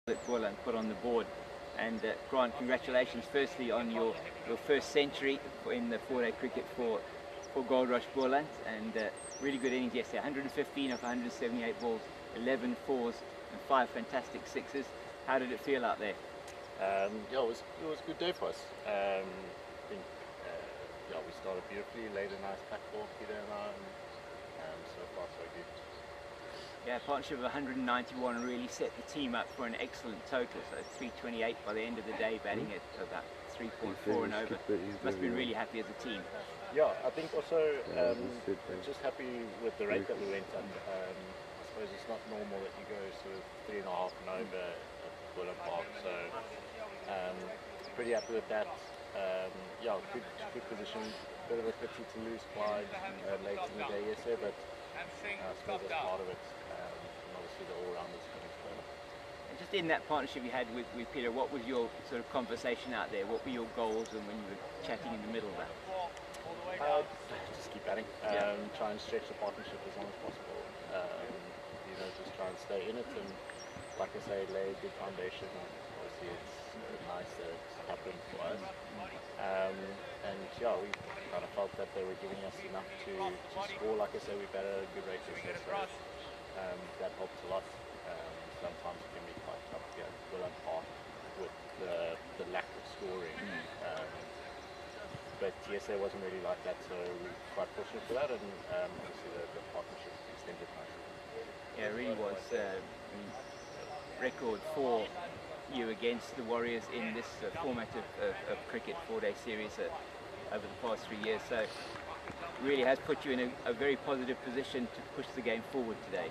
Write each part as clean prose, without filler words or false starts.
That Boland put on the board. And Grant, congratulations firstly on your first century in the 4-day cricket for Goldrush Boland, and really good innings yesterday. 115 of 178 balls, 11 fours and 5 fantastic sixes. How did it feel out there? Yeah, it was a good day for us. I think yeah, we started beautifully, laid a nice pack ball, Peter and I, and so far so good. Yeah, a partnership of 191 really set the team up for an excellent total. So 328 by the end of the day, batting at about 3.4 and over. Must be really happy as a team. Yeah, I think also just happy with the rate that we went at. I suppose it's not normal that you go sort of 3.5 and over at Boland Park. So pretty happy with that. Yeah, good position. Bit of a pity to lose Clyde late in the day yesterday, but I suppose that's part of it. And obviously the all-rounders coming together. And just in that partnership you had with Peter, what was your sort of conversation out there? What were your goals and when you were chatting in the middle of that? Just keep batting. Try and stretch the partnership as long as possible. You know, just try and stay in it, and like I say, lay a good foundation. Obviously it's nice that it's happened for us. And yeah, we kind of felt that they were giving us enough to score. Like I say, we batted at a good rate yesterday, so that helps a lot. Sometimes it can be quite tough to get Boland Park with the lack of scoring. But CSA wasn't really like that, so we're quite fortunate for that, and obviously the partnership extended nicely. Yeah, it really was record for you against the Warriors in this format of cricket 4-day series over the past 3 years, so really has put you in a very positive position to push the game forward today.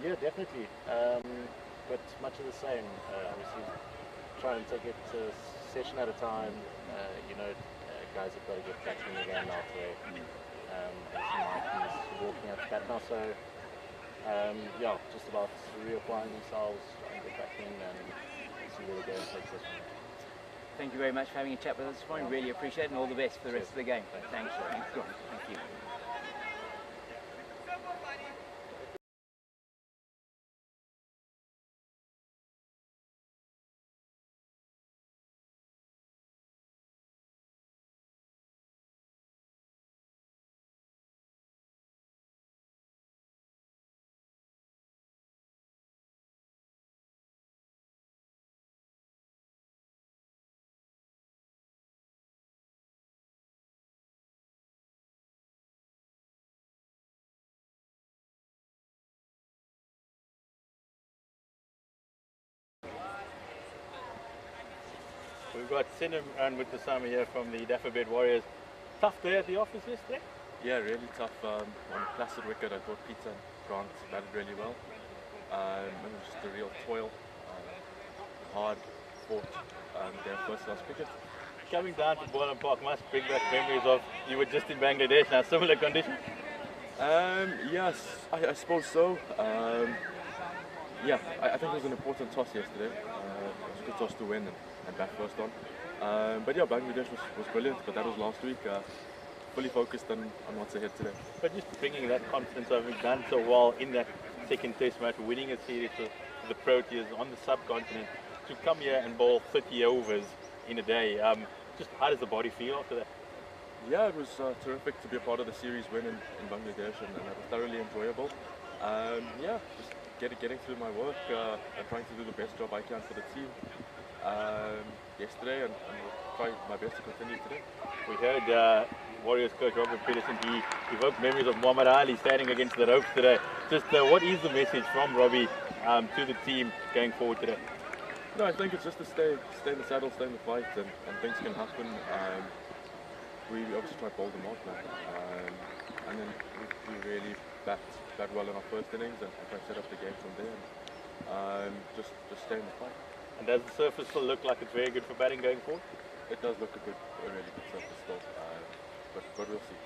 Yeah, definitely, but much of the same. Obviously try and take it session at a time. You know, guys have got to get batsmen again after he's walking out the bat now, so yeah, just about reapplying themselves, trying to get back in and see where the game takes us. Thank you very much for having a chat with us this morning. Really appreciate it, and all the best for the rest of the game. Thanks. Thank you. We've got Sinem and with the summer here from the Dafabet Warriors. Tough day at the office yesterday? Yeah, really tough. On a placid wicket, I thought Peter and Grant batted really well. It was just a real toil, hard fought their first class cricket. Coming down to Boland Park must bring back memories of you were just in Bangladesh now, similar conditions? Yes, I suppose so. Yeah, I think it was an important toss yesterday. It was a good toss to win and bat first on. But yeah, Bangladesh was brilliant, but that was last week. Fully focused on what's ahead today. But just bringing that confidence of having done so well in that second test match, winning a series for the Proteas on the subcontinent, to come here and bowl 30 overs in a day, just how does the body feel after that? Yeah, it was terrific to be a part of the series win in Bangladesh, and that was thoroughly enjoyable. Yeah, just getting through my work and trying to do the best job I can for the team yesterday, and will try my best to continue today. We heard Warriors coach Robert Peterson, he evoked memories of Muhammad Ali standing against the ropes today. Just what is the message from Robbie to the team going forward today? No, I think it's just to stay in the saddle, stay in the fight, and things can happen. We obviously try to bowl them out now, and then we really bat well in our first innings and try to set up the game from there. And, just stay in the fight. And does the surface still look like it's very good for batting going forward? It does look a really good surface still, but we'll see.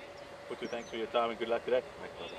Putu, thanks for your time and good luck today. Thanks,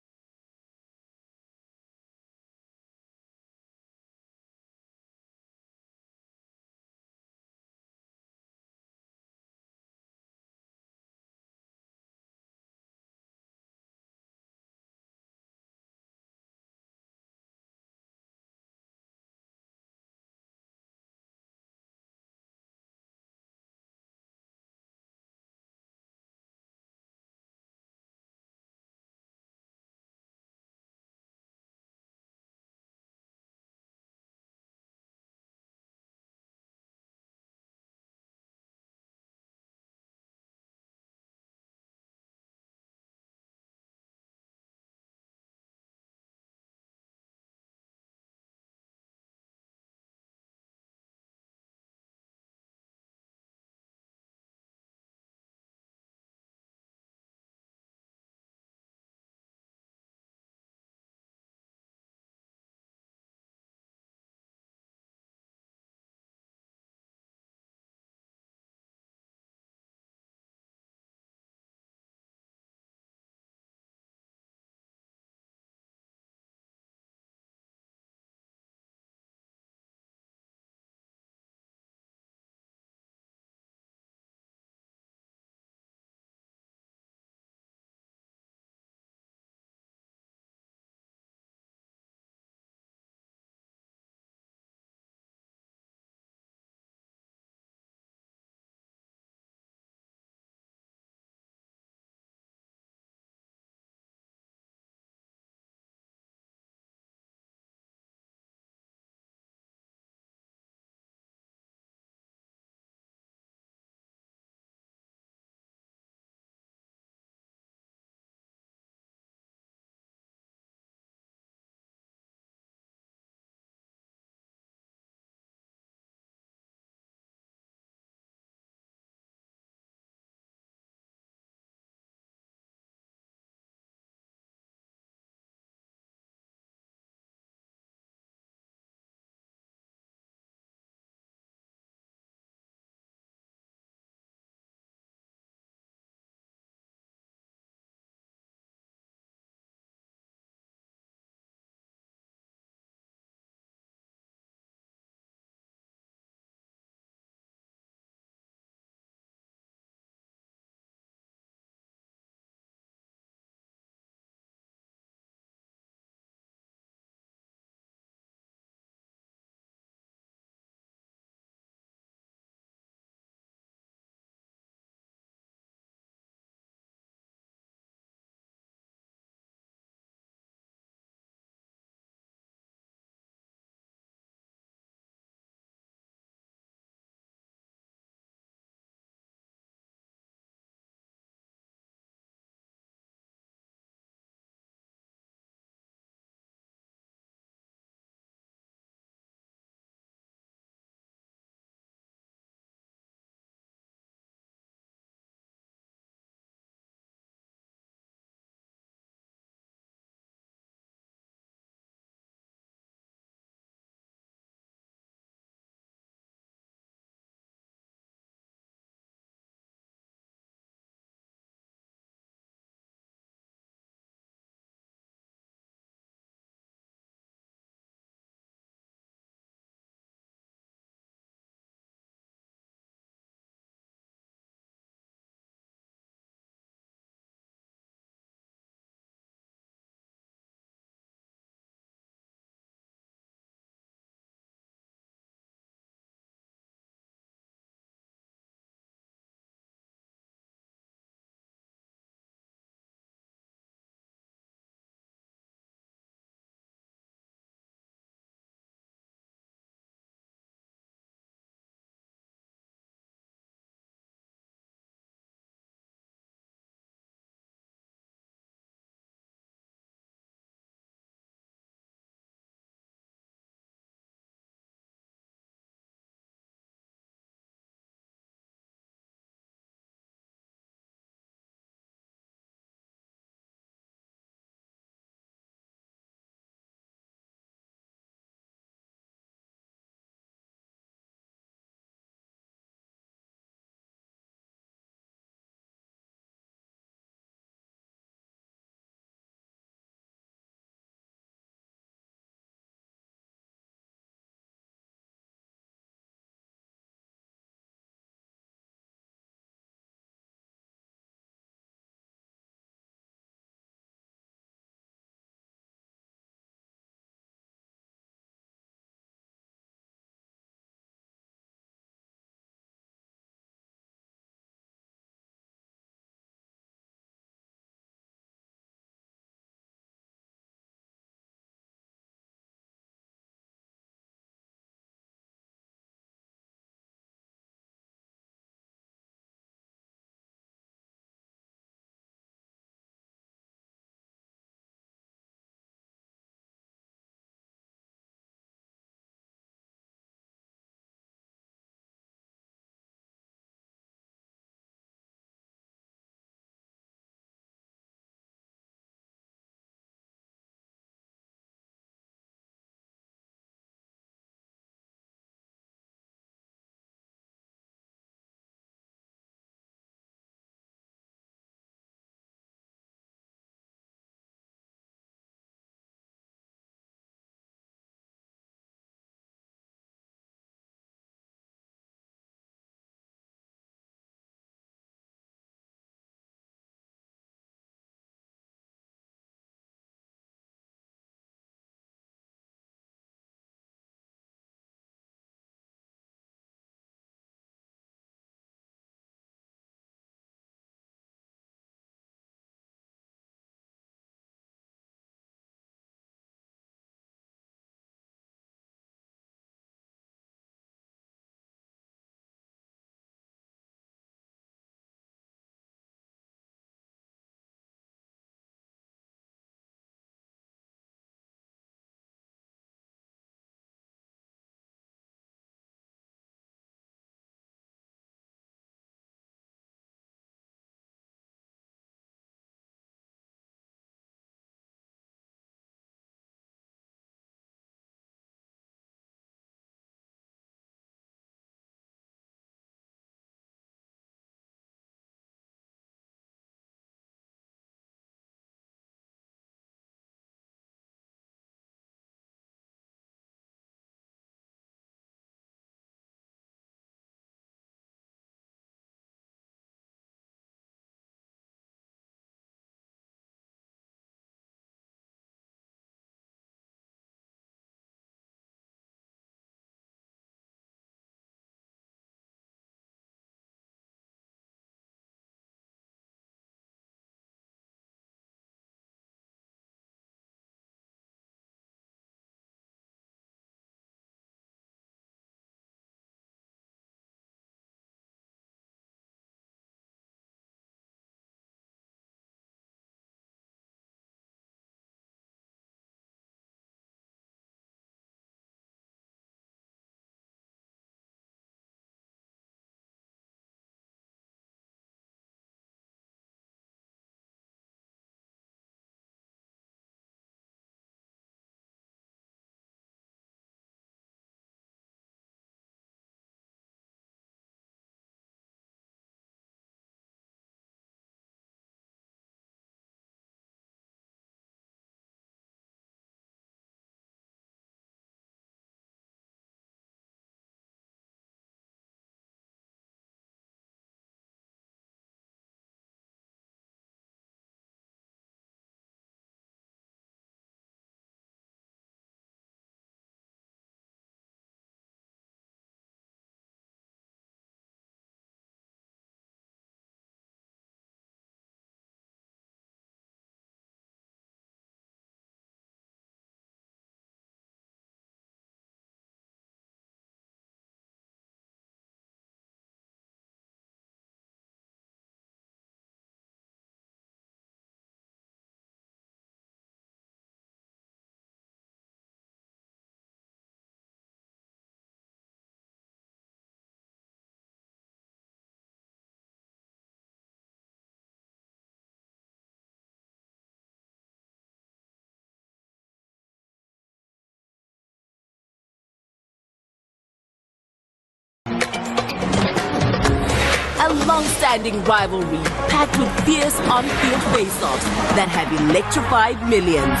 long-standing rivalry packed with fierce on-field face-offs that have electrified millions.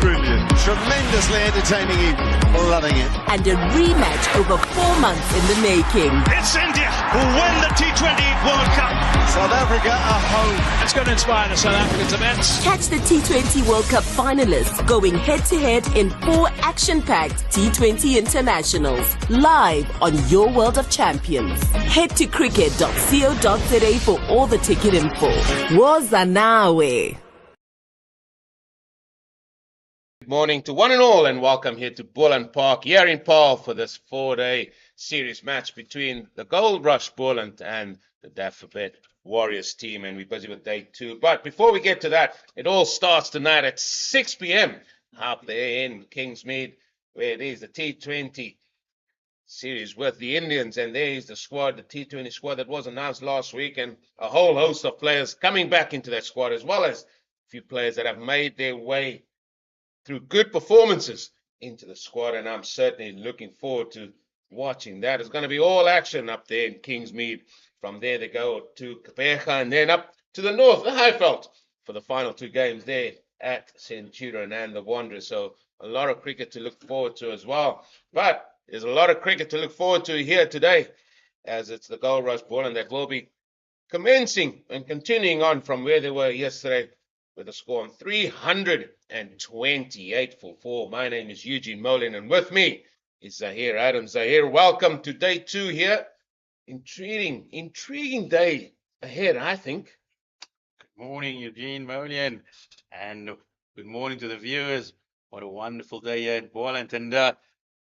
Brilliant. Tremendously entertaining evening. Loving it. And a rematch over 4 months in the making. It's India who win the T20 World Cup. South Africa are home. It's going to inspire the South Africans immense. Catch the T20 World Cup finalists going head-to-head in 4 action-packed T20 internationals. Live on Your World of Champions. Head to cricket.co.za for all the ticket info. Wozanawe. Good morning to one and all, and welcome here to Boland Park here in Paarl for this 4-day series match between the Goldrush Boland and the Dafabet Warriors team, and we're busy with day 2. But before we get to that, it all starts tonight at 6 p.m. up there in Kingsmead, where it is the T20 Series with the Indians, and there is the squad, the T20 squad that was announced last week, and a whole host of players coming back into that squad, as well as a few players that have made their way through good performances into the squad, and I'm certainly looking forward to watching that. It's going to be all action up there in Kingsmead. From there they go to Gqeberha and then up to the north, the Highveld, for the final 2 games there at Centurion and the Wanderers. So a lot of cricket to look forward to as well. But there's a lot of cricket to look forward to here today, as it's the Goldrush Boland that will be commencing and continuing on from where they were yesterday, with a score on 328 for 4. My name is Eugene Molin, and with me is Zahir Adams. Zahir, welcome to day 2 here. Intriguing day ahead, I think. Good morning, Eugene Molin, and good morning to the viewers. What a wonderful day here in Boland, and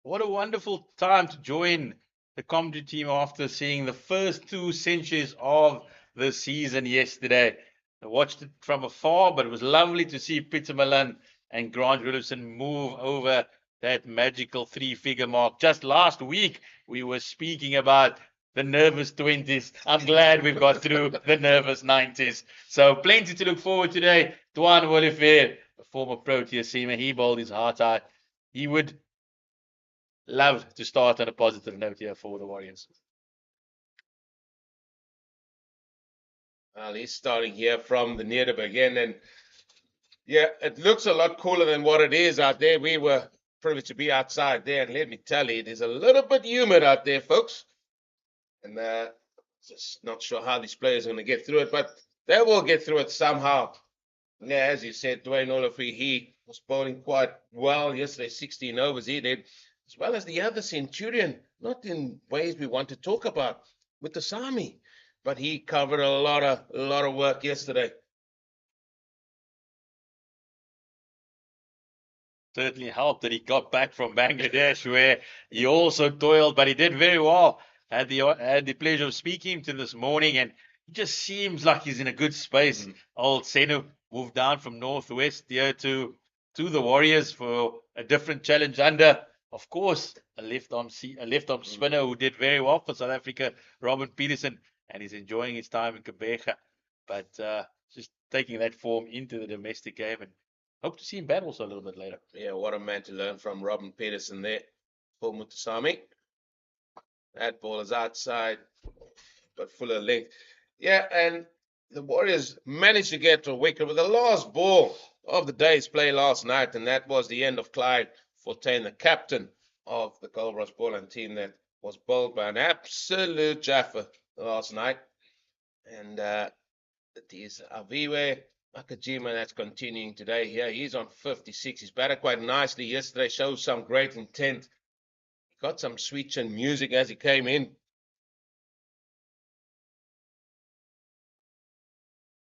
what a wonderful time to join the commentary team after seeing the first 2 centuries of the season yesterday. I watched it from afar, but it was lovely to see Peter Milan and Grant Williamson move over that magical 3-figure mark. Just last week, we were speaking about the nervous 20s. I'm glad we've got through the nervous 90s. So plenty to look forward to today. Dwan Olivier, a former Proteas seamer, he bowled his heart out. He would love to start on a positive note here for the Warriors. Well, he's starting here from the Nederberg again, and yeah, it looks a lot cooler than what it is out there. We were privileged to be outside there, and let me tell you, it is a little bit humid out there, folks. And just not sure how these players are going to get through it, but they will get through it somehow. Yeah, as you said, Dwayne Oliver, he was bowling quite well yesterday, 16 overs he did, as well as the other Centurion, not in ways we want to talk about with the Sami, but he covered a lot of work yesterday. Certainly helped that he got back from Bangladesh, where he also toiled, but he did very well. Had the pleasure of speaking to him this morning, and he just seems like he's in a good space. Old Senu moved down from Northwest here to the Warriors for a different challenge under, of course, a left-arm spinner who did very well for South Africa, Robin Peterson, and he's enjoying his time in Gqeberha. But just taking that form into the domestic game, and hope to see him bat also a little bit later. Yeah, what a man to learn from, Robin Peterson there for Mutasami. That ball is outside, but full of length. Yeah, and the Warriors managed to get to a wicket with the last ball of the day's play last night, and that was the end of Clyde Fortuin, the captain of the Goldrush Boland team that was bowled by an absolute jaffer last night. And it is Aviwe Makajima that's continuing today here. He's on 56. He's batted quite nicely yesterday, shows some great intent. He got some sweet chin music as he came in.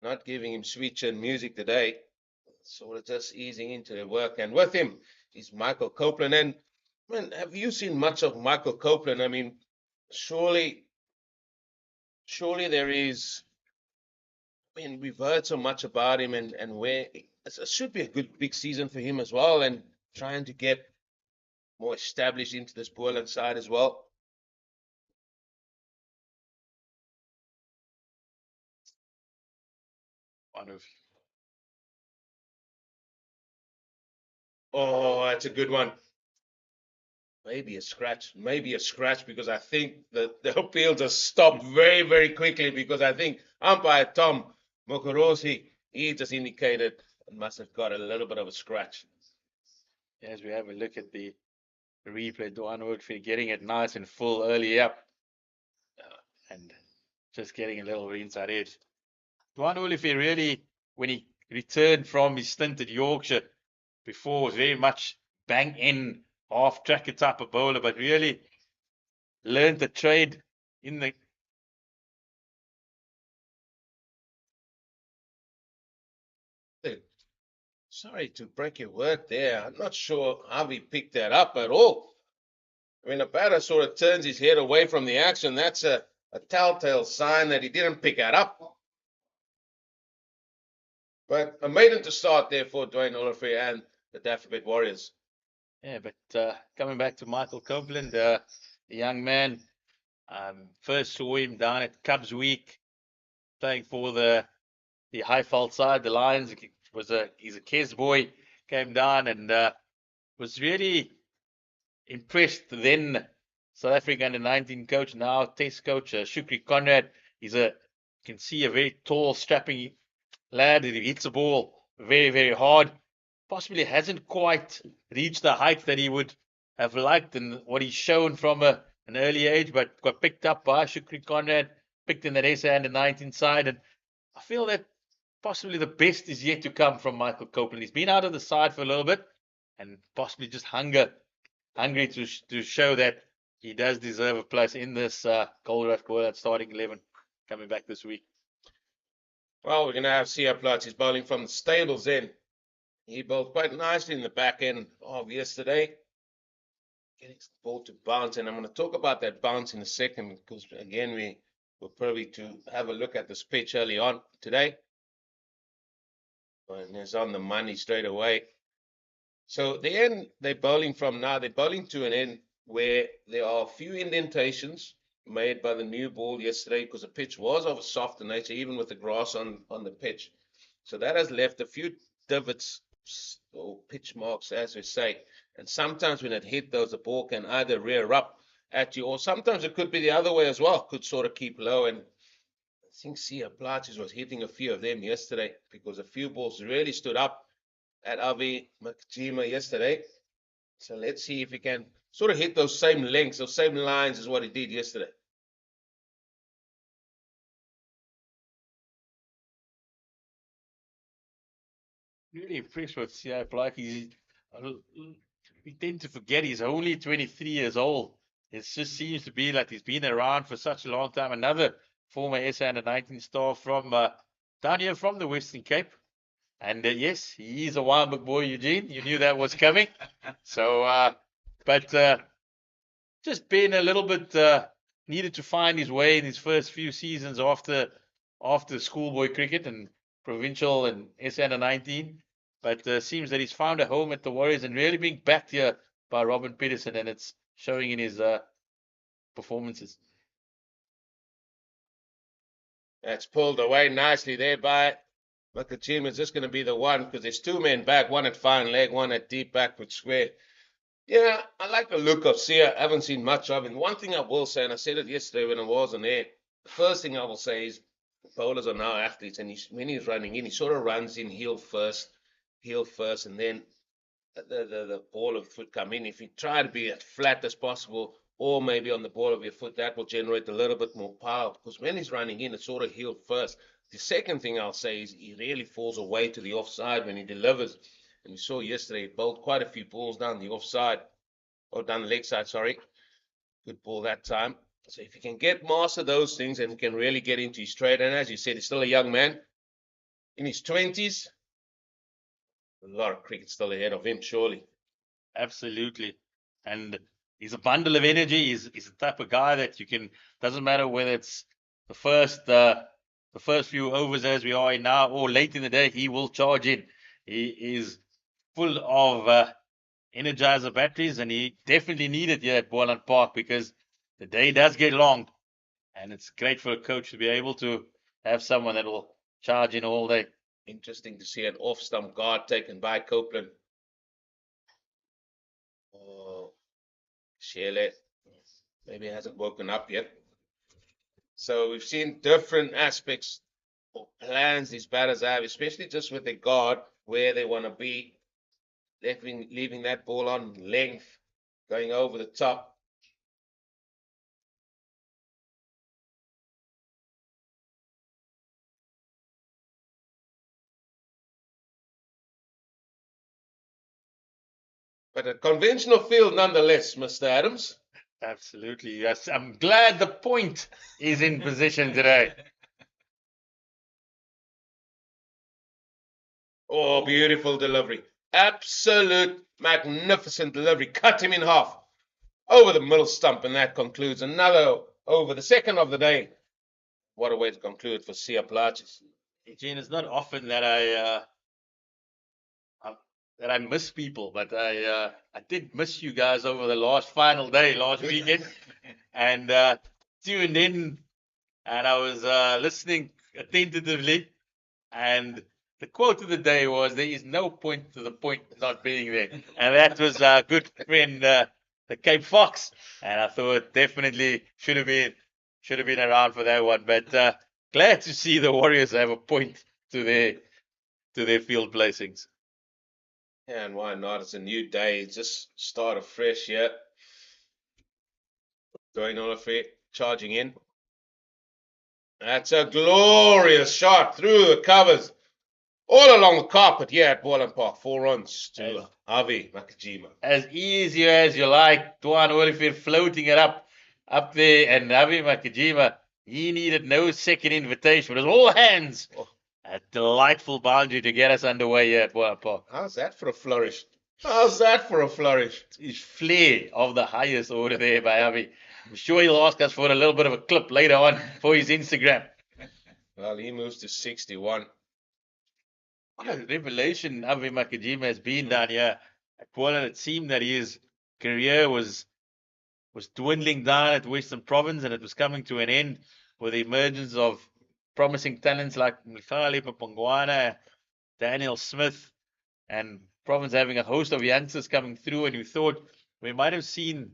Not giving him sweet chin music today. Sort of just easing into the work. And with him is Michael Copeland. And man, have you seen much of Michael Copeland? I mean, surely there is. I mean, we've heard so much about him, and where it should be a good big season for him as well, and trying to get more established into this Boland side as well. Oh, that's a good one. maybe a scratch, because I think that the appeal just stopped very, very quickly, because I think umpire Tom Mokorosi, he just indicated it must have got a little bit of a scratch. As we have a look at the replay, Duan Woodfield getting it nice and full early up and just getting a little inside edge. Duan Woodfield really, when he returned from his stint at Yorkshire before, was very much bang in half tracker type of bowler, but really learned the trade in the Sorry to break your word there. I'm not sure how he picked that up at all. I mean, a batter sort of turns his head away from the action. That's a telltale sign that he didn't pick that up. But a maiden to start there for Dwayne Oliver and the Dafabet Warriors. Yeah, but coming back to Michael Copeland, the young man, first saw him down at Cubs Week, playing for the Highveld side, the Lions. He's a Kes boy, came down and was really impressed. Then South Africa under 19 coach, now Test coach Shukri Conrad. You can see a very tall, strapping lad. He hits the ball very, very hard. Possibly hasn't quite reached the height that he would have liked and what he's shown from an early age, but got picked up by Shukri Conrad, picked in that SA under 19 side. And I feel that possibly the best is yet to come from Michael Copeland. He's been out of the side for a little bit and possibly just hungry to show that he does deserve a place in this Goldrush Boland starting 11 coming back this week. Well, we're going to have CSA Platts. He's bowling from the stables in. He bowled quite nicely in the back end of yesterday. Getting the ball to bounce, and I'm going to talk about that bounce in a second, because again, we will probably to have a look at this pitch early on today. And it's on the money straight away. So the end they're bowling from now, they're bowling to an end where there are a few indentations made by the new ball yesterday, because the pitch was of a softer nature, even with the grass on the pitch. So that has left a few divots or pitch marks, as we say. And sometimes when it hit those, the ball can either rear up at you, or sometimes it could be the other way as well, could sort of keep low. And I think CSA Platts was hitting a few of them yesterday, because a few balls really stood up at Avi Makjima yesterday. So let's see if he can sort of hit those same lengths, those same lines as what he did yesterday. Really impressed with CSA Platts. We tend to forget he's only 23 years old. It just seems to be like he's been around for such a long time. Another former SA under 19 star from down here from the Western Cape. And yes, he is a Wildbook boy, Eugene. You knew that was coming. So, but just been a little bit needed to find his way in his first few seasons after schoolboy cricket and provincial and SA under 19. But seems that he's found a home at the Warriors and really being backed here by Robin Peterson, and it's showing in his performances. That's pulled away nicely there by Makachima. Is just going to be the one, because there's two men back, one at fine leg, one at deep backward square. Yeah, I like the look of CSA. I haven't seen much of him. One thing I will say, and I said it yesterday when I was on air, the first thing I will say is bowlers are now athletes, and when he's running in, he sort of runs in heel first, and then the ball of the foot come in. If you try to be as flat as possible, or maybe on the ball of your foot, that will generate a little bit more power, because when he's running in, it's sort of heel first. The second thing I'll say is he really falls away to the offside when he delivers. And we saw yesterday he bowled quite a few balls down the offside, or down the leg side, sorry. Good ball that time. So if he can get master those things, and he can really get into his trade, and as you said, he's still a young man in his 20s. A lot of cricket still ahead of him, surely. Absolutely. And he's a bundle of energy. He's the type of guy that you can, doesn't matter whether it's the first few overs as we are in now, or late in the day, he will charge in. He is full of energizer batteries, and he definitely needed here at Boland Park, because the day does get long, and it's great for a coach to be able to have someone that will charge in all day. Interesting to see an off-stump guard taken by Copeland. Oh, Shele maybe hasn't woken up yet. So we've seen different aspects or plans these batters have, especially just with their guard, where they want to be, leaving that ball on length, going over the top. But a conventional field nonetheless, Mr. Adams. Absolutely, yes. I'm glad the point is in position today. Oh, beautiful delivery. Absolute magnificent delivery. Cut him in half. Over the middle stump, and that concludes another over, the second of the day. What a way to conclude for Sia Plaatjes. Gene, it's not often that I miss people, but I did miss you guys over the last final day, last weekend, and tuned in, and I was listening attentively, and the quote of the day was, "There is no point to the point not being there," and that was our good friend, the Cape Fox, and I thought definitely should have been around for that one, but glad to see the Warriors have a point to their field placings. Yeah, and why not? It's a new day. Just start afresh here. Going on a fair, charging in. That's a glorious shot through the covers. All along the carpet here at Boland Park. 4 runs to Avi Makajima. As easy as you like. Tuan Olivier floating it up there. And Avi Makajima, he needed no second invitation. It was all hands. A delightful boundary to get us underway here at Boland Park. How's that for a flourish? How's that for a flourish? It's flair of the highest order there by Avi. I'm sure he'll ask us for a little bit of a clip later on for his Instagram. Well, he moves to 61. What a revelation Avi Makajima has been down here at Boland. It seemed that his career was dwindling down at Western Province, and it was coming to an end with the emergence of promising talents like Michale Papangwana, Daniel Smith, and Province having a host of youngsters coming through, and you thought we might have seen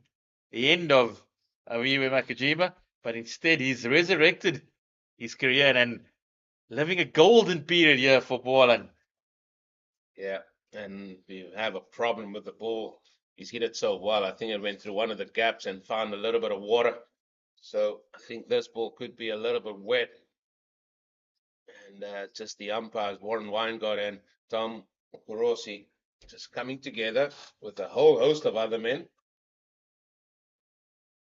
the end of Avi Makajima, but instead he's resurrected his career and living a golden period here for Boland. Yeah, and we have a problem with the ball. He's hit it so well. I think it went through one of the gaps and found a little bit of water. So I think this ball could be a little bit wet. And just the umpires, Warren Weingart and Tom Okorosi, just coming together with a whole host of other men.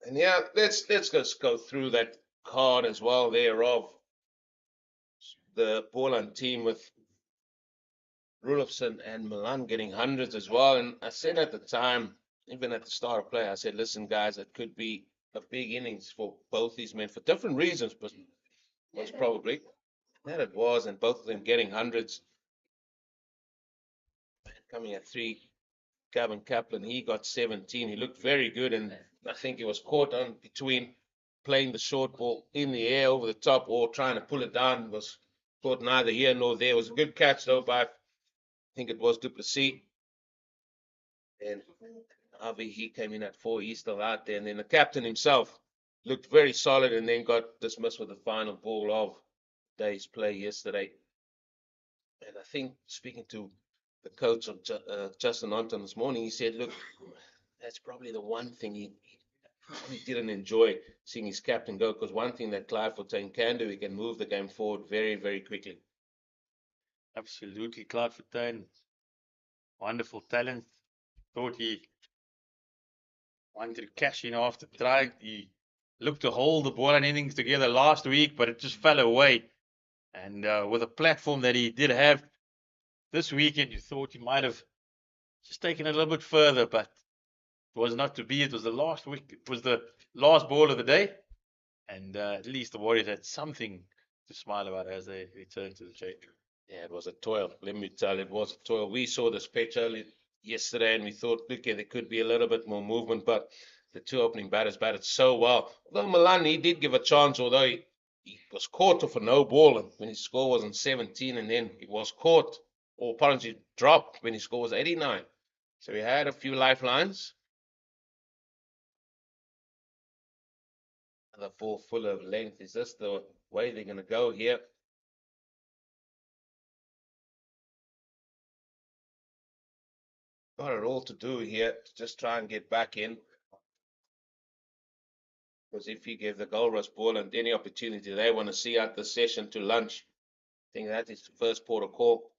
And yeah, let's just go through that card as well there of the Boland team with Rulofson and Milan getting hundreds as well. And I said at the time, even at the start of play, I said, listen, guys, it could be a big innings for both these men for different reasons, but most probably that it was, and both of them getting hundreds. Coming at 3, Gavin Kaplan, he got 17. He looked very good, and I think he was caught on between playing the short ball in the air over the top or trying to pull it down. Was caught neither here nor there. It was a good catch, though, by, I think it was Duplessis. And Avi, he came in at 4. He's still out there. And then the captain himself looked very solid and then got dismissed with the final ball of day's play yesterday. And I think, speaking to the coach of Justin Anton this morning, he said, look, that's probably the one thing he didn't enjoy, seeing his captain go, because one thing that Clive Fontaine can do, he can move the game forward very, very quickly. Absolutely, Clive Fontaine, wonderful talent. Thought he wanted to cash in after trying. He looked to hold the Boland innings together last week, but it just fell away. And with a platform that he did have this weekend, you thought he might have just taken it a little bit further, but it was not to be. It was the last week. It was the last ball of the day, and at least the Warriors had something to smile about as they returned to the change. Yeah, it was a toil. Let me tell you, it was a toil. We saw this pitch early yesterday, and we thought, okay, there could be a little bit more movement, but the 2 opening batters batted so well. Although Milan, he did give a chance, although he was caught off a no ball, and when his score was on 17, and then he was caught, or apparently dropped when his score was 89. So he had a few lifelines. The ball full of length. Is this the way they're going to go here? Got it all to do here to just try and get back in. Because if you give the Goldrush Boland any opportunity, they want to see out the session to lunch. I think that is the first port of call.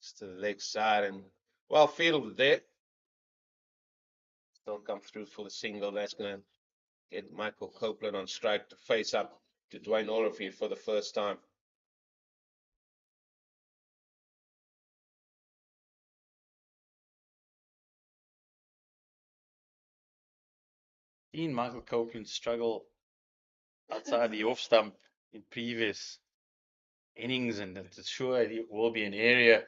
Just to the leg side and well fielded there. Still come through for the single. That's going to get Michael Copeland on strike to face up to Dwayne Oliver for the first time. Seen Michael Copeland struggle outside the off stump in previous innings, and it's sure it will be an area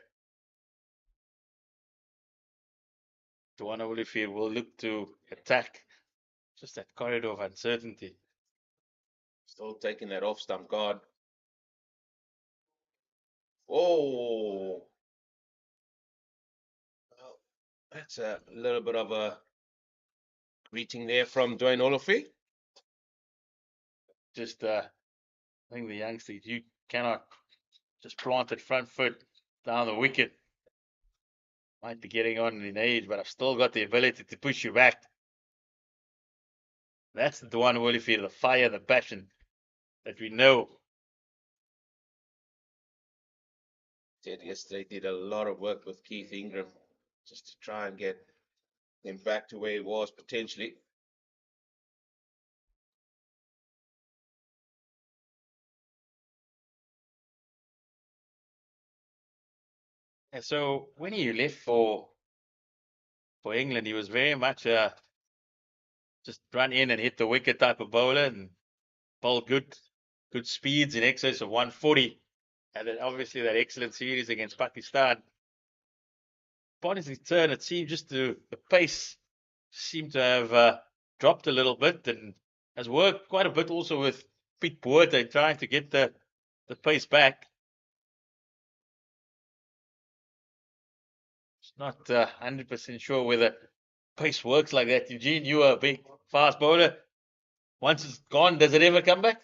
Dwayne Oliver will look to attack. Just that corridor of uncertainty. Still taking that off stump guard. Oh, well, that's a little bit of a greeting there from Dwayne Oliver. Just, I think the youngsters, you cannot just plant it front foot down the wicket. Might be getting on in age, but I've still got the ability to push you back. That's the Dwayne Oliver, the fire, the passion that we know. Said yesterday did a lot of work with Keith Ingram just to try and get him back to where he was potentially. And so when he left for England, he was very much just run in and hit the wicket type of bowler and bowled good speeds in excess of 140. And then obviously that excellent series against Pakistan. Upon his return, it seemed just the pace seemed to have dropped a little bit, and has worked quite a bit also with Pete Boerde trying to get the pace back. It's not 100% sure whether pace works like that. Eugene, you are a big fast bowler. Once it's gone, does it ever come back?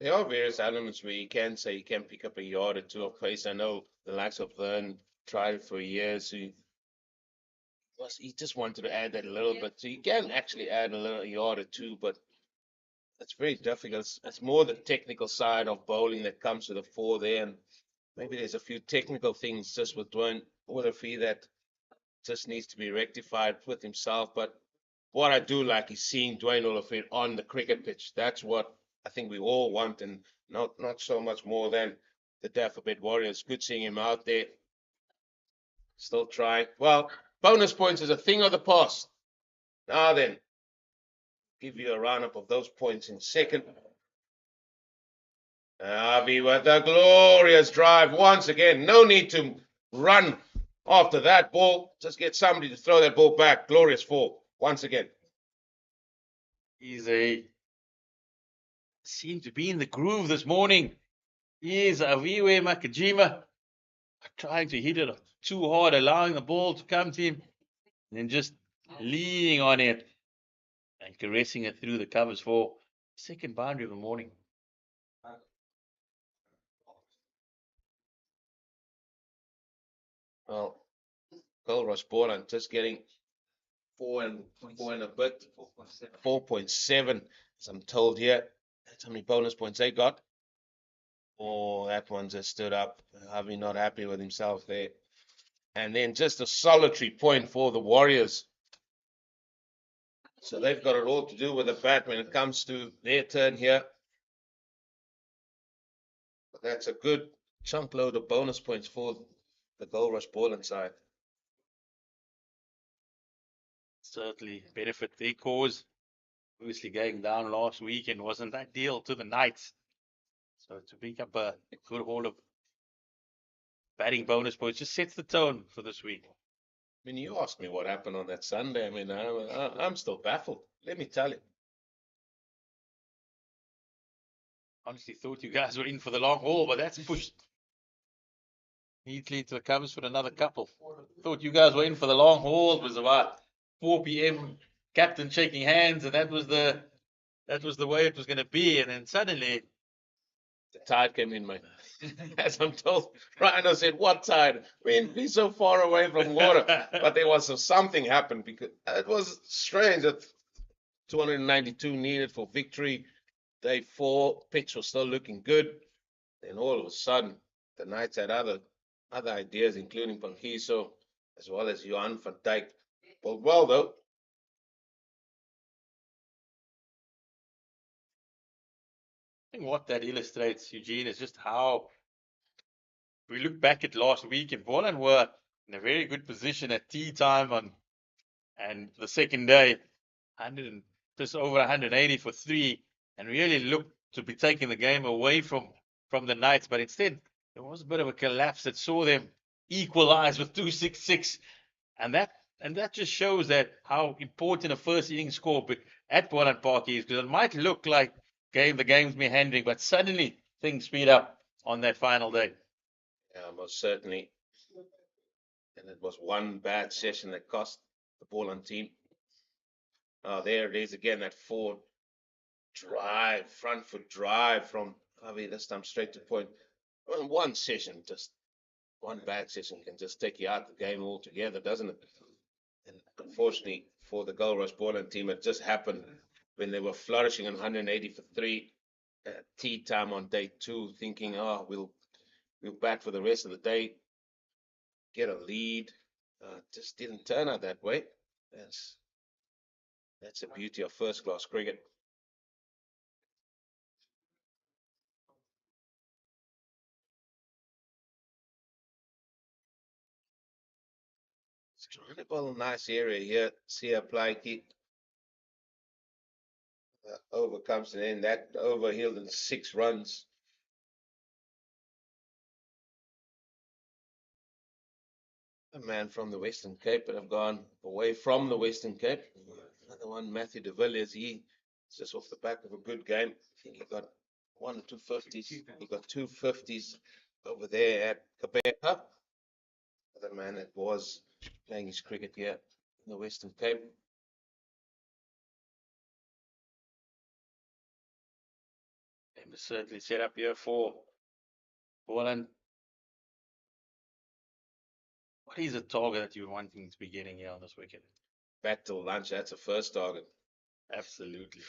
There are various elements where you can say you can pick up a yard or two of pace. I know the likes of Vern tried it for years. He just wanted to add that a little bit. So you can actually add a little yard or two, but it's very difficult. It's more the technical side of bowling that comes to the fore there. And maybe there's a few technical things just with Dwayne Oliver that just needs to be rectified with himself. But what I do like is seeing Dwayne Oliver on the cricket pitch. That's what I think we all want, and not so much more than the Dafabet Warriors. Good seeing him out there. Still trying. Well, bonus points is a thing of the past. Now then, give you a roundup of those points in second. Avi with a glorious drive once again. No need to run after that ball. Just get somebody to throw that ball back. Glorious fall once again. He's seemed to be in the groove this morning. Here's Aviwe Makajima trying to hit it too hard, allowing the ball to come to him, and then just leaning on it and caressing it through the covers for second boundary of the morning. Well, Goldrush Boland just getting 4 and a bit, 4.7, as I'm told here. That's how many bonus points they got. Oh, that one just stood up. Harvey not happy with himself there. And then just a solitary point for the Warriors. So they've got it all to do with the bat when it comes to their turn here. But that's a good chunk load of bonus points for the Goldrush Boland side. Certainly benefit their cause. Obviously going down last weekend wasn't ideal to the Knights. So to pick up a good haul of batting bonus points just sets the tone for this week. I mean, you asked me what happened on that Sunday. I mean, I'm still baffled. Let me tell you. honestly thought you guys were in for the long haul, but that's pushed neatly into the covers for another couple. Thought you guys were in for the long haul. It was about 4 p.m. Captain shaking hands, and that was the way it was going to be. And then suddenly The tide came in, mate. As I'm told, Rhino said, "What tide? We'd be so far away from water." But there was something happened because it was strange that 292 needed for victory. Day 4, pitch was still looking good. Then all of a sudden, the Knights had other ideas, including Pankiso, as well as Johan van Dijk. Well, though. I think what that illustrates, Eugene, is just how we look back at last week, and Boland were in a very good position at tea time and the second day, 100 and just over 180 for 3, and really looked to be taking the game away from the Knights. But instead, there was a bit of a collapse that saw them equalize with 266, and that just shows that how important a first inning score at Boland Park is, because it might look like the game's been handling, but suddenly things speed up on that final day. Yeah, most certainly. And it was one bad session that cost the Boland team. There it is again, that front foot drive from Javi, this time straight to point. Well, one session, just one bad session can just take you out the game altogether, doesn't it? And unfortunately for the Goldrush Boland team, it just happened when they were flourishing on 180 for 3 at tea time on day 2, thinking, we'll bat for the rest of the day, get a lead. Just didn't turn out that way. That's the beauty of first-class cricket. It's incredible, nice area here. See a Plaiki. Over comes an end. That over yielded 6 runs. A man from the Western Cape, but I've gone away from the Western Cape. Another one, Matthew de Villiers. He's just off the back of a good game. I think he got 1 or 2 50s. He got 2 50s over there at Kabeka. The man that was playing his cricket here in the Western Cape. They must certainly set up here for Boland. What is the target that you're wanting to be getting here on this wicket? Bat till lunch, that's a first target. Absolutely.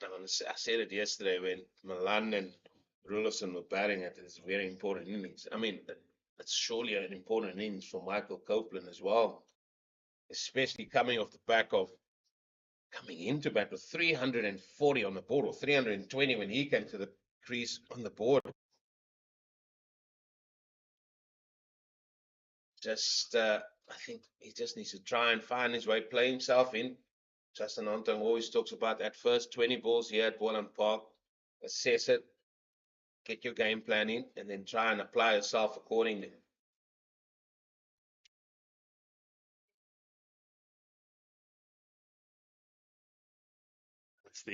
I said it yesterday when Milan and Rulison were batting at this very important innings. I mean, that's surely an important innings for Michael Copeland as well, especially coming off the back of coming into bat with 340 on the board, or 320 when he came to the crease on the board. I think he just needs to try and find his way, play himself in. Justin Ontong always talks about that first 20 balls here at Boland Park. Assess it, get your game plan in, and then try and apply yourself accordingly.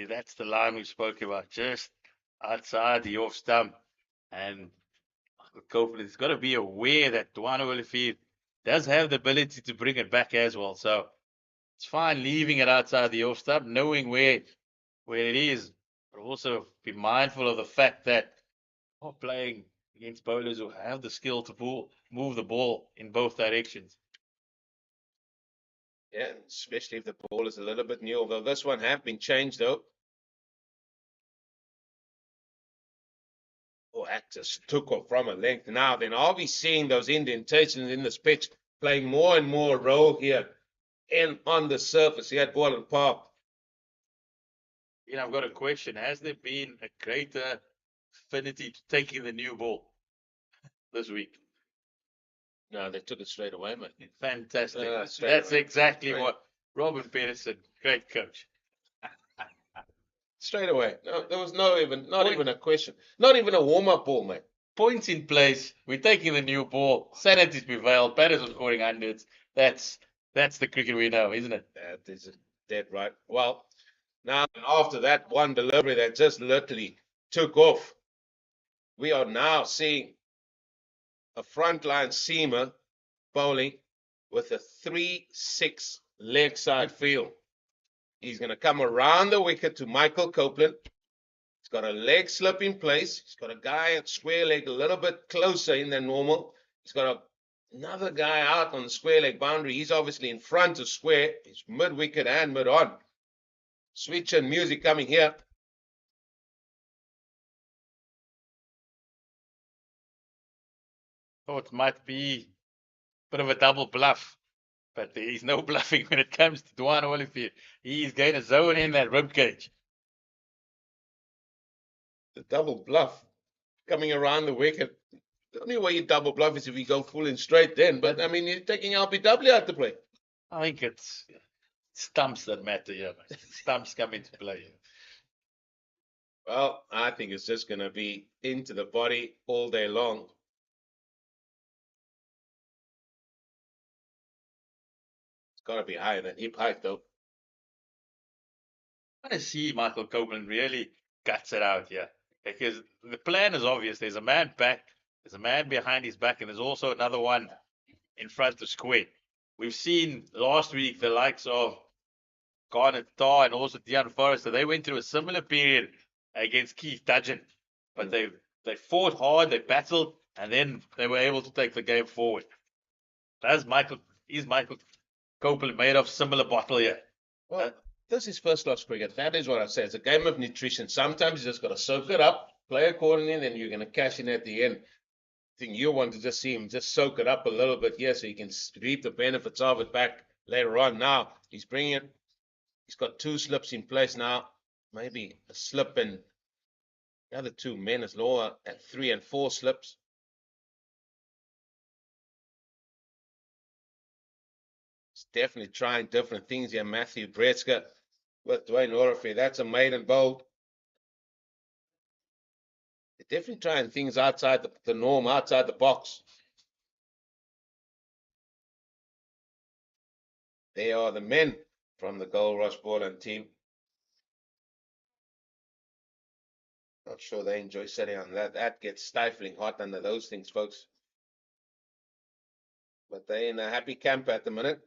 That's the line we spoke about, just outside the off stump. And Copeland's got to be aware that Duano Olivier does have the ability to bring it back as well. So it's fine leaving it outside the off stump, knowing where it is, but also be mindful of the fact that we're playing against bowlers who have the skill to move the ball in both directions. Yeah, especially if the ball is a little bit new, although this one have been changed though. Oh, that just took off from a length. Now then, are we seeing those indentations in this pitch playing more and more role here and on the surface here at Boland Park? I've got a question. Has there been a greater affinity to taking the new ball this week? No, they took it straight away, mate. Fantastic. That's exactly what Robin Peterson, great coach. Straight away. No, there was not even a question. Not even a warm-up ball, mate. Points in place. We're taking the new ball. Sanity's prevailed. Batters are scoring hundreds. That's the cricket we know, isn't it? That is it. Dead right. Well, now after that one delivery that just literally took off, we are now seeing a frontline seamer bowling with a 3-6 leg side field. He's going to come around the wicket to Michael Copeland. He's got a leg slip in place. He's got a guy at square leg a little bit closer in than normal. He's got another guy out on the square leg boundary. He's obviously in front of square. He's mid wicket and mid on. Switch and music coming here. Thought it might be a bit of a double bluff, but there is no bluffing when it comes to Dwan Olivier. He's going to zone in that rib cage. The double bluff coming around the wicket. The only way you double bluff is if you go full in straight then. But I mean, you're taking LBW out to play. I think it's stumps that matter here, mate. Stumps come into play here. Well, I think it's just going to be into the body all day long. It's got to be higher than hip height, though. I want to see Michael Copeland really guts it out here, because the plan is obvious. There's a man back, there's a man behind his back, and there's also another one in front of square. We've seen last week the likes of Garnet Tar and also Deon Forrester. They went through a similar period against Keith Dudgeon, but they fought hard, they battled, and then they were able to take the game forward. Is Michael Copeland made of similar bottle here? Well, this is first class cricket. That is what I say. It's a game of nutrition. Sometimes you just got to soak it up, play accordingly, and then you're going to cash in at the end. I think you want to just see him just soak it up a little bit here so he can reap the benefits of it back later on. Now he's bringing it. He's got 2 slips in place now. Maybe a slip and the other 2 men is lower at 3 and 4 slips. He's definitely trying different things here. Matthew Bretzker with Dwayne Olivier. That's a maiden bowl. They're definitely trying things outside the norm, outside the box. They are the men from the Goldrush Boland team. Not sure they enjoy sitting on that. That gets stifling hot under those things, folks. But they're in a happy camp at the minute.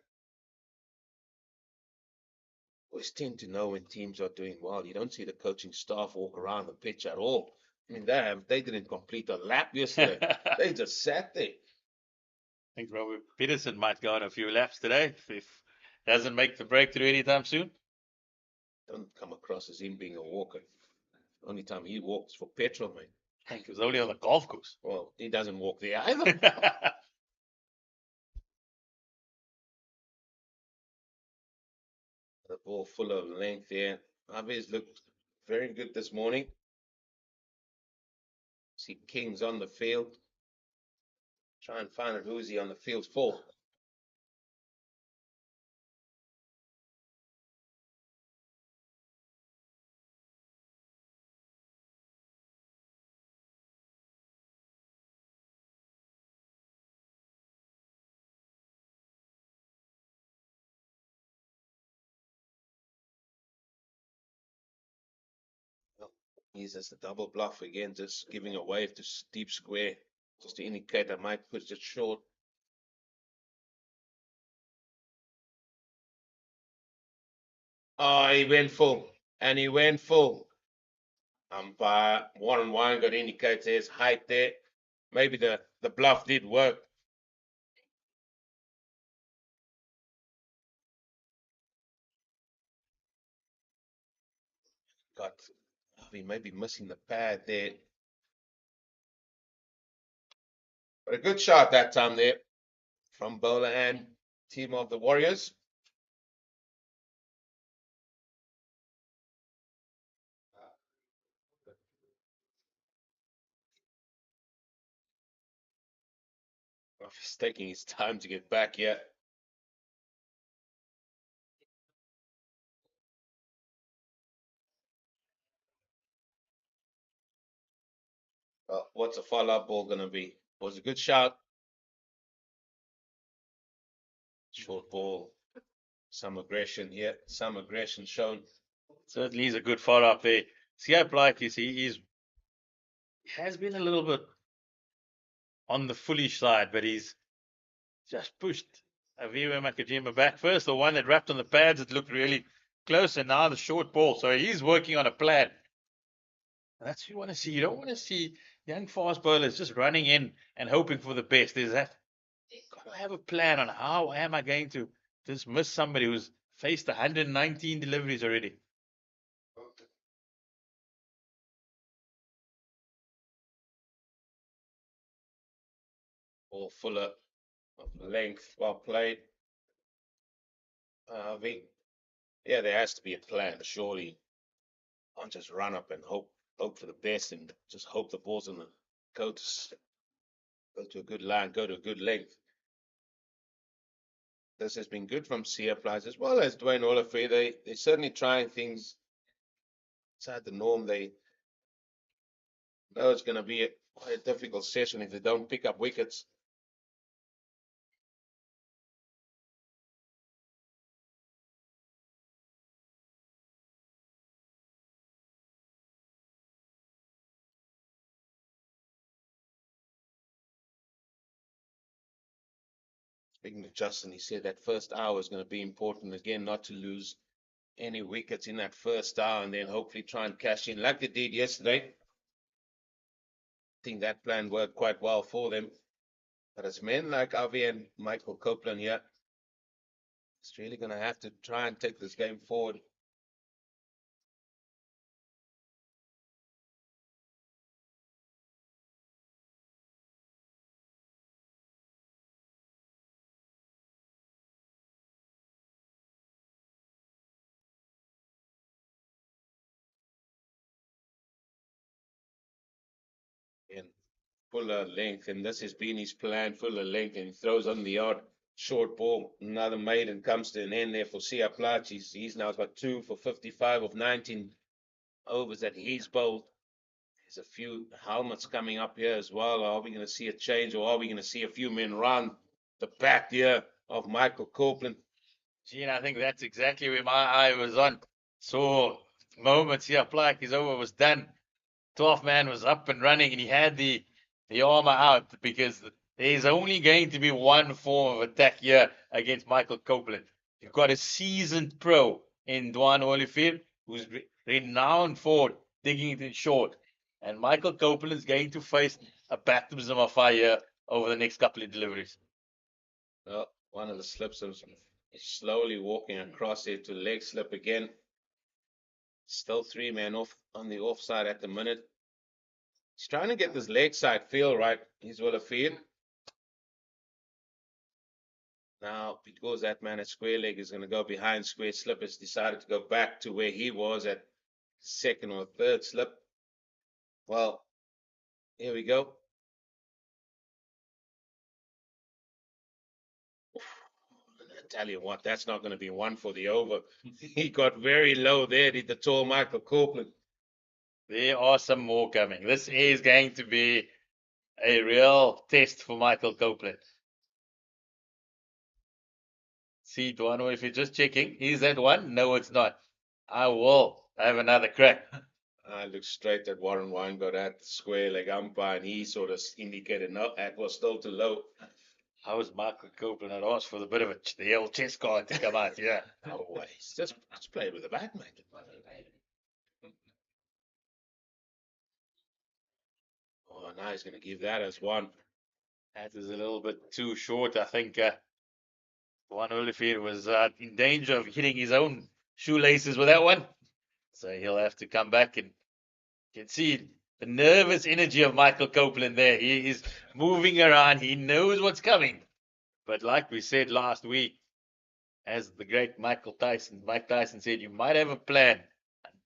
Always tend to know when teams are doing well. You don't see the coaching staff walk around the pitch at all. I mean, they didn't complete a lap yesterday. They just sat there. I think Robert Peterson might go on a few laps today if doesn't make the breakthrough anytime soon. Don't come across as him being a walker. Only time he walks for petrol, mate. I think it was only on the golf course. Well, he doesn't walk there either. The ball full of length there. Aves looked very good this morning. See King's on the field. Try and find out who's he on the field for. He's just a double bluff again, just giving a wave to deep square, just to indicate I might push it short. Oh, he went full, and he went full. Umpire 1-1 got indicates there's height there. Maybe the bluff did work. He may be missing the pad there. But a good shot that time there from Boland and team of the Warriors. He's taking his time to get back here. Well, what's a follow-up ball going to be? Was a good shot. Short ball. Some aggression here, some aggression shown. Certainly he's a good follow-up there. CSA, like you see, he has been a little bit on the foolish side, but he's just pushed Aviva Makajima back first. The one that wrapped on the pads, it looked really close, and now the short ball. So he's working on a plan. That's what you want to see. You don't want to see young fast bowlers just running in and hoping for the best. There's that. Got to have a plan on how am I going to dismiss somebody who's faced 119 deliveries already. Ball fuller of length, well played. Yeah, there has to be a plan, surely. Can't just run up and hope for the best and just hope the ball's gonna go to a good line, go to a good length. This has been good from CSA as well as Dwayne Oliver. They're certainly trying things outside the norm. They know it's going to be quite a difficult session if they don't pick up wickets. Speaking to Justin, he said that first hour is going to be important again, not to lose any wickets in that first hour and then hopefully try and cash in like they did yesterday. I think that plan worked quite well for them. But it's men like Avi and Michael Copeland here. It's really going to have to try and take this game forward. And fuller length, and this has been his plan, fuller length, and he throws on the odd short ball. Another maiden comes to an end there for CSA. He's now got 2 for 55 of 19 overs that he's bowled. There's a few helmets coming up here as well. Are we going to see a change, or are we going to see a few men run the back here of Michael Copeland? Gene, I think that's exactly where my eye was on. Saw moments here, like his over was done. 12th man was up and running, and he had the armor out because there's only going to be one form of attack here against Michael Copeland. You've got a seasoned pro in Dwayne Oliver, who's renowned for digging it in short. And Michael Copeland is going to face a baptism of fire over the next couple of deliveries. Well, one of the slips is slowly walking across here to leg slip again. Still 3 men off on the offside at the minute. He's trying to get this leg side feel right. He's well afield. Now, because that man at square leg is going to go behind square slip, has decided to go back to where he was at second or third slip. Well, here we go. I tell you what, that's not going to be one for the over. He got very low there, did the tall Michael Copeland. There are some more coming. This is going to be a real test for Michael Copeland. See, Duano, if you're just checking, is that one? No, it's not. I will have another crack. I looked straight at Warren Weinberg at the square leg umpire, and he sort of indicated no, that was still too low. How was Michael Copeland? I'd asked for the bit of the old chess card to come out, yeah. Always. Just play with the bat, mate. Oh, now he's going to give that as one. That is a little bit too short. I think Juan Oliver was in danger of hitting his own shoelaces with that one. So he'll have to come back, and you can see the nervous energy of Michael Copeland there. He is moving around. He knows what's coming. But like we said last week, as the great Mike Tyson said, you might have a plan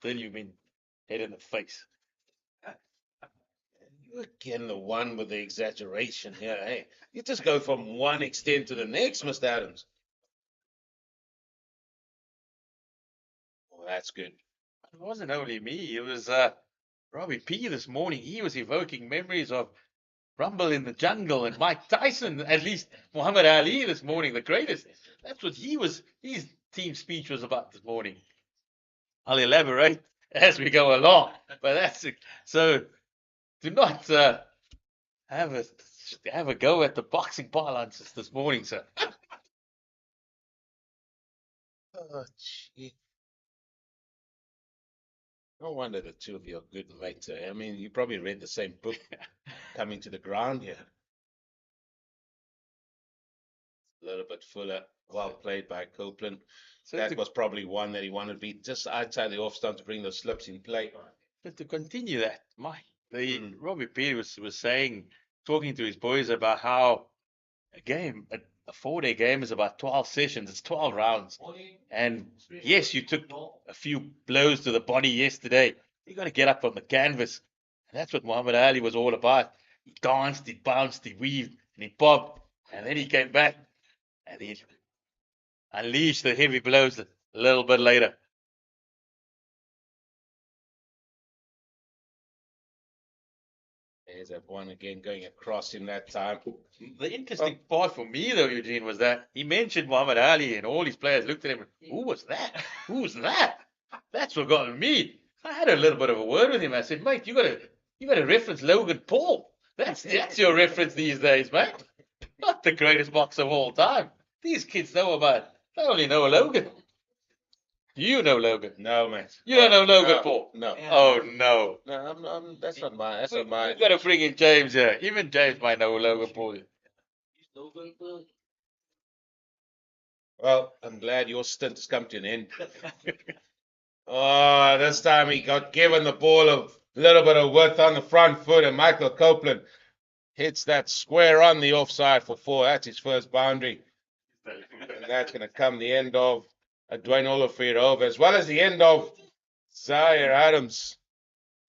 until you've been hit in the face. You again the one with the exaggeration here, hey? You just go from one extent to the next, Mr. Adams. Well, that's good. It wasn't only me. It was Robbie P this morning. He was evoking memories of Rumble in the Jungle and Mike Tyson, at least Muhammad Ali this morning, the greatest. That's what he was. He's team speech was about this morning. I'll elaborate as we go along, but that's it. So do not have a go at the boxing parlance this morning, sir. Oh, gee. No wonder the two of you are good mates. I mean, you probably read the same book coming to the ground here. A little bit fuller. Well played by Copeland. So That was probably one that he wanted to be just outside the off stump to bring those slips in play. to continue that, Robbie Peter was saying, talking to his boys about how a 4-day game is about 12 sessions. It's 12 rounds. And yes, you took a few blows to the body yesterday. You got to get up on the canvas. And that's what Muhammad Ali was all about. He danced, he bounced, he weaved, and he bobbed. And then he came back and he unleashed the heavy blows a little bit later. There's that one again going across him that time. The interesting part for me, though, Eugene, was that he mentioned Muhammad Ali, and all his players looked at him. Who was that? Who was that? That's what got me. I had a little bit of a word with him. I said, mate, you got to reference Logan Paul. That's your reference these days, mate. Not the greatest boxer of all time. These kids they only know Logan. Do you know Logan? No, mate. You don't know Logan Paul? No. Oh, no. No, that's not mine. That's not mine. You've got to bring in James here. Even James might know Logan Paul. Well, I'm glad your stint has come to an end. Oh, this time he got given the ball a little bit of width on the front foot, and Michael Copeland hits that square on the offside for 4. That's his first boundary. And that's going to come the end of Dwayne Oliver over, as well as the end of Zaire Adams.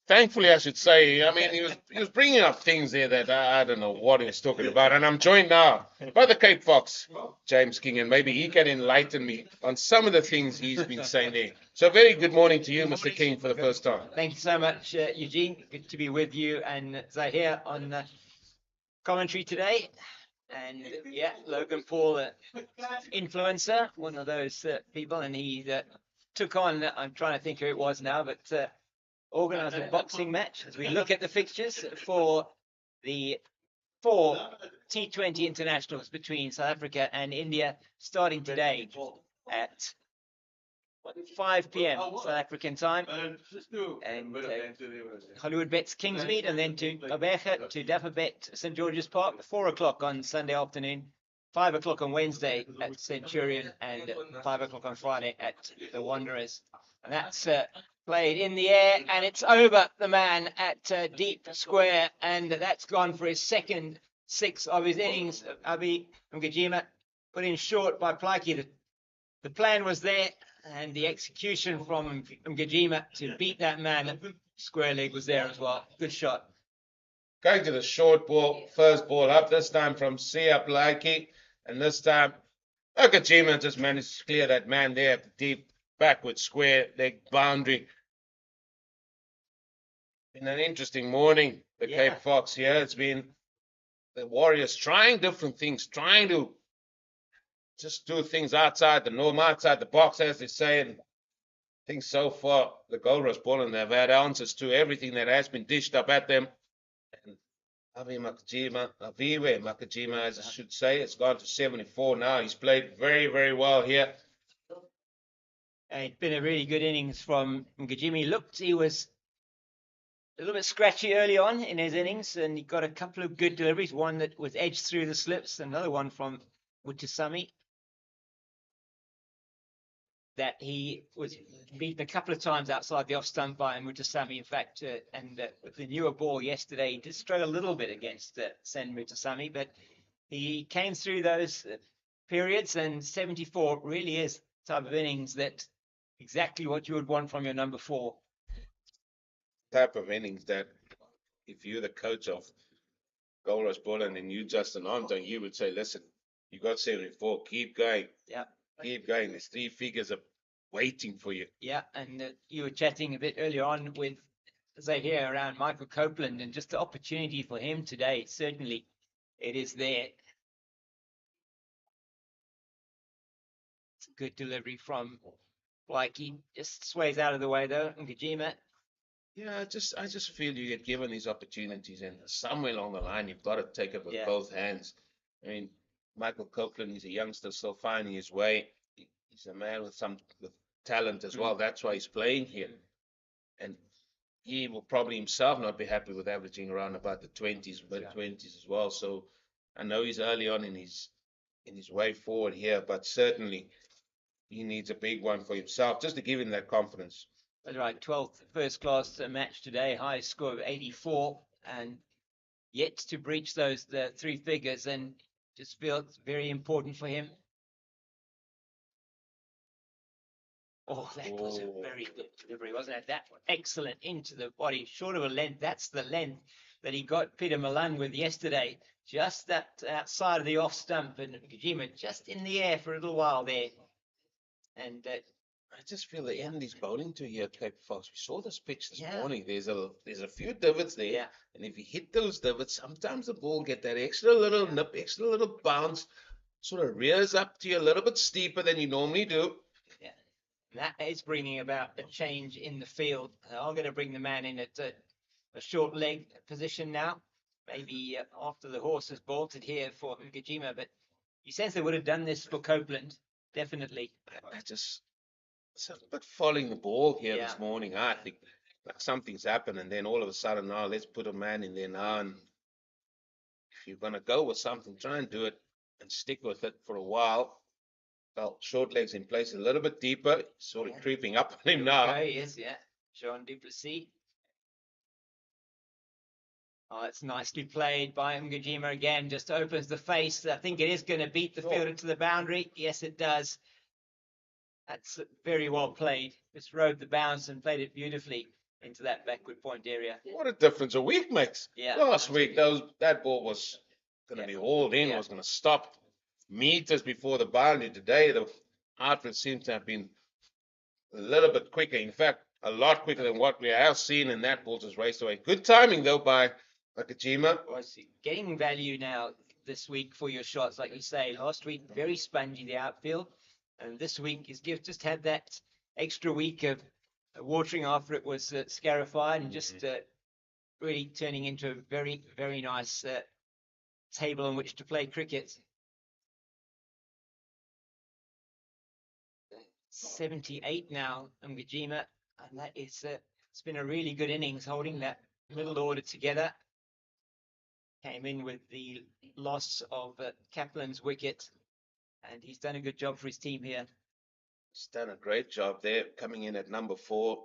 Thankfully, I should say. I mean, he was bringing up things there that I don't know what he was talking about. And I'm joined now by the Cape Fox, James King, and maybe he can enlighten me on some of the things he's been saying there. So very good morning to you, Mr. King, for the first time. Thank you so much, Eugene. Good to be with you and Zahir on commentary today. And yeah, Logan Paul, influencer, one of those people, and he took on, I'm trying to think who it was now, but organised a boxing match as we look at the fixtures for the 4 T20 internationals between South Africa and India, starting today at 5 p.m. South African time, and Hollywood Bets Kingsmead, and then to Gqeberha to Dafabet St George's Park, 4 o'clock on Sunday afternoon, 5 o'clock on Wednesday at Centurion, and 5 o'clock on Friday at the Wanderers. And that's played in the air, and it's over the man at deep square, and that's gone for his second 6 of his innings. Abi Mgijima put in short by Plaatje. The plan was there, and the execution from Mgijima to beat that man square leg was there as well. Good shot. Going to the short ball, first ball up, this time from Sia Plaatje, and this time Mgijima just managed to clear that man there at the deep backward square leg boundary. Been an interesting morning, the Cape Fox here. It's been the Warriors trying different things, trying to just do things outside the norm, outside the box, as they say. And I think so far, the Goldrush Boland have had answers to everything that has been dished up at them. And Aviwe Mgijima, as I should say, it's gone to 74 now. He's played very, very well here. It's been a really good innings from Mgijima. He was a little bit scratchy early on in his innings, and he got a couple of good deliveries. One that was edged through the slips, another one from Mutusami that he was beaten a couple of times outside the off stump by Mutusami, in fact, and with the newer ball yesterday, he did struggle a little bit against Sen Mutusami, but he came through those periods, and 74 really is the type of innings that exactly what you would want from your number 4. Type of innings that if you're the coach of Goldrush Boland and you Justin Armstrong, you would say, listen, you got 74, keep going. Yeah. Keep going. There's 3 figures are waiting for you. Yeah, and you were chatting a bit earlier on with Zahir around Michael Copeland, and just the opportunity for him today. Certainly, it is there. Good delivery from Blakey. Just sways out of the way though. Ngajima. Yeah, I just feel you get given these opportunities, and somewhere along the line, you've got to take it with Yeah. both hands. I mean, Michael Copeland, he's a youngster still finding his way. He's a man with talent as well. That's why he's playing here. And he will probably himself not be happy with averaging around about the 20s, mid-20s as well. So I know he's early on in his way forward here, but certainly he needs a big one for himself just to give him that confidence. That's right, 12th first class match today, highest score of 84, and yet to breach the three figures, and just feels very important for him. Oh, that was a very good delivery, wasn't it? That one, excellent into the body, short of a length. That's the length that he got Peter Milan with yesterday. Just that outside of the off stump, and Kojima just in the air for a little while there. And I just feel the end is bowling to here, Cape Fox. We saw this pitch this morning. There's a few divots there, and if you hit those divots, sometimes the ball get that extra little nip, extra little bounce, sort of rears up to you a little bit steeper than you normally do. Yeah, that is bringing about a change in the field. I'm going to bring the man in at a short leg position now, maybe after the horse has bolted here for Ngajima, but you sense they would have done this for Copeland, definitely. It's a bit following the ball here this morning. I think like something's happened, and then all of a sudden, now let's put a man in there now. And if you're going to go with something, try and do it and stick with it for a while. Well, short legs in place a little bit deeper, sort of creeping up on him now. Okay, yes, Jean Duplessis. Oh, it's nicely played by Ngajima again. Just opens the face. I think it is going to beat the fielder to the boundary. Yes, it does. That's very well played. Just rode the bounce and played it beautifully into that backward point area. What a difference a week makes. Yeah. Last week, that ball was going to be hauled in, was going to stop meters before the boundary. Today, the outfit seems to have been a little bit quicker. In fact, a lot quicker than what we have seen, and that ball just raced away. Good timing, though, by Nakajima. Was getting value now this week for your shots, like you say. Last week, very spongy, the outfield. And this week is just had that extra week of watering after it was scarified, and just really turning into a very, very nice table on which to play cricket. 78 now, Ngajima, and that is it's been a really good innings holding that middle order together. Came in with the loss of Kaplan's wicket, and he's done a good job for his team here. He's done a great job there, coming in at number 4.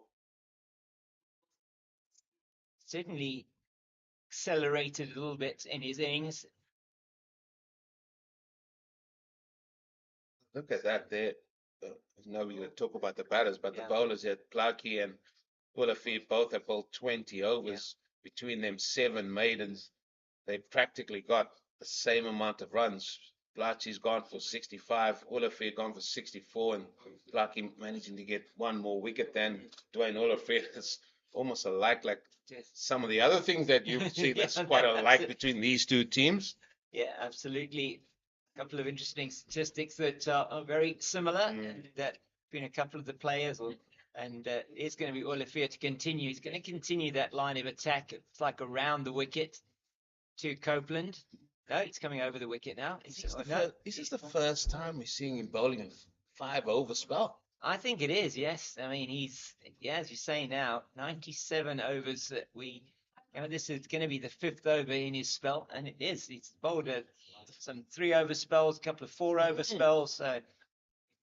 Certainly accelerated a little bit in his innings. Look at that there. I know we're going to talk about the batters, but the bowlers here, Blakey and Willafee, both have bowled 20 overs. Between them, 7 maidens. They practically got the same amount of runs. Blakey's gone for 65, Willafee gone for 64, and Blakey managing to get one more wicket than Dwayne Willafee. It's almost alike, like some of the other things that you see. That's quite alike between these two teams. Yeah, absolutely. A couple of interesting statistics that are very similar, and that between a couple of the players, and it's going to be Willafee to continue. He's going to continue that line of attack. It's like around the wicket to Copeland. No, he's coming over the wicket now. This is the first time we're seeing him bowling a 5-over spell. I think it is, yes. I mean, he's, as you say now, 97 overs that this is going to be the 5th over in his spell, and it is. He's bowled some 3-over spells, a couple of 4-over spells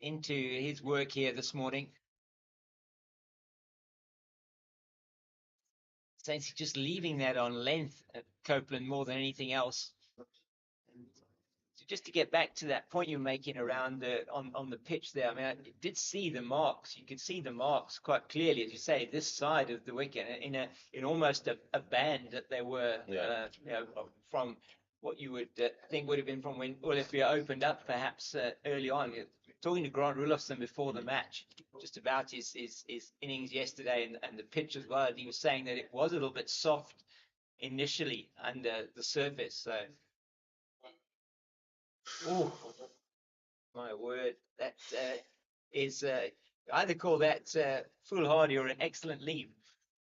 into his work here this morning. So he's just leaving that on length at Copeland more than anything else. Just to get back to that point you're making around on the pitch there, I mean, I did see the marks. You could see the marks quite clearly, as you say, this side of the wicket in almost a band that they were, from what you would think would have been from when Willafee opened up, perhaps early on. Talking to Grant Rulofsson before the match, just about his innings yesterday and the pitch as well, he was saying that it was a little bit soft initially under the surface. So. Oh, my word! That is either call that foolhardy or an excellent leave.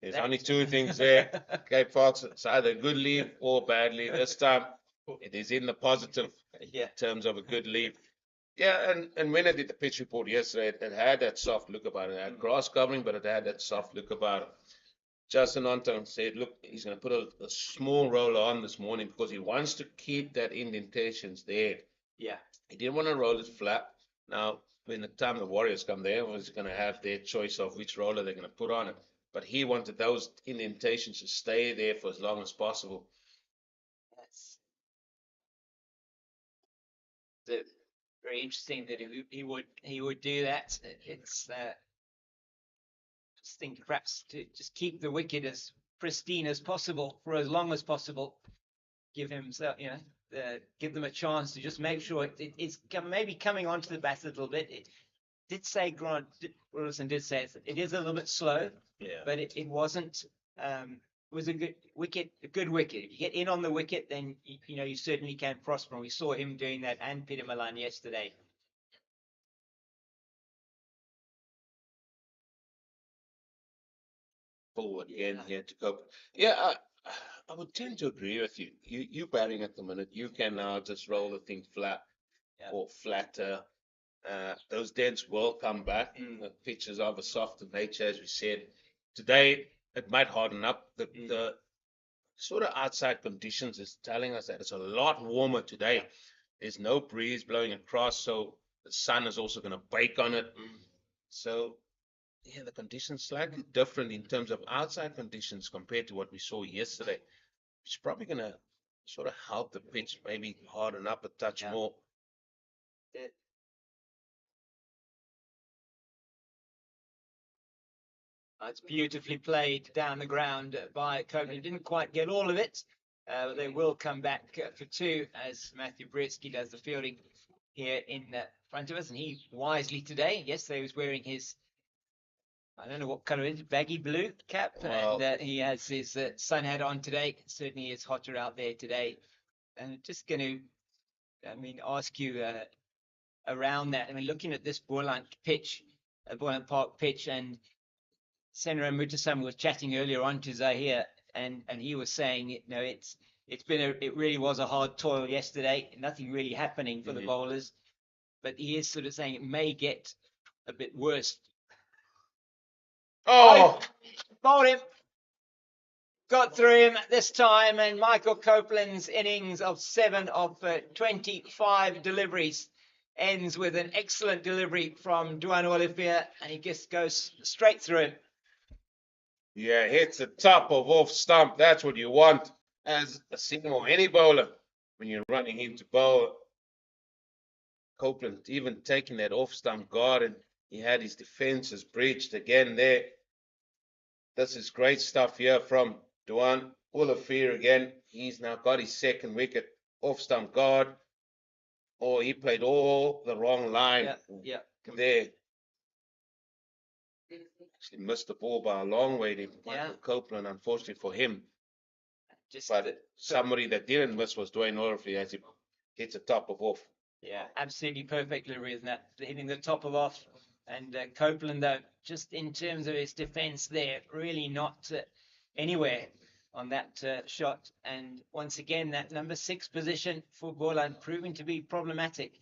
There's only two things there, Cape Fox. It's either a good leave or bad leave. This time, it is in the positive Yeah. in terms of a good leave. Yeah, and when I did the pitch report yesterday, it had that soft look about it. It had grass covering, but it had that soft look about it. Justin Anton said, look, he's going to put a small roller on this morning because he wants to keep that indentations there. Yeah. He didn't want to roll it flat. Now, when the time the Warriors come there, was going to have their choice of which roller they're going to put on it. But he wanted those indentations to stay there for as long as possible. That's very interesting that he would do that. It's just think perhaps to just keep the wicket as pristine as possible for as long as possible. Give himself, give them a chance to just make sure it's maybe coming onto the bat a little bit. It did say Grant Wilson did say it is a little bit slow, but it wasn't. It was a good wicket. If you get in on the wicket, then you certainly can prosper. And we saw him doing that and Peter Milan yesterday. Forward again here to cope. Yeah, I would tend to agree with you. You batting at the minute. You can now just roll the thing flat or flatter. Those dents will come back. The pitch is of a softer nature, as we said. Today, it might harden up. The sort of outside conditions is telling us that it's a lot warmer today. There's no breeze blowing across, so the sun is also going to bake on it. So, yeah, the conditions slightly different in terms of outside conditions compared to what we saw yesterday. It's probably going to sort of help the pitch maybe harden up a touch more. It's beautifully played down the ground by Copeland. Didn't quite get all of it. But they will come back for two as Matthew Britsky does the fielding here in front of us. And he wisely today, yesterday was wearing his, I don't know what color it is, baggy blue cap. Wow. And he has his sun hat on today. Certainly it's hotter out there today. And just going to, ask you around that. Looking at this Boland Park pitch, and Senra Mutasamy was chatting earlier on to Zahir, and he was saying, it really was a hard toil yesterday. Nothing really happening for the bowlers, but he is sort of saying it may get a bit worse. Oh, bowled him. Got through him this time, and Michael Copeland's innings of 7 of 25 deliveries ends with an excellent delivery from Duan Olivier, and he just goes straight through him. Yeah, hits the top of off stump. That's what you want as a seamer or any bowler when you're running into bowl. Copeland even taking that off stump guard, and he had his defenses breached again there. This is great stuff here from Duan Olivier again. He's now got his second wicket off stump guard. Oh, he played all the wrong line there. Actually missed the ball by a long way there, Michael Copeland, unfortunately for him. But somebody that didn't miss was Duane Olivier as he hits the top of off. Yeah, absolutely perfect delivery, isn't that? Hitting the top of off. And Copeland, though, just in terms of his defence there, really not anywhere on that shot. And once again, that number 6 position for Boland proving to be problematic.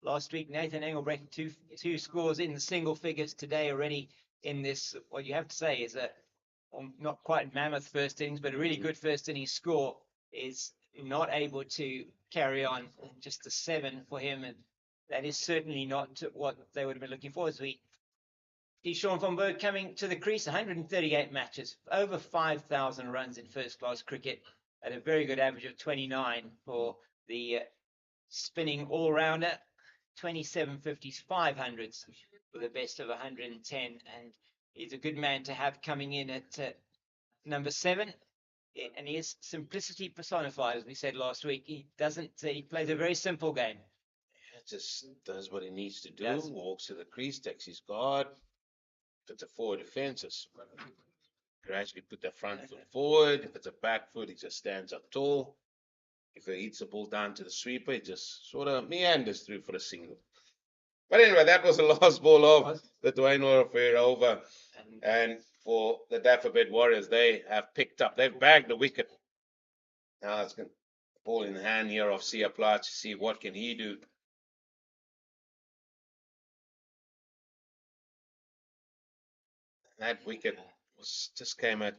Last week, Nathan Engelbrecht, two scores in the single figures. Today already in this, what you have to say is a not quite mammoth first innings, but a really good first innings score, is not able to carry on. Just a 7 for him, and that is certainly not what they would have been looking for. As we see Sean van Berg coming to the crease, 138 matches, over 5,000 runs in first-class cricket, at a very good average of 29 for the spinning all-rounder, 27 50s, 500s with a best of 110, and he's a good man to have coming in at number 7. And he is simplicity personified, as we said last week. He plays a very simple game. Just does what he needs to do, walks to the crease, takes his guard, puts a forward defense, gradually put the front foot forward. If it's a back foot, he just stands up tall. If he hits the ball down to the sweeper, he just sort of meanders through for a single. But anyway, that was the last ball of the Dwayne Oraffair over. And for the Dafabet Warriors, they have picked up, they've bagged the wicket. Now it's going to ball in the hand here of CSA to see what can he do. That wicket just came at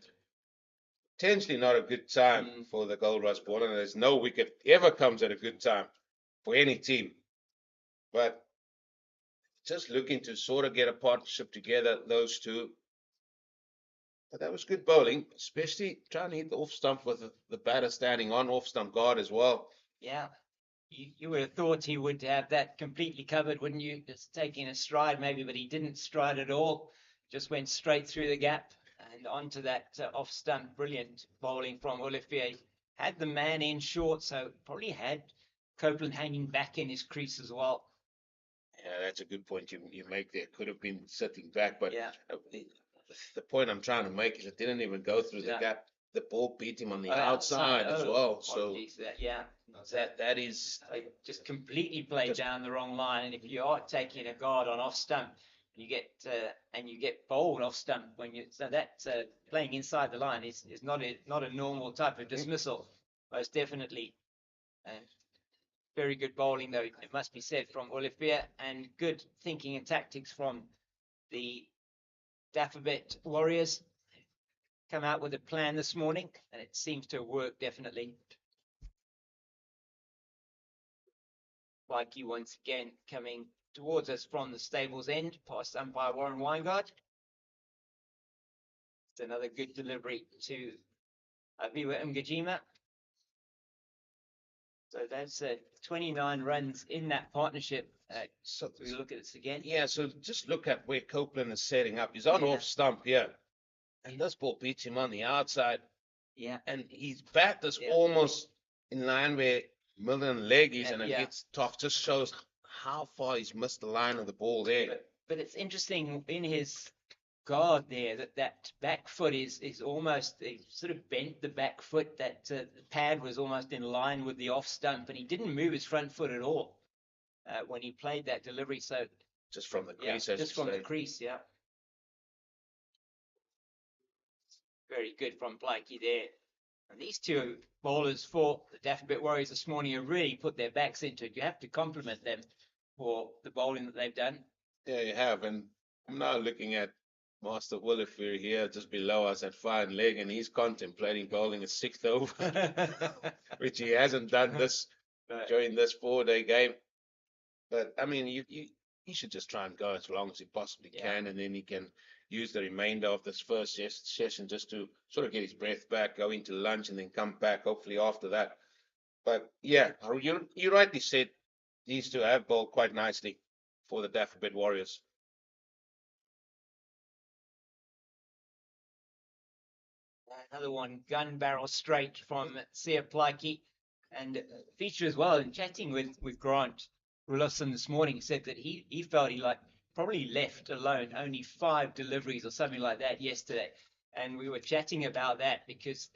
potentially not a good time for the Goldrush Boland. There's no wicket ever comes at a good time for any team. But just looking to sort of get a partnership together, those two. But that was good bowling, especially trying to hit the off stump with the batter standing on off stump guard as well. Yeah. You would have thought he would have that completely covered, wouldn't you? Just taking a stride maybe, but he didn't stride at all. Just went straight through the gap and onto that off stump. Brilliant bowling from Oraffair. Had the man in short, so probably had Copeland hanging back in his crease as well. Yeah, that's a good point you make there. Could have been sitting back, but yeah. The point I'm trying to make is it didn't even go through the gap. The ball beat him on the outside as well. So yeah, that is just completely played down the wrong line. And if you are taking a guard on off stump, you get bowled off stump when you playing inside the line is not a normal type of dismissal. Most definitely. Very good bowling though, it must be said, from Oraffair, and good thinking and tactics from the Dafabet Warriors. Come out with a plan this morning, and it seems to have worked definitely. Mikey once again coming towards us from the stables end, past umpire Warren Weingart. It's another good delivery to Abiwa Mgajima. So that's 29 runs in that partnership. So we look at this again. Yeah, so just look at where Copeland is setting up. He's on off stump here. And this ball beats him on the outside. Yeah. And his bat is almost in line where Millen leg is, and it gets tough. Just shows how far he's missed the line of the ball there. But it's interesting in his guard there that back foot is almost, they sort of bent the back foot, that the pad was almost in line with the off stump, and he didn't move his front foot at all when he played that delivery. So just from the crease, just from the crease, yeah. Very good from Blakey there. And these two bowlers for the Dafabet Warriors this morning have really put their backs into it. You have to compliment them for the bowling that they've done. Yeah, you have. And I'm now looking at Master Oraffair here just below us at fine leg, and he's contemplating bowling a sixth over, which he hasn't done during this 4-day game. But I mean, he should just try and go as long as he possibly can, and then he can use the remainder of this first session just to sort of get his breath back, go into lunch, and then come back hopefully after that. But yeah, you rightly said these two have bowled quite nicely for the Dafabet Warriors. Another one, gun barrel straight from CSA, and feature as well. In chatting with Grant Rulofson this morning, he said that he felt he probably left alone only 5 deliveries or something like that yesterday. And we were chatting about that because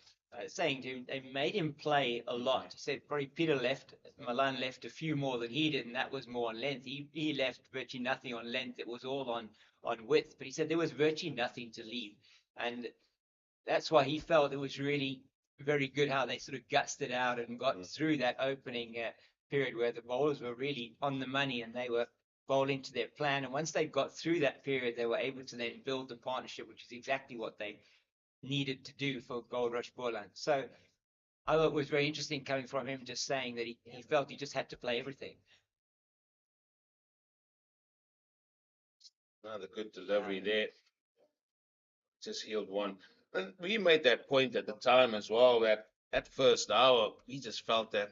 saying to him, they made him play a lot. He said probably Peter left, Milan left a few more than he did, and that was more on length. He left virtually nothing on length. It was all on width. But he said there was virtually nothing to leave. And that's why he felt it was really very good how they sort of gutsed it out and got through that opening period where the bowlers were really on the money and they were bowling to their plan. And once they got through that period, they were able to then build the partnership, which is exactly what they needed to do for Goldrush Boland. So I thought it was very interesting coming from him, just saying that he felt he just had to play everything. Another good delivery there. Just healed one. And we made that point at the time as well, that at first hour, we just felt that,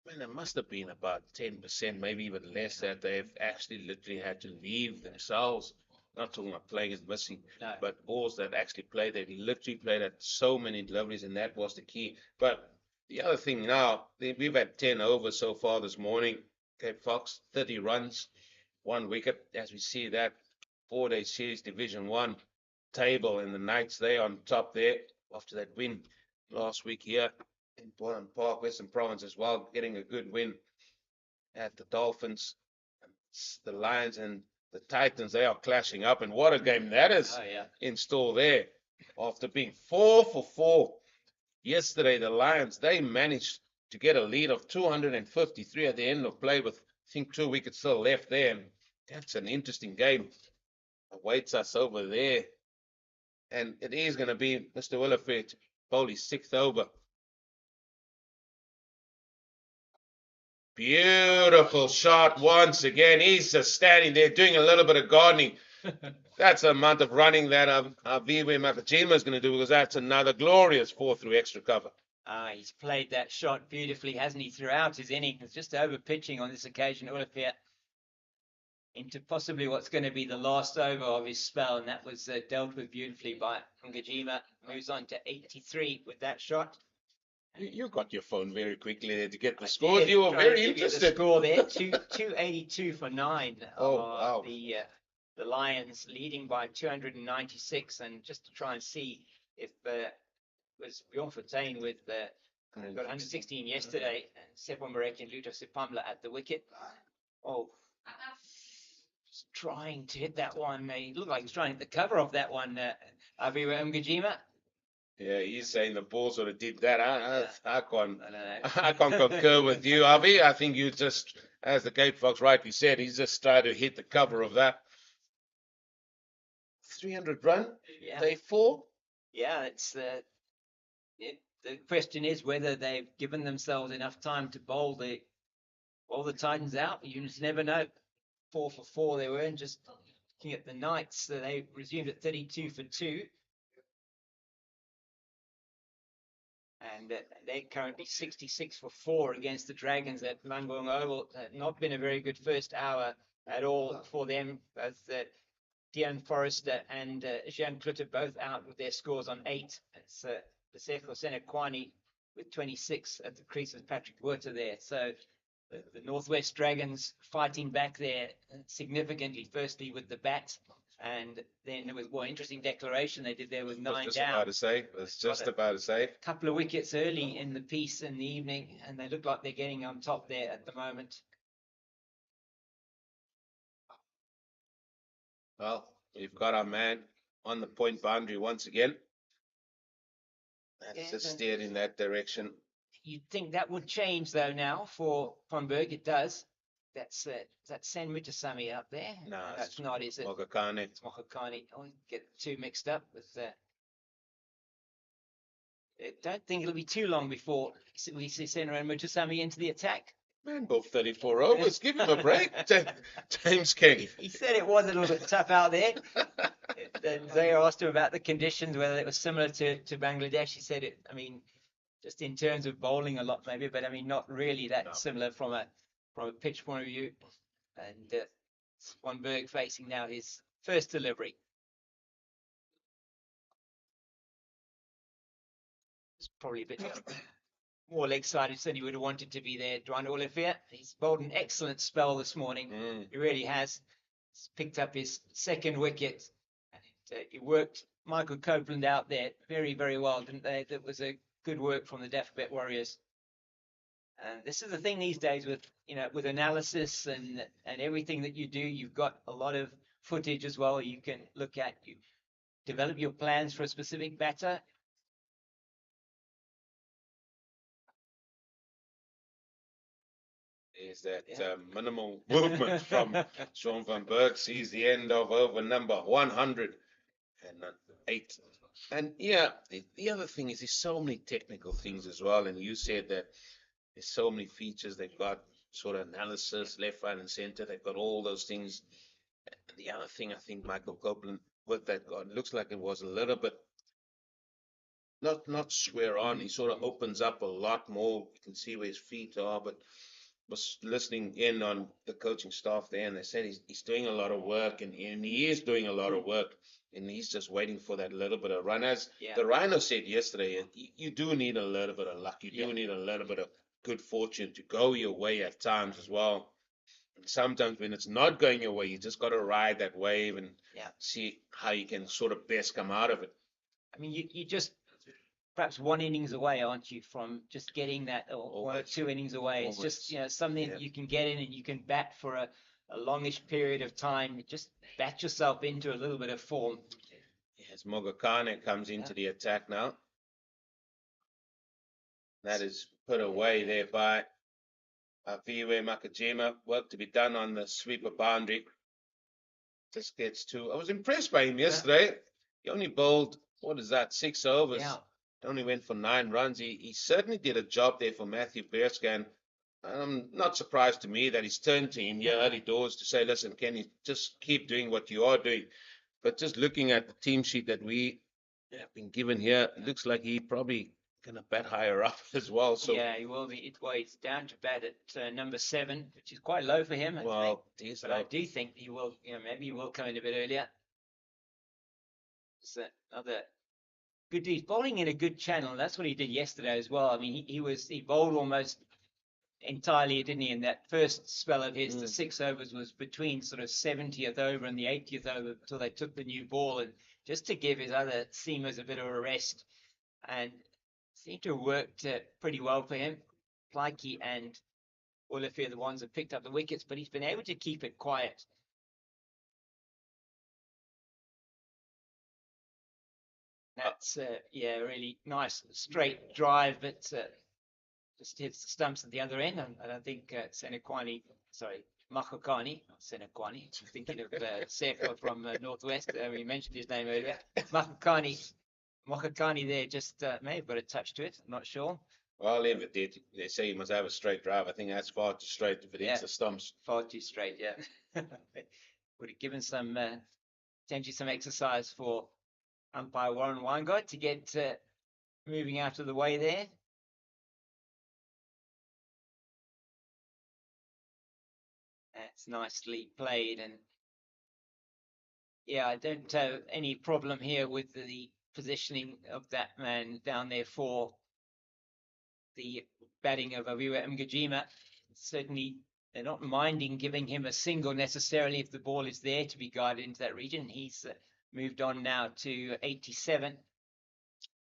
man, there must have been about 10%, maybe even less, that they've actually literally had to leave themselves. Not talking about playing as missing, but balls that actually played. They literally played at so many deliveries, and that was the key. But the other thing now, we've had 10 overs so far this morning. Cape Fox, 30 runs, 1 wicket. As we see that 4-day series Division 1 table, and the Knights there on top there after that win last week here in Boland Park, Western Province as well, getting a good win at the Dolphins. The Lions and the Titans, they are clashing up, and what a game that is in store there. After being 4 for 4 yesterday, the Lions, they managed to get a lead of 253 at the end of play with, I think, 2 wickets still left there. And that's an interesting game. Awaits us over there. And it is going to be Mr. Williford to bowl his 6th over. Beautiful shot once again. He's just standing there doing a little bit of gardening. That's the amount of running that Aviwe Makajima is going to do, because that's another glorious 4 through extra cover. He's played that shot beautifully, hasn't he, throughout his innings. Just over pitching on this occasion, Olafia, into possibly what's going to be the last over of his spell, and that was dealt with beautifully by Ngajima. Moves on to 83 with that shot. You got your phone very quickly there to get the score. You were very interested. The score there, 282 for 9. Oh, wow. The Lions leading by 296, and just to try and see if was Bjorn Fortuin with got 116 yesterday, and Sepon Marek and Luto Sipamla at the wicket. Oh, just trying to hit that one. He looked like he was trying to hit the cover of that one, Aviwe Ngajima. Yeah, he's saying the ball sort of did that. I can't concur with you, Avi. I think you just, as the Gate Fox rightly said, he's just tried to hit the cover of that. 300 run, day 4. Yeah, it's the question is whether they've given themselves enough time to bowl the Titans out. You just never know. 4 for 4 they were, and just looking at the Knights, so they resumed at 32 for 2. And they're currently 66 for 4 against the Dragons at Mangong Oval. Not been a very good first hour at all for them. Both Dion Forrester and Jean Klutter both out with their scores on 8. It's Beseko Senekwani with 26 at the crease with Patrick Werter there. So the Northwest Dragons fighting back there significantly, firstly with the bat. And then it was more interesting declaration they did there with 9 down. I was just about to say. A couple of wickets early in the piece in the evening, and they look like they're getting on top there at the moment. Well, we've got our man on the point boundary once again. That's just steered in that direction. You'd think that would change though now for Van Berg. It does. That's that San Mutasami up there. No, that's not, is it? Mokakane. It's Mokakane. I get two mixed up with that. I don't think it'll be too long before we see Senra and Mutasami into the attack. Man, both 34 overs. Give him a break, James King. He said it was a little bit tough out there. They asked him about the conditions, whether it was similar to Bangladesh. He said it, I mean, just in terms of bowling a lot maybe, but I mean, not really that similar from a pitch point of view. And Van Berg facing now his first delivery. It's probably a bit more leg sided than he would have wanted to be there. Dwan Olivier, he's bowled an excellent spell this morning. He really has. He's picked up his second wicket. And he worked Michael Copeland out there very, very well, didn't they? That was a good work from the Dafabet Warriors. And this is the thing these days with, with analysis and everything that you do, you've got a lot of footage as well. You can look at, you develop your plans for a specific batter. Is that minimal movement from Sean Van Berg sees the end of over number 108. And yeah, the other thing is there's so many technical things as well. And you said that there's so many features. They've got sort of analysis, left, right, and center. They've got all those things. And the other thing, I think Michael Copeland with that guard, looks like it was a little bit not square on. He sort of opens up a lot more. You can see where his feet are, but was listening in on the coaching staff there, and they said he's doing a lot of work, and he is doing a lot of work, and he's just waiting for that little bit of run. As the Rhino said yesterday, you do need a little bit of luck. You do need a little bit of good fortune to go your way at times as well. And sometimes when it's not going your way, you just got to ride that wave and see how you can sort of best come out of it. I mean, you just perhaps one innings away, aren't you, from just getting that, or 1 or 2 innings away. It's just, something that you can get in and you can bat for a longish period of time, just bat yourself into a little bit of form. Yes, Mogokane comes into the attack now. That is put away there by Viwe Makajima. Work to be done on the sweeper boundary. Just gets to. I was impressed by him yesterday. He only bowled, what is that, 6 overs. Yeah. Only went for 9 runs. He certainly did a job there for Matthew Bearscan. I'm not surprised to me that he's turned to him here early doors to say, listen, can you just keep doing what you are doing? But just looking at the team sheet that we have been given here, it looks like he probably going to bat higher up as well. So yeah, he will be. Well, he's down to bat at number 7, which is quite low for him. Well, but I do think he will. Maybe he will come in a bit earlier. It's another good. He's bowling in a good channel. That's what he did yesterday as well. I mean, he bowled almost entirely, didn't he? In that first spell of his, the 6 overs was between sort of 70th over and the 80th over until they took the new ball, and just to give his other seamers a bit of a rest, and seemed to have worked pretty well for him. Plaiki and Olivier, the ones that picked up the wickets, but he's been able to keep it quiet. That's really nice straight drive, but just hits the stumps at the other end. And I think Makokani, not Senekwani. Thinking of Seko from Northwest. We mentioned his name earlier. Makokani there just may have got a touch to it. I'm not sure. Well, if it did, they say you must have a straight drive. I think that's far too straight if it hits the stumps. Far too straight, yeah. Would have given some potentially some exercise for umpire Warren Weingart to get moving out of the way there. That's nicely played, and yeah, I don't have any problem here with the positioning of that man down there for the batting of Aviwa Mgajima. Certainly, they're not minding giving him a single necessarily if the ball is there to be guided into that region. He's moved on now to 87.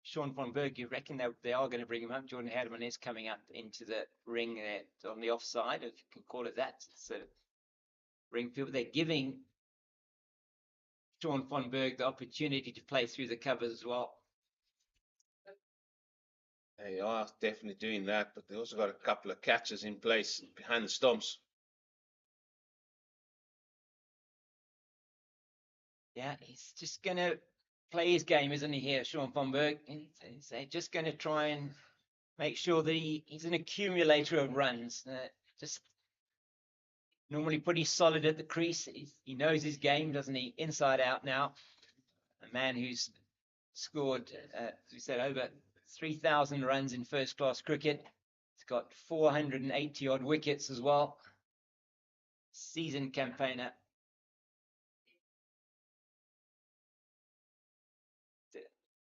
Sean von Berg, you reckon they are going to bring him up? Jordan Hardiman is coming up into the ring there on the offside, if you can call it that. So ring field. They're giving Sean von Berg the opportunity to play through the covers as well. They are definitely doing that, but they also got a couple of catches in place behind the stumps. Yeah, he's just going to play his game, isn't he, here, Sean von Berg? He's just going to try and make sure that he's an accumulator of runs. Just normally pretty solid at the crease. He knows his game, doesn't he? Inside out now. A man who's scored, as we said, over 3,000 runs in first-class cricket. He's got 480-odd wickets as well. Seasoned campaigner.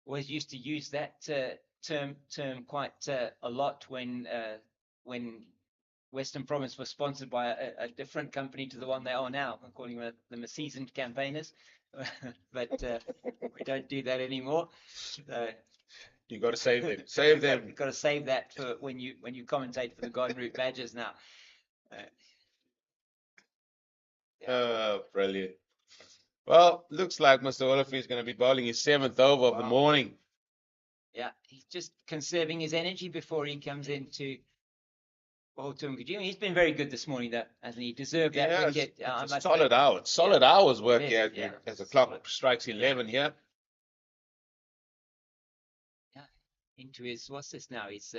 Always used to use that term quite a lot when Western Province was sponsored by a different company to the one they are now. I'm calling them a seasoned campaigners, but we don't do that anymore. You got to save them. Save them. You've got to save that for when you commentate for the Golden Route Badgers now. Oh, brilliant. Well, looks like Mr. Oliver is going to be bowling his 7th over of the morning. Yeah, he's just conserving his energy before he comes into Bolton. He's been very good this morning, though, hasn't he? Deserved that wicket. Solid hours. Solid hours work here as the clock strikes 11 here. Yeah, into his, what's this now? He's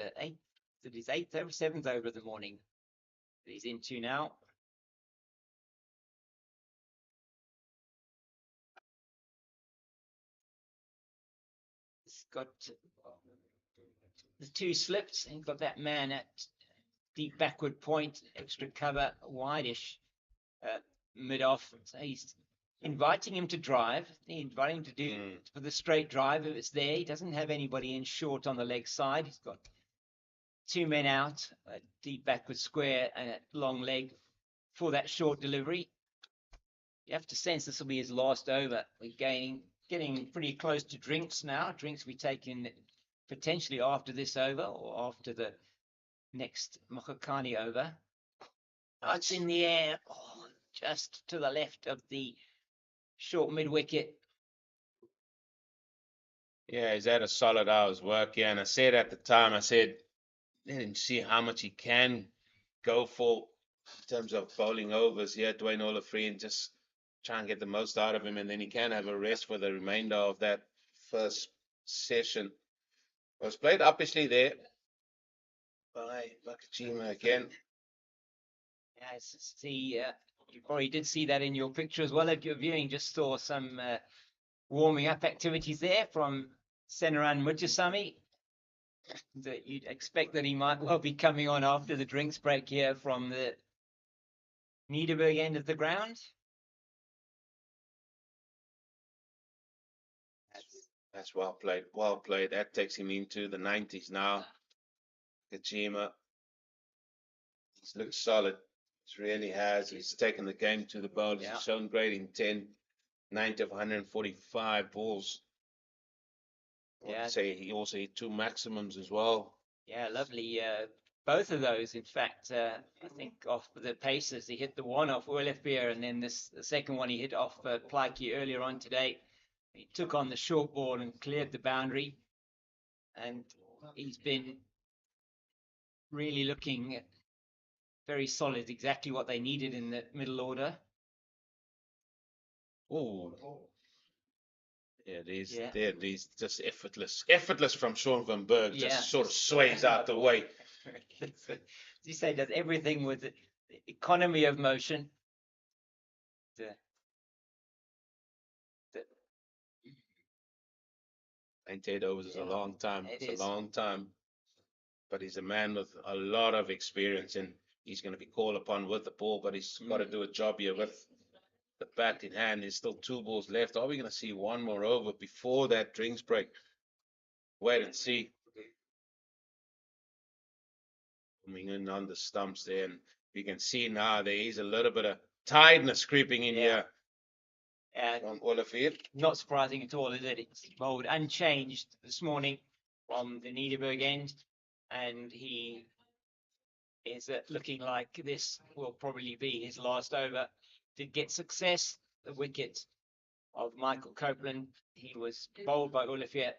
his 8th over, 7th over of the morning that he's into now. Got the 2 slips and got that man at deep backward point, extra cover, wideish mid-off. So he's inviting him to drive. He's inviting him to do for the straight drive. If it's there, he doesn't have anybody in short on the leg side. He's got 2 men out, a deep backward square and a long leg for that short delivery. You have to sense this will be his last over. We're getting pretty close to drinks now. Drinks we taken potentially after this over or after the next Makokani over. Oh, it's in the air. Oh, just to the left of the short mid wicket. Yeah, he's had a solid hour's work here. And I said at the time, I said, let him see how much he can go for in terms of bowling overs here, Dwayne Oliver, and just try and get the most out of him. And then he can have a rest for the remainder of that first session. It was played uppishly there by Nakajima again. Yes, see, you probably did see that in your picture as well. If you're viewing, just saw some warming up activities there from Senaran Mujasamy. That you'd expect that he might well be coming on after the drinks break here from the Niederberg end of the ground. That's well played. Well played. That takes him into the 90s now. Kajima. He's looked solid. He really has. He's taken the game to the bowlers. Yeah. He's shown great intent. 90 of 145 balls. Yeah. I'd say he also hit 2 maximums as well. Yeah, lovely. Both of those, in fact, I think off the paces, he hit the one off Olivier, and then the second one he hit off Plaiki earlier on today. He took on the short ball and cleared the boundary, and he's been really looking very solid, exactly what they needed in the middle order. Oh, yeah, these, Yeah. There, these just effortless from Sean van Berg. Yeah. Just sort of sways out the way. As you say, does everything with the economy of motion. And Ted overs is a long time. It It's is. a long time. But he's a man with a lot of experience, and he's going to be called upon with the ball, but he's got to do a job here with the bat in hand. There's still 2 balls left. Are we going to see one more over before that drinks break? Wait and see. Coming in on the stumps there, and you can see now there is a little bit of tiredness creeping in here from Olivier. Not surprising at all, is it? It's bowled unchanged this morning from the Niederberg end, and he is looking like this will probably be his last over. Did get success, the wicket of Michael Copeland. He was bowled by Olivier,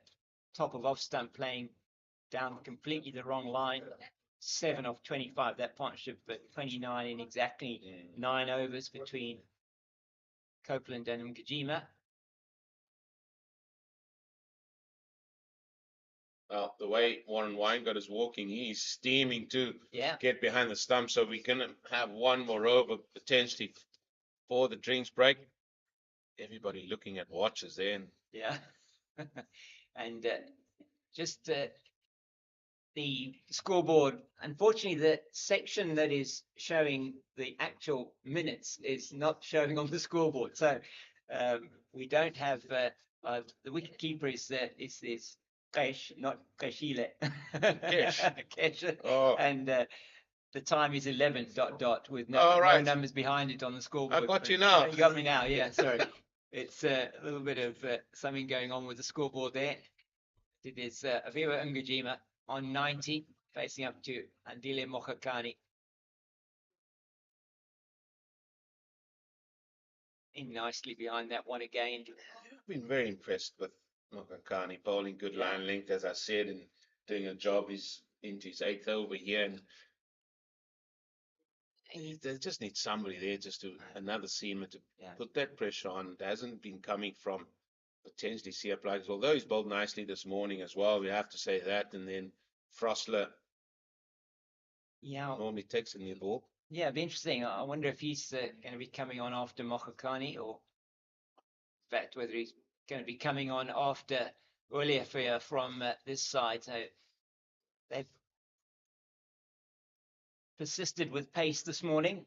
top of off stump, playing down completely the wrong line. 7 of 25 that partnership, but 29 in exactly 9 overs between Copeland and Nkajima. Well, the way Warren Weingart is walking, he's steaming to get behind the stump, so we can have one more over potentially for the drinks break. Everybody looking at watches then. Yeah. And just the scoreboard, unfortunately, the section that is showing the actual minutes is not showing on the scoreboard. So we don't have the wicket keeper is Kesh, not Keshile. Kesh. Oh. And the time is 11 ... with no numbers behind it on the scoreboard. I got you now. You got me now. Yeah, sorry. It's a little bit of something going on with the scoreboard there. It is Aviva Ngajima on 90, facing up to Andile Mokhakani. In nicely behind that one again. I've been very impressed with Mokhakani, bowling good line length, as I said, and doing a job. He's into his 8th over here, and they just need somebody there, just to another seamer to put that pressure on. It hasn't been coming from potentially CSA players, although he's bowled nicely this morning as well. We have to say that. And then Frosler normally takes a new ball. Yeah, it'd be interesting. I wonder if he's going to be coming on after Mokhakani, or in fact whether he's going to be coming on after Olivier from this side. So they've persisted with pace this morning.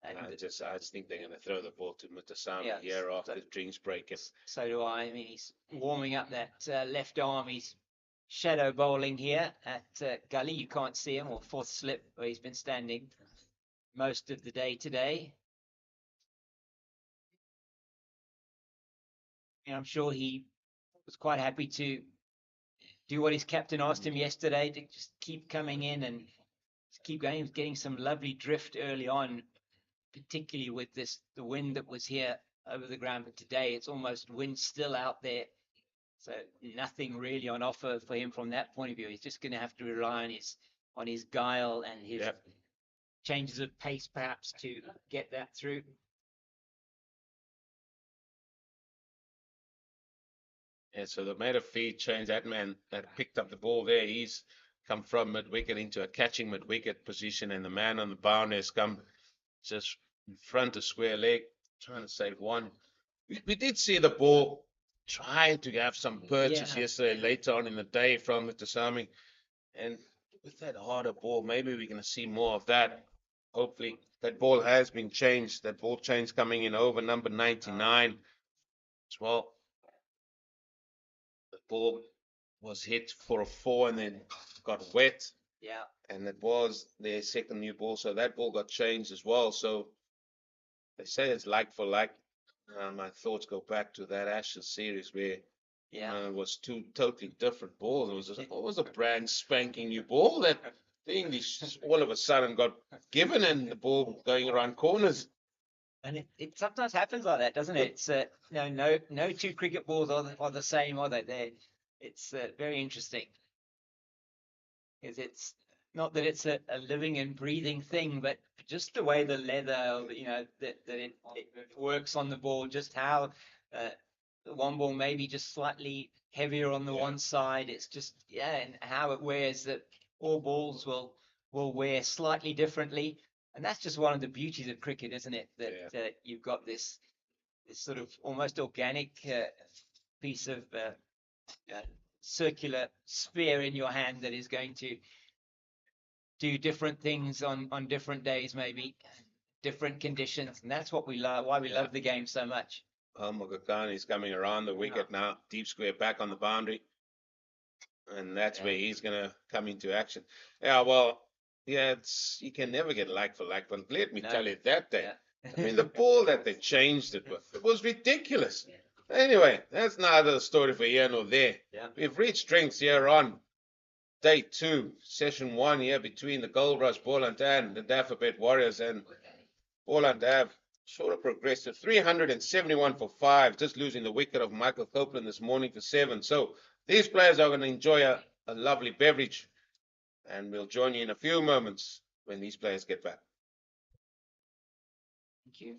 And I just think they're going to throw the ball to Mutasami here after the drinks break. So do I. I mean, he's warming up that left arm. He's shadow bowling here at Gully. You can't see him, or 4th slip, where he's been standing most of the day today. And I'm sure he was quite happy to do what his captain asked him yesterday, to just keep coming in and keep going. He was getting some lovely drift early on particularly with the wind that was here over the ground. But today, it's almost wind still out there. So nothing really on offer for him from that point of view. He's just going to have to rely on his guile and his changes of pace, perhaps, to get that through. Yeah, so they made a feed change. That man that picked up the ball there, he's come from mid-wicket into a catching mid-wicket position, and the man on the boundary has come just in front of square leg, trying to save one. We did see the ball try to have some purchase yesterday, later on in the day from Mr. Sami. And with that harder ball, maybe we're going to see more of that. Hopefully, that ball has been changed. That ball change coming in over number 99 as well. The ball was hit for a 4 and then got wet. Yeah. And it was their second new ball, so that ball got changed as well. So they say it's like for like. My thoughts go back to that Ashes series where it was two totally different balls. It was a brand spanking new ball that the English all of a sudden got given, and the ball going around corners. And it sometimes happens like that, doesn't it? It's no two cricket balls are the same, are they? It's very interesting, because it's not that it's a living and breathing thing, but just the way the leather, that it works on the ball, just how the one ball maybe just slightly heavier on the one side. It's just, and how it wears, that all balls will wear slightly differently. And that's just one of the beauties of cricket, isn't it? That you've got this sort of almost organic piece of circular sphere in your hand that is going to do different things on different days, maybe different conditions. And that's what we love, why we love the game so much. Mogakani's coming around the wicket now, deep square back on the boundary. And that's where he's going to come into action. You can never get like for like, but let me tell you that day. I mean, the ball that they changed it with, it was ridiculous. Anyway, that's neither the story for here nor there. We've reached drinks here on day 2, session 1 here between the Goldrush Boland and the Dafabet Warriors, and Boland have sort of progressed to 371 for 5, just losing the wicket of Michael Copeland this morning for 7. So these players are going to enjoy a lovely beverage, and we'll join you in a few moments when these players get back. Thank you.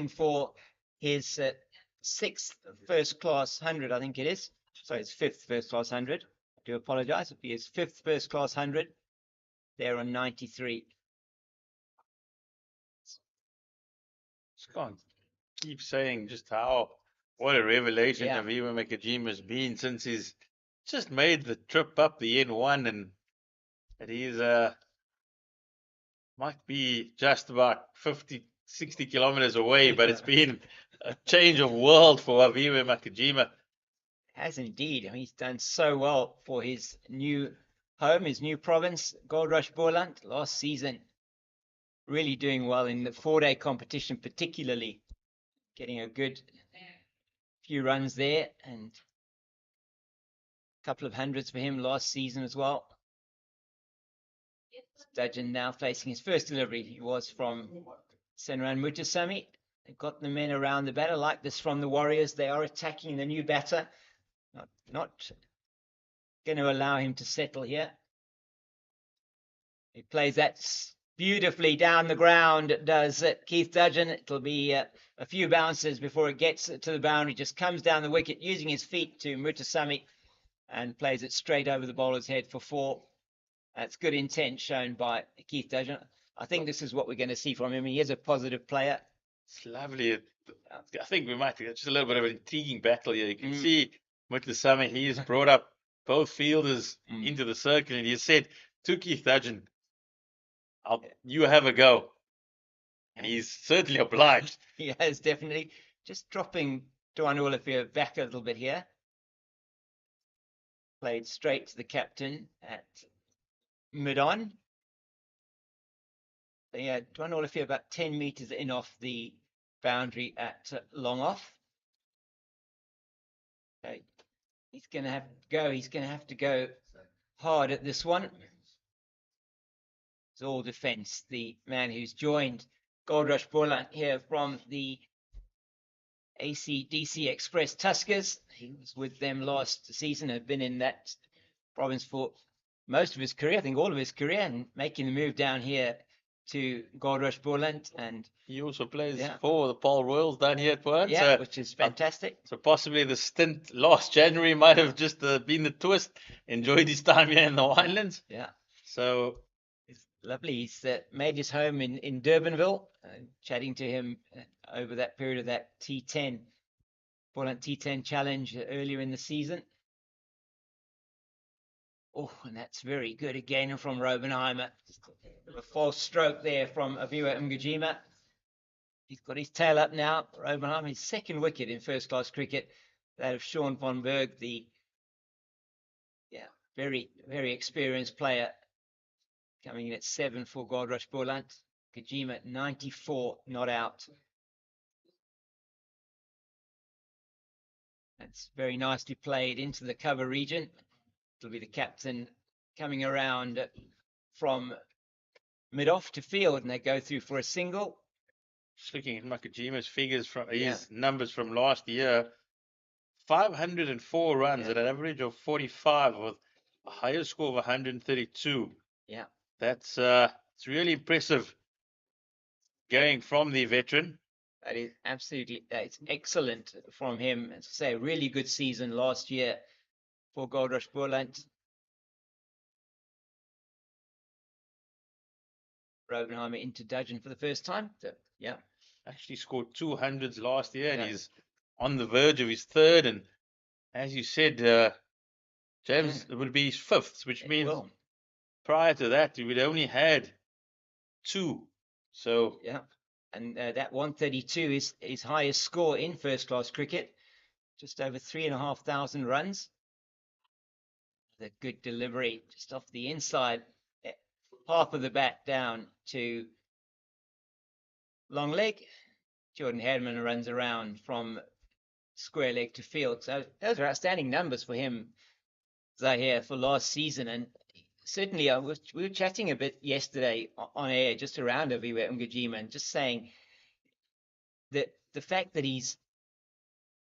for his sixth first-class 100, I think it is. Sorry, it's fifth first-class 100. I do apologize. It'll be his fifth first-class 100. There on 93. Just can't keep saying just what a revelation Aviva Makajima has been since he's just made the trip up the N1, and that he's might be just about 50, 60 kilometers away, but it's been a change of world for Aviva Makajima. Has indeed. I mean, he's done so well for his new home, his new province, Goldrush Boland, last season. Really doing well in the 4-day competition, particularly getting a good few runs there, and a couple of hundreds for him last season as well. Dudgeon now facing his first delivery. He was from Senran Mutasamy. They've got the men around the batter like this from the Warriors. They are attacking the new batter. Not going to allow him to settle here. He plays that beautifully down the ground, does Keith Dudgeon. It'll be a few bounces before it gets to the boundary. Just comes down the wicket using his feet to Mutasamy and plays it straight over the bowler's head for 4. That's good intent shown by Keith Dudgeon. I think this is what we're going to see from him. He is a positive player. It's lovely. I think we might get just a little bit of an intriguing battle here. You can see Mutasamy, he's brought up both fielders into the circle, and he said to Keith Dudgeon, you have a go. And he's certainly obliged. He has, definitely. Just dropping Duan Olafir back a little bit here. Played straight to the captain at mid-on. Yeah, Duan Olafir about 10 meters in off the boundary at long off. Okay. He's going to have to go. He's going to have to go hard at this one. It's all defence. The man who's joined Goldrush Boland here from the ACDC Express Tuskers. He was with them last season, had been in that province for most of his career, I think all of his career, and making the move down here to Goldrush Boland. And he also plays for the Paarl Royals down here at Boland. Yeah, so, which is fantastic. So possibly the stint last January might have just been the twist. Enjoyed his time here in the Winelands. Yeah. So it's lovely. He's made his home in Durbanville. Chatting to him over that period of that T10, Boland T10 challenge earlier in the season. Oh, and that's very good again from Robenheimer. A false stroke there from Aviwa Mgijima. He's got his tail up now. Robenheimer, his second wicket in first-class cricket. That of Sean von Berg, the very, very experienced player, coming in at 7 for Goldrush Boland. Mgijima 94, not out. That's very nicely played into the cover region. It'll be the captain coming around from mid-off to field, and they go through for a single. Just looking at Makajima's figures from his numbers from last year, 504 runs at an average of 45 with a higher score of 132. Yeah, that's it's really impressive. Going from the veteran. That is absolutely, it's excellent from him. As I say, a really good season last year for Goldrush Boland. Robenheimer into Dudgeon for the first time. So, yeah. Actually scored 200s last year, and he's on the verge of his third. And as you said, James, it would be his fifth, which means prior to that, we'd only had 2. So yeah, and that 132 is his highest score in first-class cricket, just over 3,500 runs. The good delivery just off the inside, half of the bat down to long leg. Jordan Herman runs around from square leg to field. So those are outstanding numbers for him, Zahir, for last season. And certainly, we were chatting a bit yesterday on air just around Aviwa Mgijima, and just saying that the fact that he's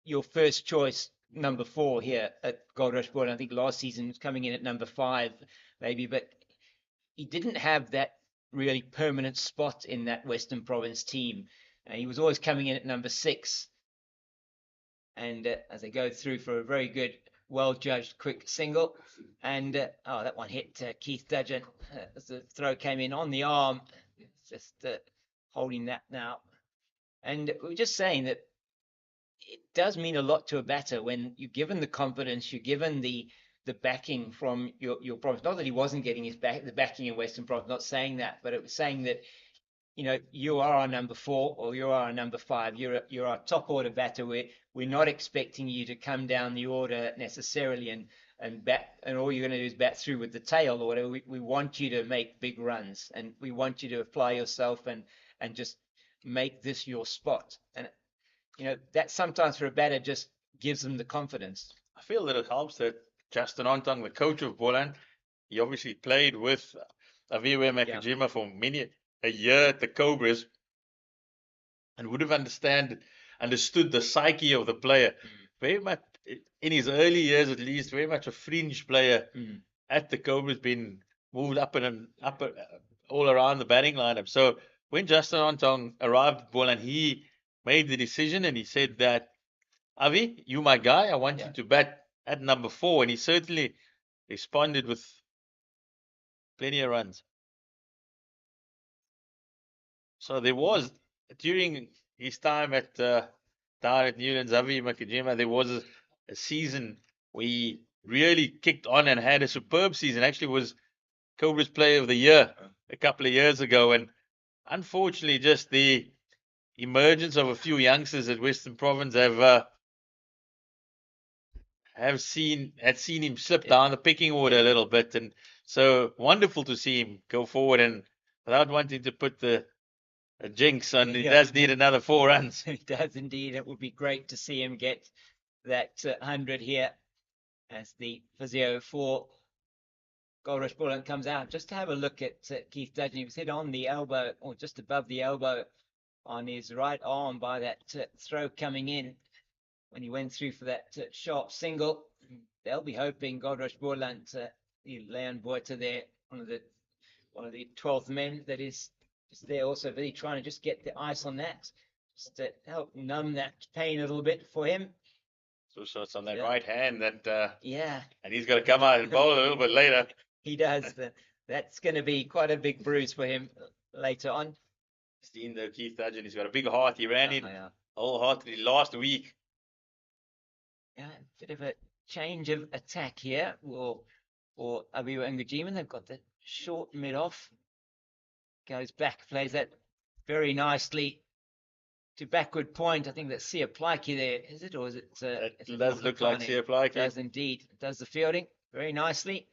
your first choice number 4 here at Goldrush Boland, I think last season was coming in at number 5 maybe, but he didn't have that really permanent spot in that Western Province team. He was always coming in at number 6. And as they go through for a very good, well-judged quick single. And, oh, that one hit Keith Dudgeon as the throw came in on the arm. Just holding that now. And we were just saying that it does mean a lot to a batter when you're given the confidence, you're given the backing from your province. Not that he wasn't getting the backing in Western Province, not saying that, but it was saying that, you know, you are our number 4 or you are our number 5. You're our top order batter. We're not expecting you to come down the order necessarily and bat, and all you're going to do is bat through with the tail or whatever. We want you to make big runs, and we want you to apply yourself and just make this your spot. And you know, that sometimes for a batter just gives them the confidence. I feel that it helps that Justin Ontong, the coach of Boland, he obviously played with Aviwe Makajima for many a year at the Cobras and would have understood the psyche of the player. Very much in his early years, at least, very much a fringe player at the Cobras, been moved up and up all around the batting lineup. So when Justin Ontong arrived at Boland, he made the decision and he said that, Avi, you my guy, I want you to bat at number 4, and he certainly responded with plenty of runs. So there was, during his time at down at Newlands, Avi Makajima, there was a season where he really kicked on and had a superb season. Actually was Cobra's Player of the Year a couple of years ago, and unfortunately just the emergence of a few youngsters at Western Province had seen him slip down the picking order a little bit, and so wonderful to see him go forward, and without wanting to put a jinx on, he does need another 4 runs. He does indeed. It would be great to see him get that 100 here as the physio for Goldrush Boland comes out. Just to have a look at Keith Dudgeon. He was hit on the elbow, or just above the elbow, on his right arm by that throw coming in when he went through for that sharp single. They'll be hoping Goldrush Boland, Leon Boita there, one of the 12th men that is just there also, really trying to just get the ice on that, just to help numb that pain a little bit for him. So it's on that right hand that and he's got to come out and bowl a little bit later. He does. That's going to be quite a big bruise for him later on. Seen though, Keith Dudgeon, he's got a big heart. He ran in wholeheartedly last week. Yeah, a bit of a change of attack here for Aviwe Ngajima. They've got the short mid-off. Goes back, plays that very nicely to backward point. I think that's Sia Plaiki there, is it? Or is it? It does look like Sia Plaiki. It does indeed. It does the fielding very nicely.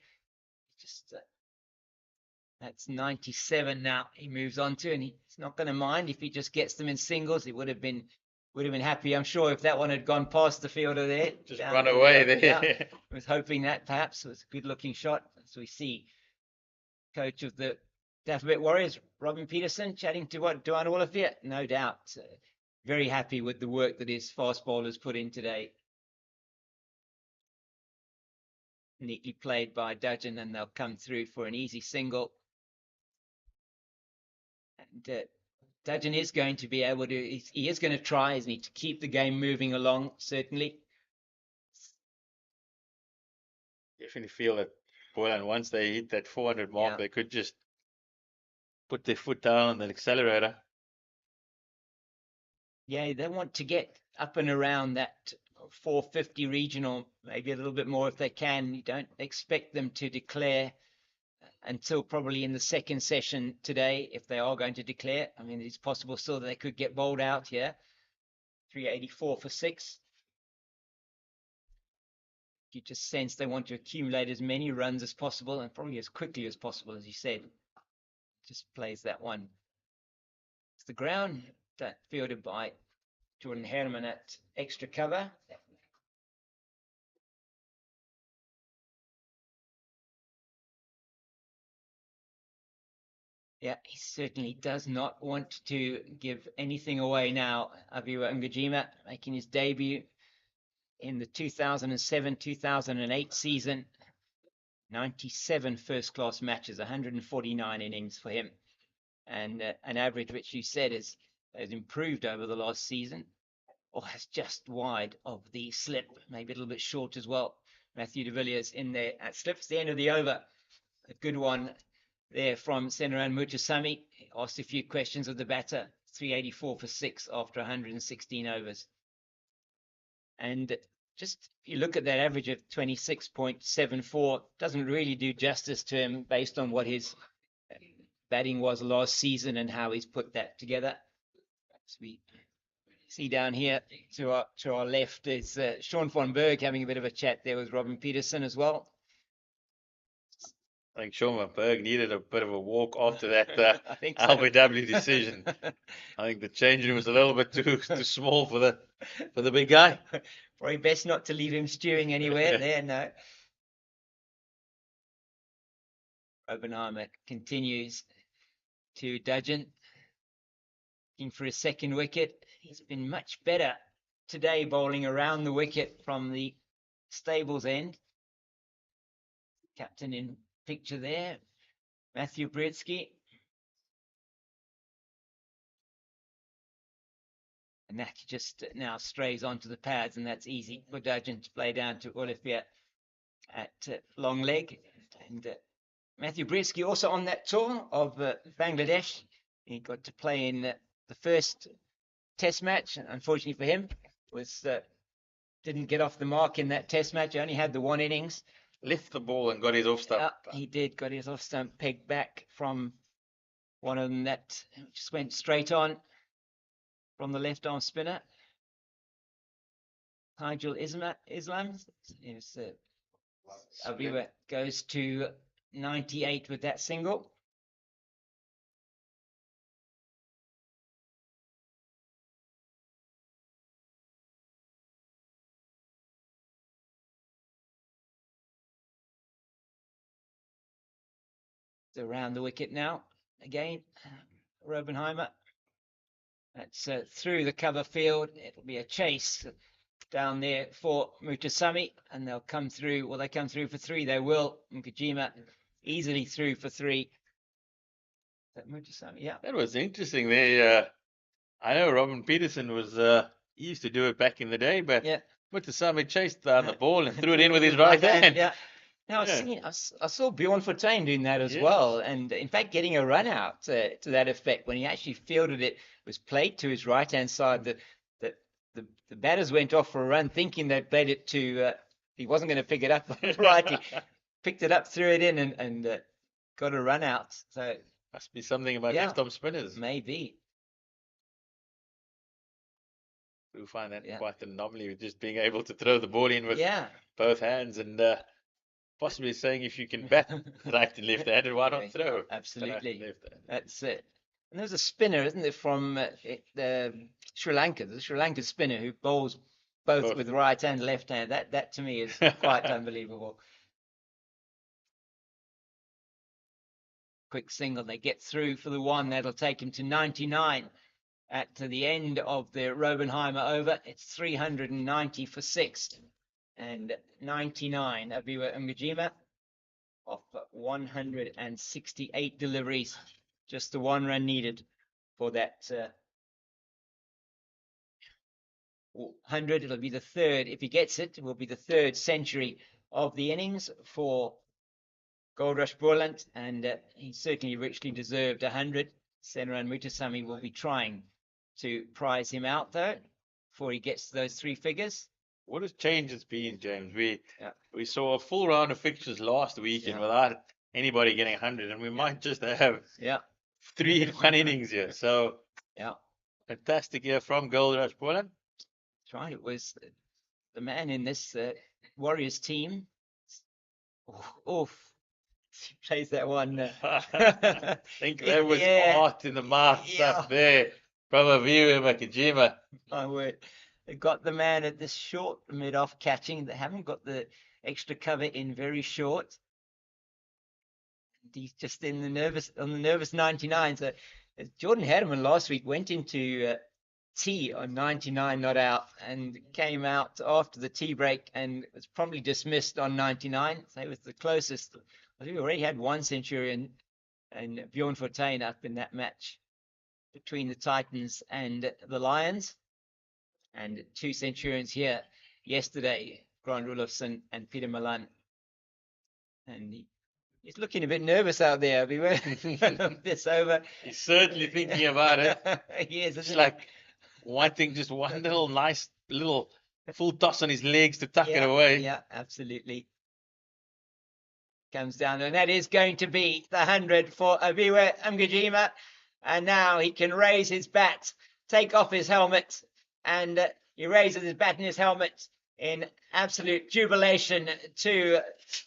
Just that's 97 now. He moves on to, and he's not going to mind if he just gets them in singles. He would have been happy, I'm sure, if that one had gone past the fielder there. Just run away there. Yeah. I was hoping that perhaps was a good-looking shot. As we see, coach of the Dafabet Warriors, Robin Peterson, chatting to Duan Olafia. No doubt, very happy with the work that his fast bowlers put in today. Neatly played by Dudgeon, and they'll come through for an easy single. And Dudgeon is going to be able to, he is going to try, isn't he, to keep the game moving along, certainly. Definitely feel that Boland, once they hit that 400 mark, they could just put their foot down on the accelerator. Yeah, they want to get up and around that 450 regional, maybe a little bit more if they can. You don't expect them to declare until probably in the second session today, if they are going to declare. I mean, it's possible still that they could get bowled out here. 384 for 6. You just sense they want to accumulate as many runs as possible and probably as quickly as possible, as you said. Just plays that one. It's the ground that fielded by Jordan Herman at extra cover. Yeah, he certainly does not want to give anything away now. Aviwe Ngajima making his debut in the 2007-2008 season. 97 first-class matches, 149 innings for him. And an average, which you said is has improved over the last season. Oh, it's just wide of the slip, maybe a little bit short as well. Matthew de Villiers in there at slips, the end of the over. A good one there from Senaran Mutusami. Asked a few questions of the batter. 384 for 6 after 116 overs. And just if you look at that average of 26.74, doesn't really do justice to him based on what his batting was last season and how he's put that together. As we see down here to our left is Sean von Berg having a bit of a chat there with Robin Peterson as well. I think Sean van Berg needed a bit of a walk after that I think so. LBW decision. I think the change room was a little bit too small for the big guy. Probably best not to leave him stewing anywhere there, no. Oppenheimer continues to Dudgeon, looking for his second wicket. He's been much better today bowling around the wicket from the stables end. Captain in picture there, Matthew Britsky. And that just now strays onto the pads, and that's easy for Dudgeon to play down to Olivier at long leg. And Matthew Britsky also on that tour of Bangladesh. He got to play in the first test match. Unfortunately for him, didn't get off the mark in that test match. Only had the one innings. Left the ball and got his off stump. He did, got his off stump pegged back from one of them that just went straight on from the left arm spinner. Nigel Islam is Abiwa goes to 98 with that single. Around the wicket now again, Robenheimer. That's through the cover field. It'll be a chase down there for Mutusami, and they'll come through. Will they come through for 3? They will. Nkajima easily through for 3. Mutusami, yeah. That was interesting there. I know Robin Peterson was he used to do it back in the day, but Mutusami chased down the ball and threw it in with his right hand. Yeah. Now, I saw Bjorn Fortuyn doing that as well, and in fact getting a run out to that effect. When he actually fielded it, was played to his right-hand side. The batters went off for a run thinking they played it to, he wasn't going to pick it up right. He picked it up, threw it in, and got a run out. So must be something about left-arm spinners. Maybe. We find that quite an anomaly with just being able to throw the ball in with both hands and possibly saying if you can bat right and left-handed, why not throw? Absolutely. That's it. And there's a spinner, isn't there, from Sri Lanka? The Sri Lanka spinner who bowls both with right and left hand. That to me is quite unbelievable. Quick single. They get through for the 1. That'll take him to 99 at the end of the Robenheimer over. It's 390 for 6. And 99, Abiwa Ngajima off 168 deliveries. Just the 1 run needed for that 100. It'll be the 3rd. If he gets it, it will be the 3rd century of the innings for Goldrush Boland. And he certainly richly deserved 100. Senaran Mutusami will be trying to prize him out, though, before he gets to those 3 figures. What has change has been, James? We saw a full round of fixtures last weekend without anybody getting 100, and we might just have 3 in 1 innings here. So fantastic year from Goldrush Boland. That's right. It was the man in this Warriors team. He plays that one. I think that was art in the mouth stuff there from a view of Makajima. My word. They got the man at this short mid-off catching. They haven't got the extra cover in very short. And he's just in the nervous 99. So Jordan Harriman last week went into tea on 99 not out and came out after the tea break and was promptly dismissed on 99. So it was the closest. I think we already had 1 century and Bjorn Fortuyn up in that match between the Titans and the Lions. And 2 Centurions here yesterday, Grant Olofsson and Peter Milan. And he's looking a bit nervous out there. Beware this over. He's certainly thinking about it. He is. It's like wanting just one little nice little full toss on his legs to tuck it away. Yeah, absolutely. Comes down, and that is going to be the 100 for Aviwe Mgijima. And now he can raise his bat, take off his helmet, and he raises his bat and his helmet in absolute jubilation to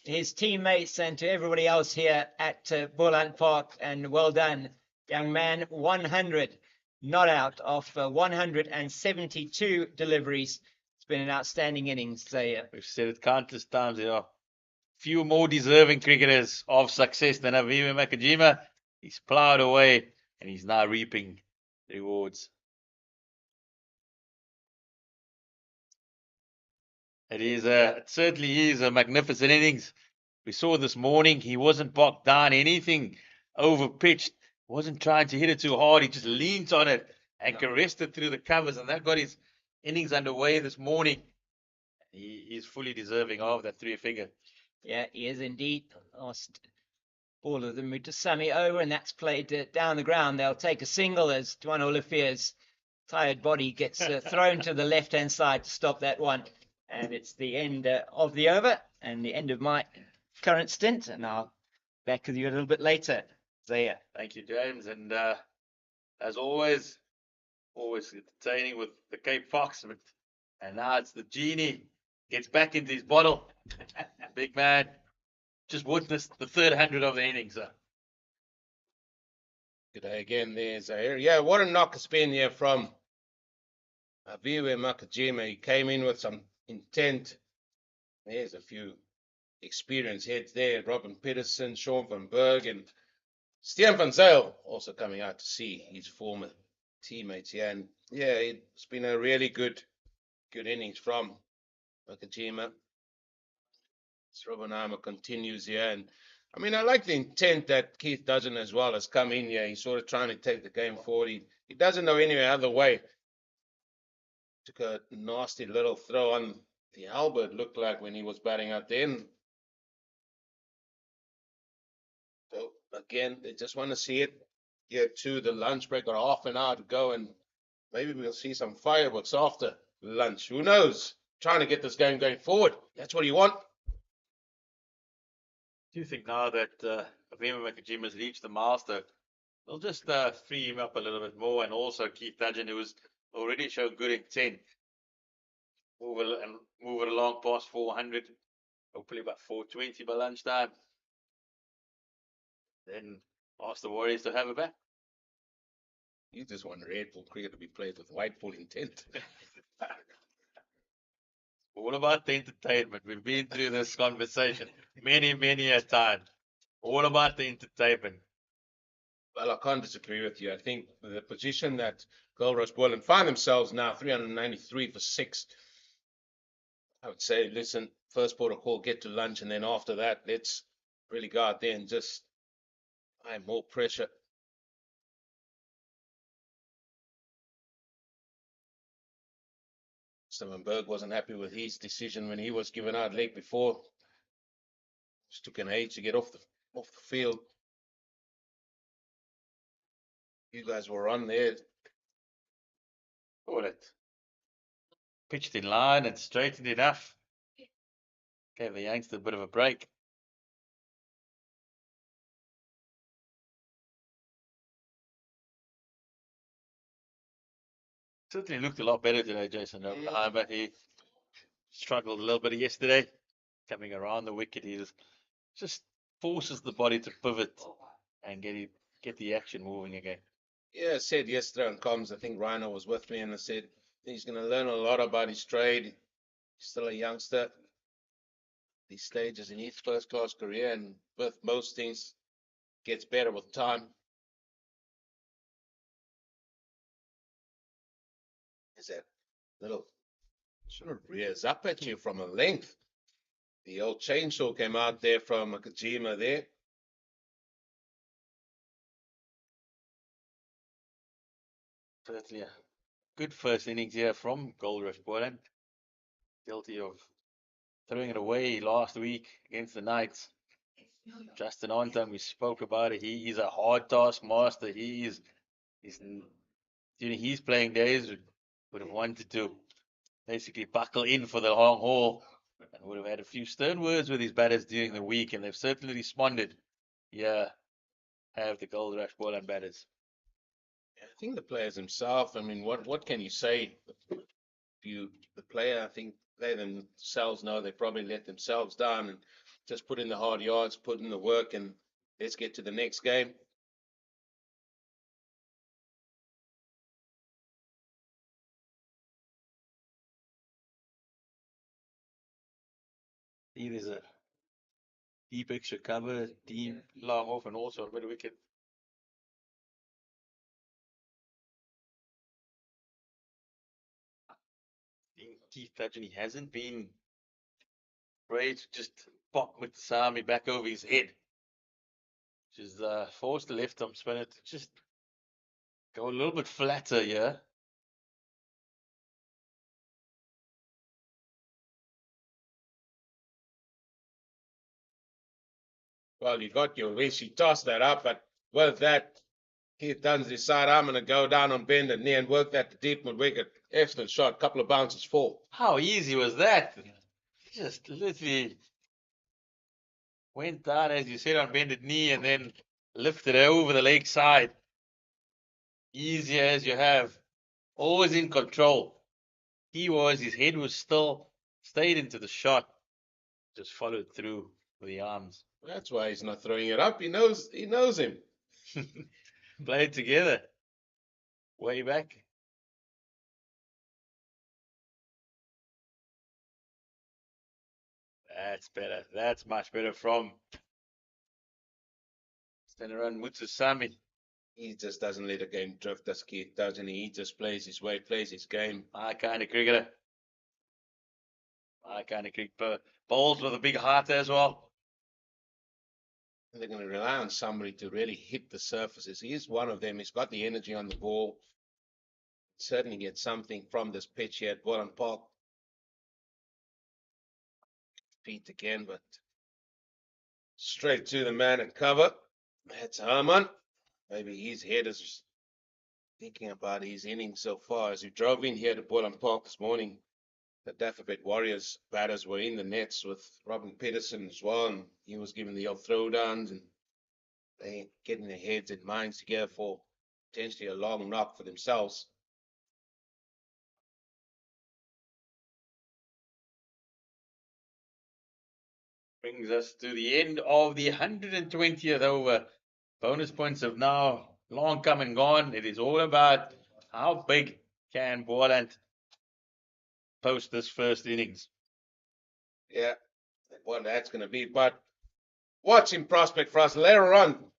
his teammates and to everybody else here at Boland Park. And well done, young man. 100 not out of 172 deliveries. It's been an outstanding innings. We've said it countless times. There are few more deserving cricketers of success than Aviwe Mgijima. He's ploughed away and he's now reaping rewards. It certainly is a magnificent innings. We saw this morning he wasn't bogged down anything over pitched, wasn't trying to hit it too hard. He just leaned on it and caressed it through the covers, and that got his innings underway this morning. He is fully deserving of that 3-figure. Yeah, he is indeed. Last ball of the Mutasami over, and that's played down the ground. They'll take a single as Duan Olafier's tired body gets thrown to the left-hand side to stop that one. And it's the end of the over and the end of my current stint. And I'll back with you a little bit later. So, yeah. Thank you, James. And as always entertaining with the Cape Fox. And now it's the genie. Gets back into his bottle. Big man. Just witnessed the third 100 of the innings. Good day again there, Zahir. Yeah, what a knocker spin here from Aviwe Mgijima. He came in with some intent. There's a few experienced heads there. Robin Peterson, Sean van Berg, and Stian van Zyl also coming out to see his former teammates here. And yeah, it's been a really good innings from Mgijima. Srobanama continues here. And I mean, I like the intent that Keith Dudgeon as well has come in here. He's sort of trying to take the game forward. He doesn't know any other way. Took a nasty little throw on the elbow, it looked like, when he was batting out then. So again, they just want to see it get to the lunch break or half an hour to go, and maybe we'll see some fireworks after lunch. Who knows? Trying to get this game going forward. That's what you want. Do you think now that Aviwe Mgijima has reached the milestone, they'll just free him up a little bit more, and also Keith Dudgeon, who has already shown good intent, move it along past 400, hopefully about 420 by lunchtime. Then ask the Warriors to have a back. You just want red ball cricket to be played with white ball intent. All about the entertainment. We've been through this conversation many a time. All about the entertainment. Well, I can't disagree with you. I think the position that Goldrush Boland find themselves now, 393 for 6. I would say, listen, first port of call, get to lunch, and then after that, let's really go out there and just apply more pressure. Berg wasn't happy with his decision when he was given out leg before. Just took an age to get off the field. You guys were on there. Call it. Pitched in line and straightened enough. Gave the youngster a bit of a break. Certainly looked a lot better today, Jason. But he struggled a little bit yesterday. Coming around the wicket, he just forces the body to pivot and get the action moving again. Yeah, I said yesterday on comms, I think Rhino was with me, and I said he's going to learn a lot about his trade. He's still a youngster. These stages in his first-class career, and with most things, gets better with time. Is that little sort of rears up at you from a length. The old chainsaw came out there from Mgijima there. Certainly a good first innings here from Goldrush Boland. Guilty of throwing it away last week against the Knights. Justin Ontam, we spoke about it. He is a hard task master. He's during his playing days would have wanted to basically buckle in for the long haul and would have had a few stern words with his batters during the week, and they've certainly responded. Yeah, have the Goldrush Boland batters. I think the players themselves, I mean, what can you say? The player, I think they themselves know they probably let themselves down and just put in the hard yards, put in the work, and let's get to the next game. See, there's a deep extra cover, deep long off, and also a bit of wicket. Keith Tajani hasn't been afraid to just pop with Sami back over his head, which is forced the left arm spinner to just go a little bit flatter here. Well, you got your wish. He tossed that up, but with that, Keith Duns decided I'm going to go down on bended knee and work that to deep mid wicket. Excellent shot, couple of bounces, 4. How easy was that? Just literally went down, as you said, on bended knee and then lifted it over the leg side. Easy as you have. Always in control. His head was still, stayed into the shot. Just followed through with the arms. That's why he's not throwing it up. He knows him. Played together. Way back. That's better. That's much better from stand around Mutsusami. He just doesn't let a game drift as Keith does, and he just plays his way, plays his game. My kind of cricketer. My kind of cricketer. Bowls with a big heart as well. They're going to rely on somebody to really hit the surfaces. He's one of them. He's got the energy on the ball. Certainly get something from this pitch here at Boland Park. Feet again, but straight to the man and cover. That's Herman. Maybe his head is thinking about his innings so far. As we drove in here to Boland Park this morning, the Dafabet Warriors batters were in the nets with Robin Peterson as well, and he was giving the old throwdowns, and they getting their heads and minds together for potentially a long knock for themselves. Brings us to the end of the 120th over. Bonus points have now long come and gone. It is all about how big can Boland post this first innings. Yeah, what that's going to be. But what's in prospect for us later on?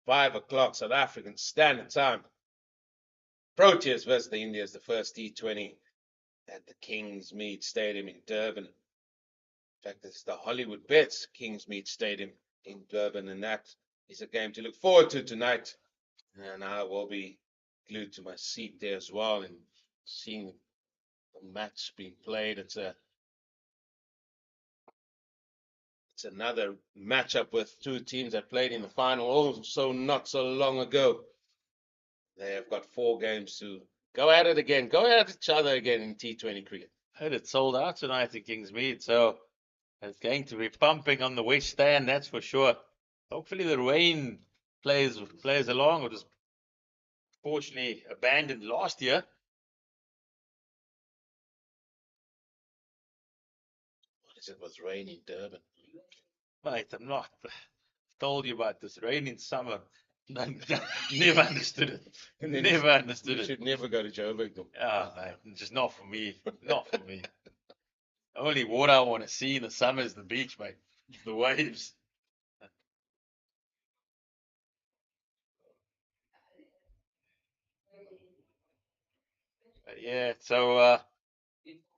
5 o'clock South African Standard Time. Proteas versus the Indians, the first T20 at the Kingsmead Stadium in Durban. In fact, it's the Hollywood Bets Kingsmead Stadium in Durban, and that is a game to look forward to tonight. And I will be glued to my seat there as well and seeing the match being played. It's another matchup with two teams that played in the final also not so long ago. They have got 4 games to go at it again, go at each other again in T20 cricket. Heard it sold out tonight at Kingsmead, so it's going to be pumping on the West Stand, that's for sure. Hopefully the rain plays along. It was fortunately abandoned last year. What is it with rain in Durban? Mate, I'm not. Told you about this rain in summer. Never understood it. Never understood you it. Should never go to Joburg. Ah, mate, just not for me. Not for me. Only water I want to see in the summer is the beach, mate. The waves. But yeah, so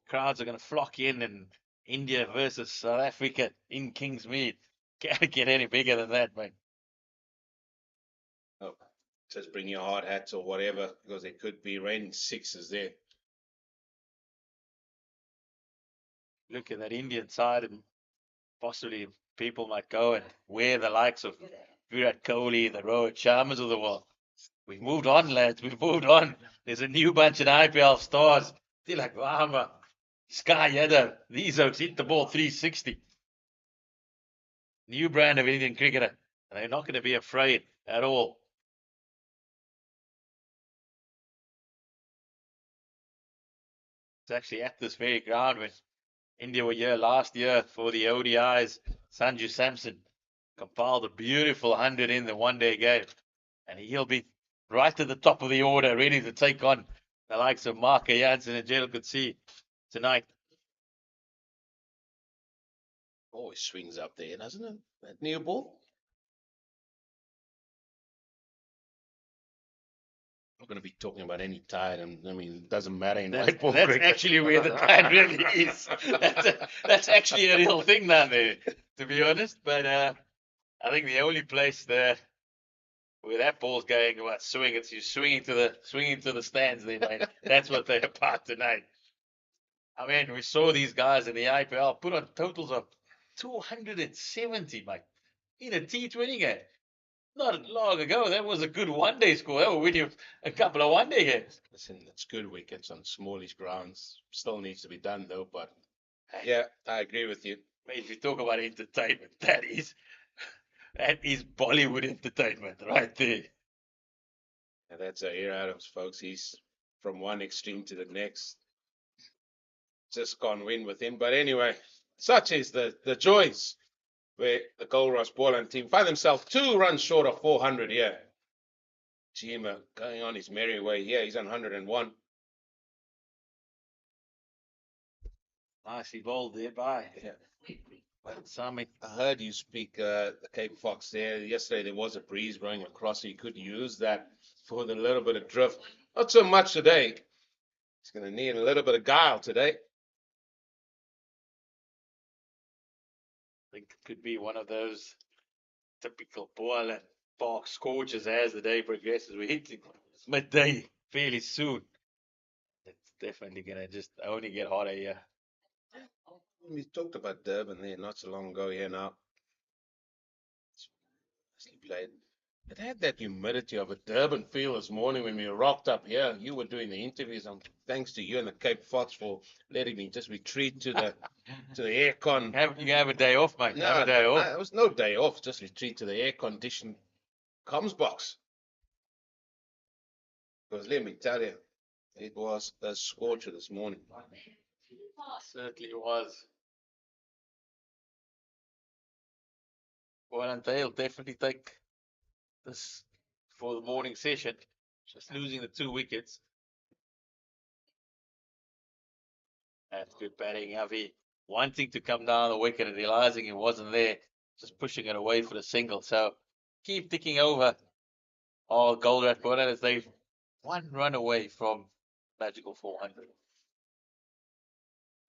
crowds are going to flock in, and India versus South Africa in Kingsmead. Can't get any bigger than that, mate. Oh, Just bring your hard hats or whatever, because it could be raining sixes there. Look at that Indian side, and possibly people might go and wear the likes of Virat Kohli, the Rohit Sharmas of the world. We've moved on, lads. We've moved on. There's a new bunch of IPL stars. Tilak Varma, Sky Yadav. These oaks hit the ball 360. New brand of Indian cricketer. And they're not going to be afraid at all. It's actually at this very ground when India were here last year for the ODIs. Sanju Samson compiled a beautiful 100 in the one-day game. And he'll be right at the top of the order, ready to take on the likes of Mark Jansen and Jell could see tonight. Always swings up there, doesn't it? That new ball. Not going to be talking about any tide, and I mean, it doesn't matter in white ball That's cricket. actually where the tide really is. That's actually a real thing down there, to be honest. But I think the only place there where that ball's going about swing, it's you swinging to the stands there, mate. That's what they're about tonight. I mean, we saw these guys in the IPL put on totals of 270, mate, in a T20 game. Not long ago, that was a good one-day score. That will win you a couple of one-day games. Listen, it's good wickets on smallish grounds. Still needs to be done, though. But yeah, I agree with you. Mate, if you talk about entertainment, that is Bollywood entertainment right there. Yeah, that's Air Adams, folks. He's from one extreme to the next. Just can't win with him. But anyway, such is the joys where the Goldrush Boland team find themselves 2 runs short of 400 here. Chima going on his merry way here. He's on 101. Nicely bowled there by Sami. I heard you speak the Cape Fox there. Yesterday there was a breeze blowing across, so you could use that for the little bit of drift. Not so much today. He's going to need a little bit of guile today. I think it could be one of those typical Boland Park scorches as the day progresses. We're hitting midday fairly soon. It's definitely going to just only get hotter here. We talked about Durban there not so long ago here now. Nicely played. It had that humidity of a Durban feel this morning when we rocked up here. You were doing the interviews. Thanks to you and the Cape Fox for letting me just retreat to the aircon. You can have a day off, mate. No, have a day off. It was no day off. Just retreat to the air-conditioned comms box. Because let me tell you, it was a scorcher this morning. Certainly was. Well, and they'll definitely take this for the morning session. Just losing the 2 wickets. That's good batting. Avi wanting to come down the wicket and realizing it wasn't there. Just pushing it away for the single. So keep ticking over. All Goldrush Boland as they 1 run away from magical 400.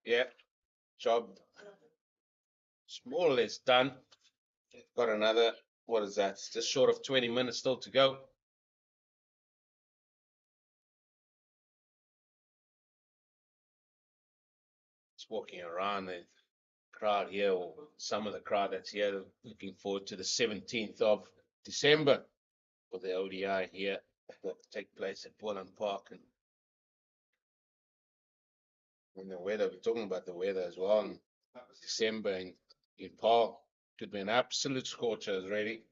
Yeah, job more or less done. Got another, what is that? It's just short of 20 minutes still to go. Just walking around the crowd here, or some of the crowd that's here, looking forward to the 17th of December for the ODI here that will take place at Boland Park. And the weather, we're talking about the weather as well in December in Paarl. Could be an absolute scorcher already.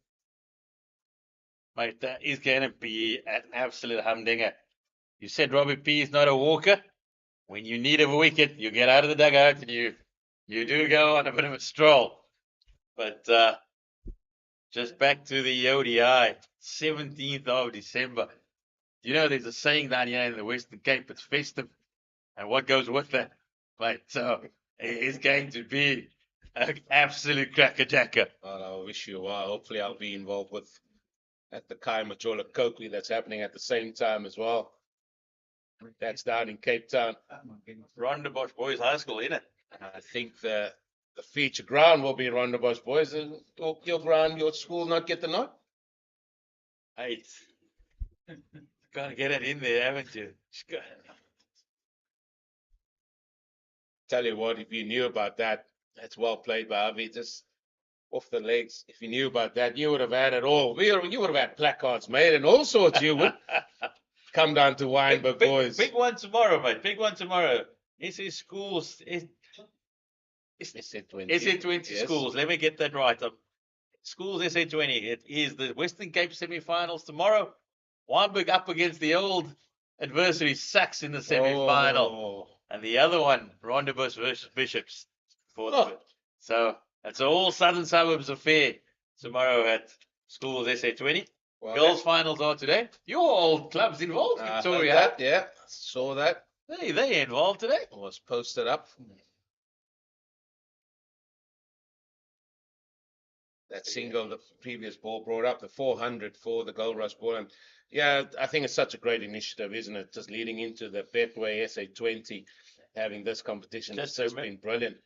Mate, that is going to be an absolute humdinger. You said Robbie P is not a walker. When you need a wicket, you get out of the dugout and you do go on a bit of a stroll. But just back to the ODI, 17th of December. You know, there's a saying down here in the Western Cape, it's festive. And what goes with that? Mate, so it is going to be an absolute crackerjacker. Well, I wish you well. Hopefully I'll be involved at the Kai Majola Coakley that's happening at the same time as well. That's down in Cape Town. Rondebosch Boys High School, isn't it? I think the feature ground will be Rondebosch Boys. Your ground, your school not get the nod? Hey, Gotta get it in there, haven't you? Tell you what, if you knew about that, that's well played by Avi. Just off the legs. If you knew about that, you would have had it all. You would have had placards made and all sorts. You would come down to Weinberg, boys. Big one tomorrow, mate. Big one tomorrow. SA schools. SA20. SA20 Yes. schools. Let me get that right. Schools SA20. It is the Western Cape semi-finals tomorrow. Weinberg up against the old adversary Sachs in the semi-final. Oh. And the other one, Rondebosch versus Bishops. So that's all Southern Suburbs affair tomorrow at Schools SA20. Well, Girls finals are today. Your old club's involved, Victoria. That, yeah, saw that. They involved today. Was posted up. That single the previous ball brought up, the 400 for the Goldrush Boland. Yeah, I think it's such a great initiative, isn't it? Just leading into the Betway SA20, having this competition. It's just been brilliant.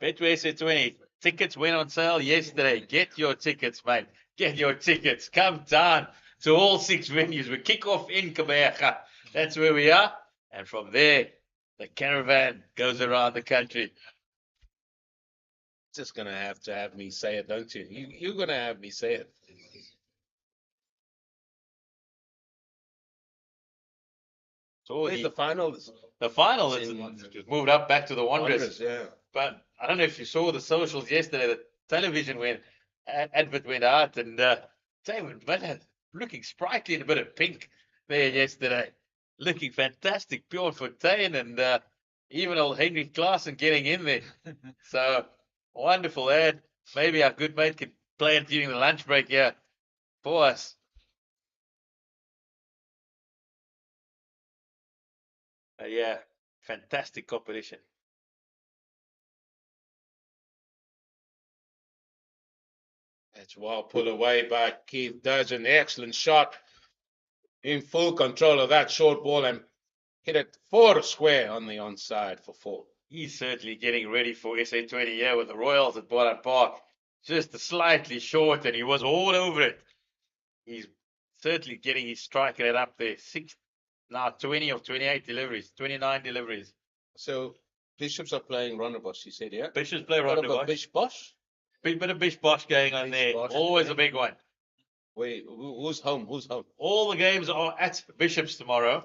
Betway SA20. Tickets went on sale yesterday. Get your tickets, mate. Get your tickets. Come down to all 6 venues. We kick off in Kabeja. That's where we are. And from there, the caravan goes around the country. Just going to have me say it, don't you? You're going to have me say it. So where's the final? The final is moved up back to the Wanderers. Yeah. But I don't know if you saw the socials yesterday. The television advert went out, and David Miller looking sprightly in a bit of pink there yesterday, looking fantastic, pure Fontaine, and even old Henry Klaassen getting in there. So wonderful ad. Maybe our good mate can play it during the lunch break here for us. Yeah, fantastic competition. That's well pulled away by Keith Durgeon. Excellent shot. In full control of that short ball and hit it for a square on the onside for 4. He's certainly getting ready for SA20 here with the Royals at Boland Park. Just slightly short, and he was all over it. He's certainly getting his strike rate up there. 20 of 28 deliveries, 29 deliveries. So Bishops are playing Rondebosch, you said, yeah? Bishops play Rondebosch. Bish-Bosch? Bit of Bish-Bosch going on there. Always a big one. Wait, who's home? Who's home? All the games are at Bishops tomorrow.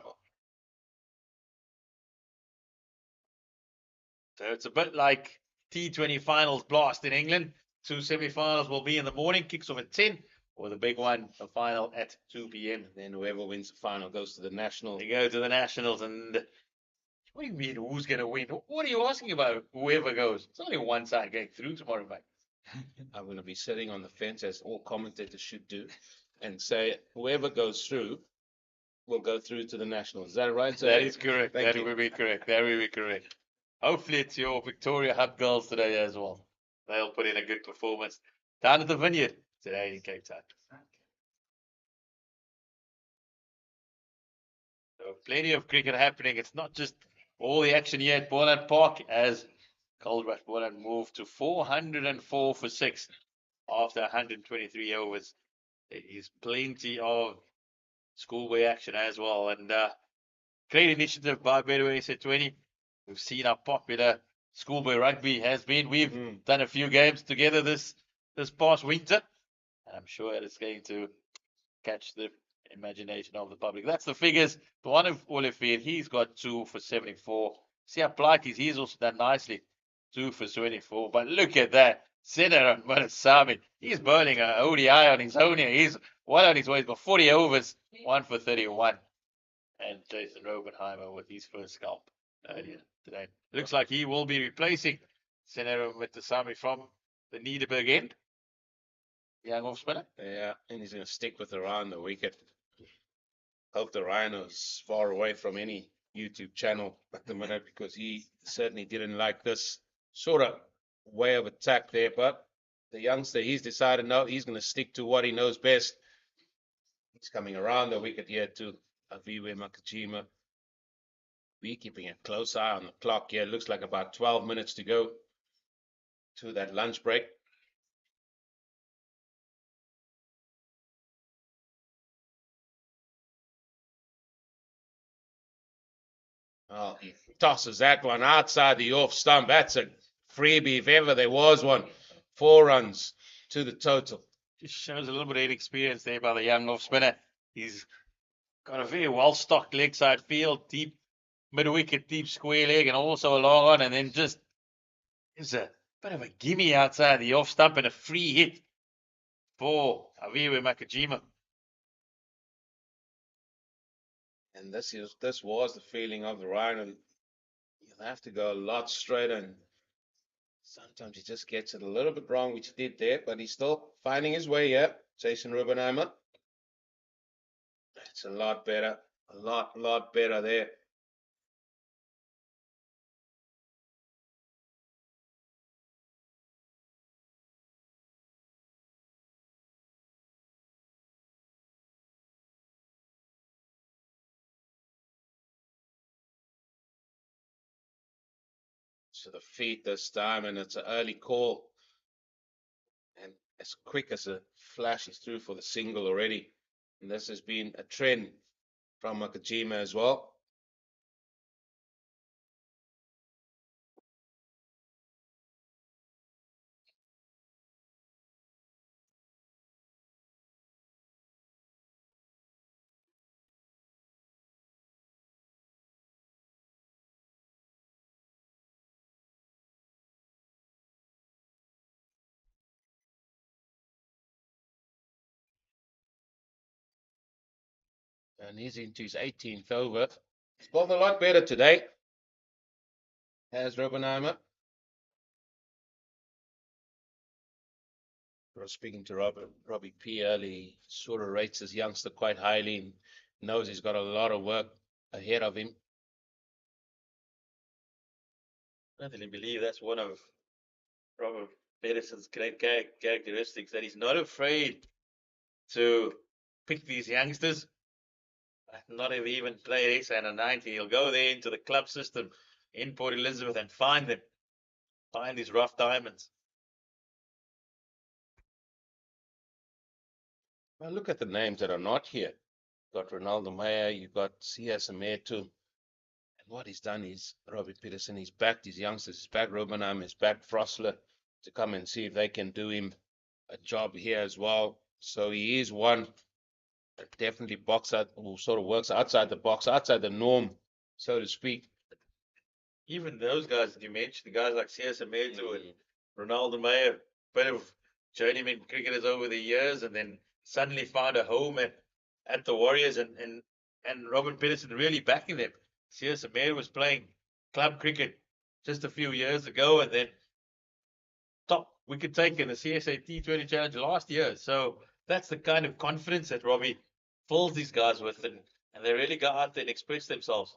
So it's a bit like T20 finals blast in England. 2 semi-finals will be in the morning, kicks off at 10, or the big one, the final at 2 p.m. Then whoever wins the final goes to the Nationals. They go to the Nationals, and what do you mean who's going to win? What are you asking about whoever goes? It's only one side going through tomorrow, mate. I'm going to be sitting on the fence, as all commentators should do, and say whoever goes through will go through to the Nationals. Is that right? So that is correct. That will be correct. That will be correct. Hopefully it's your Victoria Hub girls today as well. They'll put in a good performance down at the Vineyard today in Cape Town. So plenty of cricket happening. It's not just all the action here at Boland Park as Goldrush Boland moved to 404 for 6 after 123 overs. There is plenty of schoolboy action as well. And great initiative by Betway SA20. We've seen how popular schoolboy rugby has been. We've done a few games together this past winter. And I'm sure it's going to catch the imagination of the public. That's the figures. The one of Olivier, he's got 2 for 74. See how Plighties, he's also done nicely. 2 for 24. But look at that. Center on Manasami. He's bowling an ODI on his own here. He's well on his way. He's got 40 overs. 1 for 31. And Jason Robenheimer with his first scalp earlier today. Looks like he will be replacing Senero Manasami from the Nederburg end. Young off spinner. Yeah, and he's going to stick with around the wicket. Hope the Rhino's far away from any YouTube channel at the minute, because he certainly didn't like this sort of way of attack there. But the youngster, he's decided no, he's going to stick to what he knows best. He's coming around the wicket here to Aviwe Makajima. We're keeping a close eye on the clock here. Looks like about 12 minutes to go to that lunch break. Oh, he tosses that one outside the off stump. That's a freebie if ever there was one. 4 runs to the total. Just shows a little bit of inexperience there by the young off spinner. He's got a very well stocked leg side field, deep mid wicket, deep square leg, and also a long on, and then just gives a bit of a gimme outside the off stump and a free hit for Aviwe Makajima. And this was the feeling of the Rhino. You'll have to go a lot straighter, and sometimes he just gets it a little bit wrong, which he did there, but he's still finding his way here. Jason Rubenheimer. It's a lot better. A lot better there. To the feet this time, and it's an early call. And as quick as a flash is through for the single already. And this has been a trend from Makajima as well. And he's into his 18th over. He's bowled a lot better today. Has Rubenheimer. I was speaking to Robbie P early. He sort of rates his youngster quite highly and knows he's got a lot of work ahead of him. I really believe that's one of Robert Pedersen's great characteristics, that he's not afraid to pick these youngsters. Not have even played SA under 90. He'll go there into the club system in Port Elizabeth and find them. Find these rough diamonds. Well, look at the names that are not here. You've got Ronaldo Meyer, you've got CSA too. And what he's done is, Robbie Pedersen, he's backed his youngsters, he's backed Rubenheimer, he's backed Frosler to come and see if they can do him a job here as well. So he is one that definitely box out, or sort of works outside the box, outside the norm, so to speak. Even those guys that you mentioned, the guys like CSA and Ronaldo Meyer, bit of journeyman cricketers over the years, and then suddenly found a home at the Warriors, and Robert Pedersen really backing them. CSA was playing club cricket just a few years ago, and then top wicket taker in the CSA T20 Challenge last year. So that's the kind of confidence that Robbie fills these guys with, and they really go out there and express themselves.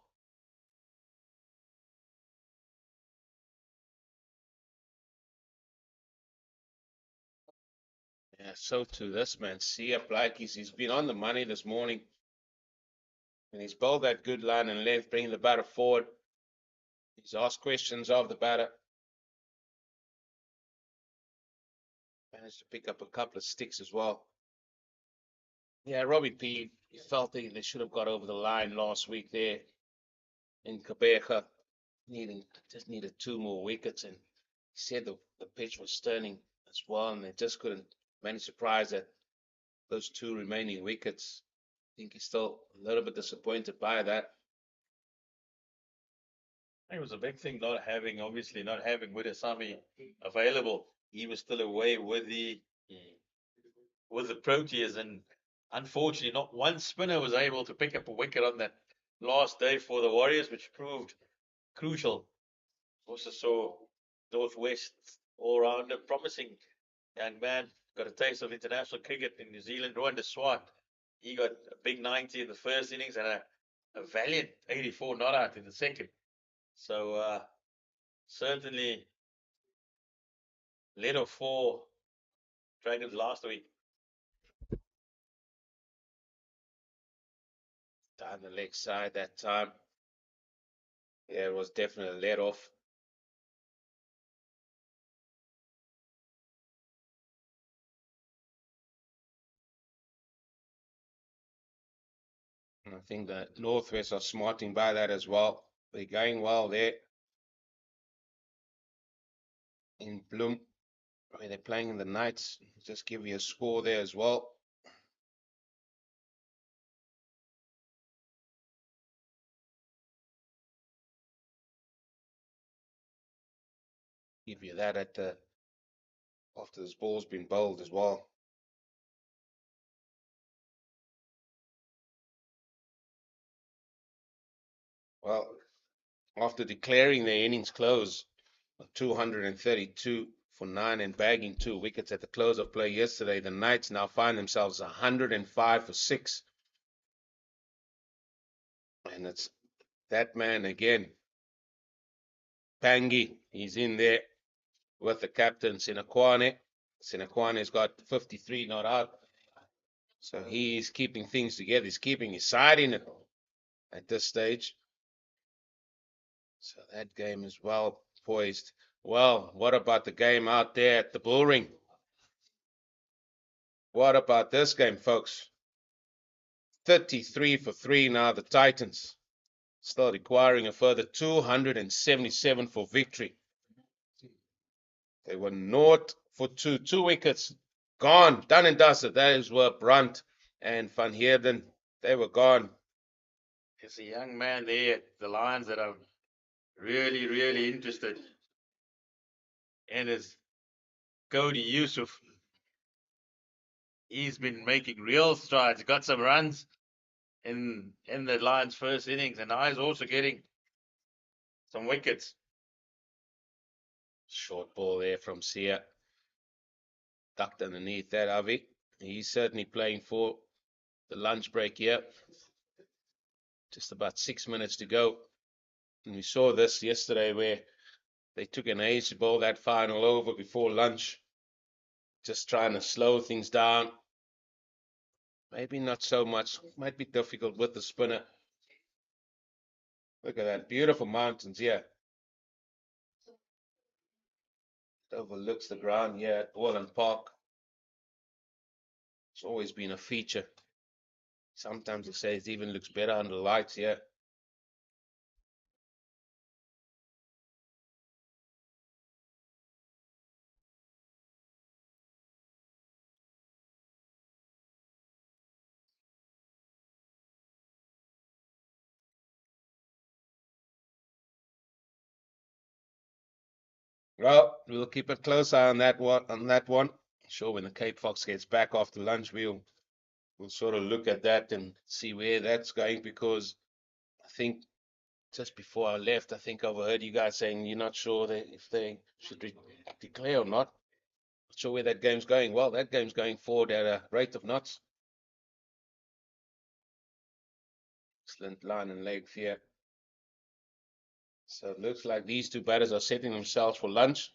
Yeah, so too this man, Sia Blakey's, he's been on the money this morning. And he's bowled that good line and length, bringing the batter forward. He's asked questions of the batter. Managed to pick up a couple of sticks as well. Yeah, Robbie P, he felt they should have got over the line last week there in Kabeja. Just needed 2 more wickets, and he said the pitch was turning as well, and they just couldn't manage to prize at those 2 remaining wickets. I think he's still a little bit disappointed by that. It was a big thing not having Widasami available. He was still away with the Proteas, and unfortunately not one spinner was able to pick up a wicket on that last day for the Warriors, which proved crucial. Also saw Northwest all-rounder, promising young man, got a taste of international cricket in New Zealand, Rowan de Swart. He got a big 90 in the first innings and a valiant 84 not out in the second. So certainly led off 4 Dragons last week. Down the leg side that time. Yeah, it was definitely let off. And I think that Northwest are smarting by that as well. They're going well there in Bloom, where they're playing in the Knights. Just give you a score there as well. Give you that at the after this ball's been bowled as well. Well, after declaring their innings close, 232 for 9 and bagging 2 wickets at the close of play yesterday, the Knights now find themselves 105 for 6. And it's that man again, Pangi. He's in there with the captain, Sinakwane. Sinakwane's got 53 not out. So he's keeping things together. He's keeping his side in it at this stage. So that game is well poised. Well, what about the game out there at the Bull Ring? What about this game, folks? 33 for 3 now, the Titans. Still requiring a further 277 for victory. They were 0 for 2. 2 wickets gone. Done and dusted. Those were Brunt and Van Heerden. They were gone. There's a young man there at the Lions that I'm really, really interested in is Cody Yusuf. He's been making real strides. Got some runs in the Lions' first innings, and now he's also getting some wickets. Short ball there from Sia. Ducked underneath that, Avi. He's certainly playing for the lunch break here. Just about 6 minutes to go. And we saw this yesterday where they took an age to bowl that final over before lunch. Just trying to slow things down. Maybe not so much. Might be difficult with the spinner. Look at that. Beautiful mountains here. It overlooks the ground here at Boland Park. It's always been a feature. Sometimes they say it even looks better under lights here. Well, we'll keep a close eye on that one. Sure, when the Cape Fox gets back after lunch, we'll sort of look at that and see where that's going, because I think just before I left, I think I overheard you guys saying you're not sure if they should declare or not. Not sure where that game's going. Well, that game's going forward at a rate of knots. Excellent line and leg here. So it looks like these two batters are setting themselves for lunch.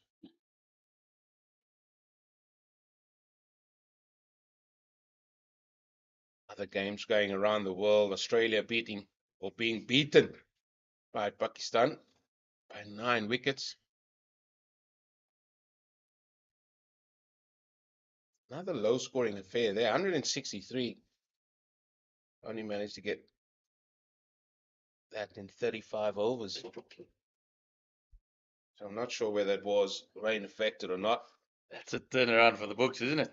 Other games going around the world. Australia being beaten by Pakistan by 9 wickets. Another low-scoring affair there. 163. Only managed to get that in 35 overs. So I'm not sure whether it was rain affected or not. That's a turnaround for the books, isn't it?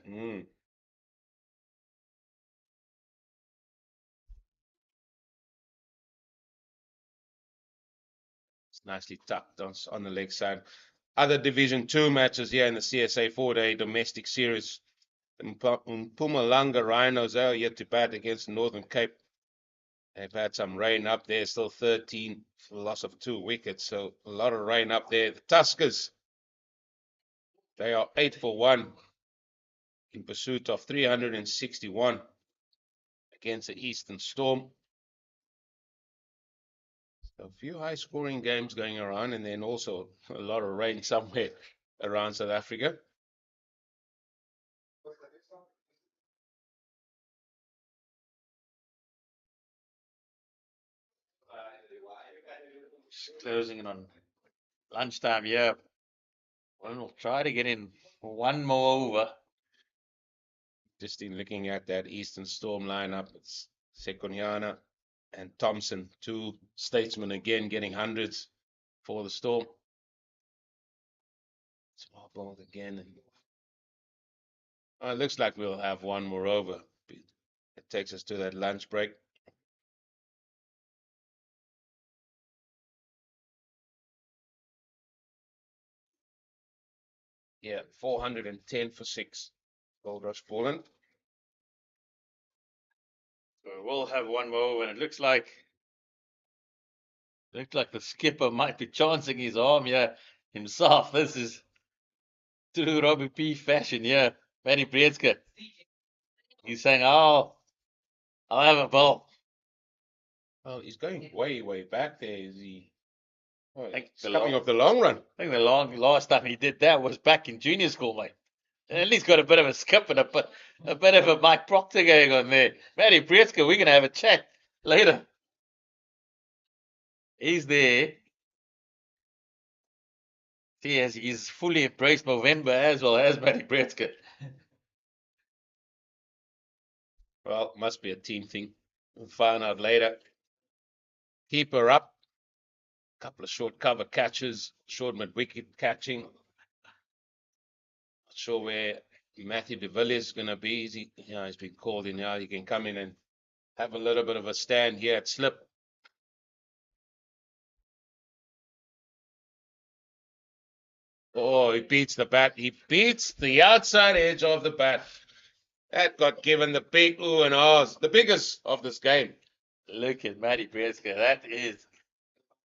It's nicely tucked on the leg side. Other Division 2 matches here in the CSA 4-day domestic series. The Mpumalanga Rhinos are yet to bat against Northern Cape. They've had some rain up there, still 13 for the loss of 2 wickets. So a lot of rain up there. The Tuskers, they are 8 for 1 in pursuit of 361 against the Eastern Storm. So a few high-scoring games going around, and then also a lot of rain somewhere around South Africa. Closing in on lunchtime here. We'll try to get in one more over. Just in looking at that Eastern Storm lineup, it's Sekonyana, and Thompson, two statesmen again, getting hundreds for the Storm. Small ball again. And it looks like we'll have one more over. It takes us to that lunch break. Yeah, 410 for 6. Goldrush Boland. So we'll have one more over, and it looks like the skipper might be chancing his arm here himself. This is true Robbie P fashion here. Manny Breedske. He's saying, "Oh, I'll have a ball." Oh, he's going way back there. Is he? Oh, think he's the coming long- off the long run. I think the last time he did that was back in junior school, mate. And at least got a bit of a skip and a bit of a Mike Proctor going on there. Manny Breedske, we're gonna have a chat later. He's there. He's fully embraced November as well as Manny Breedske. Well, must be a team thing. We'll find out later. Keep her up. Couple of short cover catches, short mid-wicket catching. Not sure where Matthew de Villiers is going to be. He's been called in now. He can come in and have a little bit of a stand here at slip. Oh, he beats the bat. He beats the outside edge of the bat. That got given the big ooh and ahs, the biggest of this game. Look at Matty Breedske. That is,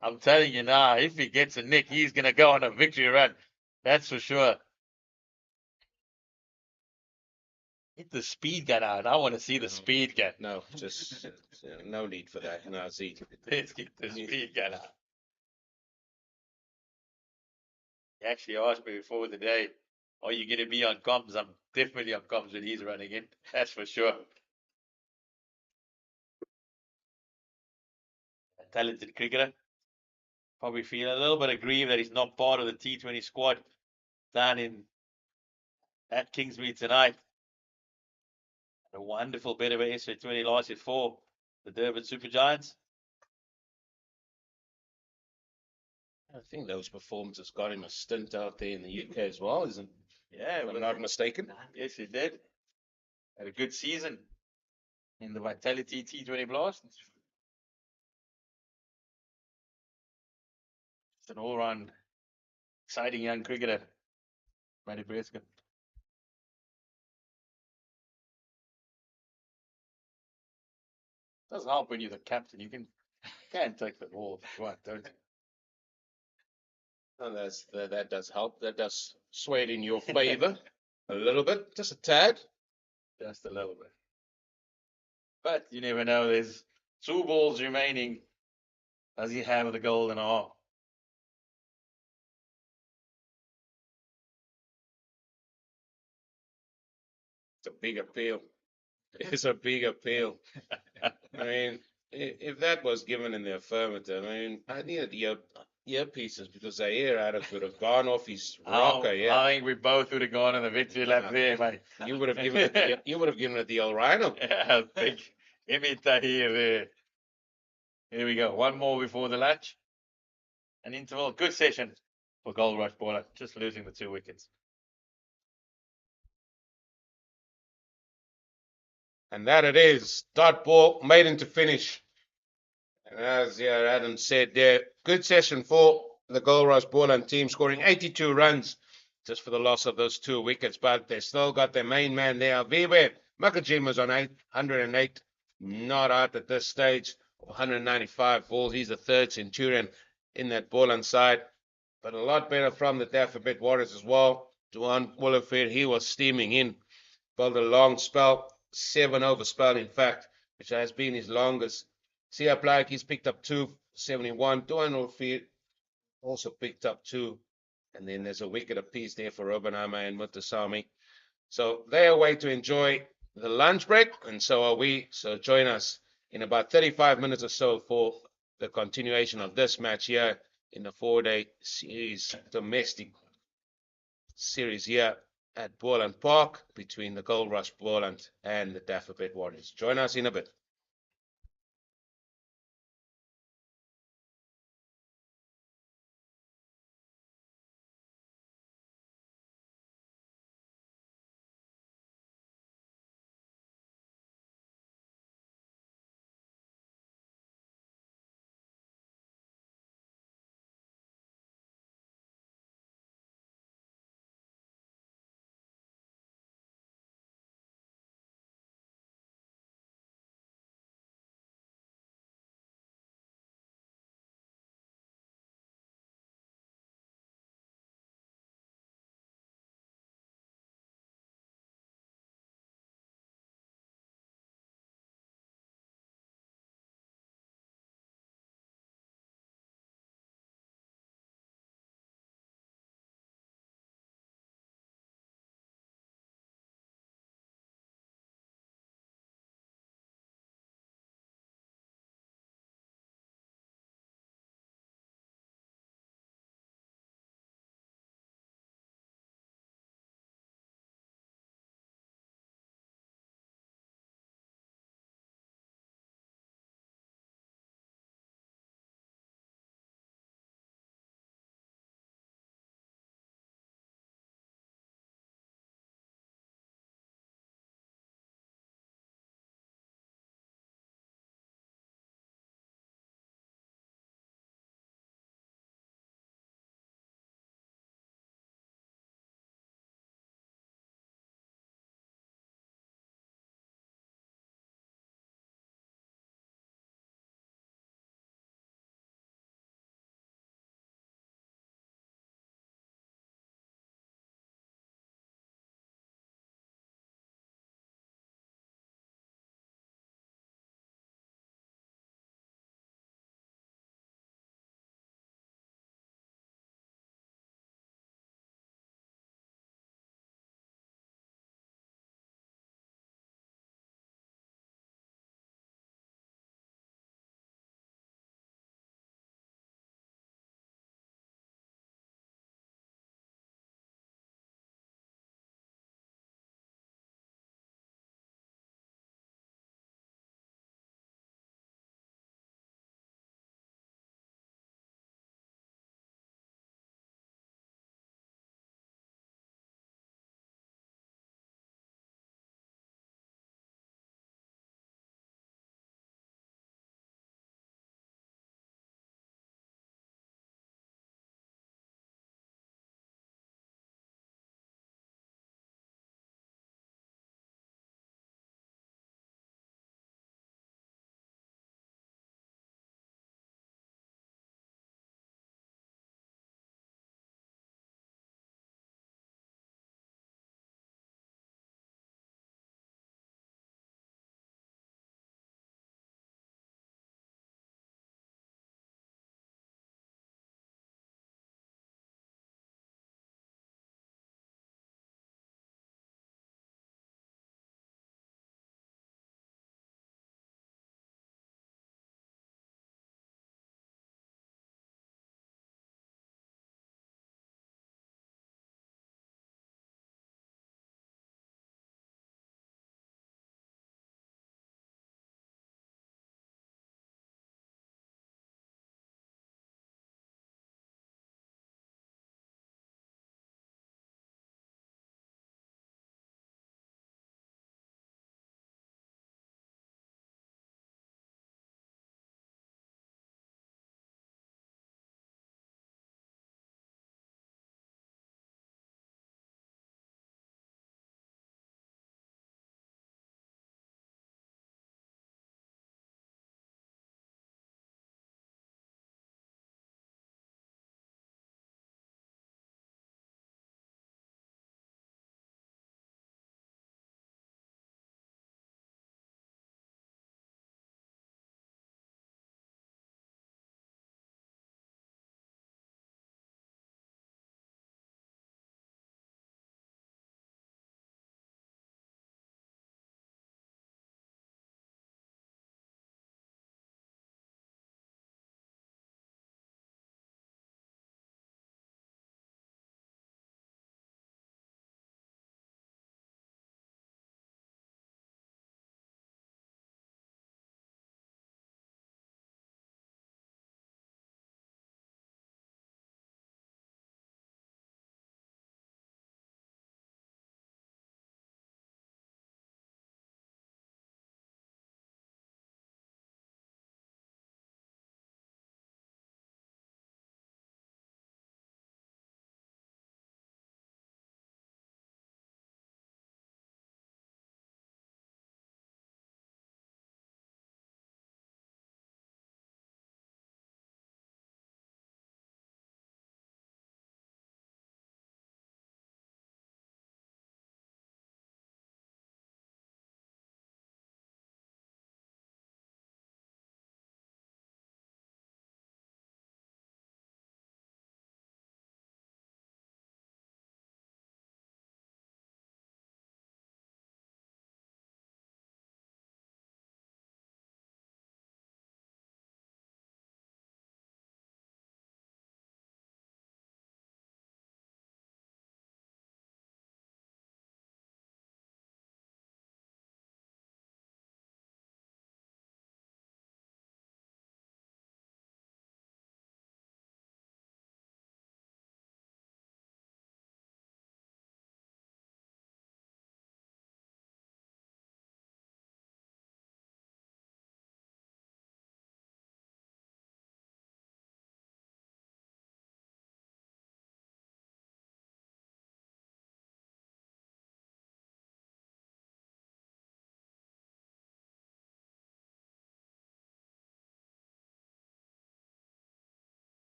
I'm telling you now, if he gets a nick, he's going to go on a victory run. That's for sure. Get the speed gun out. I want to see the speed gun. No, just no need for that. No, see. Let's get the speed gun out. He actually asked me before the day, are you going to be on comms? I'm definitely on comms when he's running in. That's for sure. A talented cricketer. Probably feel a little bit aggrieved that he's not part of the T20 squad down at Kingsmead tonight. A wonderful bit of an SA20 last year for the Durban Super Giants. I think those performances got him a stint out there in the UK as well, isn't it? Yeah, If I'm not mistaken. Yes, he did. Had a good season in the Vitality T20 Blast. Just an all-round exciting young cricketer, Matty Breedske. Doesn't help when you're the captain. You can take the ball if you want, don't you? And that does help. That does sway it in your favor a little bit, just a tad. Just a little bit. But you never know. There's 2 balls remaining. Does he have the golden arm? It's a big appeal. It's a big appeal. I mean, if that was given in the affirmative, I mean, I needed earpieces because the air out of would have gone off his rocker. Yeah, I think we both would have gone on the victory lap there, mate. You would have given it. You would have given it the old rhino. Yeah, big imita here there. Here we go. One more before the lunch. An interval. Good session for Goldrush Boland. Just losing the 2 wickets. And that it is. Dot ball made into finish. And as Adam said there, good session for the Goldrush Boland team, scoring 82 runs just for the loss of those 2 wickets. But they still got their main man there. Vive Makajima's on 108. Not out at this stage. 195 balls. He's the 3rd centurion in that Boland side. But a lot better from the Dafabet Warriors as well. Duan Williford, he was steaming in. Bowled a long spell. 7 over spell, in fact, which has been his longest. CSA he's picked up 271. Duan Williford also picked up 2. And then there's a wicket apiece there for Obanama and Mutasami. So they're away to enjoy the lunch break, and so are we. So join us in about 35 minutes or so for the continuation of this match here in the 4-day series, domestic series here at Boland Park between the Goldrush Boland and the Dafabet Warriors. Join us in a bit.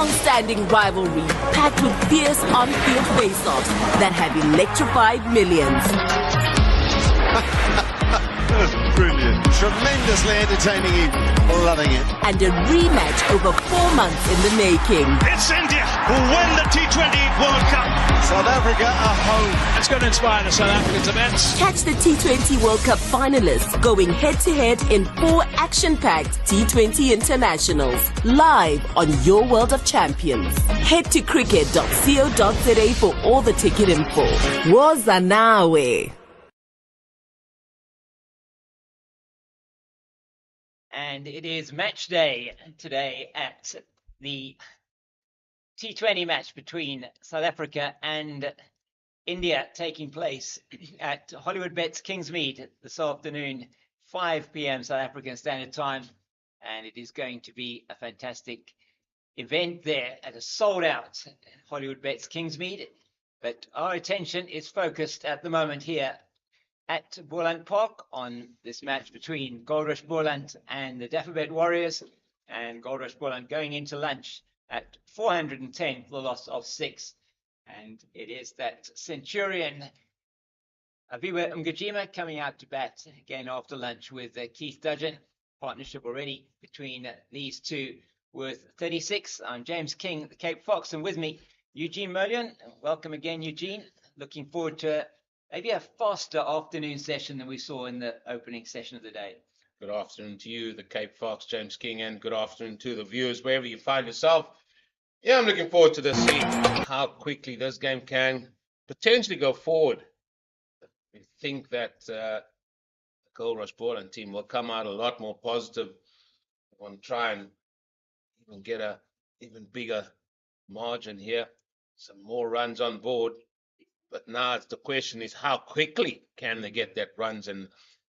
long-standing rivalry packed with fierce on-field face-offs that have electrified millions. Brilliant. Tremendously entertaining evening. Loving it. And a rematch over 4 months in the making. It's India who win the T20 World Cup. South Africa are home. It's going to inspire the South Africans immense. Catch the T20 World Cup finalists going head-to-head in 4 action-packed T20 internationals. Live on your World of Champions. Head to cricket.co.za for all the ticket info. Woza nawe. And it is match day today at the T20 match between South Africa and India, taking place at Hollywood Bets Kingsmead this afternoon, 5 p.m. South African Standard Time. And it is going to be a fantastic event there at a sold-out Hollywood Bets Kingsmead. But our attention is focused at the moment here at Boland Park on this match between Goldrush Boland and the Dafabet Warriors, and Goldrush Boland going into lunch at 410 for the loss of 6. And it is that Centurion Aviwa Mgajima coming out to bat again after lunch with Keith Dudgeon. Partnership already between these two worth 36. I'm James King, the Cape Fox, and with me Eugene Molion. Welcome again, Eugene. Looking forward to maybe a faster afternoon session than we saw in the opening session of the day. Good afternoon to you, the Cape Fox, James King, and good afternoon to the viewers, wherever you find yourself. Yeah, I'm looking forward to this, see how quickly this game can potentially go forward. We think that the Goldrush Boland team will come out a lot more positive. We want to try and even get a even bigger margin here, some more runs on board. But now the question is, how quickly can they get that runs? And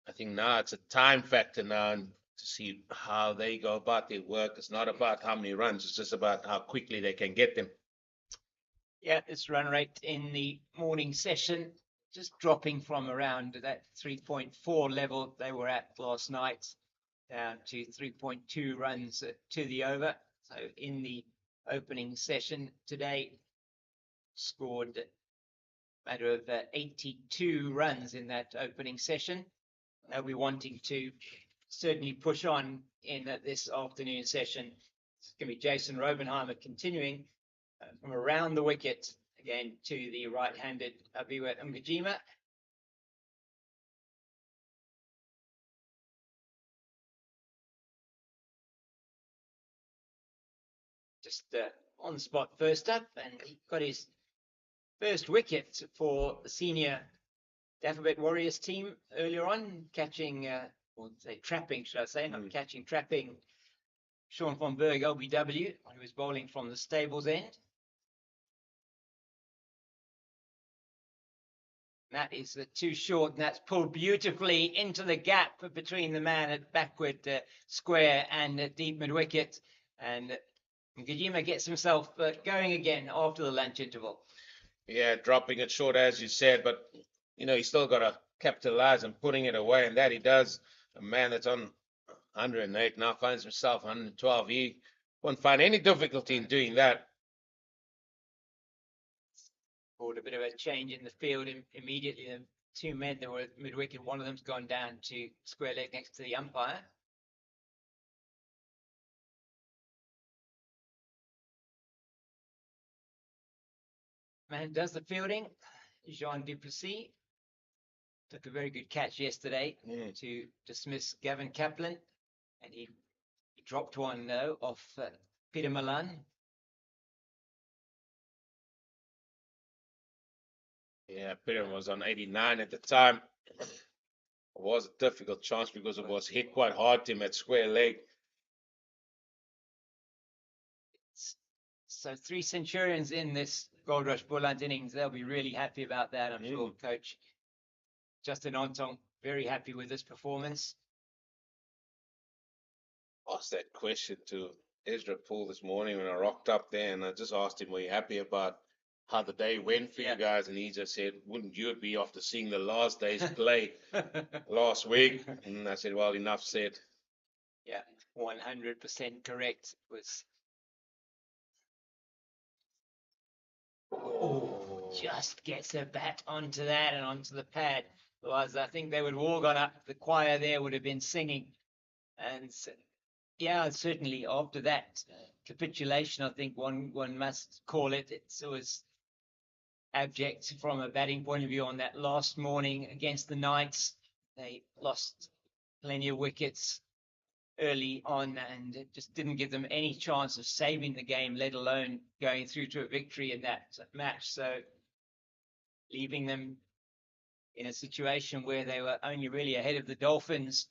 I think now it's a time factor now, and to see how they go about their work. It's not about how many runs, it's just about how quickly they can get them. Yeah, this run rate in the morning session just dropping from around that 3.4 level they were at last night down to 3.2 runs to the over. So in the opening session today, scored a matter of 82 runs in that opening session. They'll be wanting to certainly push on in this afternoon session. It's going to be Jason Robenheimer continuing from around the wicket again to the right-handed Aviwa Mgajima. Just on the spot first up, and he got his first wicket for the senior Dafabet Warriors team earlier on, catching, or say trapping, should I say, not catching, trapping Sean von Berg, LBW, who was bowling from the stables end. That is too short, and that's pulled beautifully into the gap between the man at backward square and deep mid-wicket. And Mgajima gets himself going again after the lunch interval. Yeah, dropping it short, as you said, but you know, he's still got to capitalize and putting it away, and that he does. A man that's on 108 now finds himself 112. He won't find any difficulty in doing that. Brought a bit of a change in the field immediately. The two men that were at mid-wicket, one of them's gone down to square leg next to the umpire. Man does the fielding, Jean Duplessis. Took a very good catch yesterday to dismiss Gavin Kaplan, and he dropped one though off Peter Milan. Yeah, Peter was on 89 at the time. It was a difficult chance because it was hit quite hard to him at square leg. So 3 Centurions in this Goldrush Boland innings. They'll be really happy about that, I'm sure, Coach Justin Ontong, very happy with this performance. Asked that question to Ezra Poole this morning when I rocked up there, and I just asked him, were you happy about how the day went for you guys? And he just said, wouldn't you be after seeing the last day's play last week? And I said, well, enough said. Yeah, 100% correct. It was Oh, just gets a bat onto that and onto the pad. Otherwise, I think they would have all gone up. The choir there would have been singing. And yeah, certainly after that capitulation, I think one must call it. It was abject from a batting point of view on that last morning against the Knights. They lost plenty of wickets early on, and it just didn't give them any chance of saving the game, let alone going through to a victory in that match. So leaving them in a situation where they were only really ahead of the Dolphins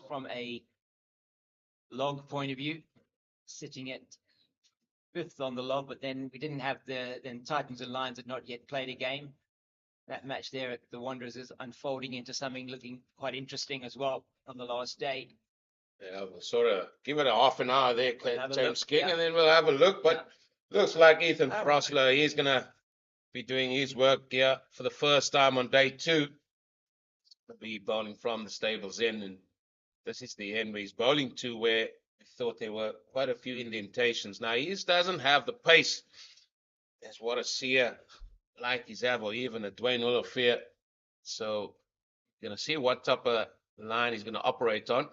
from a log point of view, sitting at 5th on the log, but then we didn't have then Titans and Lions had not yet played a game. That match there at the Wanderers is unfolding into something looking quite interesting as well on the last day. Yeah, we'll sort of give it a half an hour there, James King, yeah. and then we'll have a look. But looks like Ethan Frosler, he's going to be doing his work here for the first time on day 2. He'll be bowling from the stables in, and this is the end where he's bowling to where I thought there were quite a few indentations. Now, he just doesn't have the pace as what a seer like he's have, or even a Dwayne Olivier. So, going to see what type of line he's going to operate on.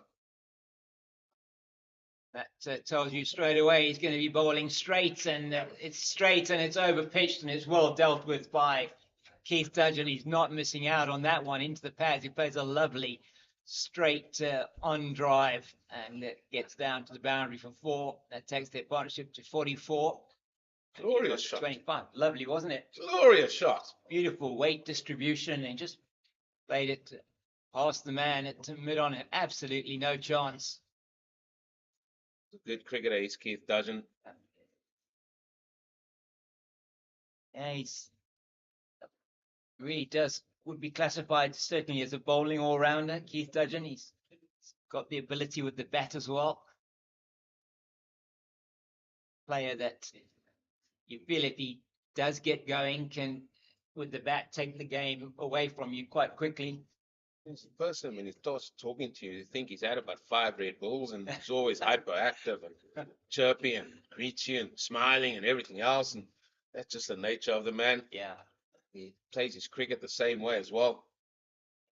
That tells you straight away he's going to be bowling straight, and it's straight and it's over pitched and it's well dealt with by Keith Dudgeon. He's not missing out on that one into the pads. He plays a lovely straight on drive, and it gets down to the boundary for 4. That takes their partnership to 44. Glorious shot. 25. Lovely, wasn't it? Glorious shot. Beautiful weight distribution, and just played it past the man at mid-on. Absolutely no chance. Good cricketer, he's Keith Dudgeon. Yeah, he's really would be classified certainly as a bowling all-rounder, Keith Dudgeon. He's got the ability with the bat as well. Player that you feel if he does get going, can with the bat take the game away from you quite quickly. He's a person, when he starts talking to you, you think he's had about 5 Red Bulls, and he's always hyperactive and chirpy and greets you and smiling and everything else. And that's just the nature of the man. Yeah. He plays his cricket the same way as well.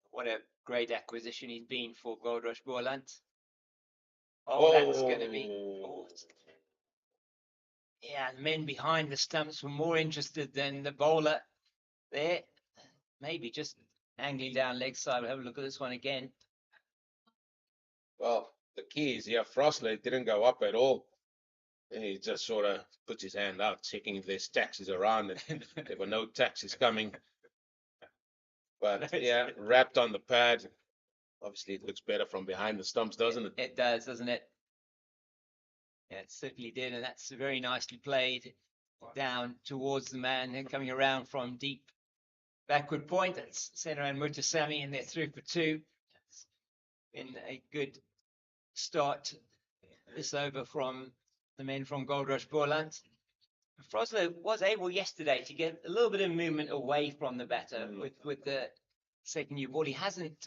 What a great acquisition he's been for Goldrush Boland. That's going to be... Yeah, the men behind the stumps were more interested than the bowler there. Maybe just angling down leg side. We'll have a look at this one again. Well, the key is, Frostley didn't go up at all. He just sort of puts his hand out, checking if there's taxis around, and there were no taxis coming. But yeah, wrapped on the pad. Obviously, it looks better from behind the stumps, doesn't it? It does, doesn't it? Yeah, it certainly did, and that's very nicely played down towards the man and coming around from deep backward point. That's centre and Mutasami, and they're through for 2. It's been a good start this over from the men from Goldrush Boland. Frosler was able yesterday to get a little bit of movement away from the batter with the second new ball. He hasn't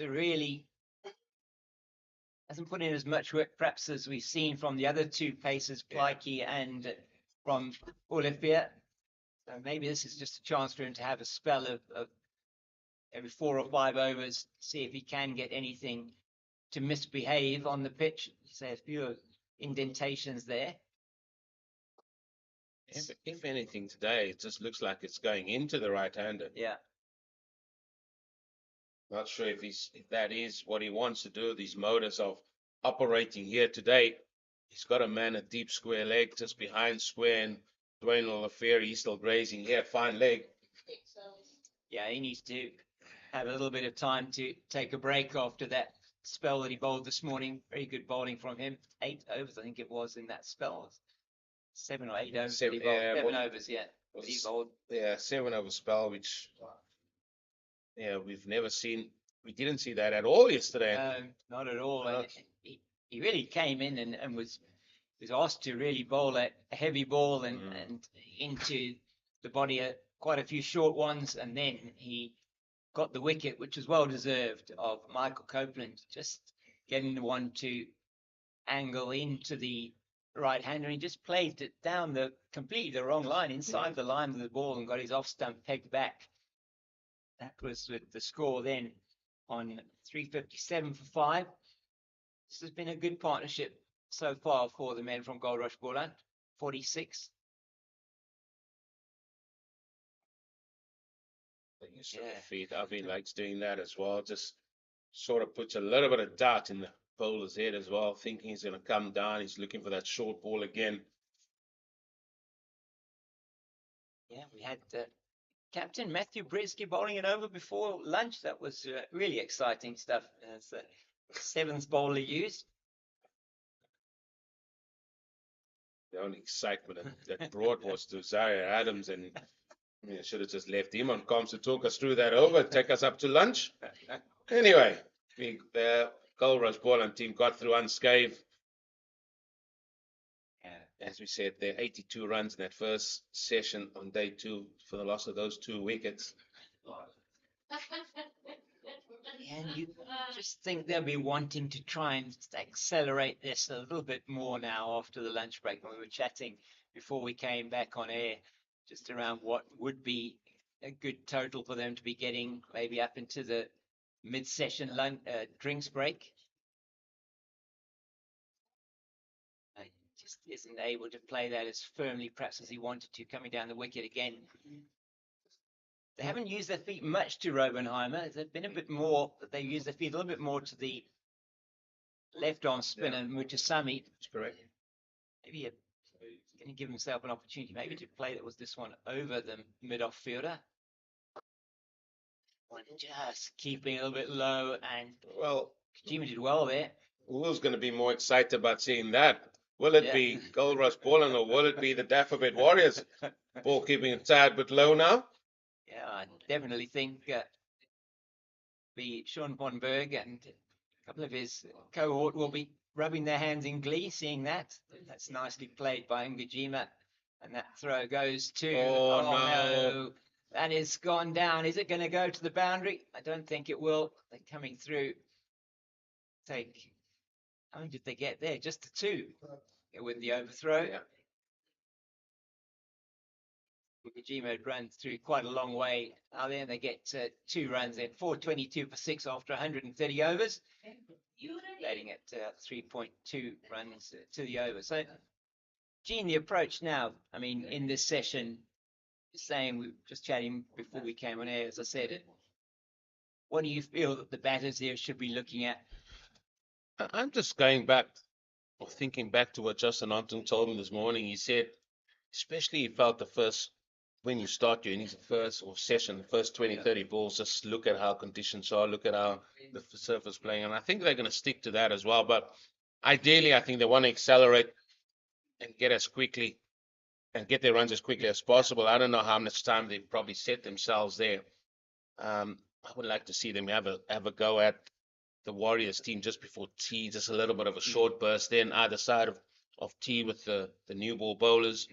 put in as much work perhaps as we've seen from the other 2 pacers, Plaiki and from Olivier. So maybe this is just a chance for him to have a spell of every 4 or 5 overs, see if he can get anything to misbehave on the pitch. Say a few indentations there. If anything today, it just looks like it's going into the right-hander. Yeah. Not sure if that is what he wants to do. These motors of operating here today. He's got a man at deep square leg just behind square, and Dwayne Olivier, he's still grazing here. Fine leg. Yeah, he needs to have a little bit of time to take a break after that spell that he bowled this morning. Very good bowling from him. 8 overs, I think it was, in that spell. 7 or 8 overs. 7 overs, yeah. He bowled. Yeah, 7 over spell, which we've never seen. We didn't see that at all yesterday. No, not at all. And he really came in and was asked to really bowl a heavy ball and into the body, quite a few short ones, and then he got the wicket, which was well deserved, of Michael Copeland, just getting the one to angle into the right-hander, and he just played it down completely the wrong line, inside the line of the ball, and got his off-stump pegged back. That was with the score then on 357 for 5. This has been a good partnership so far for the men from Goldrush Boland. 46. Feet. Avi likes doing that as well. Just sort of puts a little bit of doubt in the bowler's head as well, thinking he's going to come down. He's looking for that short ball again. Yeah, we had Captain Matthew Bresky bowling it over before lunch. That was really exciting stuff. As the 7th bowler used. The only excitement that brought was to Zaire Adams, and I should have just left him on comms to talk us through that over, take us up to lunch. Anyway, the Goldrush Boland team got through unscathed. As we said, there 82 runs in that first session on day 2 for the loss of those 2 wickets. And you just think they'll be wanting to try and accelerate this a little bit more now after the lunch break. When we were chatting before we came back on air, just around what would be a good total for them to be getting, maybe up into the mid-session drinks break. He just isn't able to play that as firmly perhaps as he wanted to, coming down the wicket again. They haven't used their feet much to Robenheimer. They've been a bit more, they used their feet a little bit more to the left arm spinner, Mutasami. That's correct. Maybe going to give himself an opportunity maybe to play that was this one over the mid-off fielder. Just keeping a little bit low, and well, Kojima did well there. Who's going to be more excited about seeing that? Will it be Goldrush Boland or will it be the Dafabet Warriors? Ball keeping a tad bit low now. Yeah, I definitely think the Sean von Berg and a couple of his cohort will be rubbing their hands in glee seeing that. That's nicely played by Ngajima. And that throw goes to... Oh, no. That is gone down. Is it going to go to the boundary? I don't think it will. They're coming through. How many did they get there? Just the 2 with the overthrow. Yeah. Ngajima had run through quite a long way. Now then they get 2 runs in. 422 for 6 after 130 overs. Letting it 3.2 runs to the over. So, Gene, the approach now, I mean, in this session, saying, we were just chatting before we came on air, as I said, what do you feel that the batters here should be looking at? I'm just going back, or thinking back to what Justin Anton told me this morning. He said, especially he felt the first, when you start your innings, the first or session, the first 20, 30 balls, just look at how conditions are, look at how the surface playing. And I think they're going to stick to that as well. But ideally, I think they want to accelerate and get as quickly and get their runs as quickly as possible. I don't know how much time they probably set themselves there. I would like to see them have a go at the Warriors team just before tea, just a little bit of a short burst then either side of tea with the new ball bowlers.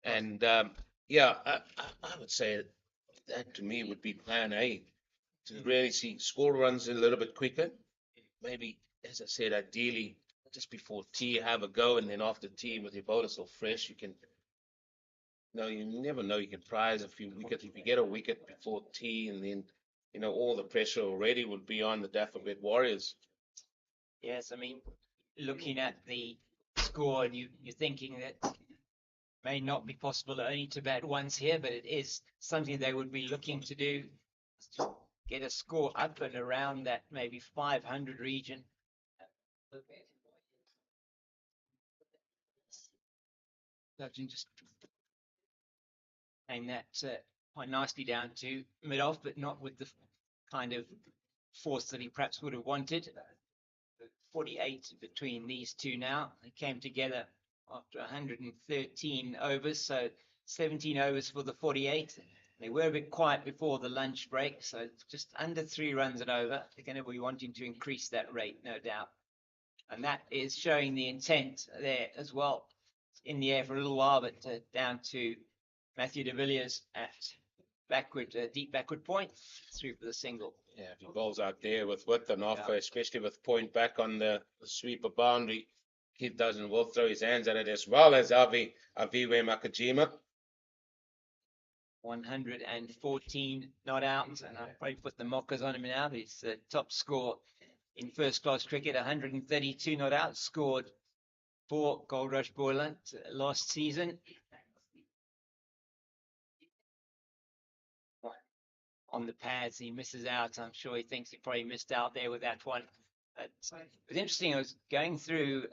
And I would say that to me would be plan A, to really see score runs a little bit quicker. Maybe, as I said, ideally just before tea, have a go, and then after tea with your bowler still fresh, you can. No, you never know. You can prize a few wickets if you get a wicket before tea, and then all the pressure already would be on the Dafabet Warriors. Yes, I mean, looking at the score, and you're thinking that may not be possible only to bat once here, but it is something they would be looking to do, to get a score up and around that maybe 500 region. Just playing that quite nicely down to mid-off, but not with the kind of force that he perhaps would have wanted. 48 between these two now. They came together after 113 overs, so 17 overs for the 48. They were a bit quiet before the lunch break, so just under 3 runs and over. They're going to be wanting to increase that rate, no doubt. And that is showing the intent there as well. It's in the air for a little while, but down to Matthew de Villiers at backward, deep backward point, through for the single. Yeah, if he bowls out there with width and offer, especially with point back on the sweeper boundary, kid will throw his hands at it, as well as Aviwe Makajima. 114 not out, and I'll probably put the mockers on him now. He's the top score in first class cricket, 132 not out, scored for Goldrush Boland last season. On the pads, he misses out. I'm sure he thinks he probably missed out there with that one. But it was interesting. I was going through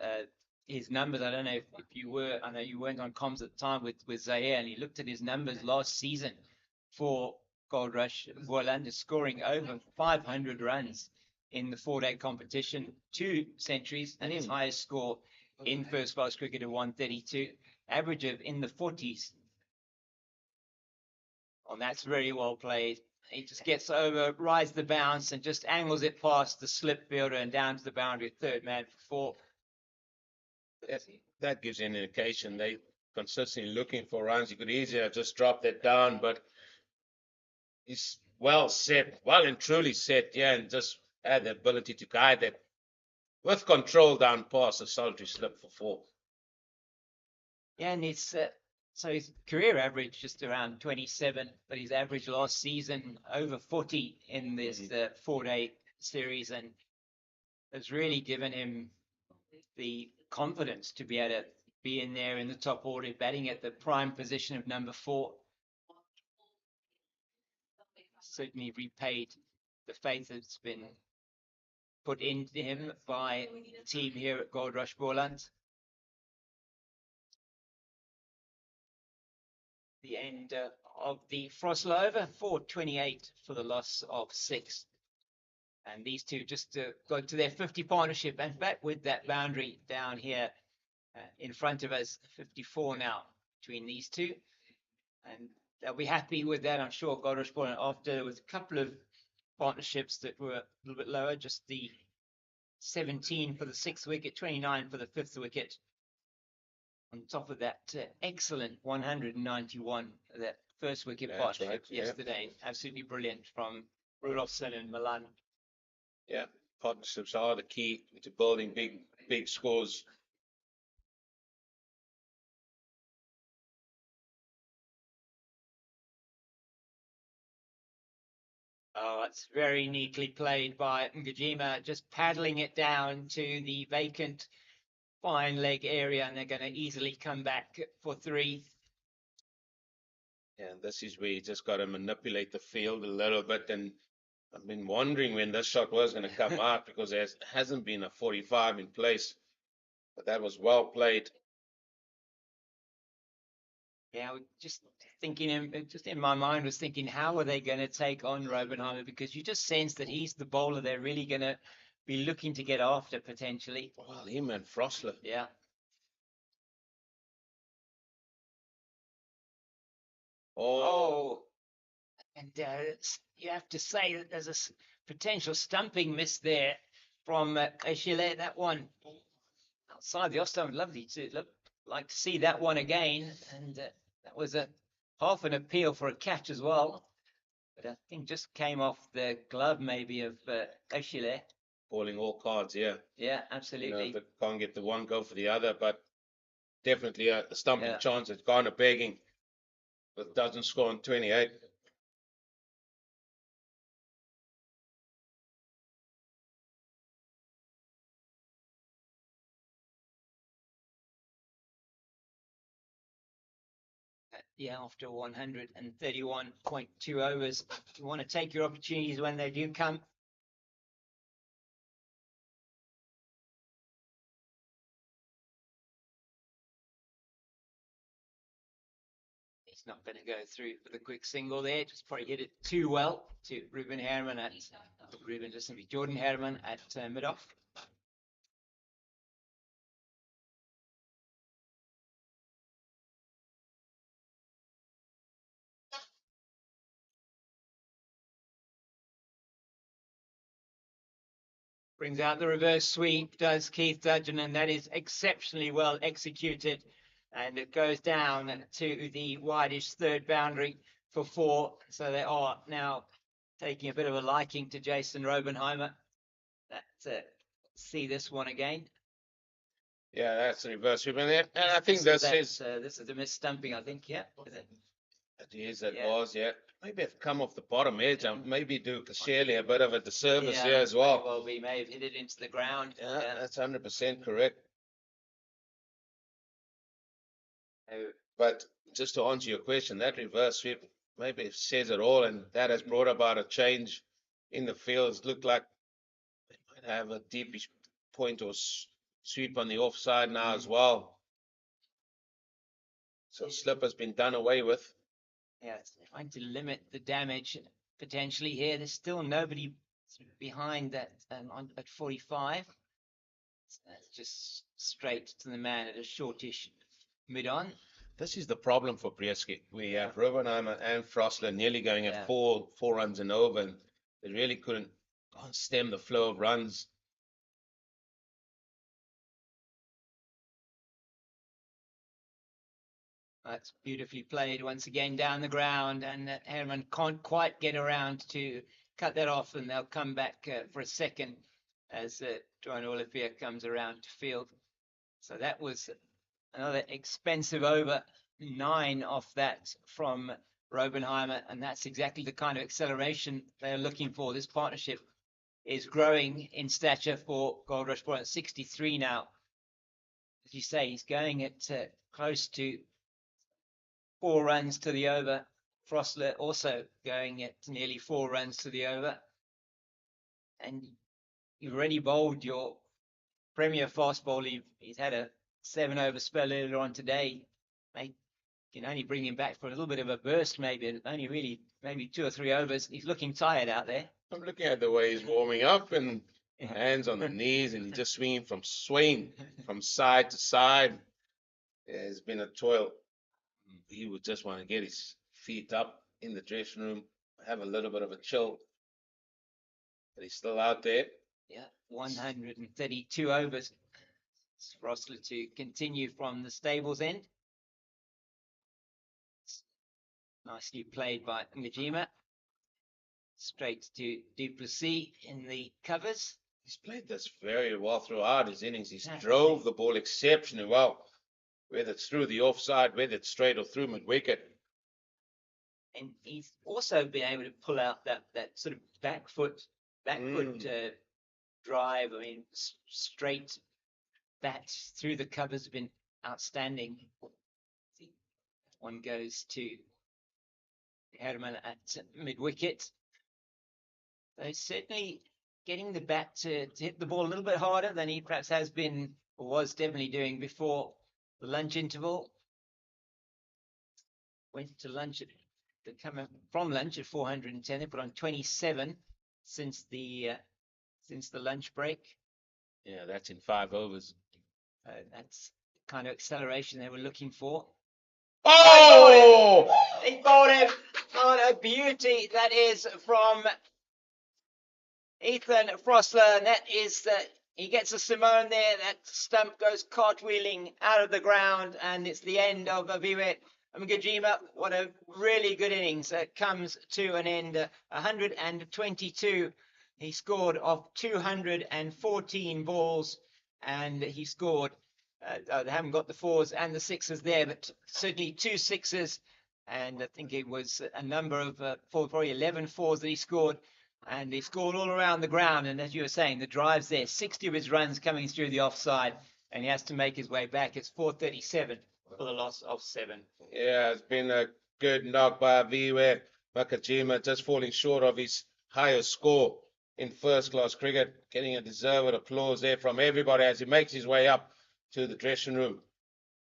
his numbers. I don't know if you were. I know you weren't on comms at the time with Zaire, and he looked at his numbers last season for Goldrush Boland, scoring over 500 runs in the 4-day competition, 2 centuries, and his highest score in first class cricket of 132, average of in the 40s. And that's very well played. He just gets over, rides the bounce, and just angles it past the slip fielder and down to the boundary, third man for 4. That gives you an indication they consistently looking for runs. You could easily have just dropped that down, but he's well set, well and truly set, yeah, and just had the ability to guide that with control down past a solitary slip for 4. Yeah, and it's so his career average just around 27, but his average last season over 40 in this 4-day series, and has really given him the confidence to be able to be in there in the top order, batting at the prime position of number 4. Certainly repaid the faith that's been put into him by the team here at Goldrush Boland. The end of the Frosler over, 428 for the loss of 6. And these two just got to their 50 partnership, and back with that boundary down here in front of us, 54 now between these two. And they'll be happy with that, I'm sure. Goldrush Boland, after with a couple of partnerships that were a little bit lower, just the 17 for the 6th wicket, 29 for the 5th wicket. On top of that excellent 191, that first wicket partnership yesterday. Yeah. Absolutely brilliant from Rudolphson and Milan. Yeah, partnerships are the key to building big scores. Oh, it's very neatly played by Ngajima, just paddling it down to the vacant fine leg area, and they're going to easily come back for 3. Yeah, this is where you just got to manipulate the field a little bit, and I've been wondering when this shot was going to come out, because there hasn't been a 45 in place, but that was well played. Yeah, just thinking, just in my mind was thinking, how are they going to take on Robenheimer? Because you just sense that he's the bowler they're really going to be looking to get after potentially. Well, him and Frosler. Yeah. Oh. And you have to say that there's a potential stumping miss there from Achille. That one outside the off-stump. Lovely to like to see that one again. And that was a half an appeal for a catch as well. But I think just came off the glove maybe of Achille. Calling all cards, yeah. Yeah, absolutely. They can't get the one go for the other, but definitely a stumping chance at Garner begging, but doesn't score on 28. Yeah, after 131.2 overs, you want to take your opportunities when they do come. He's not going to go through for the quick single there. Just probably hit it too well to Jordan Herman at mid-off. Brings out the reverse sweep, does Keith Dudgeon, and that is exceptionally well executed. And it goes down to the wideish third boundary for 4. So they are now taking a bit of a liking to Jason Robenheimer. See this one again. Yeah, that's a reverse sweep. And I think this is a mis-stumping, I think, yeah. It was, yeah. Maybe have come off the bottom edge and maybe do Kasheli a bit of a disservice here as well. Well, we may have hit it into the ground. Yeah, that's 100% correct. Oh. But just to answer your question, that reverse sweep maybe says it all, and that has brought about a change in the fields. Looked like they might have a deepish point or sweep on the offside now as well. So slip has been done away with. Yeah, it's trying to limit the damage potentially here. There's still nobody behind that at 45. It's just straight to the man at a shortish mid-on. This is the problem for Brieske. We have Robenheimer and Frosler nearly going at four runs and over, and they really can't stem the flow of runs. That's beautifully played once again down the ground, and Herman can't quite get around to cut that off, and they'll come back for a second as Joan Olivier comes around to field. So that was another expensive over, 9 off that from Robenheimer, and that's exactly the kind of acceleration they're looking for. This partnership is growing in stature for Goldrush Boland. 63 now. As you say, he's going at close to 4 runs to the over. Frosler also going at nearly 4 runs to the over. And you've already bowled your premier fast bowler. He's had a 7-over spell earlier on today. They can only bring him back for a little bit of a burst, maybe. Only really maybe 2 or 3 overs. He's looking tired out there. I'm looking at the way he's warming up, and hands on the knees, and he's just swinging from side to side. Yeah, it's been a toil. He would just want to get his feet up in the dressing room, have a little bit of a chill. But he's still out there. Yeah, 132 overs. It's Frosler to continue from the stables end. Nicely played by Ngajima. Straight to Duplessis in the covers. He's played this very well throughout his innings. He's drove the ball exceptionally well, whether it's through the offside, whether it's straight or through mid-wicket. And he's also been able to pull out that sort of back foot drive. I mean, straight bats through the covers have been outstanding. One goes to Herman at mid-wicket. So certainly getting the bat to hit the ball a little bit harder than he perhaps has been, or was definitely doing before the lunch interval. Went to lunch from lunch at 410. They put on 27 since the lunch break. Yeah, that's in 5 overs. That's the kind of acceleration they were looking for. Oh! He bowled him. What a beauty that is from Ethan Frosler. And that is he gets a Simone there. That stump goes cartwheeling out of the ground, and it's the end of Aviwe Ngajima. What a really good innings. Comes to an end. 122. He scored off 214 balls, and he scored. They haven't got the 4s and the 6s there, but certainly 2 6s, and I think it was a number of probably 11 4s that he scored, and he scored all around the ground. And as you were saying, the drive's there. 60 of his runs coming through the offside, and he has to make his way back. It's 437 for the loss of 7. Yeah, it's been a good knock by Aviwe Ngajima, just falling short of his highest score in first-class cricket, getting a deserved applause there from everybody as he makes his way up to the dressing room.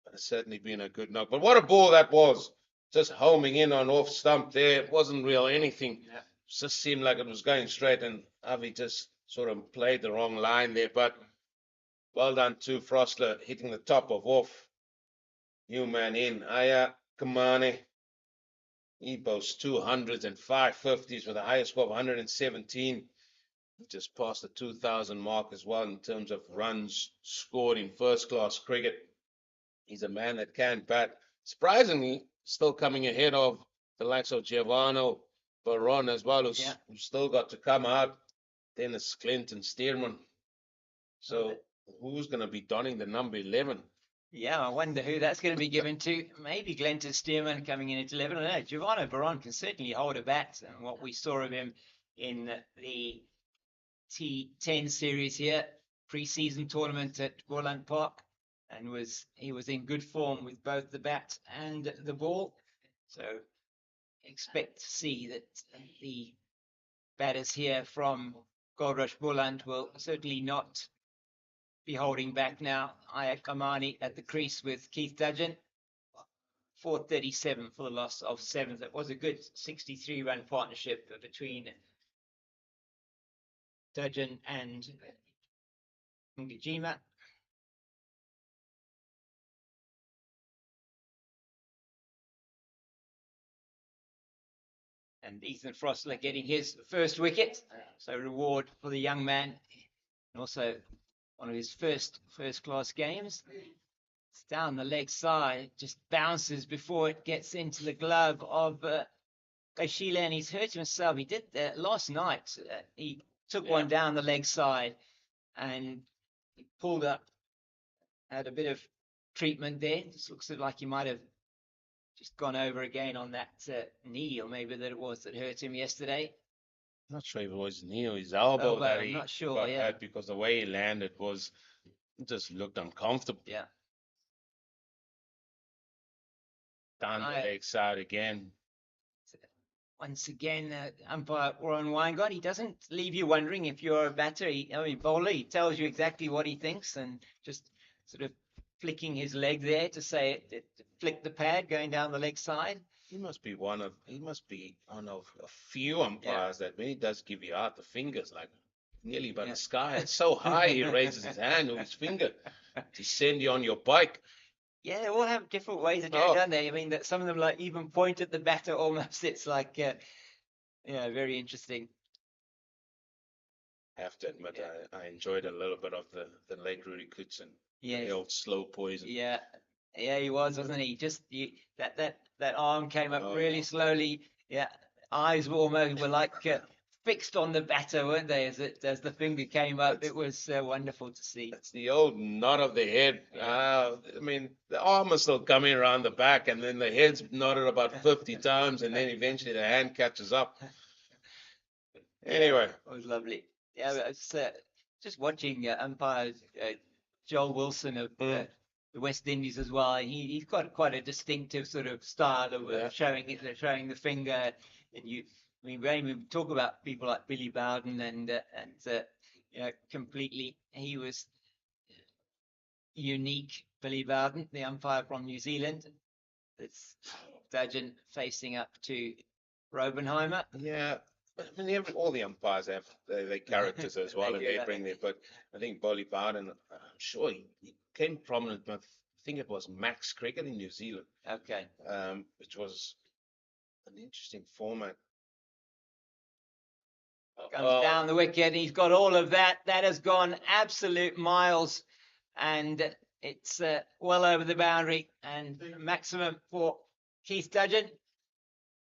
But it's certainly been a good knock. But what a ball that was. Just homing in on off stump there. It wasn't real anything. Yeah. It just seemed like it was going straight, and Avi just sort of played the wrong line there. But well done to Frosler, hitting the top of off. New man in. Aya Kamane. He boasts 200s and 550s with a highest score of 117. Just past the 2,000 mark as well in terms of runs scored in first-class cricket. He's a man that can bat. Surprisingly, still coming ahead of the likes of Giovanni Baron as well, who's still got to come out. Then it's Clinton Stearman. So who's going to be donning the number 11? Yeah, I wonder who that's going to be given to. Maybe Glenton Stearman coming in at 11. I don't know. Giovanni Baron can certainly hold a bat. And what we saw of him in the T10 series here, pre-season tournament at Boland Park, and he was in good form with both the bat and the ball. So expect to see that the batters here from Goldrush Boland will certainly not be holding back now. Ayat Kamani at the crease with Keith Dudgeon. 437 for the loss of 7. That was a good 63-run partnership between Dudgeon and Ngijima. And Ethan Frostler getting his first wicket. So reward for the young man. And also one of his first-class games. It's down the leg side. Just bounces before it gets into the glove of Sheila, and he's hurt himself. He did that last night. He took one down the leg side and he pulled up, had a bit of treatment there. Just looks like he might have just gone over again on that knee, or maybe that it was that hurt him yesterday. Not sure if it was knee or his elbow that he I'm not sure, got hurt, because the way he landed just looked uncomfortable. Yeah. Down the leg side again. Once again, umpire Warren Weingart, he doesn't leave you wondering if you're a batter. Bowler, he tells you exactly what he thinks, and just sort of flicking his leg there to say it flick the pad going down the leg side. He must be one of a few umpires that when he does give you out the fingers, like nearly by the sky, it's so high he raises his hand with his finger to send you on your bike. Yeah, they all have different ways of doing it, don't they? I mean, that some of them like even point at the batter almost. It's like, very interesting. I have to admit, I enjoyed a little bit of the late Rudy Koetsen. Yeah, the old slow poison. Yeah, he was, wasn't he? Just that arm came up really slowly. Yeah, eyes were like fixed on the batter, weren't they? As the finger came up, it was wonderful to see. It's the old nod of the head. I mean, the arm is still coming around the back, and then the head's nodded about 50 times, and then eventually the hand catches up. Anyway, it was lovely. Yeah, it's just watching umpire Joel Wilson of the West Indies as well. He's got quite a distinctive sort of style of showing the finger. And when we talk about people like Billy Bowden and completely, he was unique. Billy Bowden, the umpire from New Zealand. It's Dudgeon facing up to Robenheimer. Yeah. I mean, all the umpires have their characters as well, and they bring their. But I think Billy Bowden, I'm sure he came prominent with, I think it was Max Cricket in New Zealand. Okay. Which was an interesting format. Comes down the wicket. He's got all of that. That has gone absolute miles, and it's well over the boundary, and maximum for Keith Dudgeon.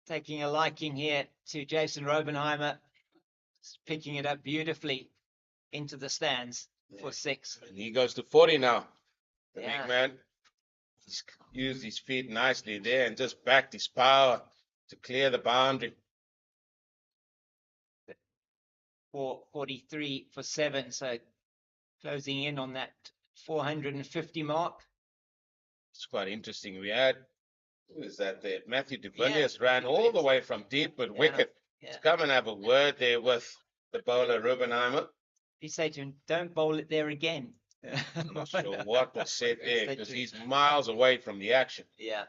Taking a liking here to Jason Robenheimer, picking it up beautifully into the stands for 6. And he goes to 40 now. The big man. He's used his feet nicely there and just backed his power to clear the boundary. 443 for 7, so closing in on that 450 mark. It's quite interesting. We had, who is that there? Matthew de Villiers ran all the way from deep with wicket to come and have a word there with the bowler Robenheimer. You say to him, don't bowl it there again. I'm not sure what was said there, because he's miles away from the action. Yeah.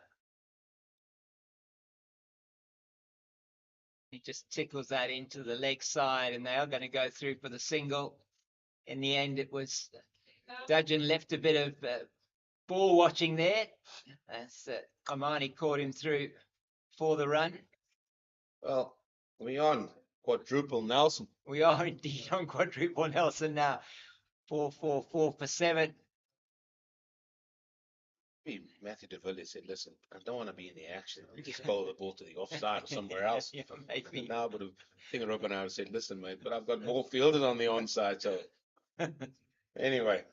He just tickles that into the leg side, and they are going to go through for the single. In the end, it was Dudgeon left a bit of ball watching there. As Kamani caught him through for the run. Well, we're on quadruple Nelson. We are indeed on quadruple Nelson now. 444 for 7. Matthew de Villiers said, listen, I don't want to be in the action. Just bowl the ball to the offside or somewhere else. Yeah, maybe. Now, but I think Robin I said, listen, mate, but I've got more fielders on the onside. So anyway.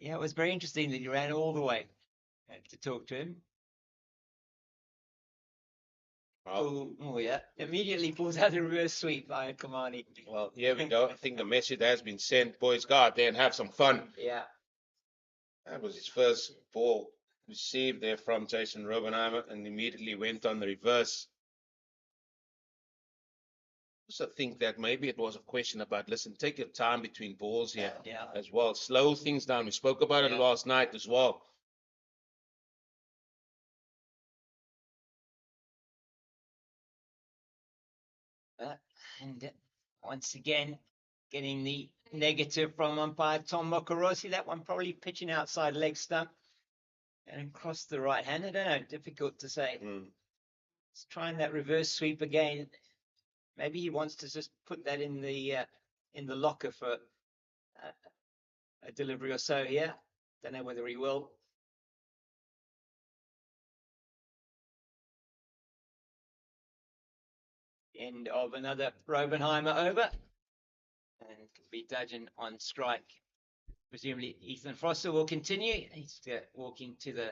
Yeah, it was very interesting that you ran all the way to talk to him. Oh, yeah. Immediately pulls out a reverse sweep by Kamani. Well, here we go. I think the message has been sent. Boys, go out there and have some fun. Yeah. That was his first ball received there from Jason Robenheimer and immediately went on the reverse. I also think that maybe it was a question about, listen, take your time between balls here as well. Slow things down. We spoke about it last night as well. And once again, getting the negative from umpire Tom Mokorossi. That one probably pitching outside leg stump and across the right hand. I don't know, difficult to say. He's trying that reverse sweep again. Maybe he wants to just put that in the locker for a delivery or so here. Don't know whether he will. End of another Robenheimer over. And could be Dudgeon on strike. Presumably Ethan Foster will continue. He's walking to the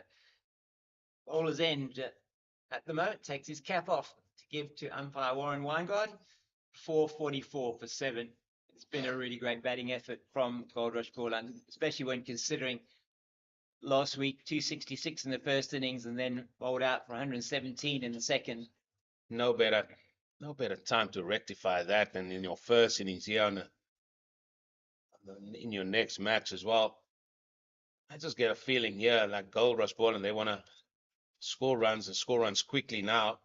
bowler's end at the moment. Takes his cap off to give to umpire Warren Weingard. 444 for 7. It's been a really great batting effort from Goldrush Boland, especially when considering last week 266 in the first innings and then bowled out for 117 in the second. No better time to rectify that than in your first innings here in your next match as well. I just get a feeling here like Goldrush Boland, they want to score runs and score runs quickly now.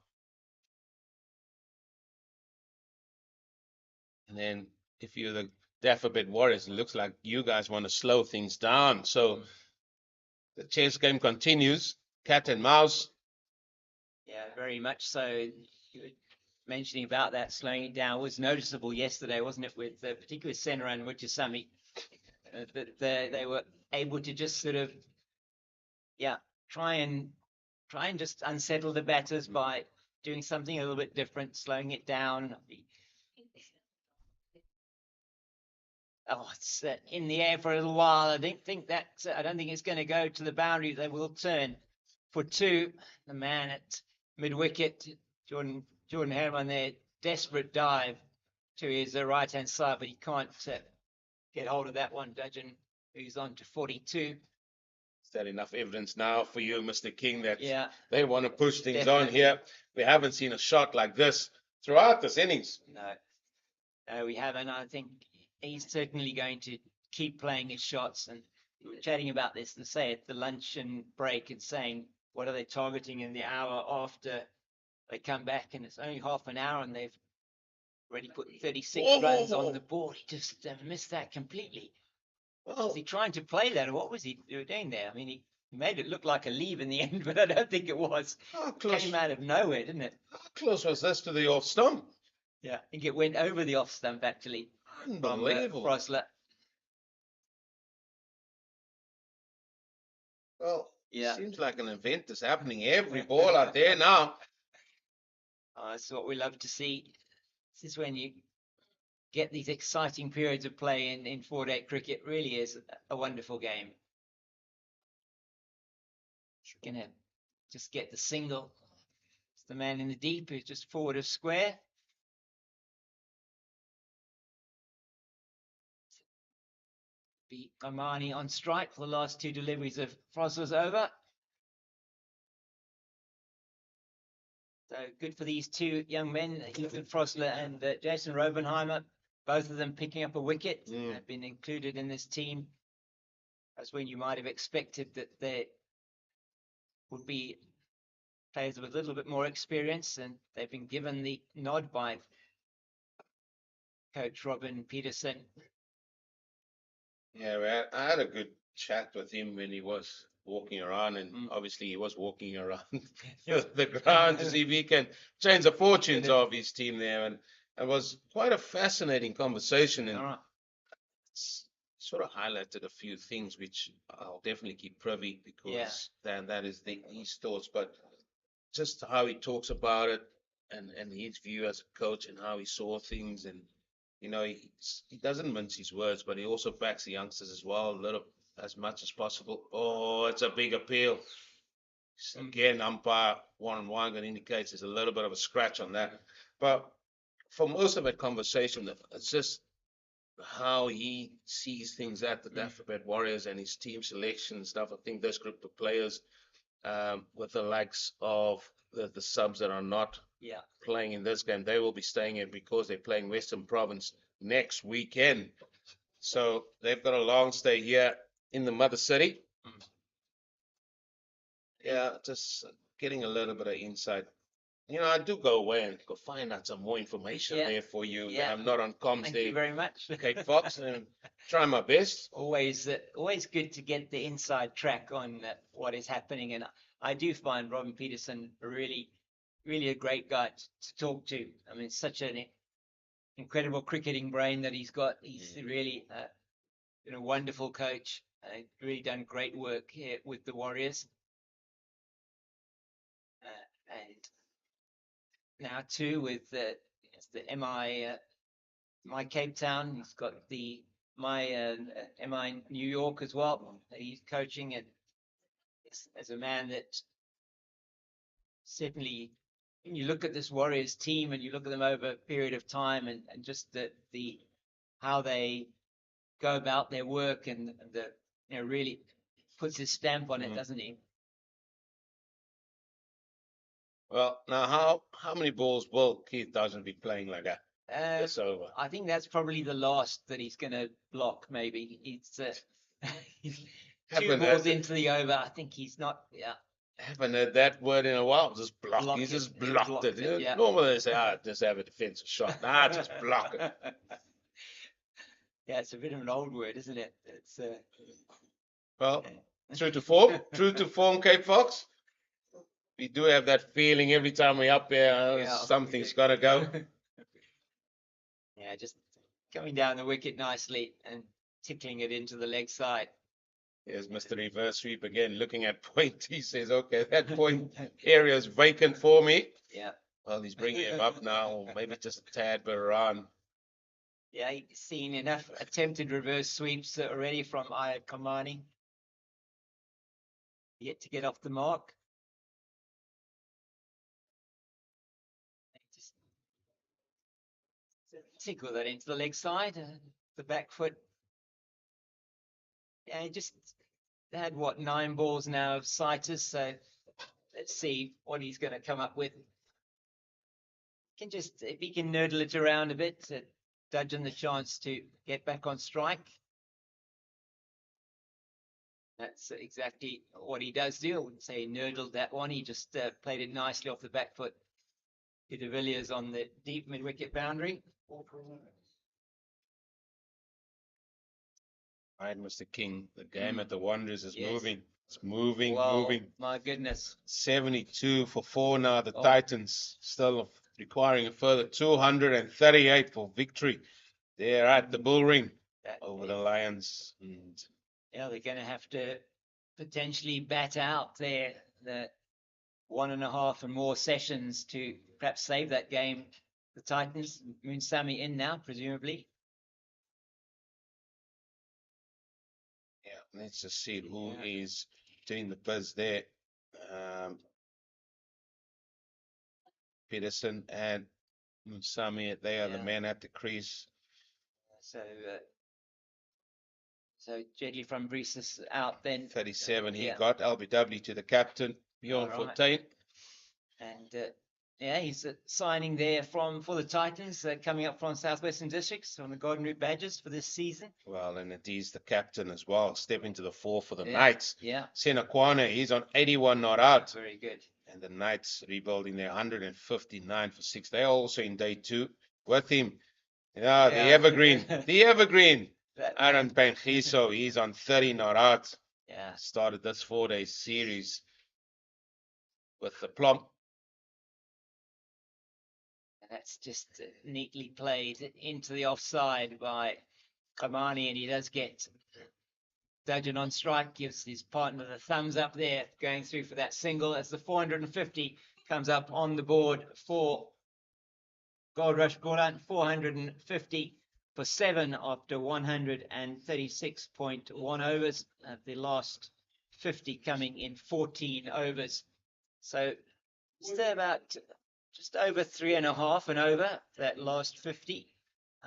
And then if you're the Dafabet Warriors, it looks like you guys want to slow things down. So the chess game continues, cat and mouse. Yeah, very much so. You were mentioning about that slowing it down was noticeable yesterday, wasn't it, with particularly Senna and Muchasami, that they were able to just sort of, try and just unsettle the batters by doing something a little bit different, slowing it down. Oh, it's in the air for a little while. I don't think it's going to go to the boundary. They will turn for 2. The man at mid-wicket, Jordan Herman there, desperate dive to his right-hand side, but he can't get hold of that one. Dudgeon, who's on to 42. Is that enough evidence now for you, Mr. King, that they want to push things on here? We haven't seen a shot like this throughout this innings. No, we haven't. I think he's certainly going to keep playing his shots. And we were chatting about this, and say at the luncheon break and saying, what are they targeting in the hour after they come back? And it's only half an hour and they've already put 36 runs on the board. He just missed that completely. Was he trying to play that, or what was he doing there? I mean, he made it look like a leave in the end, but I don't think it was. It came out of nowhere, didn't it? How close was this to the off stump? Yeah, I think it went over the off stump, actually. Unbelievable. From Frosler. Well, seems like an event is happening every ball out there now. That's what we love to see. This is when you get these exciting periods of play in 4-day cricket. Really is a wonderful game. Gonna just get the single. It's the man in the deep who's just forward of square. Be Omani on strike for the last 2 deliveries of Frosler's over. So good for these 2 young men, Ethan Frosler and Jason Robenheimer, both of them picking up a wicket, have been included in this team. That's when you might have expected that there would be players with a little bit more experience, and they've been given the nod by coach Robin Peterson. Yeah, I had a good chat with him when he was walking around, and obviously he was walking around the ground to see if he can change the fortunes of his team there, and it was quite a fascinating conversation. And it's sort of highlighted a few things which I'll definitely keep privy because then that is his thoughts, but just how he talks about it and his view as a coach and how he saw things and he doesn't mince his words, but he also backs the youngsters as well a little as much as possible. Oh, it's a big appeal. Again, umpire Warren Weingarten indicates there's a little bit of a scratch on that, but for most of that conversation, it's just how he sees things at the Dafabet Warriors and his team selection and stuff. I think this group of players, with the likes of the subs that are not playing in this game, they will be staying here because they're playing Western Province next weekend. So they've got a long stay here in the mother city. Yeah, just getting a little bit of insight. I do go away and go find out some more information there for you. Yeah. I'm not on comms Thank there. you very much. Cape Fox, and try my best. Always good to get the inside track on what is happening, and I do find Robin Peterson really a great guy to talk to. I mean, such an incredible cricketing brain that he's got. He's really a wonderful coach. Really done great work here with the Warriors. And now too with the MI Cape Town. He's got the MI New York as well. He's coaching it as a man that certainly, when you look at this Warriors team and you look at them over a period of time and just the how they go about their work and the really puts his stamp on it, doesn't he? Well, now how many balls will Keith Dodson be playing like that? It's over. I think that's probably the last that he's going to block. Maybe he's two balls into the over. I think he's not. Yeah. Haven't heard that word in a while. Just block. He just blocked it. Yeah. Normally they say, just have a defensive shot. Nah, just block it. Yeah, it's a bit of an old word, isn't it? It's well, true to form, Cape Fox. We do have that feeling every time we're up there, something's got to go. Yeah, just coming down the wicket nicely and tickling it into the leg side. Here's Mr. Reverse Sweep again, looking at point. He says, okay, that point area is vacant for me. Yeah. Well, he's bringing him up now, or maybe just a tad bit around. Yeah, he's seen enough attempted reverse sweeps already from Aya Kamani. Yet to get off the mark. Just tickle that into the leg side, the back foot. Yeah, he just had 9 balls now of sighters, so let's see what he's going to come up with. If he can nurdle it around a bit, Dudgeon the chance to get back on strike. That's exactly what he does do. I wouldn't say he nurdled that one. He just played it nicely off the back foot. De Villiers on the deep mid-wicket boundary. Right, Mr. King. The game at the Wanderers is moving. It's moving. My goodness. 72 for 4 now. The Titans still requiring a further 238 for victory. They're at the bull ring over the Lions. And yeah, they're going to have to potentially bat out the 1.5 and more sessions to perhaps save that game. The Titans, Moonsami in now, presumably. Yeah, let's just see who is doing the buzz there. Peterson and Moonsami, they are the men at the crease. So Jedley from Brees is out then. 37 he got. LBW to the captain, Bjorn Fontaine. And he's signing there for the Titans, coming up from Southwestern Districts from the Golden Root Badgers for this season. Well, and he's the captain as well, stepping to the fore for the Knights. Yeah. Senakwane, he's on 81 not out. Very good. And the Knights rebuilding their 159 for 6. They're also in day 2 with him. Yeah, the evergreen. Aaron Pengiso, he's on 30 not out. Yeah. Started this 4-day series with the plump. And that's just neatly played into the offside by Kamani, and he does get Dudgeon on strike, gives his partner the thumbs up there, going through for that single as the 450 comes up on the board for Goldrush Boland. 450 for 7 after 136.1 overs. The last 50 coming in 14 overs. So still about just over 3.5 and over that last 50.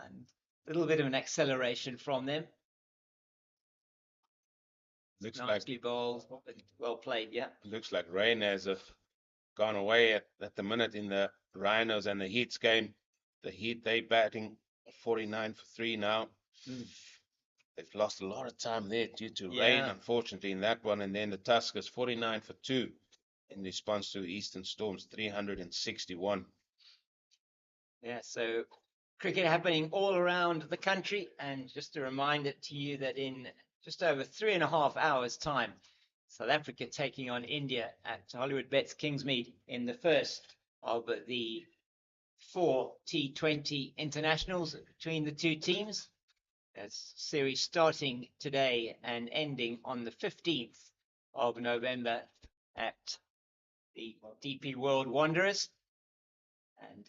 And a little bit of an acceleration from them. Looks Nicely bowled, but well played, yeah. Looks like rain has gone away at the minute in the Rhinos and the Heat's game. The Heat, they batting 49 for 3 now. They've lost a lot of time there due to rain, unfortunately, in that one. And then the Tuskers, 49 for 2 in response to Eastern Storm's 361. Yeah, so cricket happening all around the country. And just a reminder to you that in just over 3.5 hours' time, South Africa taking on India at Hollywood Bets Kingsmead in the first of the 4 T20 internationals between the two teams. That's series starting today and ending on the 15th of November at the DP World Wanderers. And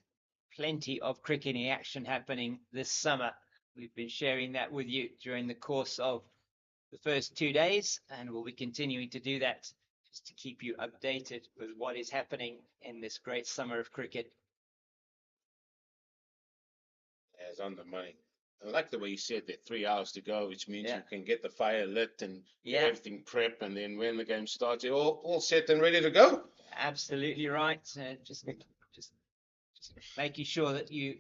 plenty of cricketing action happening this summer. We've been sharing that with you during the course of the first 2 days, and we'll be continuing to do that just to keep you updated with what is happening in this great summer of cricket. It's on the money. I like the way you said that 3 hours to go, which means you can get the fire lit and get everything prep, and then when the game starts, you're all set and ready to go. Absolutely right. Just making sure that if you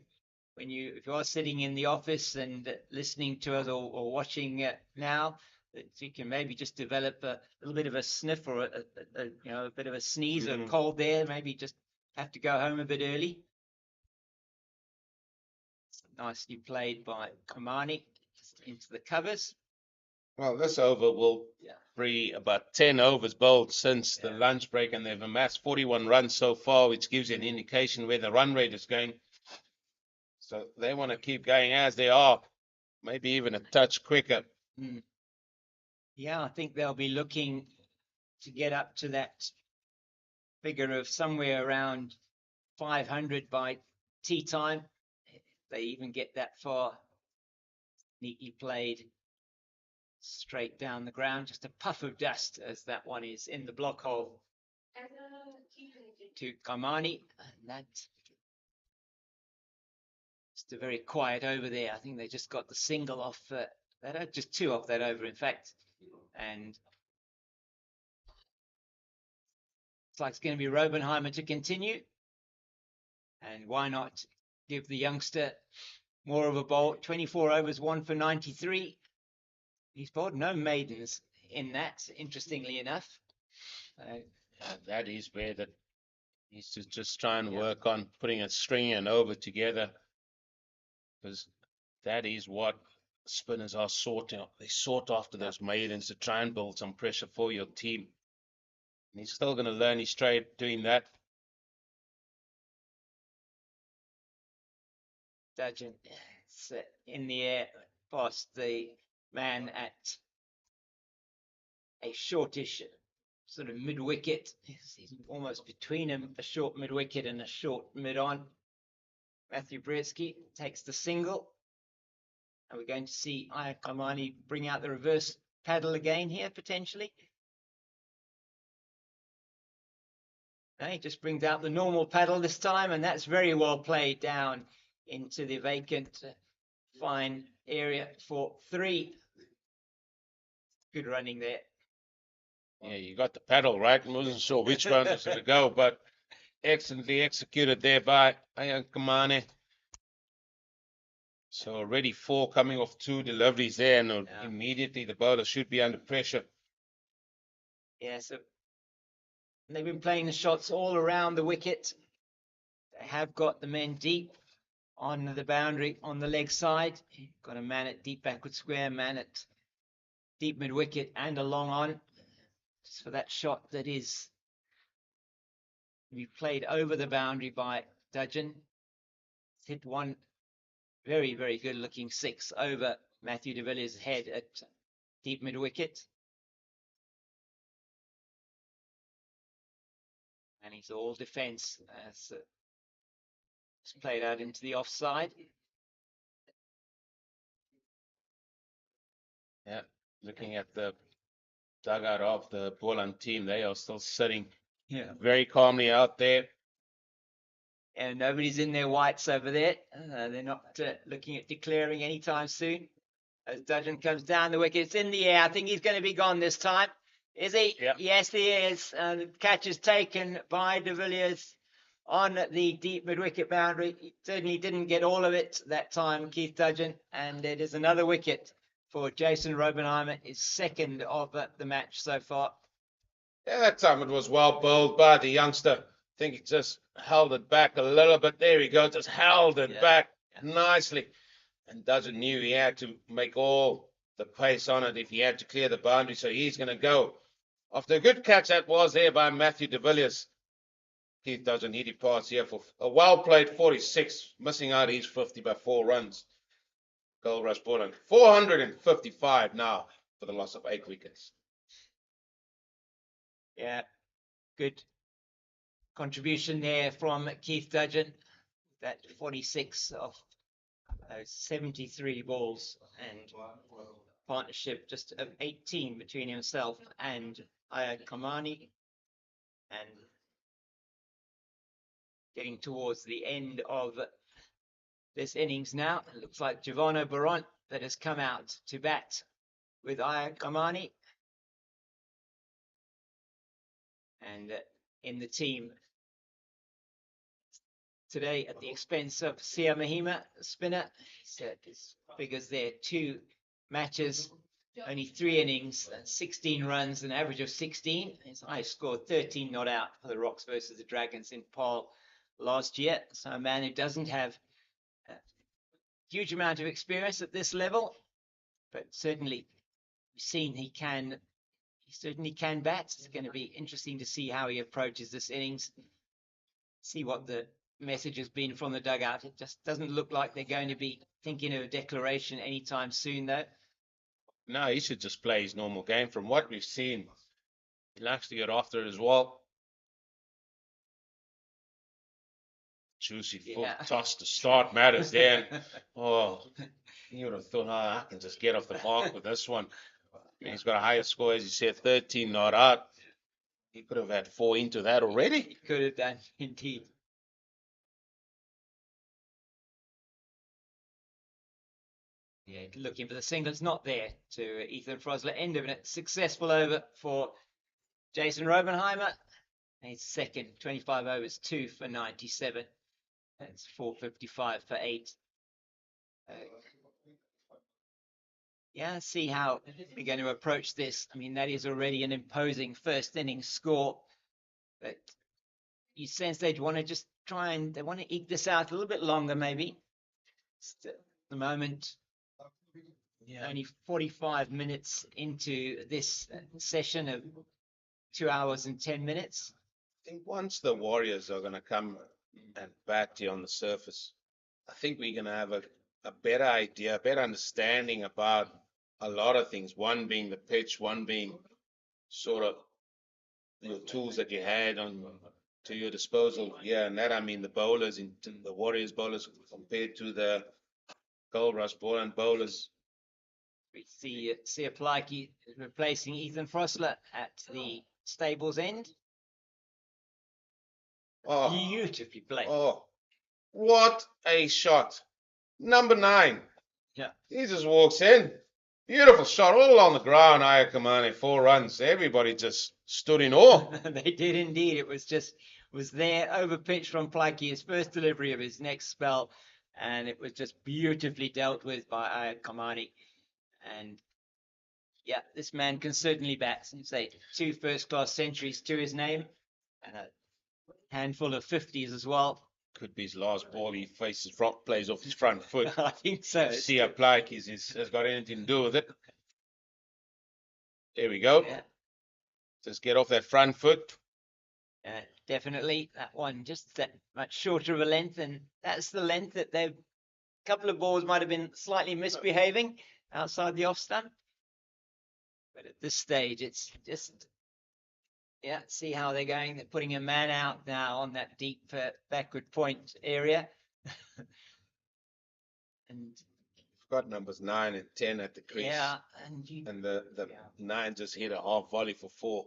are sitting in the office and listening to us or watching now, that you can maybe just develop a little bit of a sniff or a bit of a sneeze or cold there. Maybe just have to go home a bit early. Nicely played by Kamani, just into the covers. Well, this over will be about 10 overs bowled since the lunch break, and they've amassed 41 runs so far, which gives you an indication where the run rate is going. So they want to keep going as they are, maybe even a touch quicker. Yeah, I think they'll be looking to get up to that figure of somewhere around 500 by tea time. If they even get that far. Neatly played straight down the ground. Just a puff of dust as that one is in the block hole to Kamani. And that's just a very quiet over there. I think they just got the single off that, just 2 off that over, in fact. And it's like it's going to be Robenheimer to continue. And why not give the youngster more of a bowl? 24 overs, 1 for 93. He's bowled no maidens in that, interestingly enough. That is where he's to just try and work on putting a string and over together, because that is what spinners are sorting. They sort after those maidens to try and build some pressure for your team. And he's still going to learn his trade doing that. Dudgeon in the air past the man at a shortish sort of mid-wicket. He's almost between him, a short mid-wicket and a short mid-on. Matthew Brzezinski takes the single. And we're going to see Kamani bring out the reverse paddle again here, potentially. No, he just brings out the normal paddle this time, and that's very well played down into the vacant fine area for 3. Good running there. Yeah, you got the paddle right. I wasn't sure which one was going to go, but excellently executed there by Kamani. So already 4 coming off 2 deliveries there, and immediately the bowler should be under pressure. Yeah, so they've been playing the shots all around the wicket. They have got the men deep on the boundary on the leg side. Got a man at deep backward square, man at deep mid wicket, and a long on. Just for that shot that is be played over the boundary by Dudgeon. Hit one very, very good looking 6 over Matthew de Villiers' head at deep mid-wicket. And he's all defence as it's played out into the offside. Yeah, looking at the dugout of the Boland team, they are still sitting very calmly out there. And nobody's in their whites over there. They're not looking at declaring anytime soon. As Dudgeon comes down the wicket, it's in the air. I think he's going to be gone this time. Is he? Yep. Yes, he is. The catch is taken by de Villiers on the deep mid-wicket boundary. He certainly didn't get all of it that time, Keith Dudgeon. And it is another wicket for Jason Robenheimer, his second of the match so far. Yeah, that time it was well bowled by the youngster. I think he just held it back a little bit. There we go, just held it back nicely. And Dudgeon knew he had to make all the pace on it if he had to clear the boundary. So he's going to go. After a good catch that was there by Matthew de Villiers, Keith Dudgeon, he departs here for a well-played 46, missing out his 50 by 4 runs. Goldrush Boland, 455 now for the loss of 8 wickets. Yeah, good contribution there from Keith Dudgeon. That 46 of 73 balls and partnership just of 18 between himself and Ayad Kamani. And getting towards the end of this innings now, it looks like Giovanni Baront that has come out to bat with Ayad Kamani. And in the team today at the expense of Sia Mahima, spinner. His figures there, 2 matches, only 3 innings, 16 runs, an average of 16. His highest score, 13 not out for the Rocks versus the Dragons in Paarl last year. So a man who doesn't have a huge amount of experience at this level, but certainly we've seen he certainly can bat. It's going to be interesting to see how he approaches this innings, see what the message has been from the dugout. It just doesn't look like they're going to be thinking of a declaration anytime soon, though. No, he should just play his normal game. From what we've seen, he likes to get after it as well. Juicy full toss to start matters then. Oh, you would have thought, I can just get off the mark with this one. And he's got a higher score, as you said, 13 not out. He could have had 4 into that already. He could have done, indeed. Yeah, looking for the single. It's not there to Ethan Frosler. End of it. Successful over for Jason Robenheimer. His second, 25 overs, 2 for 97. That's 455 for 8. Yeah, see how we're going to approach this. I mean, that is already an imposing first inning score. But you sense they'd want to just they want to eke this out a little bit longer, maybe. At the moment, only 45 minutes into this session of 2 hours and 10 minutes. I think once the Warriors are going to come and bat here on the surface, I think we're going to have a better idea, a better understanding about a lot of things. One being the pitch, one being sort of your tools that you had to your disposal. Yeah, and that I mean the bowlers, the Warriors bowlers compared to the Goldrush Boland bowlers. We see Sia Plaiki replacing Ethan Frosler at the stables end. Oh, beautifully played. Oh, what a shot. Number 9. Yeah. He just walks in. Beautiful shot all on the ground. Ayad Kamani, 4 runs. Everybody just stood in awe. They did indeed. It was there over pitch from Plaiki, his first delivery of his next spell. And it was just beautifully dealt with by Ayad Kamani. And yeah, this man can certainly bat. Say 2 first-class centuries to his name, and a handful of 50s as well. Could be his last ball. He faces plays off his front foot. I think so. See how Plaiki has got anything to do with it. There we go. Yeah. Just get off that front foot. Definitely. That one just that much shorter of a length, and that's the length that a couple of balls might have been slightly misbehaving. outside the off stump. But at this stage, it's just, yeah, see how they're going. They're putting a man out now on that deep backward point area. And got numbers 9 and 10 at the crease. yeah, and the 9 just hit a half volley for 4,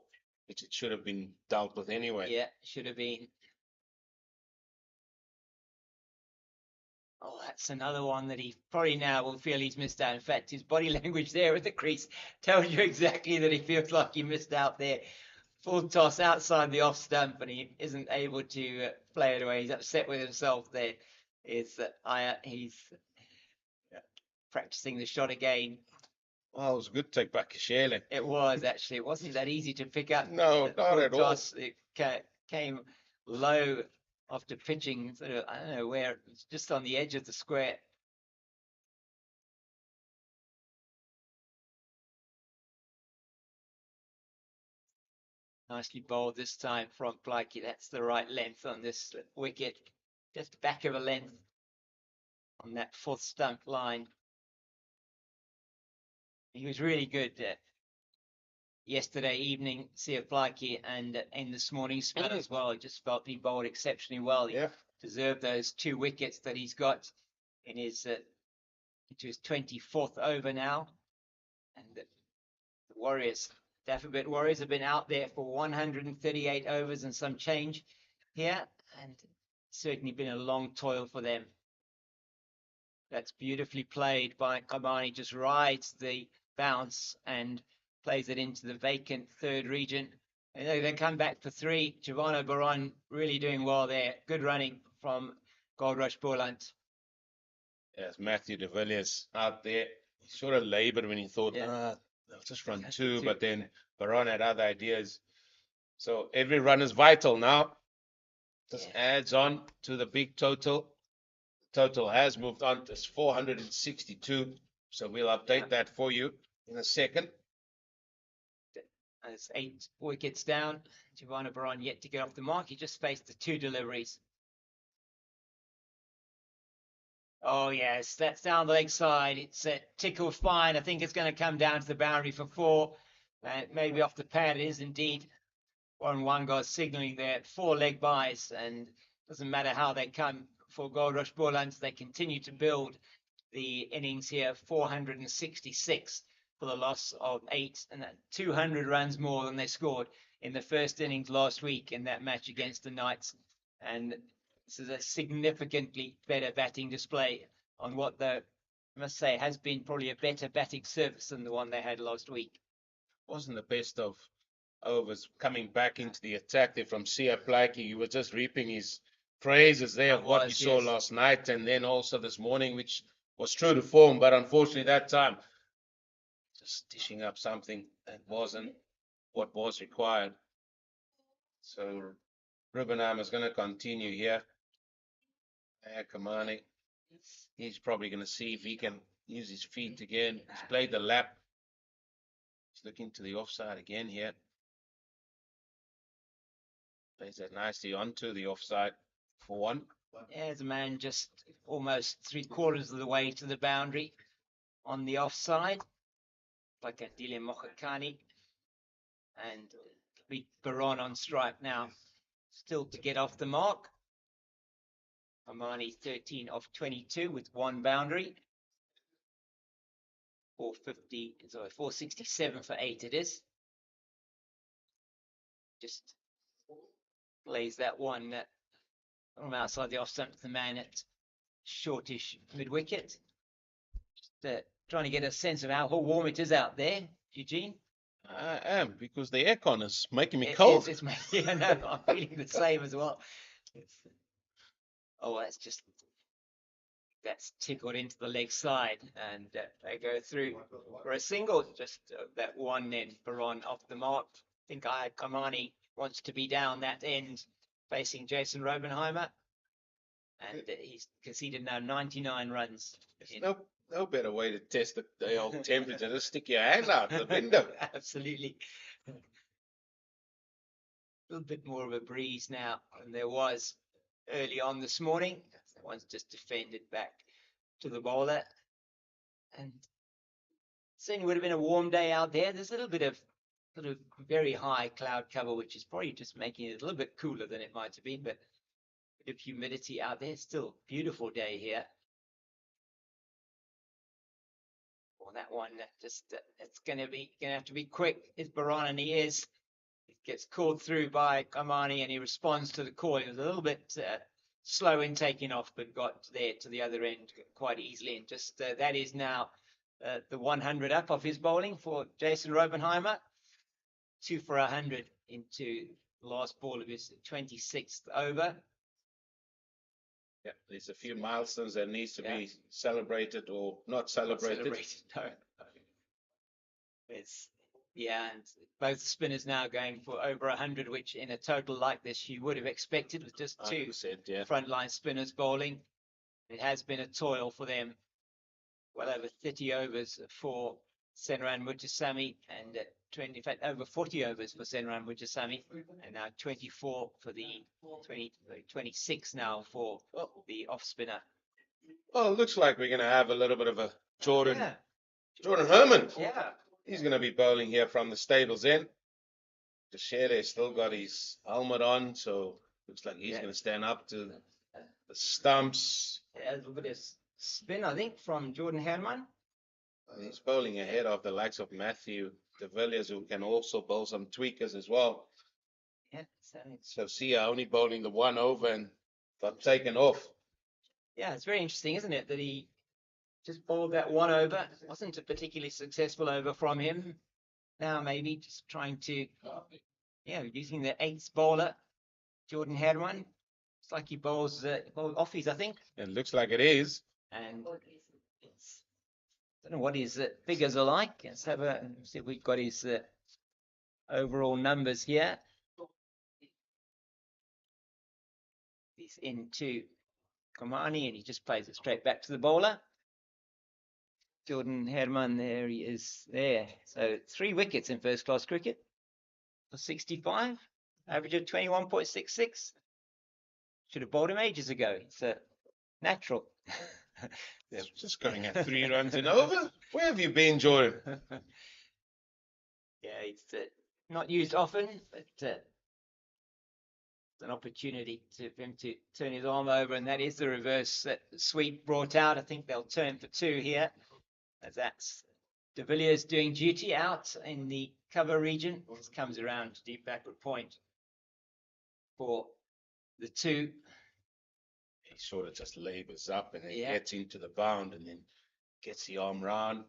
which it should have been dealt with anyway. yeah, should have been. Oh, that's another one that he probably now will feel he's missed out. In fact, his body language there at the crease tells you exactly that he feels like he missed out there. Full toss outside the off stump, and he isn't able to play it away. He's upset with himself there. He's practicing the shot again. Well, it was a good take back, Shirley. It was actually. It wasn't that easy to pick up. No, not at all. It came low after pitching, sort of, I don't know where, it's just on the edge of the square. Nicely bowled this time from Blakey. That's the right length on this wicket. Just back of a length on that fourth stump line. He was really good yesterday evening, Blakey, and in this morning's spin as well. I just felt he bowled exceptionally well. He deserved those 2 wickets that he's got in his into his 24th over now. And the Warriors, Dafabet Warriors, have been out there for 138 overs and some change here, and certainly been a long toil for them. That's beautifully played by Kamani. Just rides the bounce and plays it into the vacant third region. And they come back for 3. Giovanni Baron really doing well there. Good running from Goldrush Boland. Yes, Matthew de Villiers out there. He sort of laboured when he thought, they'll just run 2, but then Baron had other ideas. So every run is vital now. Just adds on to the big total. Total has moved on to 462. So we'll update that for you in a second. It's 8 wickets down. Giovanni Baron yet to get off the mark. He just faced the 2 deliveries. Oh, yes, that's down the leg side. It's tickled fine. I think it's going to come down to the boundary for 4. Maybe off the pad. It is indeed. Warren Wango signalling there 4 leg buys, and doesn't matter how they come for Goldrush Boland. They continue to build the innings here. 466 for the loss of 8, and 200 runs more than they scored in the first innings last week in that match against the Knights. And this is a significantly better batting display on what, I must say, has been probably a better batting surface than the one they had last week. Wasn't the best of overs coming back into the attack there from Blakey. He was just reaping his praises there of what we saw last night, and then also this morning, which was true to form, but unfortunately that time just dishing up something that wasn't what was required. So Rubinheimer is going to continue here. Kamani, he's probably going to see if he can use his feet again. He's played the lap. He's looking to the offside again here. Plays that nicely onto the offside for 1. There's a man just almost 3/4 of the way to the boundary on the offside. Like a Dile Mokhakani. And big Baron on strike now. Still to get off the mark. Amani 13 of 22 with 1 boundary. 467 for 8 it is. Just plays that one from outside the off stump to the man at shortish mid wicket. Just trying to get a sense of how warm it is out there, Eugene. I am, because the aircon is making me cold. It's making, I'm feeling the same as well. That's tickled into the leg side, and they go through for a single. Just that one then, Baron off the mark. I think Kamani wants to be down that end facing Jason Robenheimer, and he's conceded now 99 runs. There's no better way to test the old temperature. Just stick your hand out the window. Absolutely. A little bit more of a breeze now than there was early on this morning. That one's just defended back to the bowler. And certainly would have been a warm day out there. There's a little bit of sort of very high cloud cover, which is probably just making it a little bit cooler than it might have been, but a bit of humidity out there. Still beautiful day here. Well, that one just it's gonna have to be quick. Is Baran, and he is. He gets called through by Kamani, and he responds to the call. He was a little bit slow in taking off, but got there to the other end quite easily. And just that is now the 100 up of his bowling for Jason Robenheimer. 2 for 100 into the last ball of his 26th over. Yeah, there's a few milestones that needs to be celebrated or not celebrated. No. It's and both spinners now going for over 100, which in a total like this you would have expected with just 2 frontline spinners bowling. It has been a toil for them. Well over 30 overs for Senran Mutusami and 20, in fact, over 40 overs for Senran Mutusami, and now 24 for the 26 now for the off spinner. Well, it looks like we're going to have a little bit of a Jordan Herman. Yeah. He's going to be bowling here from the stables in. Deshere still got his helmet on, so looks like he's going to stand up to the stumps. Yeah, a little bit of spin, I think, from Jordan Herman. He's bowling ahead of the likes of Matthew de Villiers, who can also bowl some tweakers as well. Yeah, so Sia only bowling the 1 over and got taken off. Yeah, it's very interesting, isn't it, that he just bowled that 1 over. It wasn't a particularly successful over from him. Now maybe just trying to, using the 8th bowler, Jordan Herman. It's like he bowls offies, I think. It looks like it is. And I don't know what his figures are like. Let's have a see if we've got his overall numbers here. He's into Kamani and he just plays it straight back to the bowler. Jordan Herman, there he is there. So 3 wickets in first class cricket for 65, average of 21.66. Should have bowled him ages ago. It's natural. They're just going at 3 runs and over. Where have you been, Jordan? Yeah, it's not used often, but it's an opportunity for him to turn his arm over, and that is the reverse sweep brought out. I think they'll turn for 2 here, as that's de Villiers doing duty out in the cover region. This comes around to deep backward point for the 2. He sort of just labors up and then gets into the bound and then gets the arm round.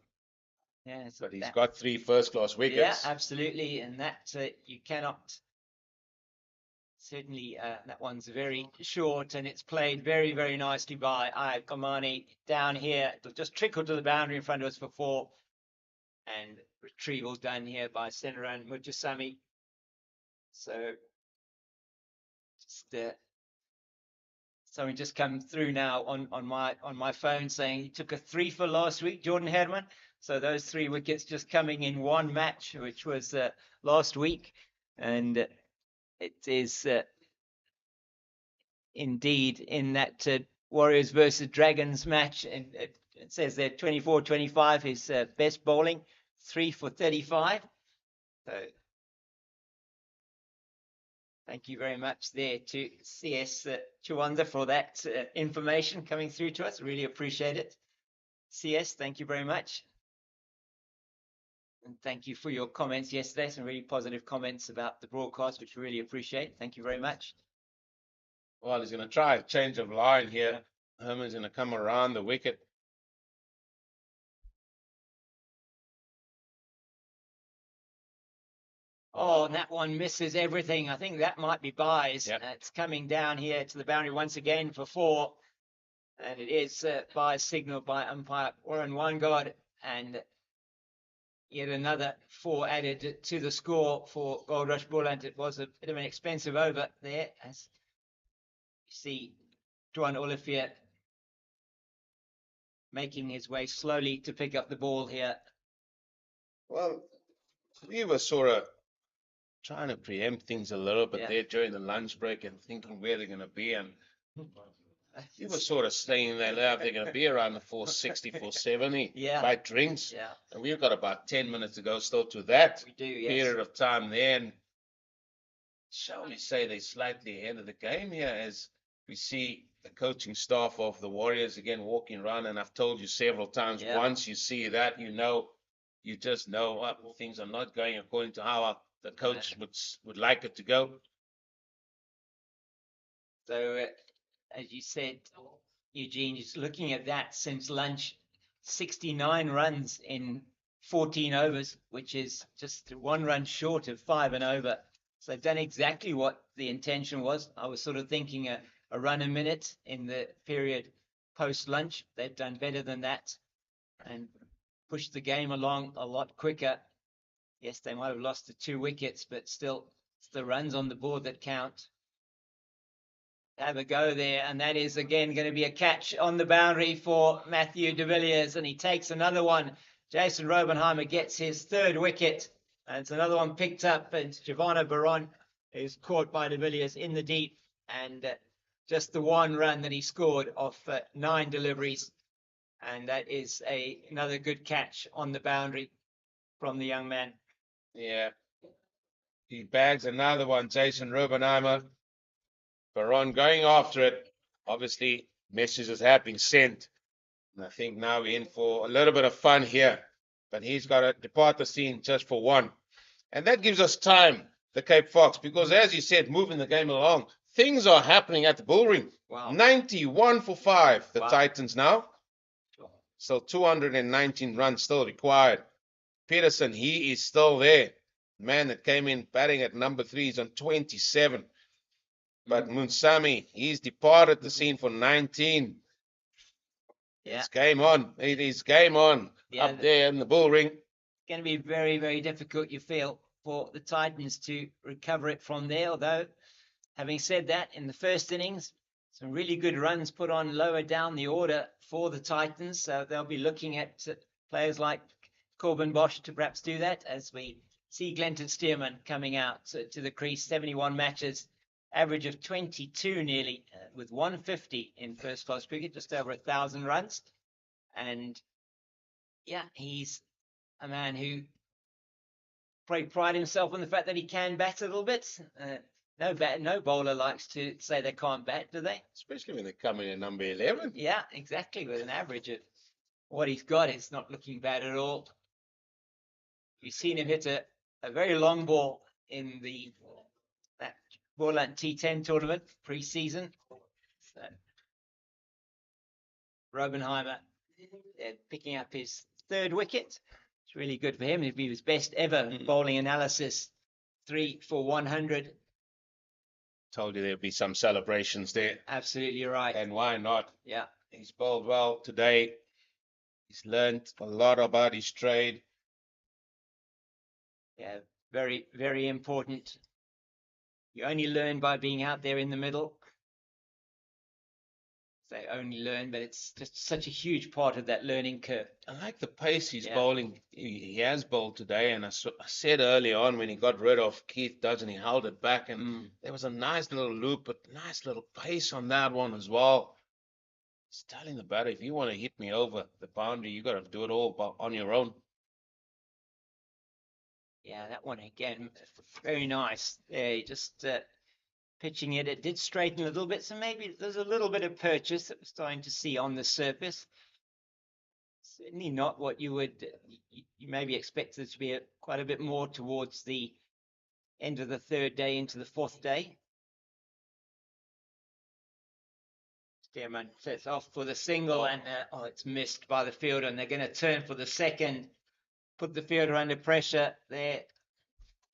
Yeah, but he's got 3 first-class wickets. Yeah, absolutely, and that you cannot. Certainly, that one's very short, and it's played very, very nicely by Kamani down here. It'll just trickle to the boundary in front of us for 4, and retrieval done here by Senran Mutusami. So, just something just come through now on my phone saying he took a 3 for last week, Jordan Herman. So those 3 wickets just coming in 1 match, which was last week, and it is indeed in that Warriors versus Dragons match, and it says there 24-25 his best bowling, 3 for 35. So thank you very much there to CS Chawanda for that information coming through to us. Really appreciate it. CS, thank you very much. And thank you for your comments yesterday. Some really positive comments about the broadcast, which we really appreciate. Thank you very much. Well, he's going to try a change of line here. Herman's going to come around the wicket. Oh, that one misses everything. I think that might be buys. It's coming down here to the boundary once again for 4. And it is buy signal by umpire Warren Wangard. And yet another 4 added to the score for Goldrush Boland. It was a bit of an expensive over there, as you see Dwan Olivier making his way slowly to pick up the ball here. Well, we were sort of trying to preempt things a little bit there during the lunch break and thinking where they're going to be. And You were sort of saying they're going to be around the 460, 470 Yeah. by drinks. Yeah. And we've got about 10 minutes to go still to that We do, yes. period of time there. And shall we say they're slightly ahead of the game here as we see the coaching staff of the Warriors again walking around. And I've told you several times, Yeah. once you see that, you just know things are not going according to how the coach would like it to go. So, as you said, Eugene, just looking at that since lunch, 69 runs in 14 overs, which is just 1 run short of 5 and over. So they've done exactly what the intention was. I was sort of thinking a run a minute in the period post-lunch. They've done better than that and pushed the game along a lot quicker. Yes, they might have lost the 2 wickets, but still, it's the runs on the board that count. Have a go there, and that is again going to be a catch on the boundary for Matthew de Villiers, and he takes another one. Jason Robenheimer gets his 3rd wicket, and it's another one picked up, and Giovanna Baron is caught by de Villiers in the deep, and just the 1 run that he scored off 9 deliveries, and that is another good catch on the boundary from the young man. Yeah, he bags another one, Jason Robenheimer. Baron going after it. Obviously, messages have been sent. And I think now we're in for a little bit of fun here. But he's got to depart the scene just for 1. And that gives us time, the Cape Fox, because as you said, moving the game along, things are happening at the Bullring. Wow. 91 for 5, the Wow. Titans now. So 219 runs still required. Peterson, he is still there. Man that came in batting at number 3 is on 27. But Munsami, he's departed the scene for 19. Yeah. It's game on. It is game on up there in the Bullring. It's going to be very, very difficult, you feel, for the Titans to recover it from there. Although, having said that, in the first innings, some really good runs put on lower down the order for the Titans. So they'll be looking at players like Corbin Bosch to perhaps do that, as we see Glenton Stearman coming out to the crease, 71 matches. Average of 22 nearly, with 150 in first class cricket, just over 1,000 runs. And yeah, he's a man who probably pride himself on the fact that he can bat a little bit. No bowler likes to say they can't bat, do they? Especially when they come in at number 11. Yeah, exactly. With an average of what he's got, it's not looking bad at all. You've seen him hit a very long ball in that Boland T10 tournament pre-season. So, Robenheimer picking up his 3rd wicket. It's really good for him. It'd be his best ever bowling analysis. 3 for 100. Told you there'd be some celebrations there. Absolutely right. And why not? Yeah. He's bowled well today. He's learned a lot about his trade. Yeah, very, very important. You only learn by being out there in the middle. They only learn, but it's just such a huge part of that learning curve. I like the pace he's bowling. He has bowled today, and I said early on when he got rid of Keith Dodson, he held it back, and there was a nice little loop, but nice little pace on that one as well. He's telling the batter, if you want to hit me over the boundary, you got to do it all on your own. Yeah, that one again, very nice. Yeah, just pitching it. It did straighten a little bit, so maybe there's a little bit of purchase that we're starting to see on the surface. Certainly not what you would, you maybe expect it to be quite a bit more towards the end of the 3rd day into the 4th day. Stearman sets off for the single, and it's missed by the fielder, and they're going to turn for the 2nd. Put the fielder under pressure there,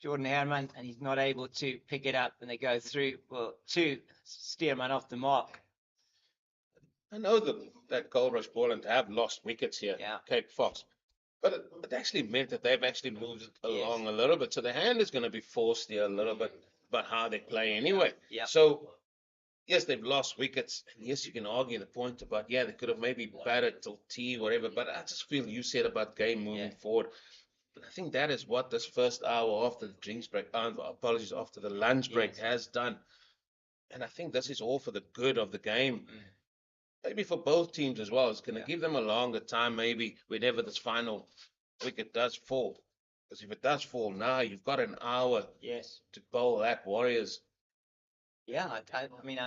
Jordan Herman, and he's not able to pick it up, and they go through for 2. Stearman off the mark. I know that Goldrush Boland have lost wickets here, Cape Fox, but it actually meant that they've actually moved it along a little bit. So the hand is going to be forced here a little bit about how they play anyway. Yep. So yes, they've lost wickets. And yes, you can argue the point about, they could have maybe batted till tea, whatever. But I just feel you said about game moving forward. But I think that is what this first hour after the drinks break, apologies, after the lunch break has done. And I think this is all for the good of the game. maybe for both teams as well, it's going to give them a longer time, maybe whenever this final wicket does fall. Because if it does fall now, you've got an hour to bowl that Warriors. Yeah, I mean,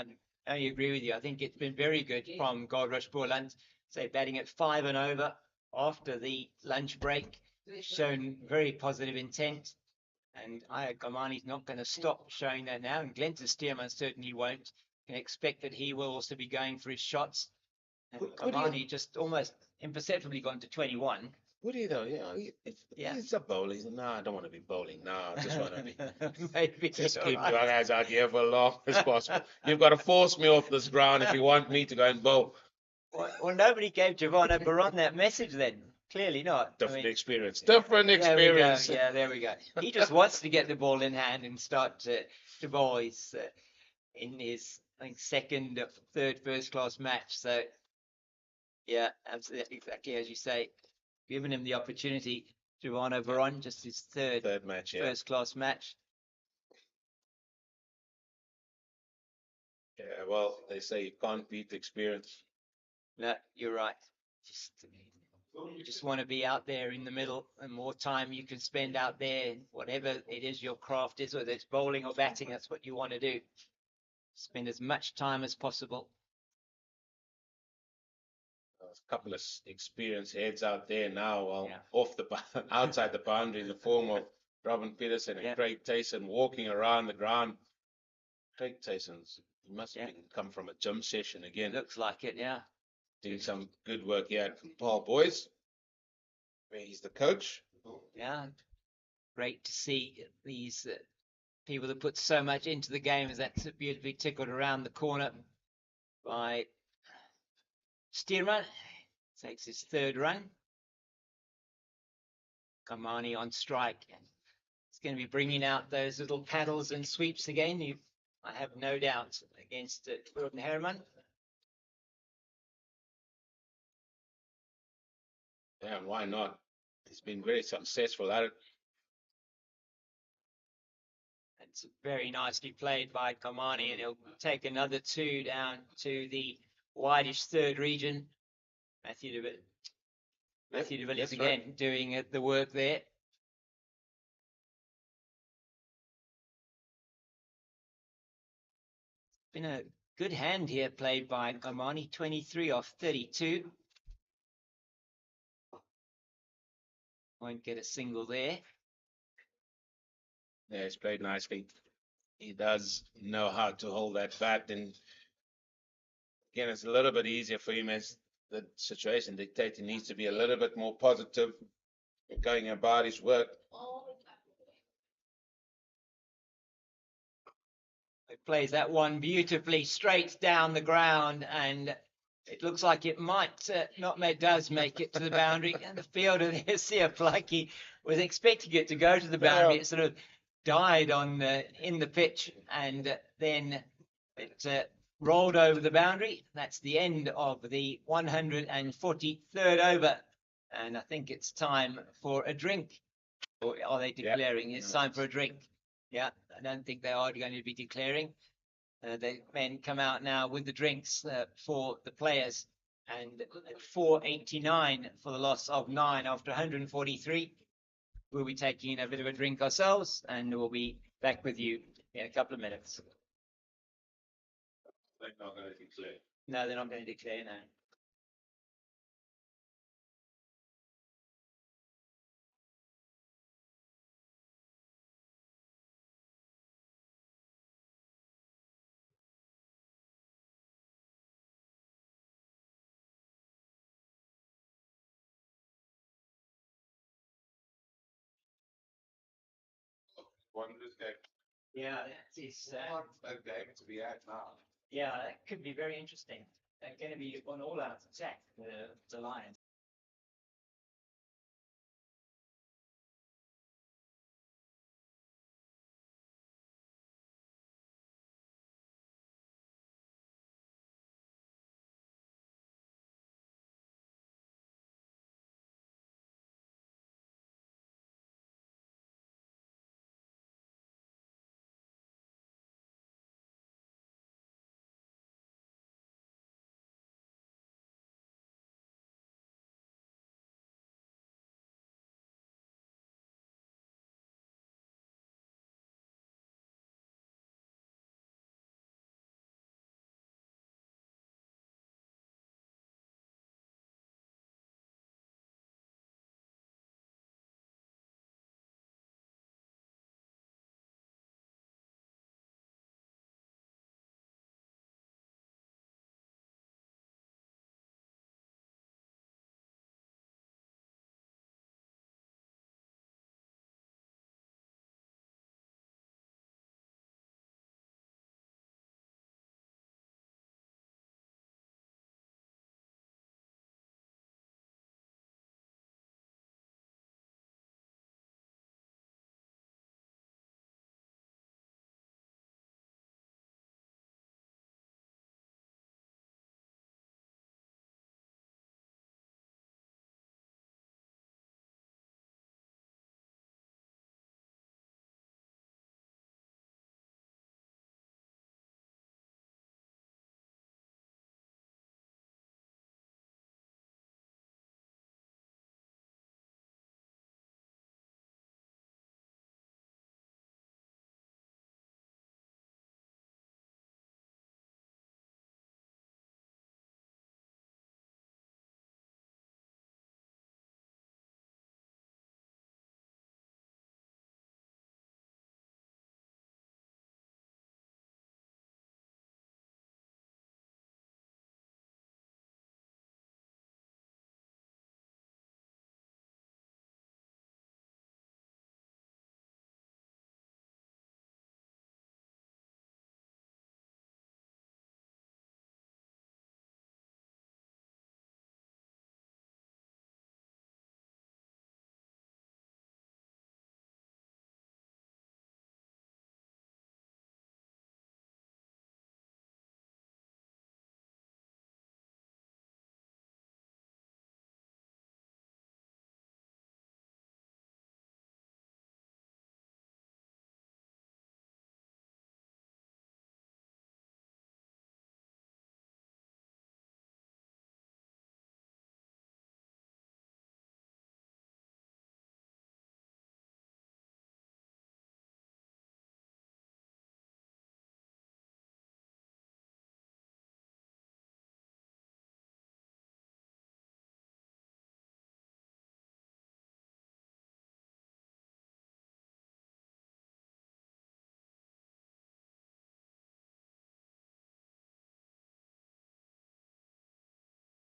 I agree with you. I think it's been very good from Goldrush Boland, say batting at 5 and over after the lunch break, shown very positive intent. And Kamani's not going to stop showing that now. And Glenn Stearman certainly won't. Can expect that he will also be going for his shots. And Kamani just almost imperceptibly gone to 21. Would he though? He's a bowler. No, I don't want to be bowling. No, I just want to be. Maybe just keep your guys out here for as long as possible. You've got to force me off this ground if you want me to go and bowl. Well, nobody gave Giovanna Baron that message then. Clearly not. Different experience. Different experience. Yeah, there we go. He just wants to get the ball in hand and start to bowl. He's in his, I think, second or third first-class match. So, yeah, absolutely, exactly as you say. Given him the opportunity, Giovanna Baron, just his third match, first-class match. Yeah, well, they say you can't beat experience. No, you're right. You just want to be out there in the middle, and more time you can spend out there, whatever it is your craft is, whether it's bowling or batting, that's what you want to do. Spend as much time as possible. A couple of experienced heads out there now, off the outside the boundary in the form of Robin Peterson and Craig Tayson walking around the ground. Craig Tayson's, he must have come from a gym session again. Looks like it, yeah. Doing some good work here at Paarl Boys, where he's the coach. Yeah, great to see these people that put so much into the game, as that's beautifully tickled around the corner by Stearman. Takes his third run. Kamani on strike. He's going to be bringing out those little paddles and sweeps again. I have no doubt against Gordon Herman. Yeah, why not? He's been very successful at it. It's very nicely played by Kamani, and he'll take another 2 down to the wideish third region. Matthew de Villiers again doing the work there. Been a good hand here played by Kamani, 23 off 32. Won't get a single there. Yeah, he's played nicely. He does know how to hold that bat, and again, it's a little bit easier for him as the situation dictates. He needs to be a little bit more positive going about his work. He plays that one beautifully straight down the ground, and it looks like it might does make it to the boundary. And the fielder there, Sia Flikey, was expecting it to go to the boundary. It sort of died on in the pitch, and then it rolled over the boundary. That's the end of the 143rd over, and I think it's time for a drink. Or are they declaring it's time for a drink? Yeah, I don't think they are going to be declaring. The men come out now with the drinks for the players, and at 4.89 for the loss of 9 after 143. We'll be taking a bit of a drink ourselves, and we'll be back with you in a couple of minutes. They're not going to declare. No, they're not going to declare now. Yeah, it's a game to be had now. Yeah, that could be very interesting. They're going to be on all-out attack, the Lions.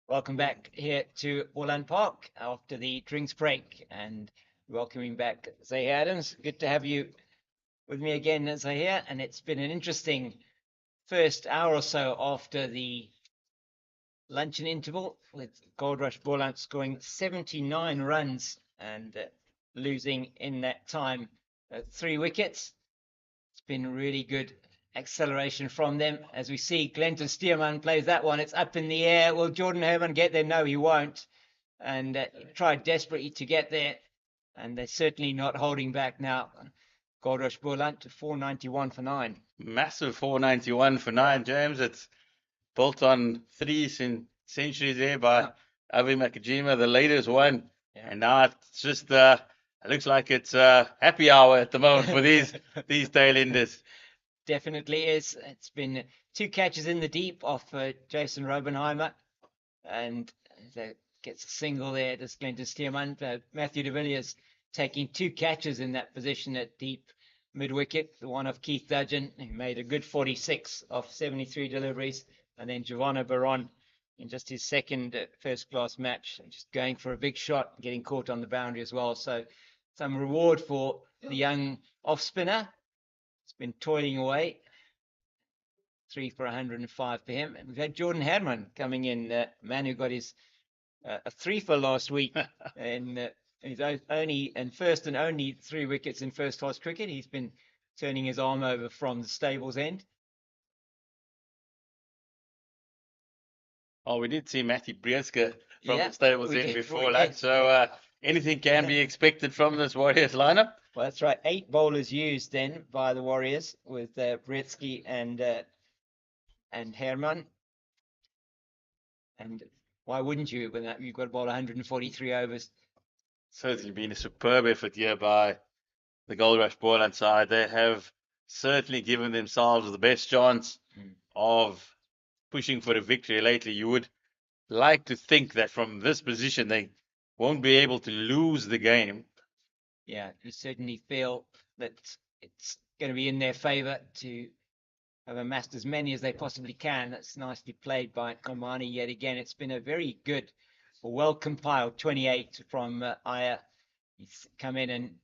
Welcome back here to Boland Park after the drinks break, and welcoming back Zahir Adams. Good to have you with me again, Zahir, and it's been an interesting first hour or so after the luncheon interval, with Goldrush Boland scoring 79 runs and losing in that time 3 wickets. It's been really good acceleration from them. As we see, Glenton Stearman plays that one. It's up in the air. Will Jordan Herman get there? No, he won't. And tried desperately to get there. And they're certainly not holding back now. Goldrush Boland to 491 for 9. Massive 491 for 9, James. It's built on 3 centuries there by Avi Makajima, the latest one. Yeah. And now it's just, it looks like it's happy hour at the moment for these tail enders. Definitely is. It's been 2 catches in the deep off Jason Robenheimer, and that gets a single there. Does Glenton Stearman. Matthew de Villiers taking 2 catches in that position at deep mid-wicket. The one of Keith Dudgeon, who made a good 46 off 73 deliveries, and then Giovanna Baron in just his second first-class match, just going for a big shot, getting caught on the boundary as well. So some reward for the young off-spinner. It's been toiling away. 3 for 105 for him. And we've had Jordan Herman coming in, man who got his a 3 for last week in his only and first and only 3 wickets in first-class cricket. He's been turning his arm over from the stables end. Oh, we did see Matthew Brieske from Yeah, the stables we in did. before We that. did. So anything can be expected from this Warriors lineup. Well, that's right. 8 bowlers used then by the Warriors with Bretsky and Herman. And why wouldn't you when you've got to bowl 143 overs? Certainly been a superb effort here by the Goldrush Boland side. They have certainly given themselves the best chance of pushing for a victory lately. You would like to think that from this position they won't be able to lose the game. Yeah, you certainly feel that it's going to be in their favour to have amassed as many as they possibly can. That's nicely played by Omani yet again. It's been a very good, well compiled 28 from Aya. He's come in and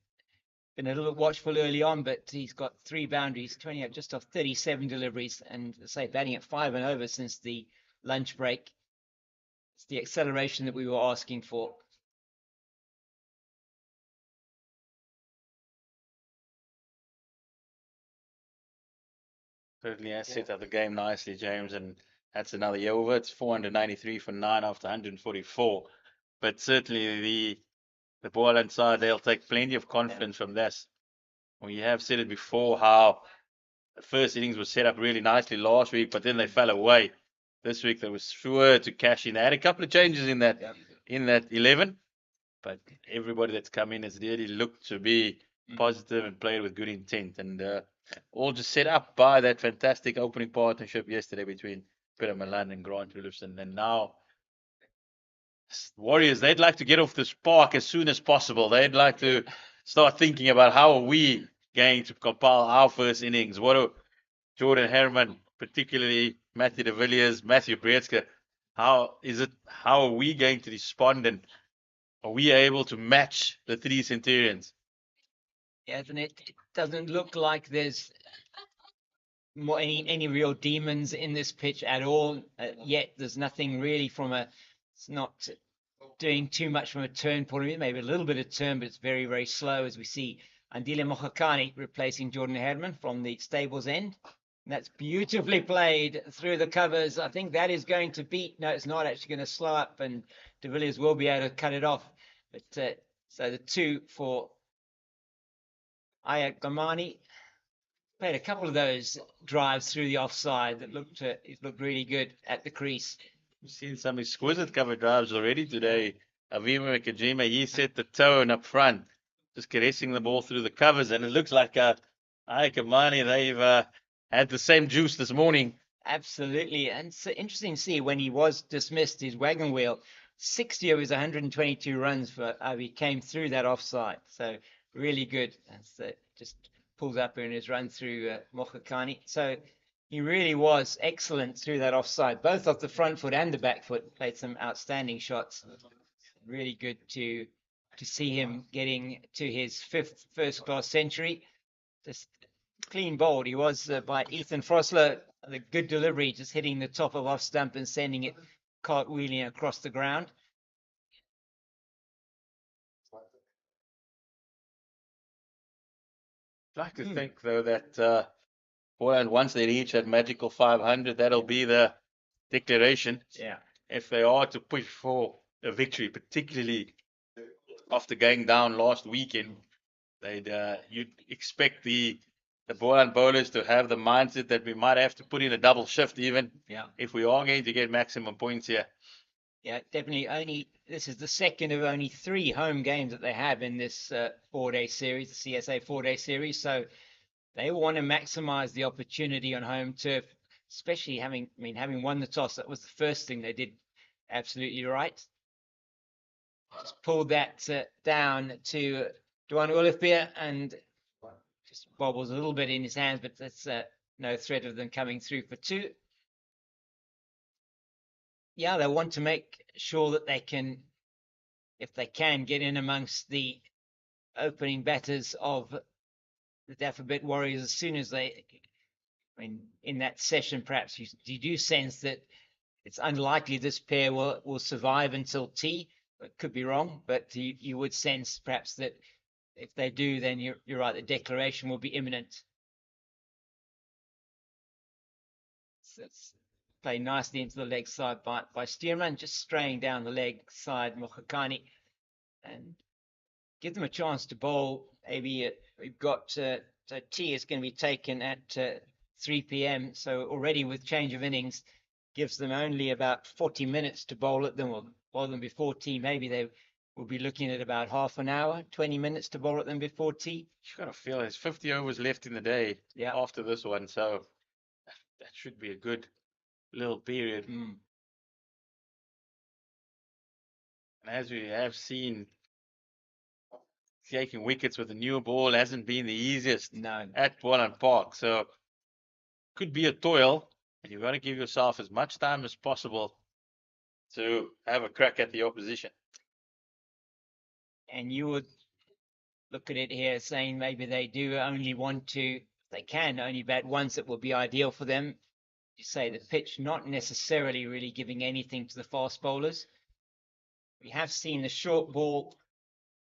been a little bit watchful early on, but he's got 3 boundaries, 28 just off 37 deliveries, and say batting at 5 and over since the lunch break. It's the acceleration that we were asking for. Certainly has set up the game nicely, James, and that's another year over. It's 493 for 9 after 144. But certainly the Boland side, they'll take plenty of confidence from this. We have said it before how the first innings was set up really nicely last week, but then they fell away. This week they were sure to cash in. They had a couple of changes in that 11, but everybody that's come in has really looked to be positive and played with good intent, and all just set up by that fantastic opening partnership yesterday between Peter Milan and Grant Williamson. And now Warriors, they'd like to get off this park as soon as possible. They'd like to start thinking about how are we going to compile our first innings. What are Jordan Herman, particularly Matthew de Villiers, Matthew Brieske, how are we going to respond, and are we able to match the 3 Centurions? Yeah, and it doesn't look like there's any real demons in this pitch at all yet. There's nothing really it's not doing too much from a turn point of view, maybe a little bit of turn, but it's very, very slow, as we see Andile Mokhakani replacing Jordan Herman from the stables end. And that's beautifully played through the covers. I think that is going to beat. No, it's not actually going to slow up, and de Villiers will be able to cut it off. But so the 2 for Aya Gamani played a couple of those drives through the offside that looked really good at the crease. We've seen some exquisite cover drives already today. Avima Makajima, he set the tone up front, just caressing the ball through the covers, and it looks like Aya Gamani, they've had the same juice this morning. Absolutely, and it's interesting to see when he was dismissed, his wagon wheel, 60 of his 122 runs for Avi came through that offside. So really good. Just pulls up in his run through Mokhakani. So He really was excellent through that offside, both off the front foot and the back foot. Played some outstanding shots. Really good to see him getting to his 5th first-class century. Just clean bowled. He was by Ethan Frosler. The good delivery, just hitting the top of off stump and sending it cartwheeling across the ground. I'd like to think, though, that Boland, once they reach that magical 500, that'll be the declaration. Yeah. If they are to push for a victory, particularly after going down last weekend, you'd expect the Boland bowlers to have the mindset that we might have to put in a double shift even if we are going to get maximum points here. Yeah, definitely. This is the second of only 3 home games that they have in this 4-day series, the CSA 4-day series. So they want to maximize the opportunity on home turf, especially having won the toss. That was the first thing they did absolutely right. Just pulled that down to Duan Olafia and just bobbles a little bit in his hands, but that's no threat of them coming through for 2. Yeah, they want to make sure that they can, if they can, get in amongst the opening batters of the Dafabet Warriors as soon as they, in that session, perhaps you do sense that it's unlikely this pair will survive until tea. It could be wrong, but you would sense perhaps that if they do, then you're right, the declaration will be imminent. So it's played nicely into the leg side by Stearman, just straying down the leg side, Mokhakani, and give them a chance to bowl. Maybe we've got so tea is going to be taken at 3 p.m. So already with change of innings, gives them only about 40 minutes to bowl at them, or bowl them before tea. Maybe they will be looking at about half an hour, 20 minutes to bowl at them before tea. You've got to feel there's 50 overs left in the day after this one, so that should be a good little period. And as we have seen, taking wickets with a new ball hasn't been the easiest at Boland Park, so could be a toil, and you've got to give yourself as much time as possible to have a crack at the opposition. And you would look at it here saying maybe they do only want to, if they can only bat once, it will be ideal for them. You say the pitch not necessarily really giving anything to the fast bowlers. We have seen the short ball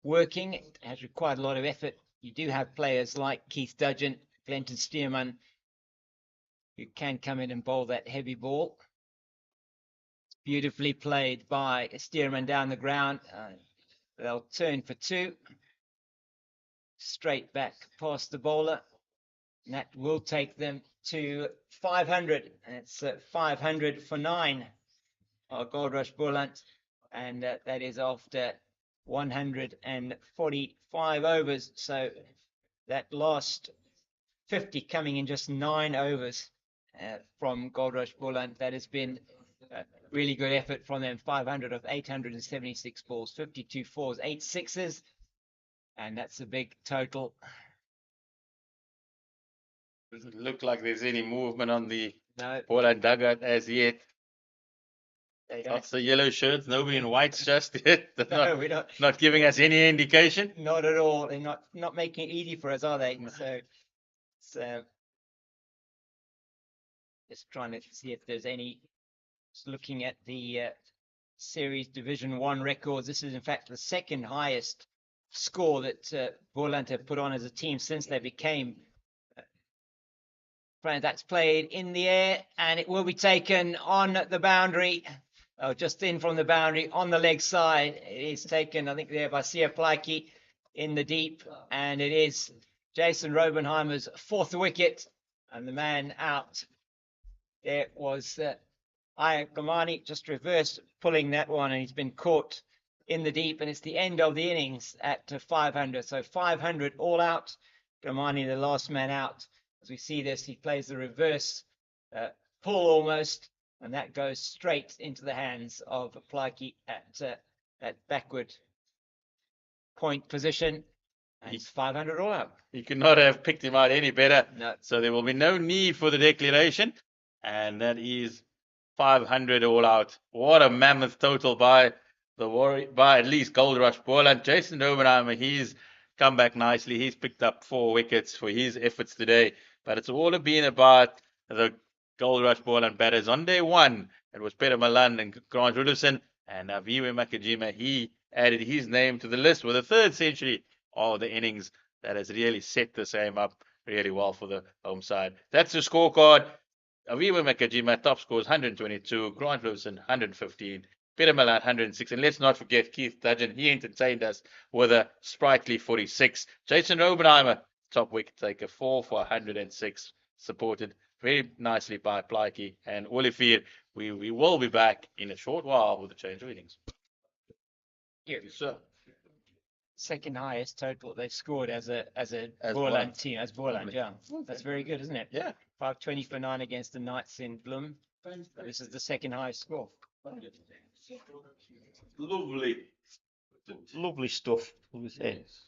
working. It has required a lot of effort. You do have players like Keith Dudgeon, Glenton Stearman, who can come in and bowl that heavy ball. Beautifully played by Stearman down the ground. They'll turn for 2. Straight back past the bowler. And that will take them to 500. And it's 500 for 9. Goldrush Boland. And that is after 145 overs. So that last 50 coming in just 9 overs from Goldrush Boland. That has been really good effort from them. 500 of 876 balls, 52 fours, 8 sixes, and that's a big total. Doesn't look like there's any movement on the Boland dugout as yet. Lots of yellow shirts, nobody in whites just yet. They're not giving us any indication. Not at all. They're not making it easy for us, are they? So just trying to see if there's any. Just looking at the series Division 1 records, this is in fact the second highest score that Boland have put on as a team since they became. That's played in the air, and it will be taken on the boundary. Oh, just in from the boundary on the leg side. It is taken, I think, there by Siaplaki in the deep, and it is Jason Robenheimer's 4th wicket, and the man out there was Gamani, just reverse pulling that one, and he's been caught in the deep, and it's the end of the innings at 500. So 500 all out. Gamani, the last man out. As we see this, he plays the reverse pull almost, and that goes straight into the hands of Plaiki at backward point position. And it's 500 all up. You could not have picked him out any better. No. So there will be no need for the declaration. And that is 500 all out. What a mammoth total by by at least Goldrush Boland. Jason Obenheimer, he's come back nicely. He's picked up 4 wickets for his efforts today. But it's all been about the Goldrush Boland batters. On day 1, it was Peter Malan and Grant Rudolfson. And Aviwe Makajima, he added his name to the list with a 3rd century of the innings that has really set the same up really well for the home side. That's the scorecard. Aviwe Makajima, top scores 122, Grant Rudolfson 115, Peter Malan 106, and let's not forget Keith Dudgeon. He entertained us with a sprightly 46. Jason Obenheimer, top wicket taker, 4 for 106, supported very nicely by Plaatje and Olivier. We will be back in a short while with the change of innings. Yeah. Yes, sir. Second highest total they've scored as a As Boland Boland. team, as Boland, yeah. That's very good, isn't it? Yeah. 520 for 9 against the Knights in Bloom. This is the second highest score. Lovely. Lovely stuff. Yes.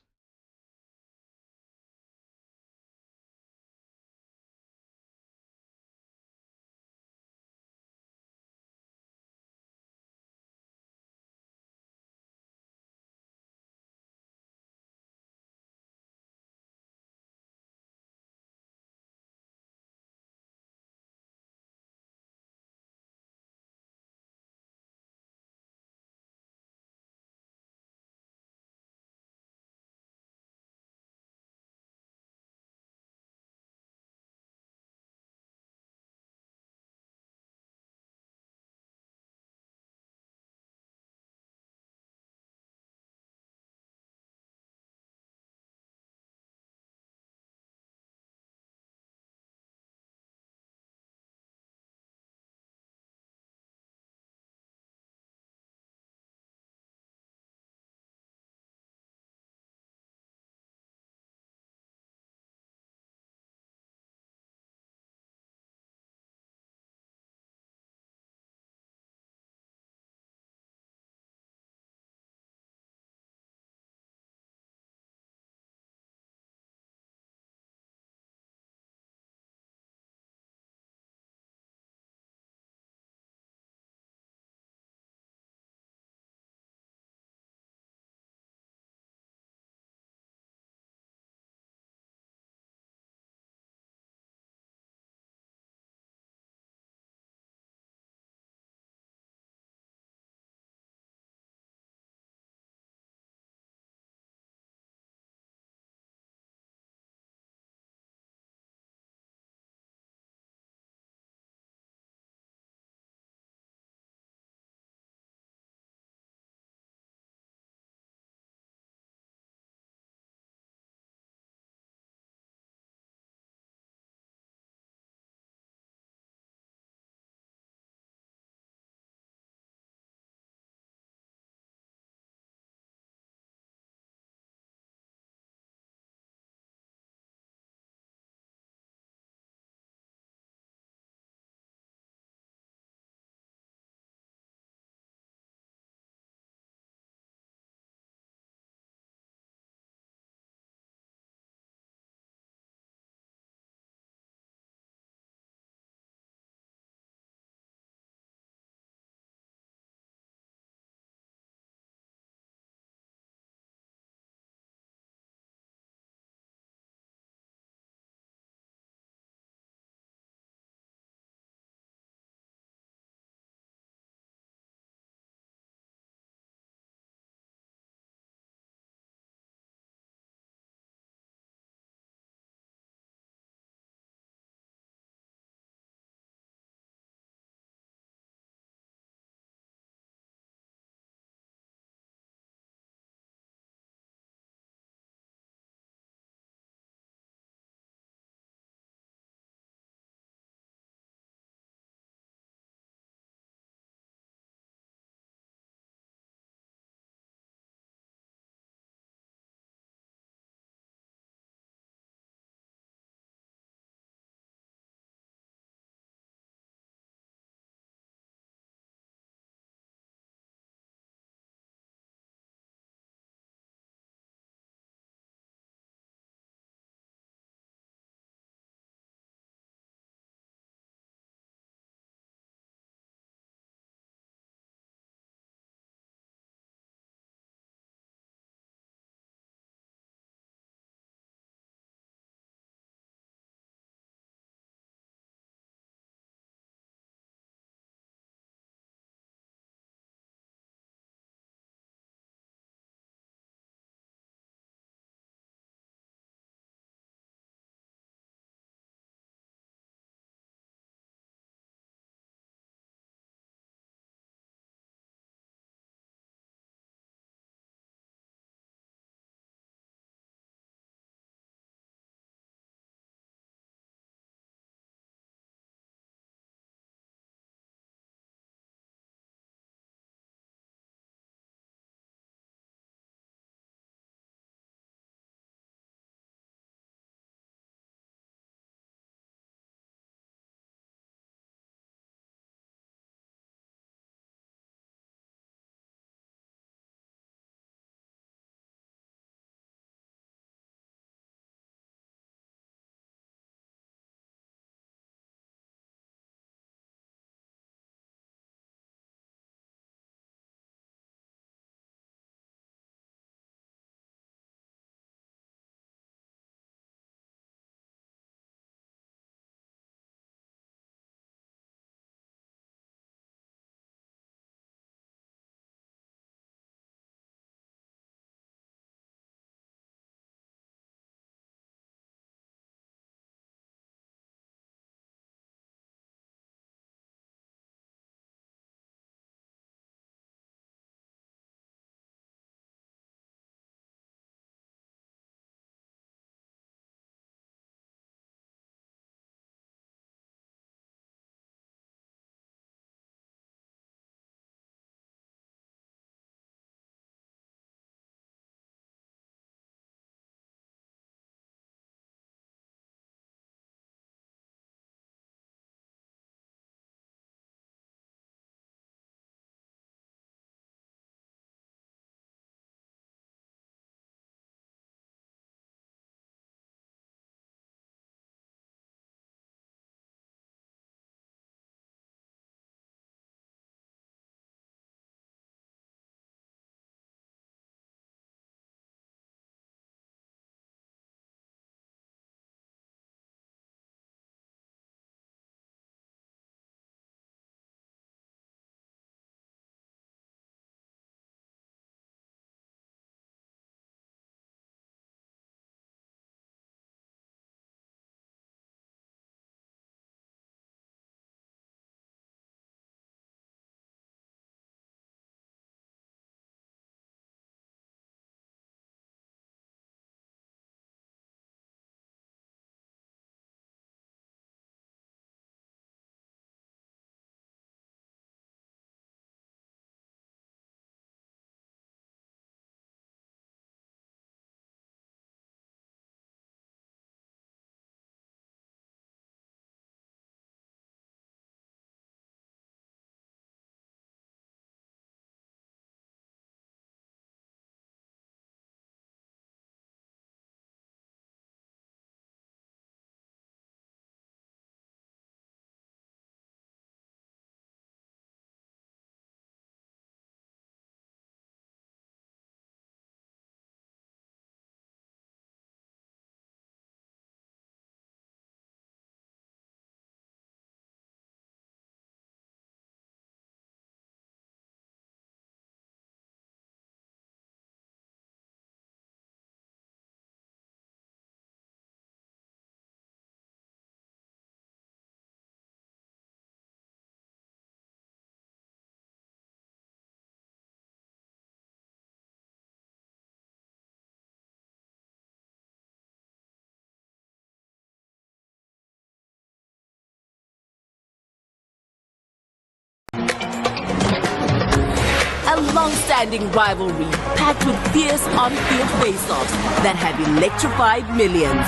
long-standing rivalry packed with fierce on-field face-offs that have electrified millions.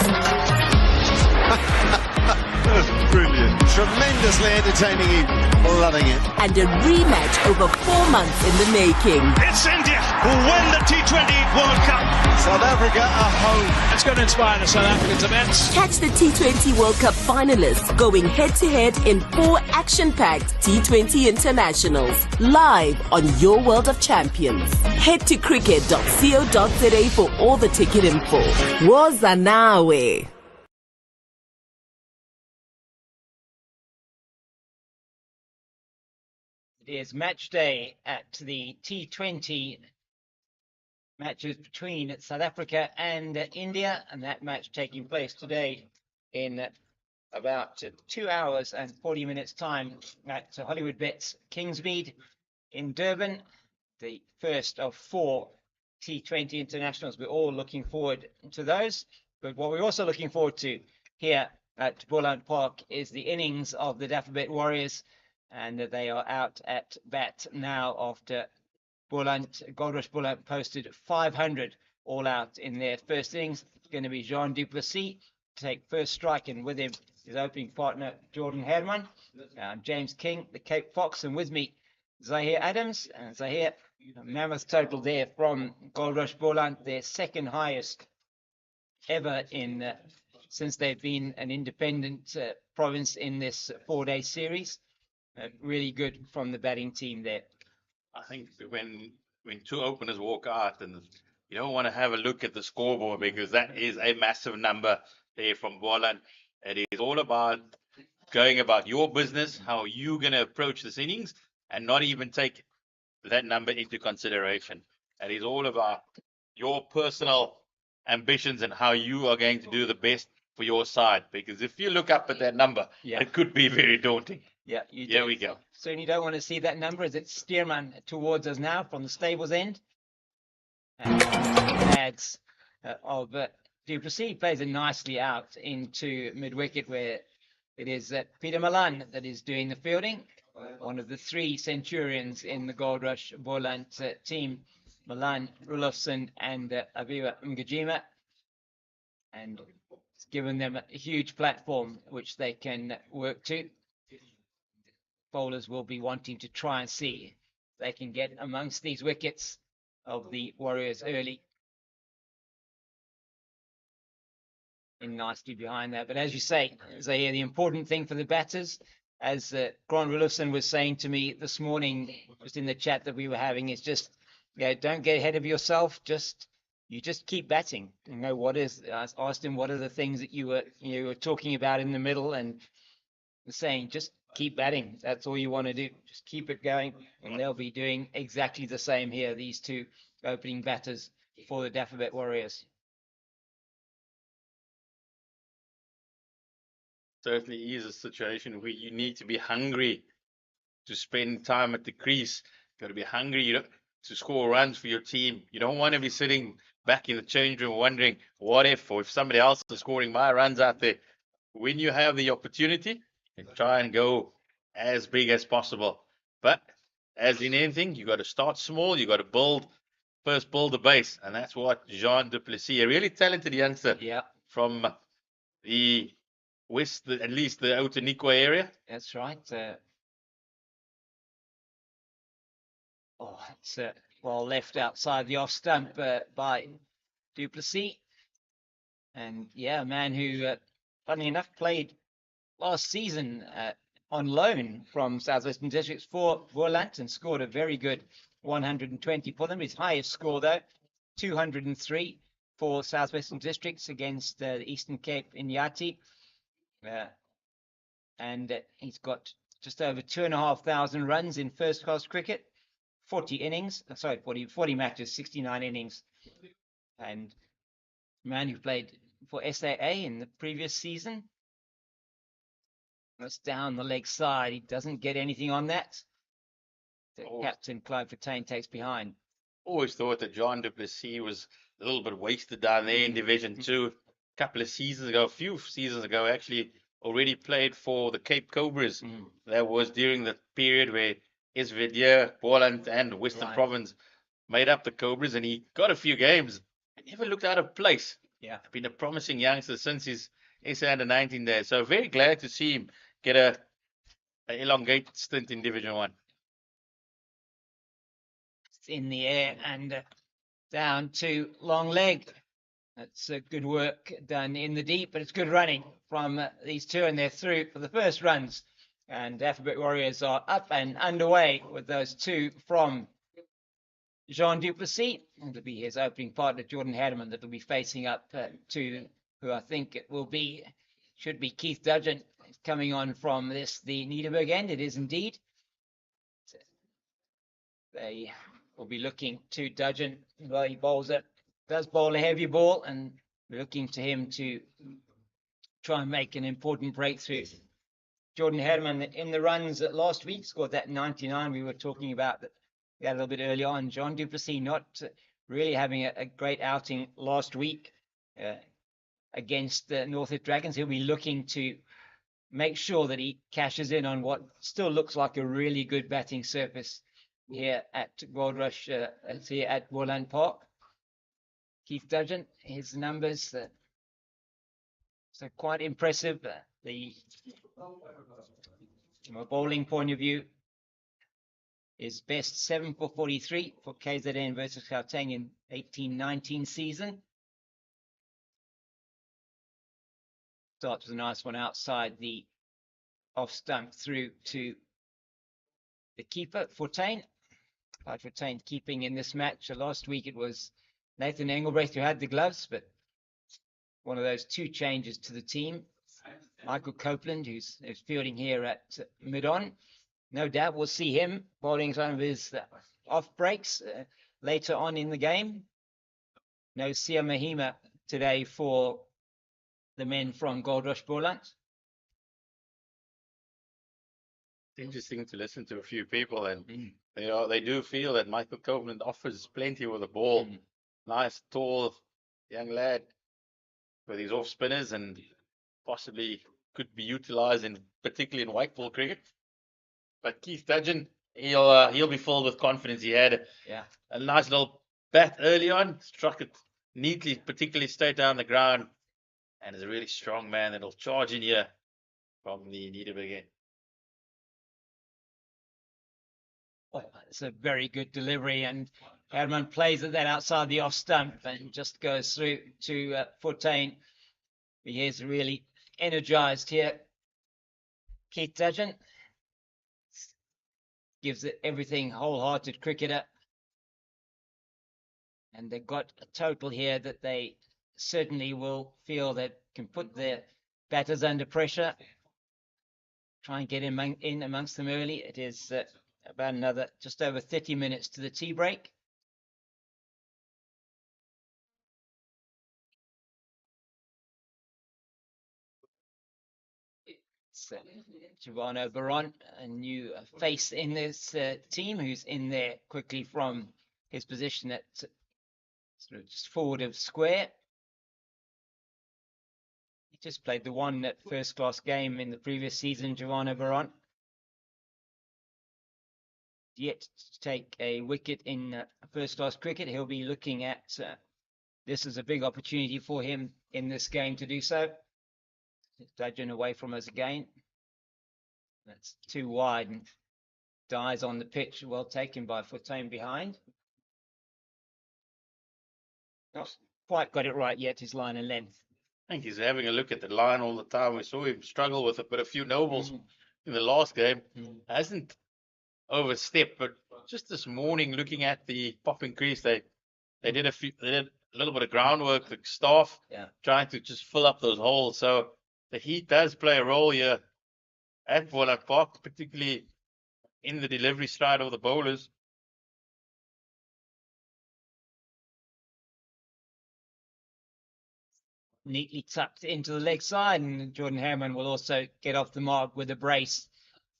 Brilliant. Tremendously entertaining evening. Loving it. And a rematch over 4 months in the making. It's India who win the T20 World Cup. South Africa are home. It's going to inspire the South Africans immense. Catch the T20 World Cup finalists going head-to-head in 4 action-packed T20 internationals. Live on your World of Champions. Head to cricket.co.za for all the ticket info. Woza nawe. It is match day at the T20 matches between South Africa and India, and that match taking place today in about 2 hours and 40 minutes time at Hollywood Bet's Kingsmead in Durban, the first of 4 T20 internationals. We're all looking forward to those, but what we're also looking forward to here at Boland Park is the innings of the Dafabet Warriors, and they are out at bat now after Goldrush Boland posted 500 all out in their first innings. It's going to be Jean du Plessis to take first strike, and with him his opening partner Jordan Herman. James King, the Cape Fox, and with me Zahir Adams. And Zahir, a mammoth total there from Goldrush Boland, their second highest ever in since they've been an independent province in this 4-day series. Really good from the batting team there. I think when 2 openers walk out, and you don't want to have a look at the scoreboard, because that is a massive number there from Boland. It is all about going about your business, how you're going to approach this innings, and not even take that number into consideration. It is all about your personal ambitions and how you are going to do the best for your side. Because if you look up at that number, it could be very daunting. Yeah, you do. Here we go. Certainly don't want to see that number as it's Stearman towards us now from the stables end. And ads of du Plessis plays it nicely out into mid-wicket, where it is Peter Malan that is doing the fielding. One of the 3 Centurions in the Goldrush Boland team, Malan, Rulofsson and Aviva Mgajima. And it's given them a huge platform which they can work to. Bowlers will be wanting to try and see if they can get amongst these wickets of the Warriors early. In nicely behind that. But as you say, Zahir, the important thing for the batters, as Grant Rulofsson was saying to me this morning, just in the chat that we were having, is just, don't get ahead of yourself. You just keep batting. You know, I asked him what are the things that you were talking about in the middle, and saying just keep batting. That's all you want to do. Just keep it going, and they'll be doing exactly the same here, these 2 opening batters for the Dafabet Warriors. Certainly is a situation where you need to be hungry to spend time at the crease. You've got to be hungry to score runs for your team. You don't want to be sitting back in the change room wondering what if, or if somebody else is scoring my runs out there. When you have the opportunity, try and go as big as possible. But as in anything, you got to start small. You got to first build the base, and that's what Jean du Plessis, a really talented youngster, from the west, at least the outer Nikwa area. That's right. It's well left outside the off stump by du Plessis, and a man who, funny enough, played last season on loan from South Western Districts for Boland and scored a very good 120 for them. His highest score, though, 203 for South Western Districts against the Eastern Cape in Yati. And he's got just over 2,500 runs in first-class cricket, 40 matches, 69 innings. And man who played for SAA in the previous season. That's down the leg side. He doesn't get anything on that. The captain, Clive Fontaine, takes behind. Always thought that Jean du Plessis was a little bit wasted down there in Division 2. A few seasons ago, actually already played for the Cape Cobras. That was during the period where Esvidia, Boland and Western Province made up the Cobras, and he got a few games. And never looked out of place. Yeah. Been a promising youngster since his SA under 19 there. So very glad to see him get a elongated stint in Division 1. It's in the air and down to long leg. That's good work done in the deep, but it's good running from these two, and they're through for the first runs. And Dafabet Warriors are up and underway with those two from Jean Duplessis. It'll be his opening partner, Jordan Hademan, that will be facing up to who I think it will be, should be Keith Dudgeon, coming on from the Nederburg end. It is indeed. They will be looking to Dudgeon. Well, he does bowl a heavy ball, and we're looking to him to try and make an important breakthrough. Jordan Hademan in the runs last week scored that 99 we were talking about that we had a little bit early on. John Duplessis not really having a great outing last week against the North Dragons. He'll be looking to make sure that he cashes in on what still looks like a really good batting surface here at Goldrush, here at Boland Park. Keith Dudgeon, his numbers, so quite impressive. From a bowling point of view, is best 7 for 43 for KZN versus Gauteng in 18-19 season. Starts with a nice one outside the off stump through to the keeper, Fortuin. Fortuin keeping in this match. Last week it was Nathan Engelbrecht who had the gloves, but one of those two changes to the team. Michael Copeland, who's fielding here at mid-on. No doubt we'll see him bowling some of his off breaks later on in the game. No Sia Mahima today for the men from Goldrush Boland. It's interesting to listen to a few people, and they do feel that Michael Copeland offers plenty with the ball. Nice, tall, young lad with his off spinners, and possibly could be utilized particularly in white ball cricket. But Keith Dudgeon, he'll be filled with confidence. He had a nice little bat early on, struck it neatly, particularly straight down the ground, and is a really strong man that'll charge in here from the Nederburg end. Oh, it's a very good delivery, and Hademan plays at that outside the off stump and just goes through to Fortuin. He is really energized here. Keith Dudgeon gives it everything, wholehearted cricketer. And they've got a total here that they certainly will feel that can put their batters under pressure. Try and get him in amongst them early. It is about another just over 30 minutes to the tea break. It's Giovanni Baron, a new face in this team, who's in there quickly from his position at sort of just forward of square. He just played the one at first class game in the previous season, Giovanni Baron. Yet to take a wicket in first class cricket. He'll be looking at this as a big opportunity for him in this game to do so. Dudgeon away from us again. That's too wide and dies on the pitch. Well taken by Fortuin behind. Not quite got it right yet, his line and length. I think he's having a look at the line all the time. We saw him struggle with it, but a few nobles in the last game. Hasn't overstepped, but just this morning looking at the popping crease, they did a little bit of groundwork, the staff trying to just fill up those holes. So the heat does play a role here at Boland Park, particularly in the delivery stride of the bowlers. Neatly tucked into the leg side, and Jordan Hademan will also get off the mark with a brace.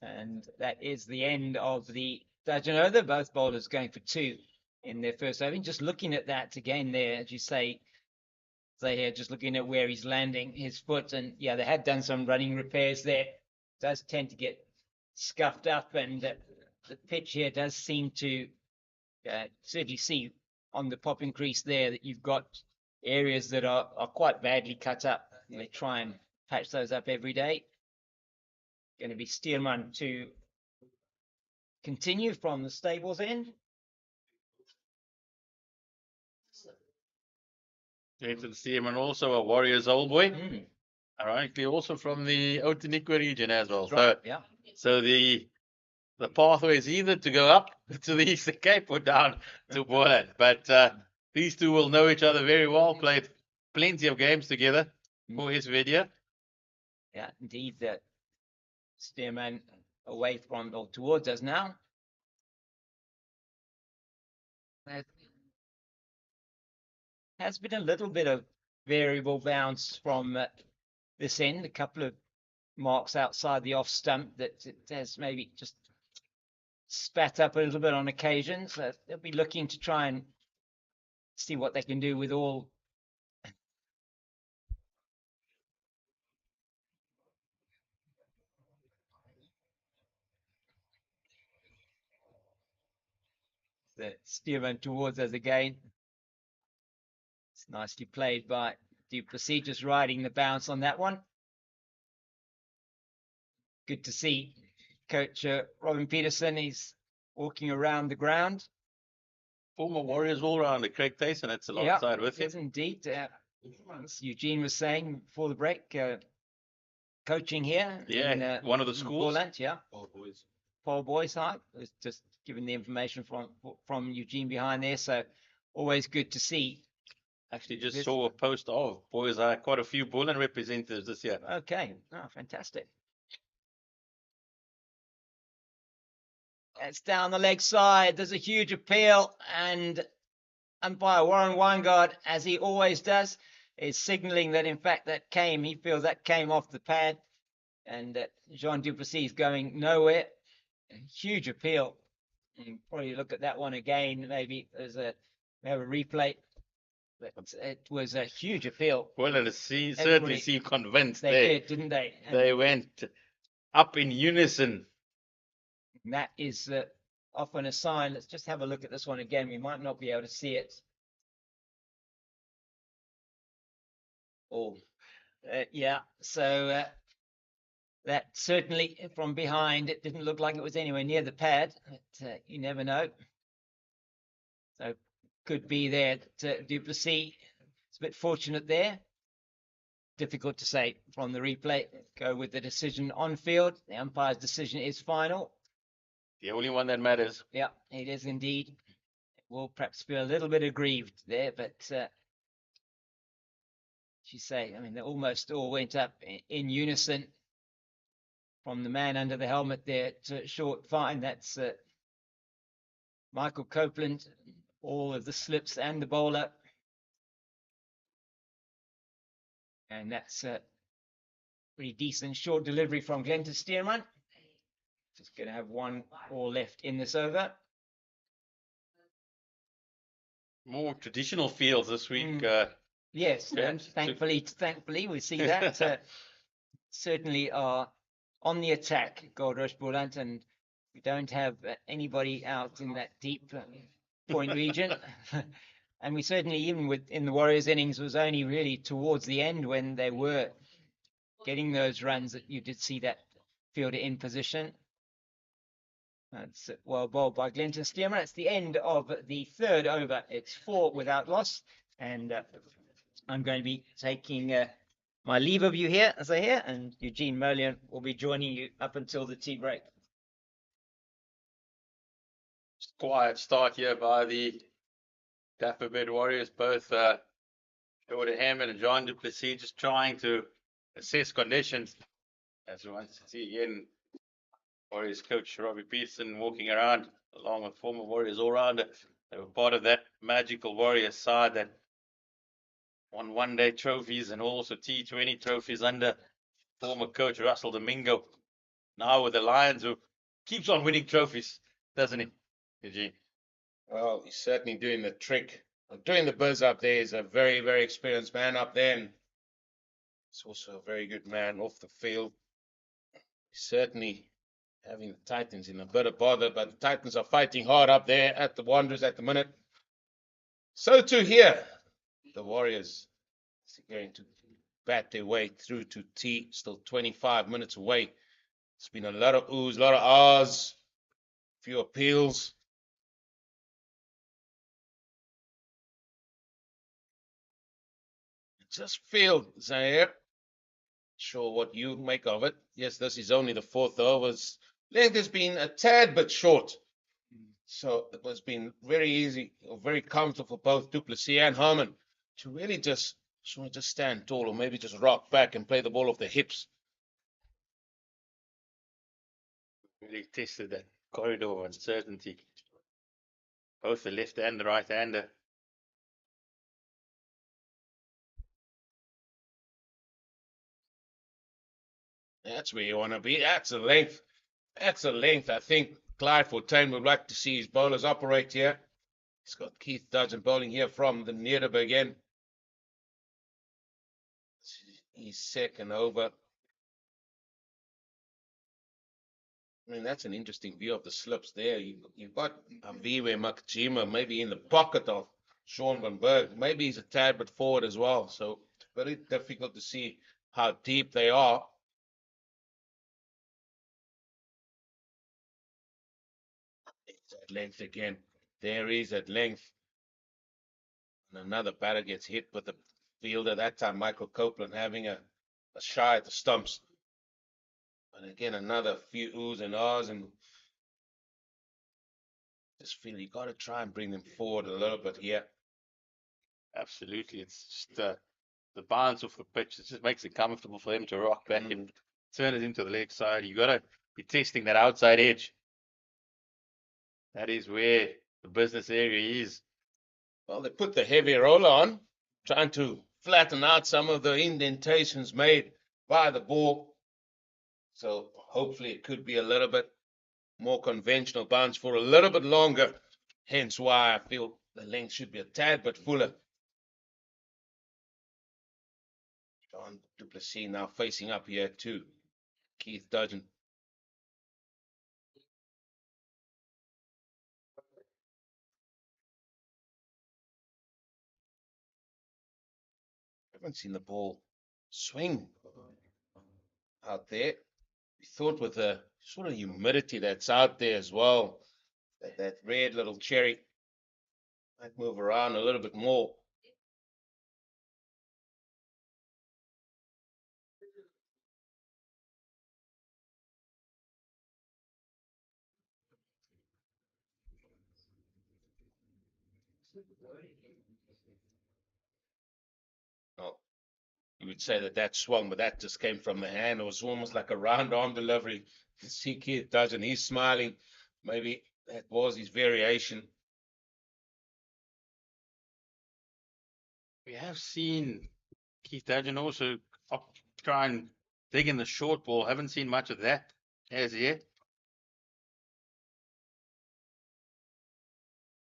And that is the end of the Dudgeon over. Both bowlers going for two in their first over. Just looking at that again there, as you say here, just looking at where he's landing his foot. And yeah, they had done some running repairs there. It does tend to get scuffed up, and the pitch here does seem to certainly see on the popping crease there that you've got areas that are quite badly cut up. They try and patch those up every day. Going to be Steelman to continue from the stables end. Jason Stearman, also a Warriors old boy. Ironically, also from the Outeniqua region as well. Right, yeah. So the pathway is either to go up to the Eastern Cape or down to Boland. But these two will know each other very well, played plenty of games together for his video. Yeah, indeed. Stearman away from or towards us now. There has been a little bit of variable bounce from this end, a couple of marks outside the off stump that it has maybe just spat up a little bit on occasion. So they'll be looking to try and see what they can do with all the Stearman towards us again. It's nicely played by Duplessis, just riding the bounce on that one. Good to see Coach Robin Peterson. He's walking around the ground. Former Warriors all-rounder Craig Tyson, that's alongside with him. Yes, indeed. As Eugene was saying before the break, coaching here. Yeah, in, one of the schools. Boland, yeah. Paarl Boys High. Was just given the information from Eugene behind there. So always good to see. Actually, just saw a post of Boys High, quite a few Boland representatives this year. Okay, fantastic. It's down the leg side. There's a huge appeal, and umpire Warren Weingard, as he always does, is signalling that in fact he feels that came off the pad, and Jean Duplessis is going nowhere. A huge appeal. You probably look at that one again. Maybe we have a replay. But it was a huge appeal. Well, and certainly seemed convinced. They did, didn't they? And they went up in unison. That is often a sign. Let's just have a look at this one again. We might not be able to see it. Yeah. So that certainly from behind, it didn't look like it was anywhere near the pad. But, you never know. So could be there that Duplessis is a bit fortunate there. Difficult to say from the replay. Go with the decision on field. The umpire's decision is final. The only one that matters. Yeah, it is indeed. We'll perhaps feel a little bit aggrieved there, but you say, I mean, they almost all went up in unison from the man under the helmet there to short fine. That's Michael Copeland, all of the slips and the bowler. And that's a pretty decent short delivery from Glenton Stearman. Just going to have one ball left in this over. More traditional fields this week. Yes, and thankfully we see that. Certainly are on the attack, Goldrush Boland, and we don't have anybody out in that deep point region. And we certainly, even in the Warriors innings, was only really towards the end when they were getting those runs that you did see that fielder in position. That's well bowled by Glenton Stearman. It's the end of the third over. It's 4 without loss. And I'm going to be taking my leave of you here, as I hear, and Eugene Molian will be joining you up until the tea break. Just quiet start here by the Dafabet Warriors, both Jordan Hammond and John Duplessis, just trying to assess conditions. As we want to see again, Warriors coach Robbie Peterson walking around along with former Warriors all-rounder. They were part of that magical Warriors side that won one-day trophies and also T20 trophies under former coach Russell Domingo. Now with the Lions, who keeps on winning trophies, doesn't he, Eugene? Well, he's certainly doing the trick. Doing the buzz up there is a very, very experienced man up there. And he's also a very good man off the field. He certainly having the Titans in a bit of bother, but the Titans are fighting hard up there at the Wanderers at the minute. So too here, the Warriors are going to bat their way through to T, still 25 minutes away. It's been a lot of oohs, a lot of ahs, few appeals. Just feel, Zaire, sure what you make of it. Yes, this is only the fourth overs. Length has been a tad bit short. So it has been very easy, or very comfortable for both du Plessis and Harmon to really just stand tall, or maybe just rock back and play the ball off the hips. Really tested that corridor of uncertainty. Both the left and the right hander. That's where you want to be. That's a length. That's a length. I think Clyde Fortuin would like to see his bowlers operate here. He's got Keith Dudgeon bowling here from the Nederberg end. He's second over. I mean, that's an interesting view of the slips there. You've got Aviwe Makajima maybe in the pocket of Sean van Berg. Maybe he's a tad bit forward as well. So very difficult to see how deep they are. It's at length again. There is at length. And another batter gets hit with the fielder. That time Michael Copeland having a shy at the stumps. And again, another few oohs and ahs, and just feel you got to try and bring them forward a little bit here. Absolutely. It's just the bounce of the pitch. It just makes it comfortable for them to rock back and turn it into the leg side. You got to be testing that outside edge. That is where the business area is. Well, they put the heavy roller on, trying to flatten out some of the indentations made by the ball. So hopefully it could be a little bit more conventional bounce for a little bit longer. Hence why I feel the length should be a tad bit fuller. John du Plessis now facing up here too. Keith Dudgeon. Haven't seen the ball swing out there. We thought with the sort of humidity that's out there as well, that red little cherry might move around a little bit more. Oh, you would say that swung, but that just came from the hand. It was almost like a round arm delivery. You see Keith Dudgeon, he's smiling. Maybe that was his variation. We have seen Keith Dudgeon also try and dig in the short ball. Haven't seen much of that as yet.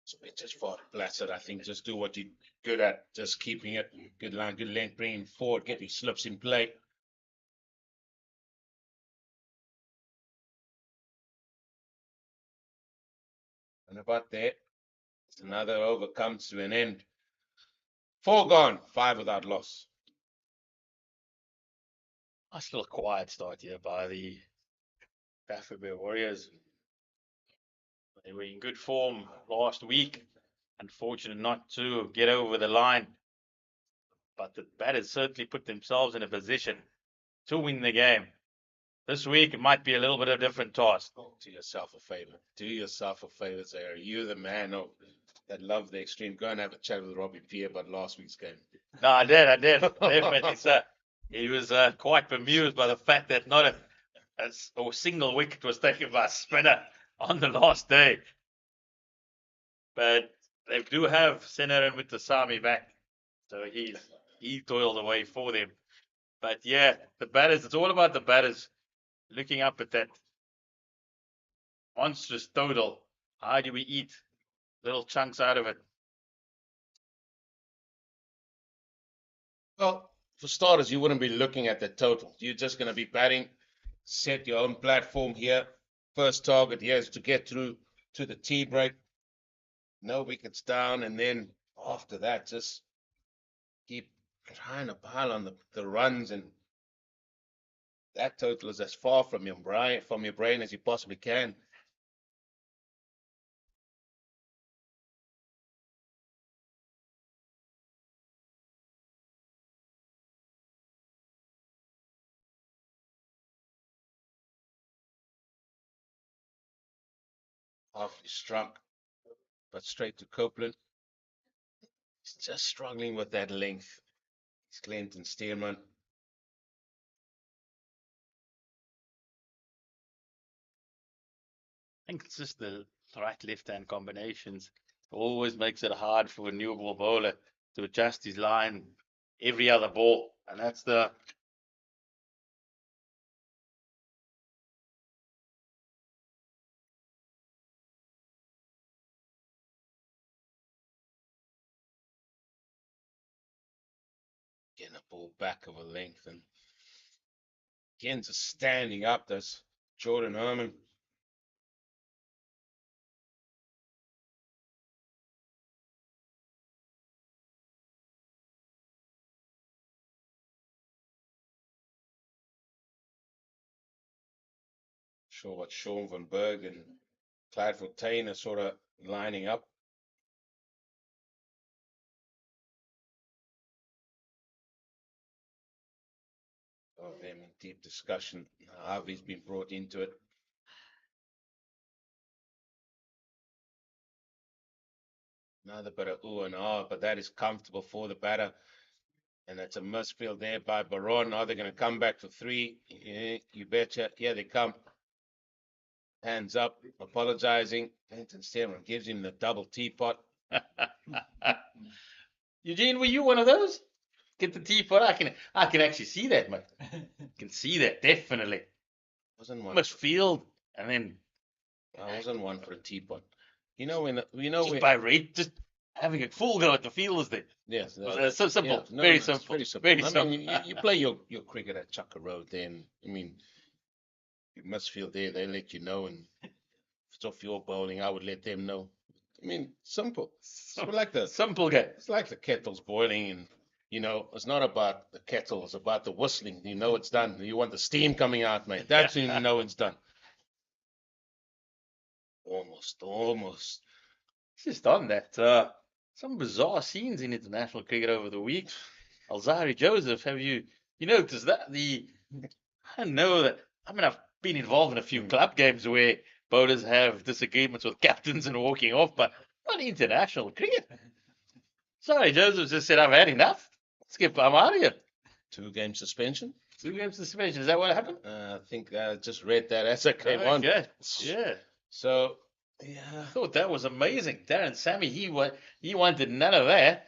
So it's just for Placid, I think, just do what you're good at, just keeping it, good line, good length, bringing forward, getting slips in play. And about there, another over comes to an end. 4 gone, 5 without loss. Nice little quiet start here by the Dafabet Warriors. They were in good form last week. Unfortunate not to get over the line. But the batters certainly put themselves in a position to win the game. This week, it might be a little bit of a different task. Do yourself a favor. Do yourself a favor, Zaire. You're the man that love the extreme. Go and have a chat with Robbie P about last week's game. No, I did. Definitely, sir. He was quite bemused by the fact that not a single wicket was taken by a spinner on the last day. But they do have Senator Mutasami back. So he toiled away for them. But yeah, the batters, it's all about the batters looking up at that monstrous total. How do we eat little chunks out of it? Well, for starters, you wouldn't be looking at the total. You're just going to be batting, set your own platform here, first target here is to get through to the tea break. No wickets down, and then after that, just keep trying to pile on the runs, and that total is as far from your brain as you possibly can. Halfly struck, but straight to Copeland. He's just struggling with that length. It's Clinton Stearman. I think it's just the right left-hand combinations. Always makes it hard for a new ball bowler to adjust his line every other ball. And that's the Getting a ball back of a length, and again just standing up. That's Jordan Herman. Sure what Sean van Berg and Clyde Fontaine are sort of lining up. Of them in deep discussion. Harvey's been brought into it. Another bit of ooh and ah, but that is comfortable for the batter. And that's a misfield there by Baron. Are they going to come back for 3? Yeah, you betcha. Here they come. Hands up, apologizing. Clinton Stearman gives him the double teapot. Eugene, were you one of those? Get the teapot. I can actually see that, mate. Can see that definitely. Wasn't one. Misfield, and then I wasn't one for a teapot. just by rate, just having a full go at the fielders there. Yes, so simple, yeah, no, very it's simple, very simple. very I simple. mean, you play your cricket at Chukka Road, then I mean, you must feel there. They let you know, and if it's off your bowling, I would let them know. I mean, simple. It's like the simple game. It's like the kettle's boiling, and it's not about the kettle. It's about the whistling. You know it's done. You want the steam coming out, mate. That's when you know it's done. Almost. Just on that, some bizarre scenes in international cricket over the week. Alzari Joseph, have you noticed that? I know that. I mean, I've been involved in a few club games where bowlers have disagreements with captains and walking off, but not international cricket. Sorry, Joseph just said, I've had enough. Skip, I'm out of here. 2-game suspension. 2-game suspension. Is that what happened? I think I just read that as I came on. Yeah. So, yeah. I thought that was amazing. Darren Sammy, he wanted none of that.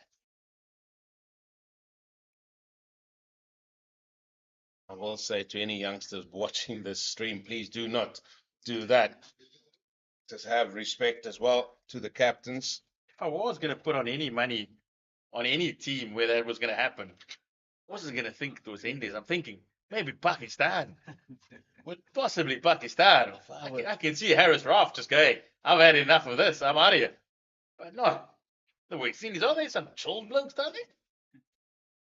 I will say to any youngsters watching this stream, please do not do that. Just have respect as well to the captains. If I was going to put on any money on any team where that was going to happen, I wasn't going to think it was Indies. I'm thinking maybe Pakistan. Possibly Pakistan. I can see Harris Raff just going, I've had enough of this. I'm out of here. But no, the West Indies, are they some chilled blokes, don't they?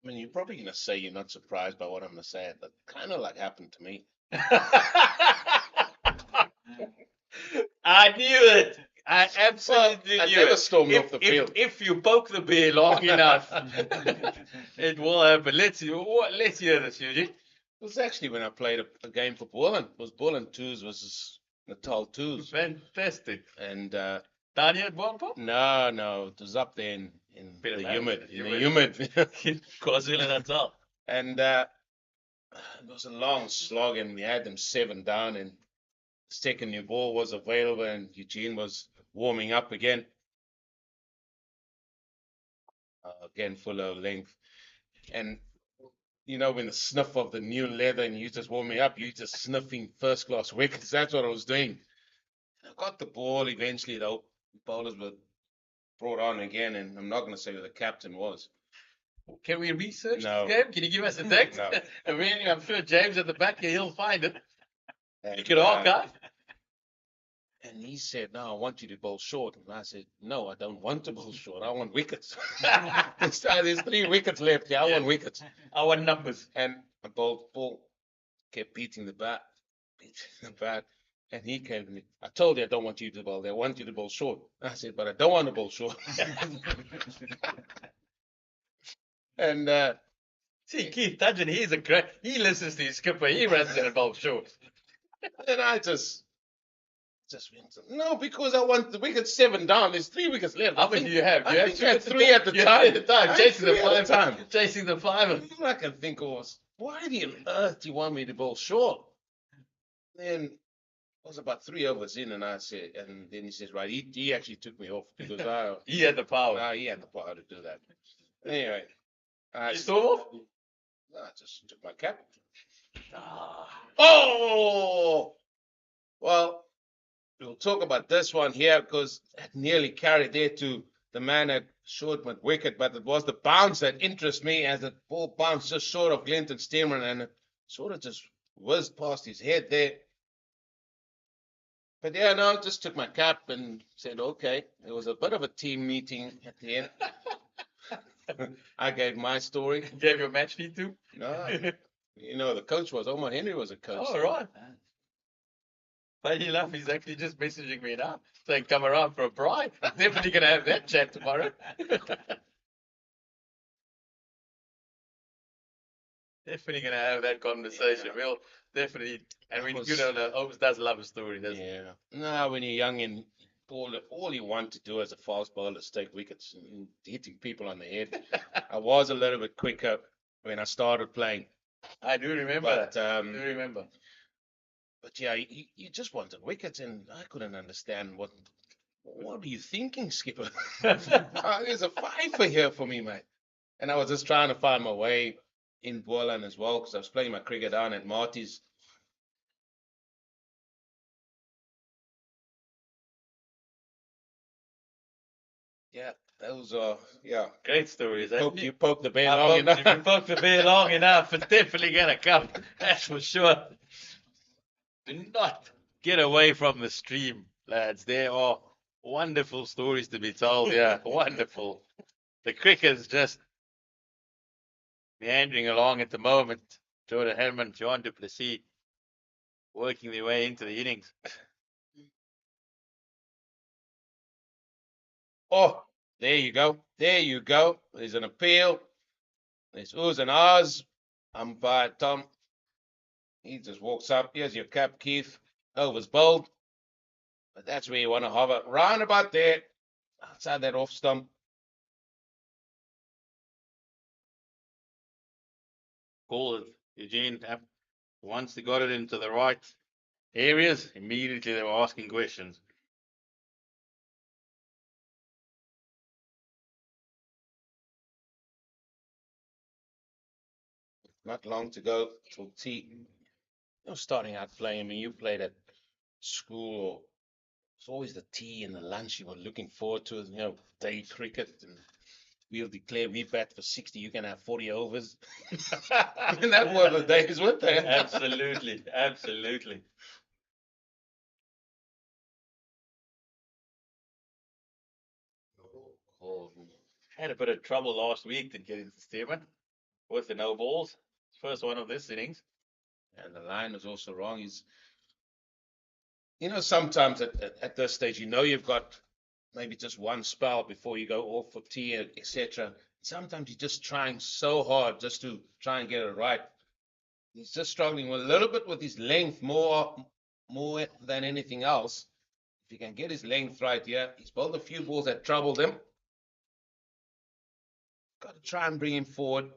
I mean, you're probably going to say you're not surprised by what I'm going to say. That kind of like happened to me. I knew it. I absolutely knew never it. stormed off the field. If you poke the bear long enough, it will happen. Let's hear this, Eugene. It was actually when I played a game for Boland. It was Boland 2s versus Natal 2s. Fantastic. And down here at Boland? No, it was up there in the humid. KwaZulu-Natal. And it was a long slog, and we had them 7 down, and the second new ball was available, and Eugene was warming up again. Again, full of length. And when the sniff of the new leather and you just warming up, you just sniffing first class wickets. That's what I was doing. I got the ball eventually, though. The bowlers were brought on again, and I'm not going to say who the captain was. Can we research No. this game? Can you give us a text? No. I mean, I'm sure James at the back here, he'll find it. And, You can archive. And he said, no, I want you to bowl short. And I said, no, I don't want to bowl short. I want wickets. There's 3 wickets left. Yeah, I want wickets. I want numbers. And I bowled ball, kept beating the bat, and he came to me. I told you I don't want you to bowl there. I want you to bowl short. I said, but I don't want to bowl short. And see, Keith Tudgeon, he's a great. He listens to his skipper. He runs in and bowls short. and I just went, no, because I want the wicket 7 down. There's 3 wickets left. How many do you have? I think you had 3 at the time. Chasing the 5 time. Chasing the 5. All I can think was, why on earth do you want me to bowl short? Then it was about 3 overs in, and I said, and then he says, right, he actually took me off because he had the power. He had the power to do that. Anyway, I you saw off? I just took my cap. Oh, well, we'll talk about this one here because it nearly carried there to the man at short mid wicket, but it was the bounce that interests me as the ball bounced just short of Glenton Stearman and it sort of just whizzed past his head there. But yeah, no, just took my cap and said, okay. It was a bit of a team meeting at the end. I gave my story. Gave your match fee too? No. You know, the coach was, Omar Henry was a coach. Oh, right. Funny enough, he's actually just messaging me now saying, come around for a bride. Definitely going to have that chat tomorrow. Definitely going to have that conversation. We'll definitely, and we Holmes does love a story, doesn't he? Yeah. No, when you're young and all you want to do as a fast bowler is take wickets and hitting people on the head. I was a little bit quicker when I started playing. I do remember. But yeah, you just wanted wickets, and I couldn't understand what are you thinking, skipper? There's a 5 here for me, mate. And I was just trying to find my way in Boland as well because I was playing my cricket down at Marty's. Yeah, those are great stories. You poked the bear long enough. If you poked the bear long enough, it's definitely gonna come. That's for sure. Do not get away from the stream, lads. There are wonderful stories to be told. Yeah, wonderful. The cricket's just meandering along at the moment. Jordan Hellman, John du Plessis, working their way into the innings. Oh, there you go. There you go. There's an appeal. There's oohs and ahs. Umpire Tom. He just walks up. Here's your cap, Keith. Over's bowled. But that's where you want to hover. Round about there. Outside that off stump. Call it, Eugene. Once they got it into the right areas, immediately they were asking questions. Not long to go till tea. Starting out playing, I mean, you played at school, or it's always the tea and the lunch you were looking forward to, day cricket, and we'll declare we bat for 60, you can have 40 overs. And that were the days, weren't they? Absolutely, absolutely. Had a bit of trouble last week to get into Stearman with the no balls. First one of this innings. And the line was also wrong. Sometimes at this stage, you've got maybe just one spell before you go off for tea, etc. Sometimes you're just trying so hard just to try and get it right. He's just struggling a little bit with his length more than anything else. If he can get his length right here, he's bowled a few balls that troubled him. Got to try and bring him forward.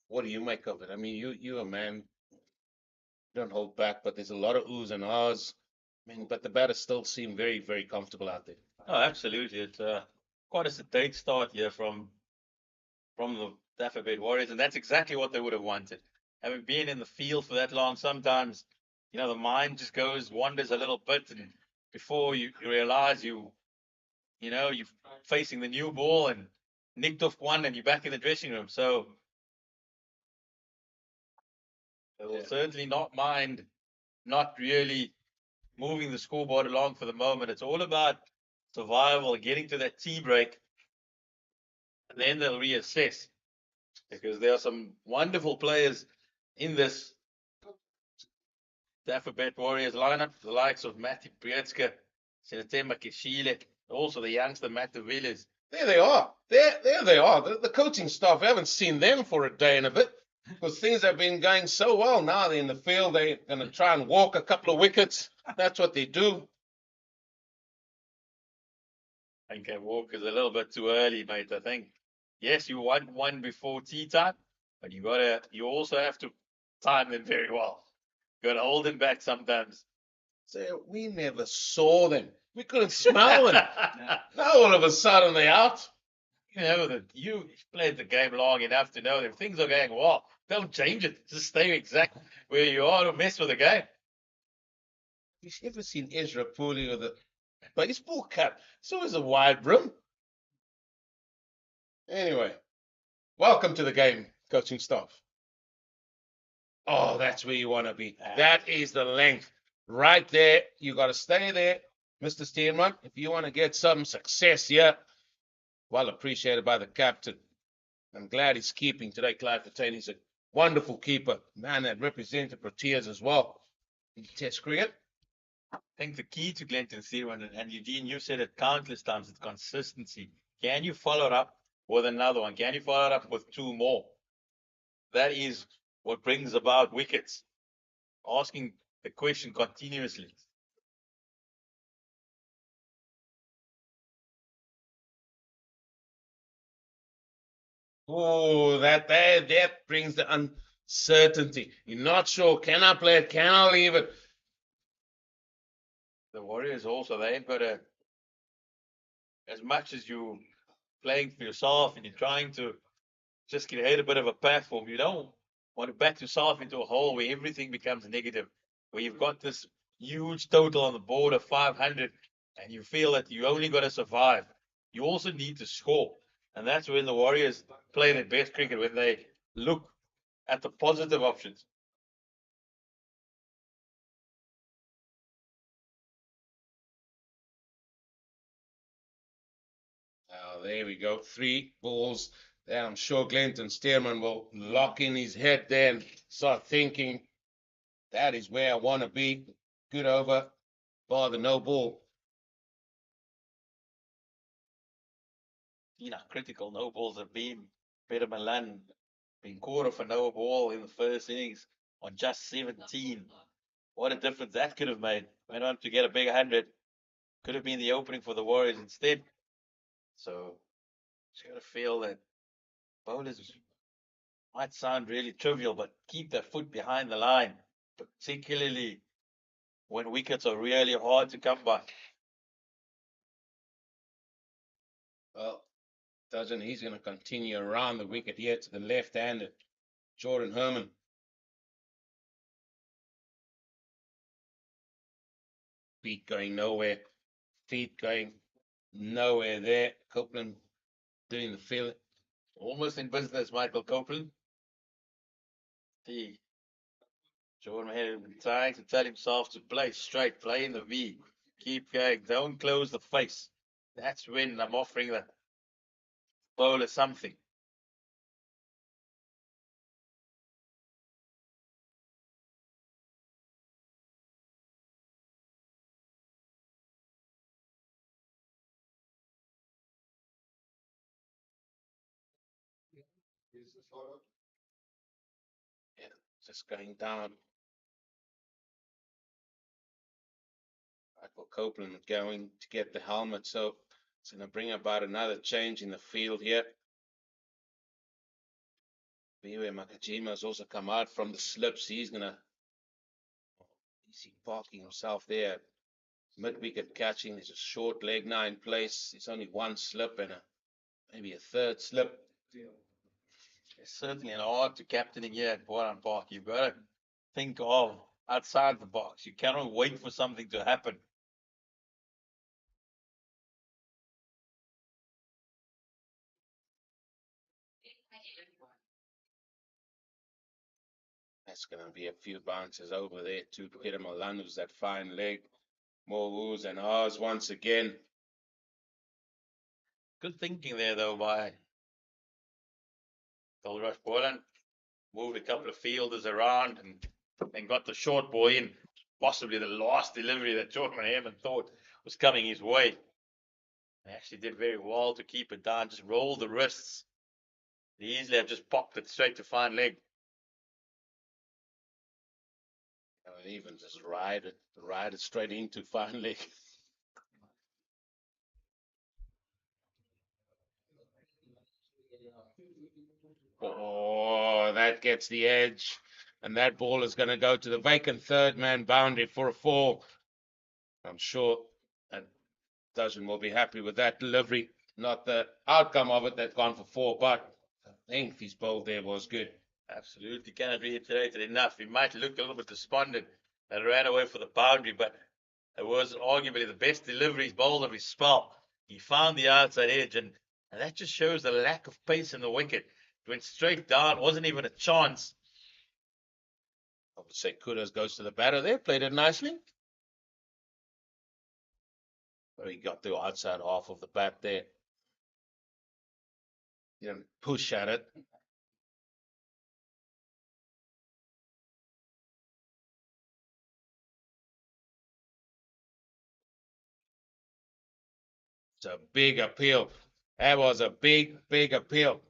What do you make of it? I mean, you're a man, don't hold back, but there's a lot of oohs and ahs. I mean, but the batters still seem very, very comfortable out there. Oh, absolutely. It's quite a sedate start here from the Dafabet Warriors, and that's exactly what they would have wanted. Having been in the field for that long, sometimes, the mind just wanders a little bit, and before you realize you're facing the new ball and nicked off one and you're back in the dressing room. So they will certainly not mind not really moving the scoreboard along for the moment. It's all about survival, getting to that tea break, and then they'll reassess because there are some wonderful players in this Dafabet Warriors lineup, the likes of Matty Prietska, Senatemba Kishile, also the youngster Matt de Villiers. There they are. There they are. The coaching staff, we haven't seen them for a day and a bit because things have been going so well. Now they're in the field. They're going to try and walk a couple of wickets. That's what they do. I think that walk is a little bit too early, mate. I think, yes, you want one before tea time, but you also have to time them very well. You got to hold them back sometimes. So we never saw them. We couldn't smell them. Now all of a sudden they're out. You know that you played the game long enough to know that if things are going well, don't change it. Just stay exactly where you are to mess with the game. Have you ever seen Ezra Pooley with a baseball cap? It's always a wide brim. Anyway, welcome to the game, coaching staff. Oh, that's where you want to be. That is the length. Right there. You got to stay there, Mr. Steenman. If you want to get some success here, well appreciated by the captain. I'm glad he's keeping today. Clive Patane, he's a wonderful keeper. Man that represented Proteas as well in Test cricket. I think the key to Glenton Steenman, and Eugene, you said it countless times, it's consistency. Can you follow it up with another one? Can you follow it up with two more? That is what brings about wickets. Asking the question continuously. Oh, that brings the uncertainty. You're not sure. Can I play it? Can I leave it? The Warriors also, they've got as much as you playing for yourself and you're trying to just create a bit of a platform, you don't want to back yourself into a hole where everything becomes negative, where you've got this huge total on the board of 500 and you feel that you only got to survive. You also need to score. And that's when the Warriors play their best cricket, when they look at the positive options. Oh, there we go. 3 balls. Then I'm sure Glenton Stearman will lock in his head there and start thinking, that is where I want to be. Good over, bar the no ball. Critical no balls have been Peter Milan being caught off a no ball in the first innings on just 17. What a difference that could have made. Went on to get a big 100. Could have been the opening for the Warriors instead. So, just got to feel that bowlers might sound really trivial, but keep their foot behind the line, particularly when wickets are really hard to come by. Well, he's going to continue around the wicket here to the left-handed Jordan Herman. Feet going nowhere. Feet going nowhere there. Copeland doing the field. Almost in business, Michael Copeland. Jordan had been trying to tell himself to play straight, play in the V. Keep going, don't close the face. That's when I'm offering the bowler something. Yeah, just going down. Michael Copeland going to get the helmet, so it's going to bring about another change in the field here. Biwe Makajima's also come out from the slips. He's parking himself there. Mid-wicket catching. There's a short leg now in place. It's only one slip and maybe a third slip. It's certainly an art to captaining here at Boland Park. You've got to think of outside the box. You cannot wait for something to happen. That's going to be a few bounces over there to Peter Malanu's that fine leg. More woos and ahs once again. Good thinking there, though, by Goldrush Boland. Moved a couple of fielders around and got the short ball in. Possibly the last delivery that Jordan Hammond thought was coming his way. They actually did very well to keep it down, just roll the wrists. They easily have just popped it straight to fine leg. And even just ride it straight into fine leg. Oh, that gets the edge. And that ball is going to go to the vacant third man boundary for a 4. I'm sure that Dushan will be happy with that delivery. Not the outcome of it that's gone for 4, but the length he's bowled there was good. Absolutely cannot reiterate it enough. He might look a little bit despondent that ran away for the boundary, but it was arguably the best delivery he's bowled of his spell. He found the outside edge, and that just shows the lack of pace in the wicket. It went straight down, wasn't even a chance. I would say kudos goes to the batter there, played it nicely. But he got the outside half of the bat there. He didn't push at it. It's a big appeal. That was a big appeal.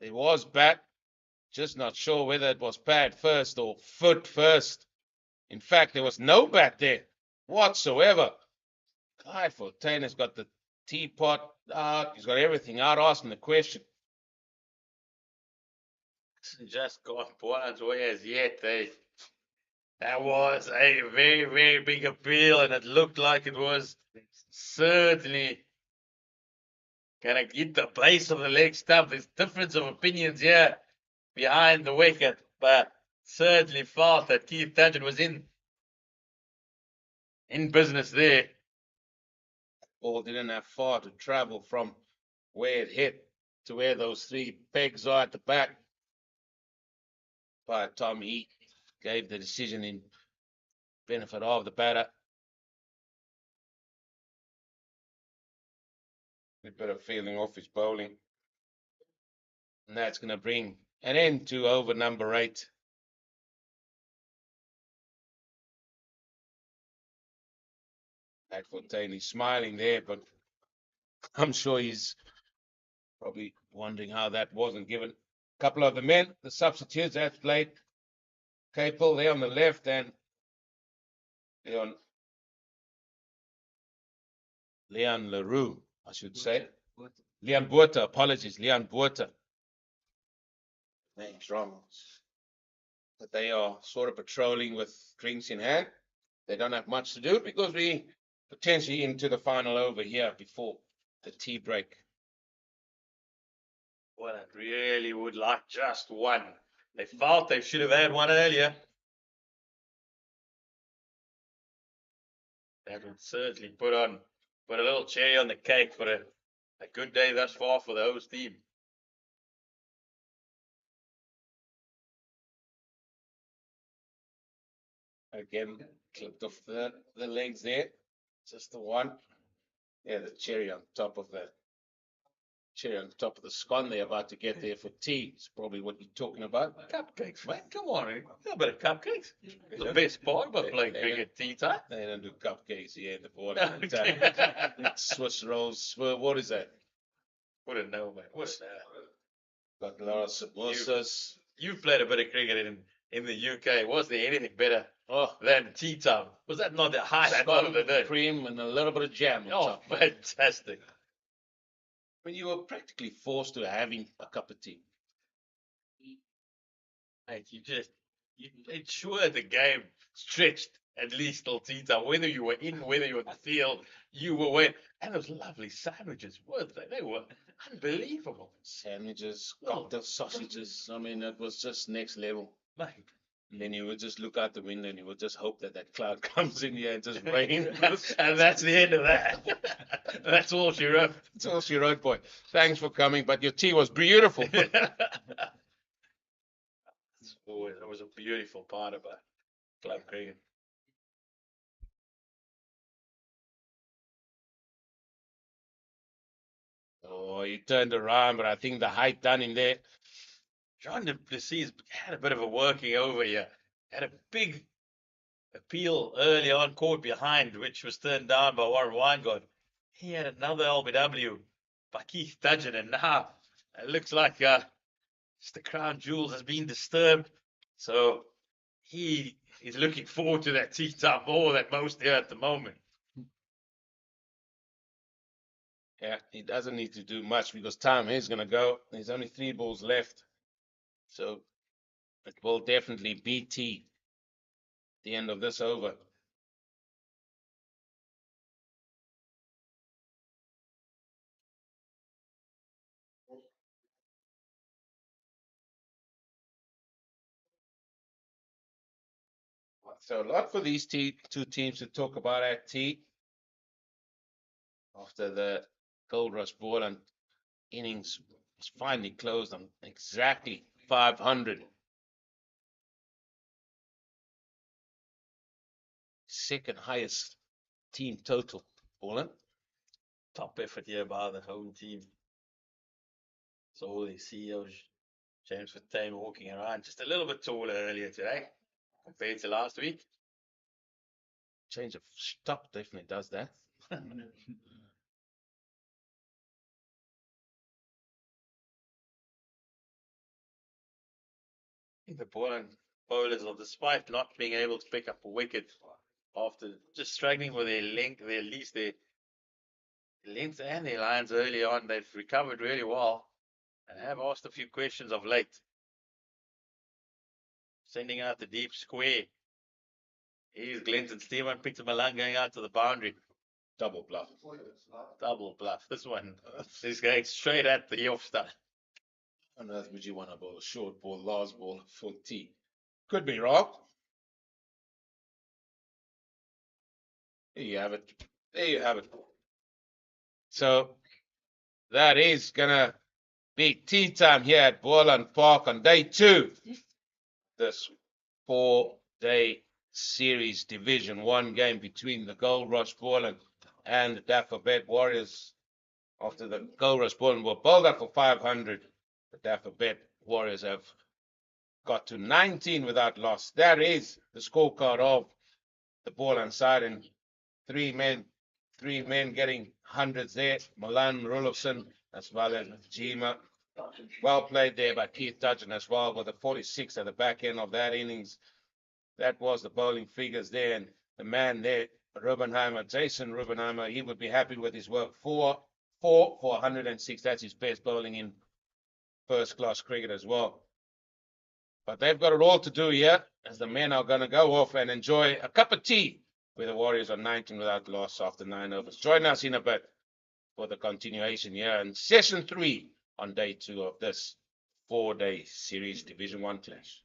It was bat. Just not sure whether it was pad first or foot first. In fact, there was no bat there whatsoever. Guy Fontaine's got the teapot out. He's got everything out. Asking the question. Hasn't just gone Boland's way as yet. That was a very big appeal, and it looked like it was certainly going to hit the base of the leg stump. There's difference of opinions here behind the wicket, but certainly felt that Keith Tangent was in business there. Ball didn't have far to travel from where it hit to where those 3 pegs are at the back. By the time he gave the decision in benefit of the batter. A bit of feeling off his bowling. And that's going to bring an end to over number 8. At Fontaine, he's smiling there, but I'm sure he's probably wondering how that wasn't given. A couple of the men, the substitutes, have played Capel there on the left and Leon Leroux, I should say. Leon Botha, apologies, Leon Botha. Name's wrong. But they are sort of patrolling with drinks in hand. They don't have much to do because we potentially into the final over here before the tea break. Well, I really would like just one. They felt they should have had one earlier. That would certainly put a little cherry on the cake for a good day thus far for the host team. Again, clipped off the legs there. Just the one. Yeah, the cherry on top of the scone they're about to get there for tea. It's probably what you're talking about. Cupcakes, mate. Come on. A bit of cupcakes. It's the best part about playing cricket tea time. They don't do cupcakes here in the board. Swiss rolls. What is that? Wouldn't know, mate. What's that? Got a lot of samosas. You've played a bit of cricket in the UK. Was there anything better than tea time? Was that not the highlight of the day? Cream and a little bit of jam on top. Fantastic. When you were practically forced to having a cup of tea. Mate, you ensured the game stretched at least till tea time. Whether you were in, whether you were in the field, you were wet. And those lovely sandwiches, weren't they? They were unbelievable. Sandwiches, cocktail sausages. I mean, it was just next level. Mate, And then you would just look out the window and you would just hope that that cloud comes in here and just rain. And that's the end of that. That's all she wrote. That's all she wrote, boy. Thanks for coming, but your tea was beautiful. It was a beautiful part of club cricket. Oh, he turned around, but I think the height done him there. John du Plessis had a bit of a working over here. Had a big appeal early on, caught behind, which was turned down by Warren Weingart. He had another LBW by Keith Dudgeon, and now it looks like just the crown jewels has been disturbed. So he is looking forward to that tea time more than most here at the moment. Yeah, he doesn't need to do much because time is going to go. There's only 3 balls left. So it will definitely be tea at the end of this over. So a lot for these two teams to talk about at tea. After the Goldrush Boland innings was finally closed on exactly 500. Second highest team total, Boland. Top effort here by the home team. So all the CEOs, James Fontaine walking around just a little bit taller earlier today compared to last week. Change of stop definitely does that. The Boland bowlers, despite not being able to pick up a wicket after just struggling with their length, their length and their lines early on, they've recovered really well and have asked a few questions of late. Sending out the deep square. Here's Glenton Steeman, picked him along going out to the boundary. Double bluff. Double bluff. This one is going straight at the off stump. On earth would you want to bowl a short ball, last ball for tea? Could be wrong. There you have it. There you have it. So that is gonna be tea time here at Boland Park on day 2. This 4-day series Division 1 game between the Goldrush Boland and the Dafabet Warriors. After the Goldrush Boland were bowled up for 500, the Dafabet Warriors have got to 19 without loss. That is the scorecard of the Boland side, and three men getting hundreds there. Milan Rulofsson as well as Jima. Well played there by Keith Dudgeon as well with a 46 at the back end of that innings. That was the bowling figures there, and the man there, Rubenheimer, Jason Rubenheimer, he would be happy with his work. 4 for 106. That's his best bowling in first-class cricket as well. But they've got it all to do here, as the men are going to go off and enjoy a cup of tea with the Warriors on 19 without loss after 9 overs. Join us in a bit for the continuation here in session 3 on day 2 of this 4-day series Division 1 clash.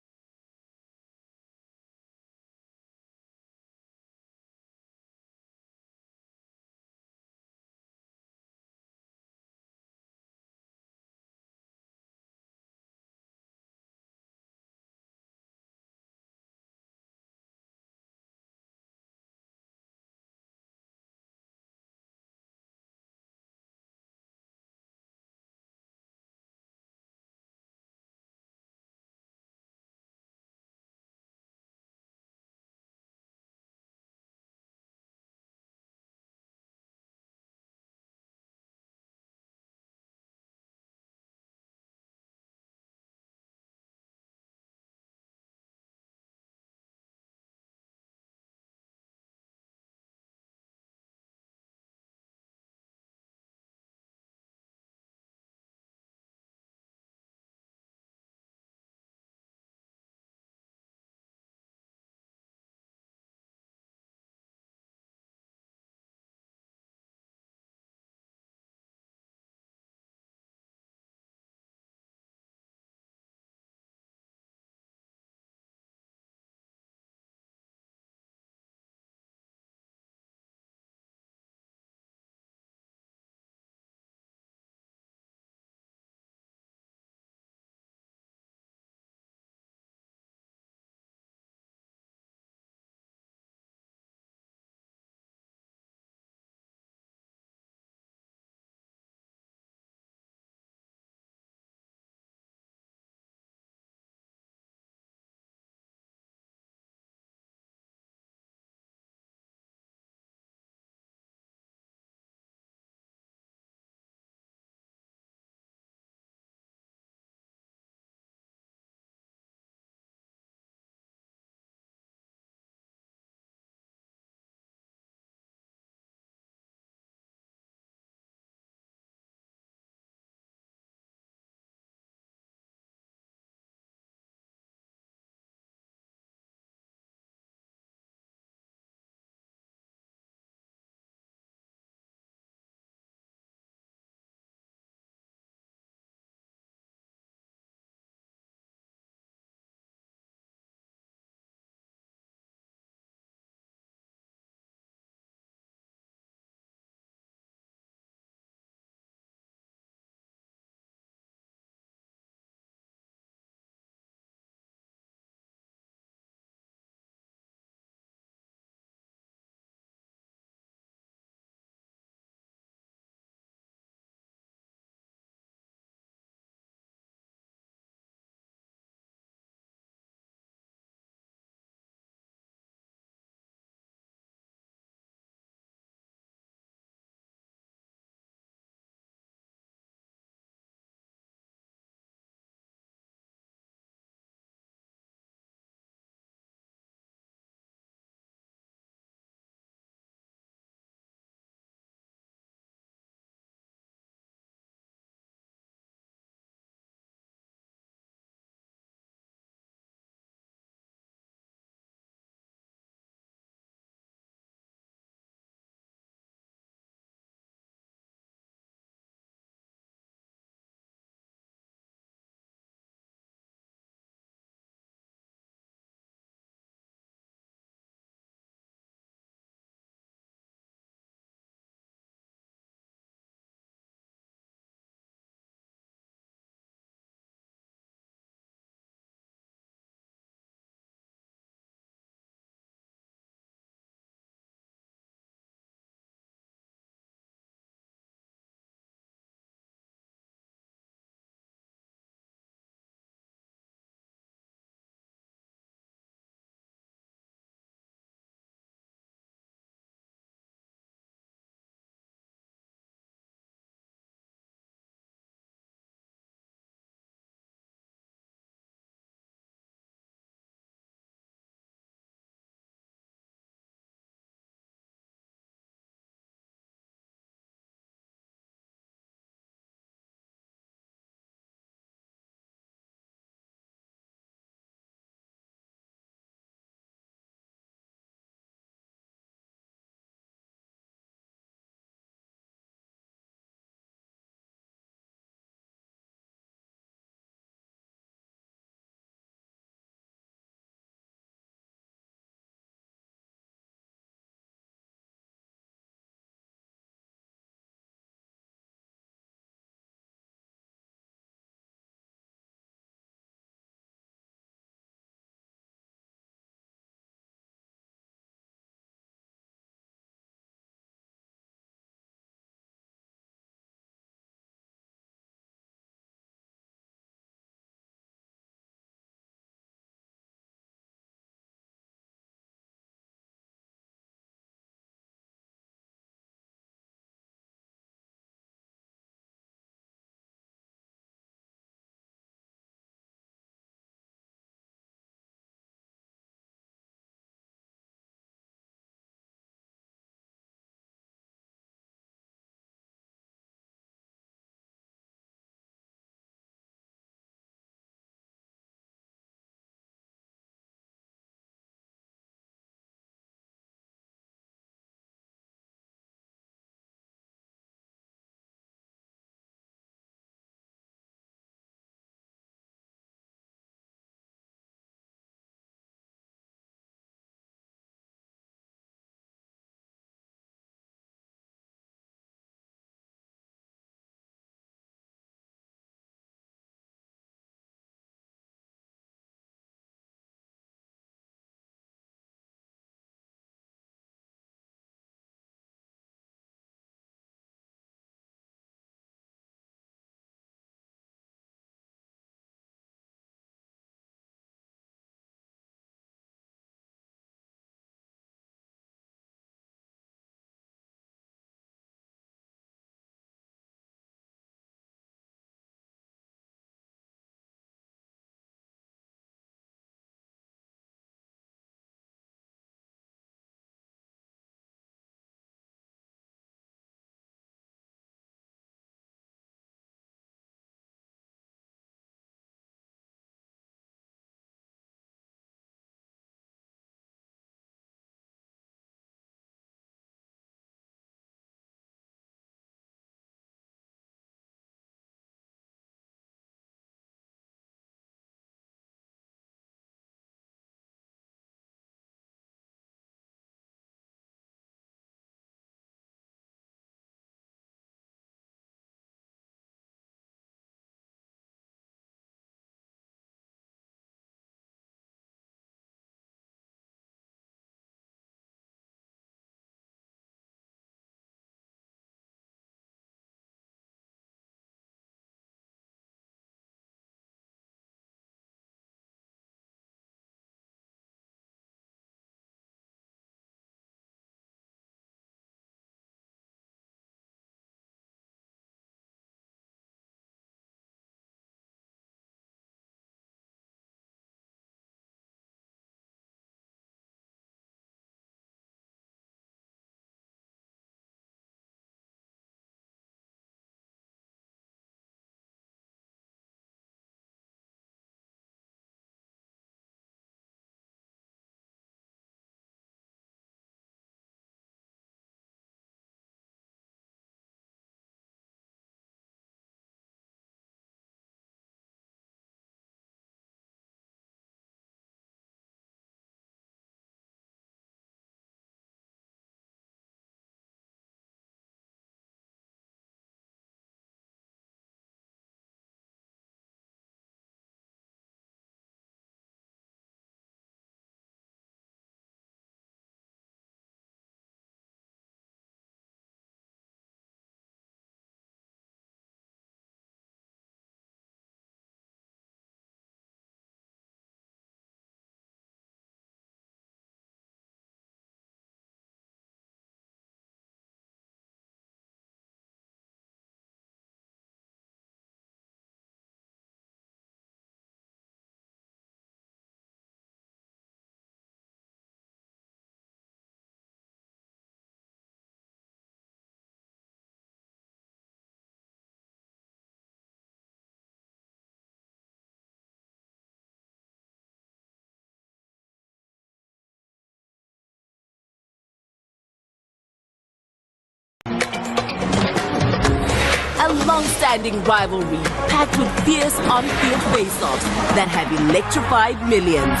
long-standing rivalry packed with fierce on-field face-offs that have electrified millions.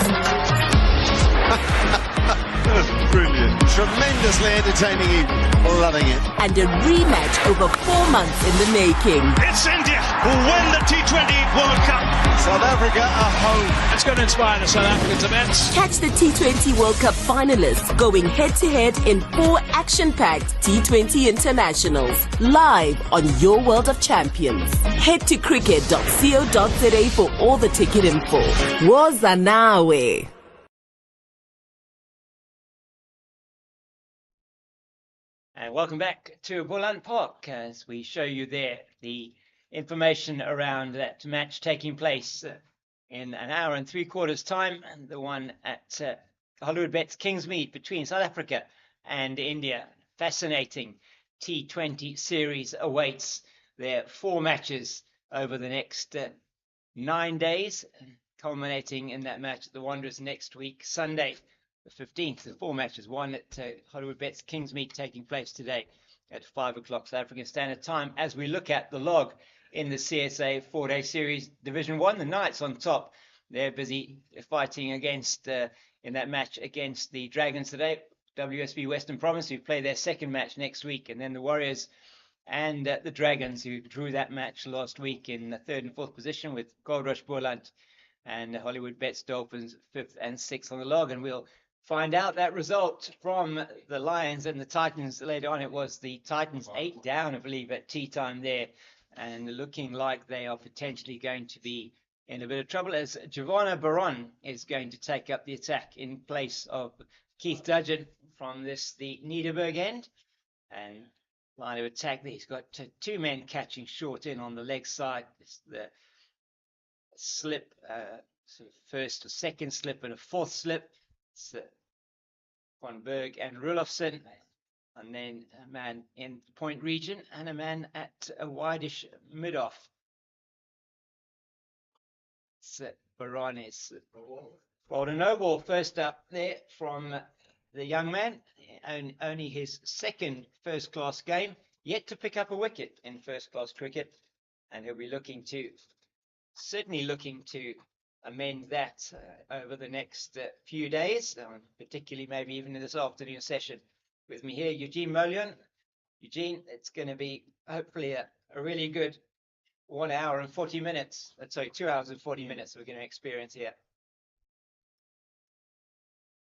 Brilliant. Tremendously entertaining evening. Loving it. And a rematch over 4 months in the making. It's India who win the T20 World Cup. South Africa are home. It's going to inspire the South Africans immense. Catch the T20 World Cup finalists going head-to-head in 4 action-packed T20 internationals. Live on Your World of Champions. Head to cricket.co.za for all the ticket info. Woza nawe. And welcome back to Boland Park as we show you there the information around that match taking place in an hour and 3/4 time, and the one at Hollywoodbets Kingsmead between South Africa and India. Fascinating T20 series awaits. There are 4 matches over the next 9 days, culminating in that match at the Wanderers next week, Sunday the 15th. The 4 matches, one at Hollywoodbets Kingsmead taking place today at 5 o'clock South African Standard Time. As we look at the log in the CSA 4-day series, Division 1, the Knights on top. They're busy fighting against in that match against the Dragons today. WSB Western Province, who play their second match next week, and then the Warriors and the Dragons, who drew that match last week in the 3rd and 4th position with Goldrush, Boland, and Hollywoodbets Dolphins 5th and 6th on the log. And we'll find out that result from the Lions and the Titans later on. It was the Titans 8 down, I believe, at tea time there, and looking like they are potentially going to be in a bit of trouble as Giovanna Baron is going to take up the attack in place of Keith Dudgeon from the Niederberg end. And line of attack there, he's got 2 men catching short in on the leg side. It's the slip, sort of first or second slip and a 4th slip. It's Van Berg and Rulofsson, and then a man in the point region and a man at a wideish mid-off. It's Barones. Golden Noble first up there from the young man, only his 2nd first-class game, yet to pick up a wicket in first-class cricket, and he'll be certainly looking to amend that over the next few days, particularly maybe even in this afternoon session. With me here, Eugene Molion. Eugene, it's going to be hopefully a really good 1 hour and 40 minutes. Sorry, 2 hours and 40 minutes we're going to experience here.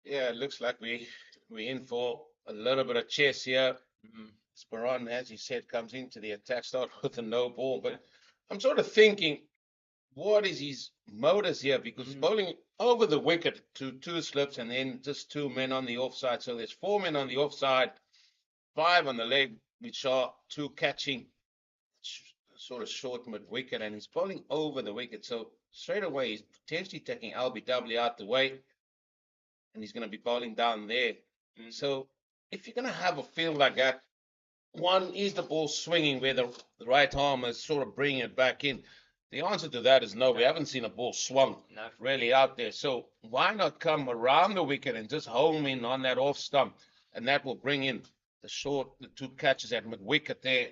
Yeah, it looks like we're in for a little bit of chess here. Speron, as you said, comes into the attack, start with a no ball, but I'm sort of thinking, what is his modus here? Because he's bowling over the wicket to 2 slips and then just 2 men on the offside. So there's 4 men on the offside, 5 on the leg, which are 2 catching sort of short mid-wicket, and he's bowling over the wicket. So straight away, he's potentially taking LBW out the way, and he's going to be bowling down there. So if you're going to have a field like that, one, is the ball swinging where the right arm is sort of bringing it back in? The answer to that is no. We haven't seen a ball swung really out there. So why not come around the wicket and just home in on that off stump, and that will bring in the 2 catches at mid-wicket there.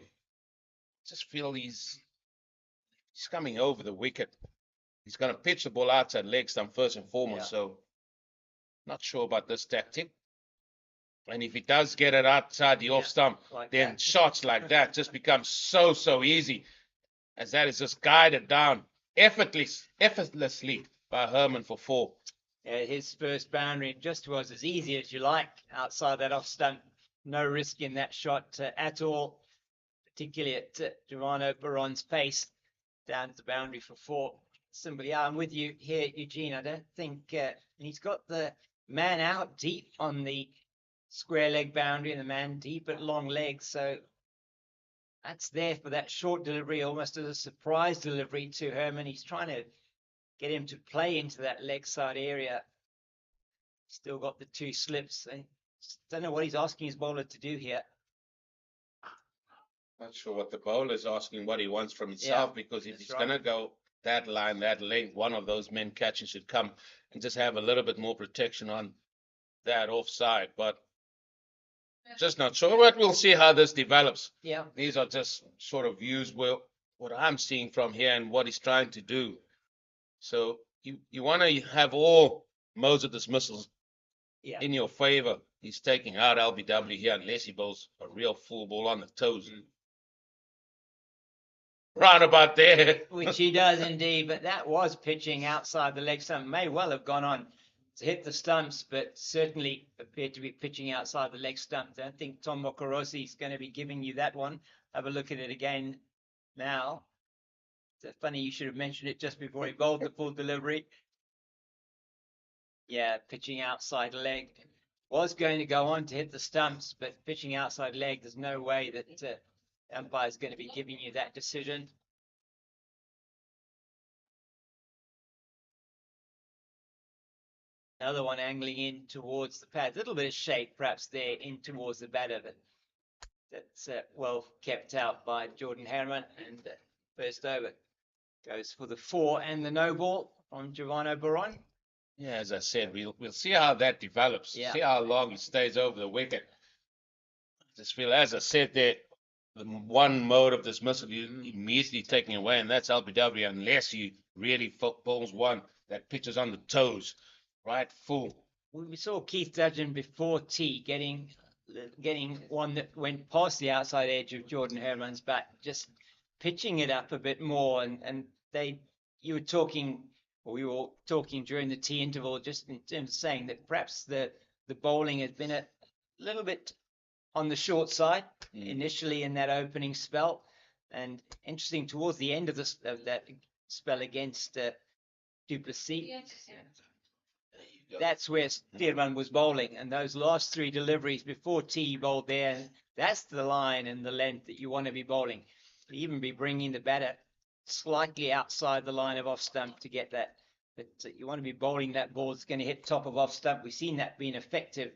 Just feel he's coming over the wicket. He's going to pitch the ball outside leg stump first and foremost. So not sure about this tactic. And if he does get it outside the off stump, then shots like that just become so easy, as that is just guided down effortlessly by Herman for 4. His first boundary just was as easy as you like outside that off stump. No risk in that shot at all, particularly at Giovanna Baron's pace down to the boundary for 4. Simply, I'm with you here, Eugene. I don't think he's got the man out deep on the square leg boundary and the man deep at long legs. So that's there for that short delivery, almost as a surprise delivery to Herman. He's trying to get him to play into that leg side area. Still got the 2 slips. I don't know what he's asking his bowler to do here. Not sure what the bowler is asking, what he wants from himself, because if he's going to go that line, that length, one of those men catching should come and just have a little bit more protection on that offside. But just not sure, but we'll see how this develops. Yeah. These are just sort of views. We'll what I'm seeing from here and what he's trying to do. So you want to have all modes of dismissals in your favor. He's taking out LBW here unless he bowls a real full ball on the toes. Round about there. Which he does indeed, but that was pitching outside the leg stump. May well have gone on to hit the stumps, but certainly appeared to be pitching outside the leg stump. Don't think Tom Mokorosi is going to be giving you that one. Have a look at it again now. It's funny you should have mentioned it just before he bowled the full delivery. Yeah, pitching outside leg. Was going to go on to hit the stumps, but pitching outside leg, there's no way that the umpire is going to be giving you that decision. Another one angling in towards the pad. A little bit of shape perhaps there in towards the batter, but that's well kept out by Jordan Harriman. And first over goes for the 4 and the no ball on Giovanni Baron. Yeah, as I said, we'll see how that develops. Yeah. See how long he stays over the wicket. I just feel, as I said there, the one mode of dismissal you immediately taking away, and that's LBW, unless you really bowls one that pitches on the toes, right full. We saw Keith Dudgeon before T getting one that went past the outside edge of Jordan Herman's bat, just pitching it up a bit more, and we were talking during the T interval, just in terms of saying that perhaps the bowling had been a little bit on the short side initially in that opening spell, and interesting towards the end of that spell against Duplessis. That's where Stearman was bowling, and those last 3 deliveries before T bowled there, that's the line and the length that you want to be bowling. Even be bringing the batter slightly outside the line of off stump to get that. But you want to be bowling that ball that's going to hit top of off stump. We've seen that being effective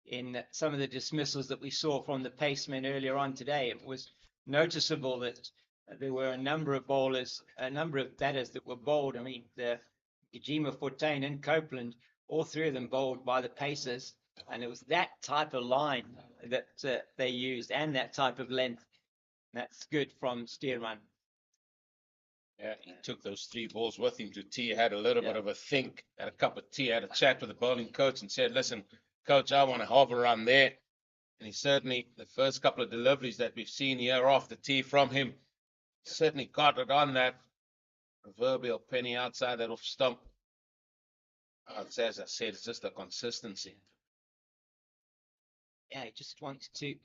in some of the dismissals that we saw from the pacemen earlier on today. It was noticeable that there were a number of batters that were bowled. I mean, the Gajima, Fortain and Copeland, all 3 of them bowled by the pacers, and it was that type of line that they used and that type of length. That's good from Stearman. Yeah, he took those 3 balls with him to T, had a little bit of a think, had a cup of tea, had a chat with the bowling coach and said, listen, coach, I want to hover around there. And he certainly, the first couple of deliveries that we've seen here off the tee from him, certainly got it on that proverbial penny outside that off stump. As I said, it's just the consistency. Yeah, he just wants to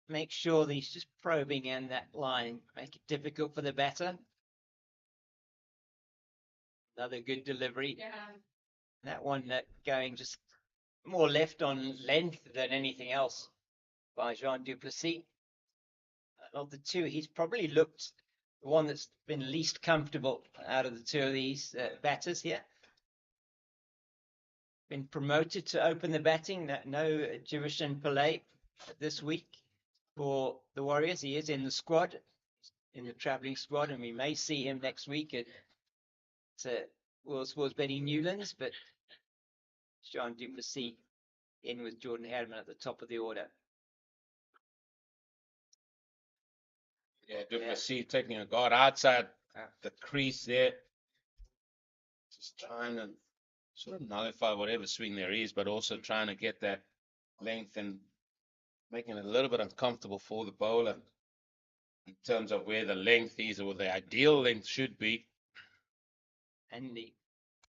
make sure that he's just probing in that line, make it difficult for the batter. Another good delivery. Yeah. That one going just more left on length than anything else by Jean Duplessis. Of the 2, he's probably looked the one that's been least comfortable out of the 2 of these batters here. Been promoted to open the batting. No Jivishan Pillay this week for the Warriors. He is in the squad, in the travelling squad, and we may see him next week at World Sports Betting Newlands, but Jean Duplessis in with Jordan Harriman at the top of the order. Yeah, Duplessis taking a guard outside the crease there. Just trying to sort of nullify whatever swing there is, but also trying to get that length and making it a little bit uncomfortable for the bowler in terms of where the length is or the ideal length should be. And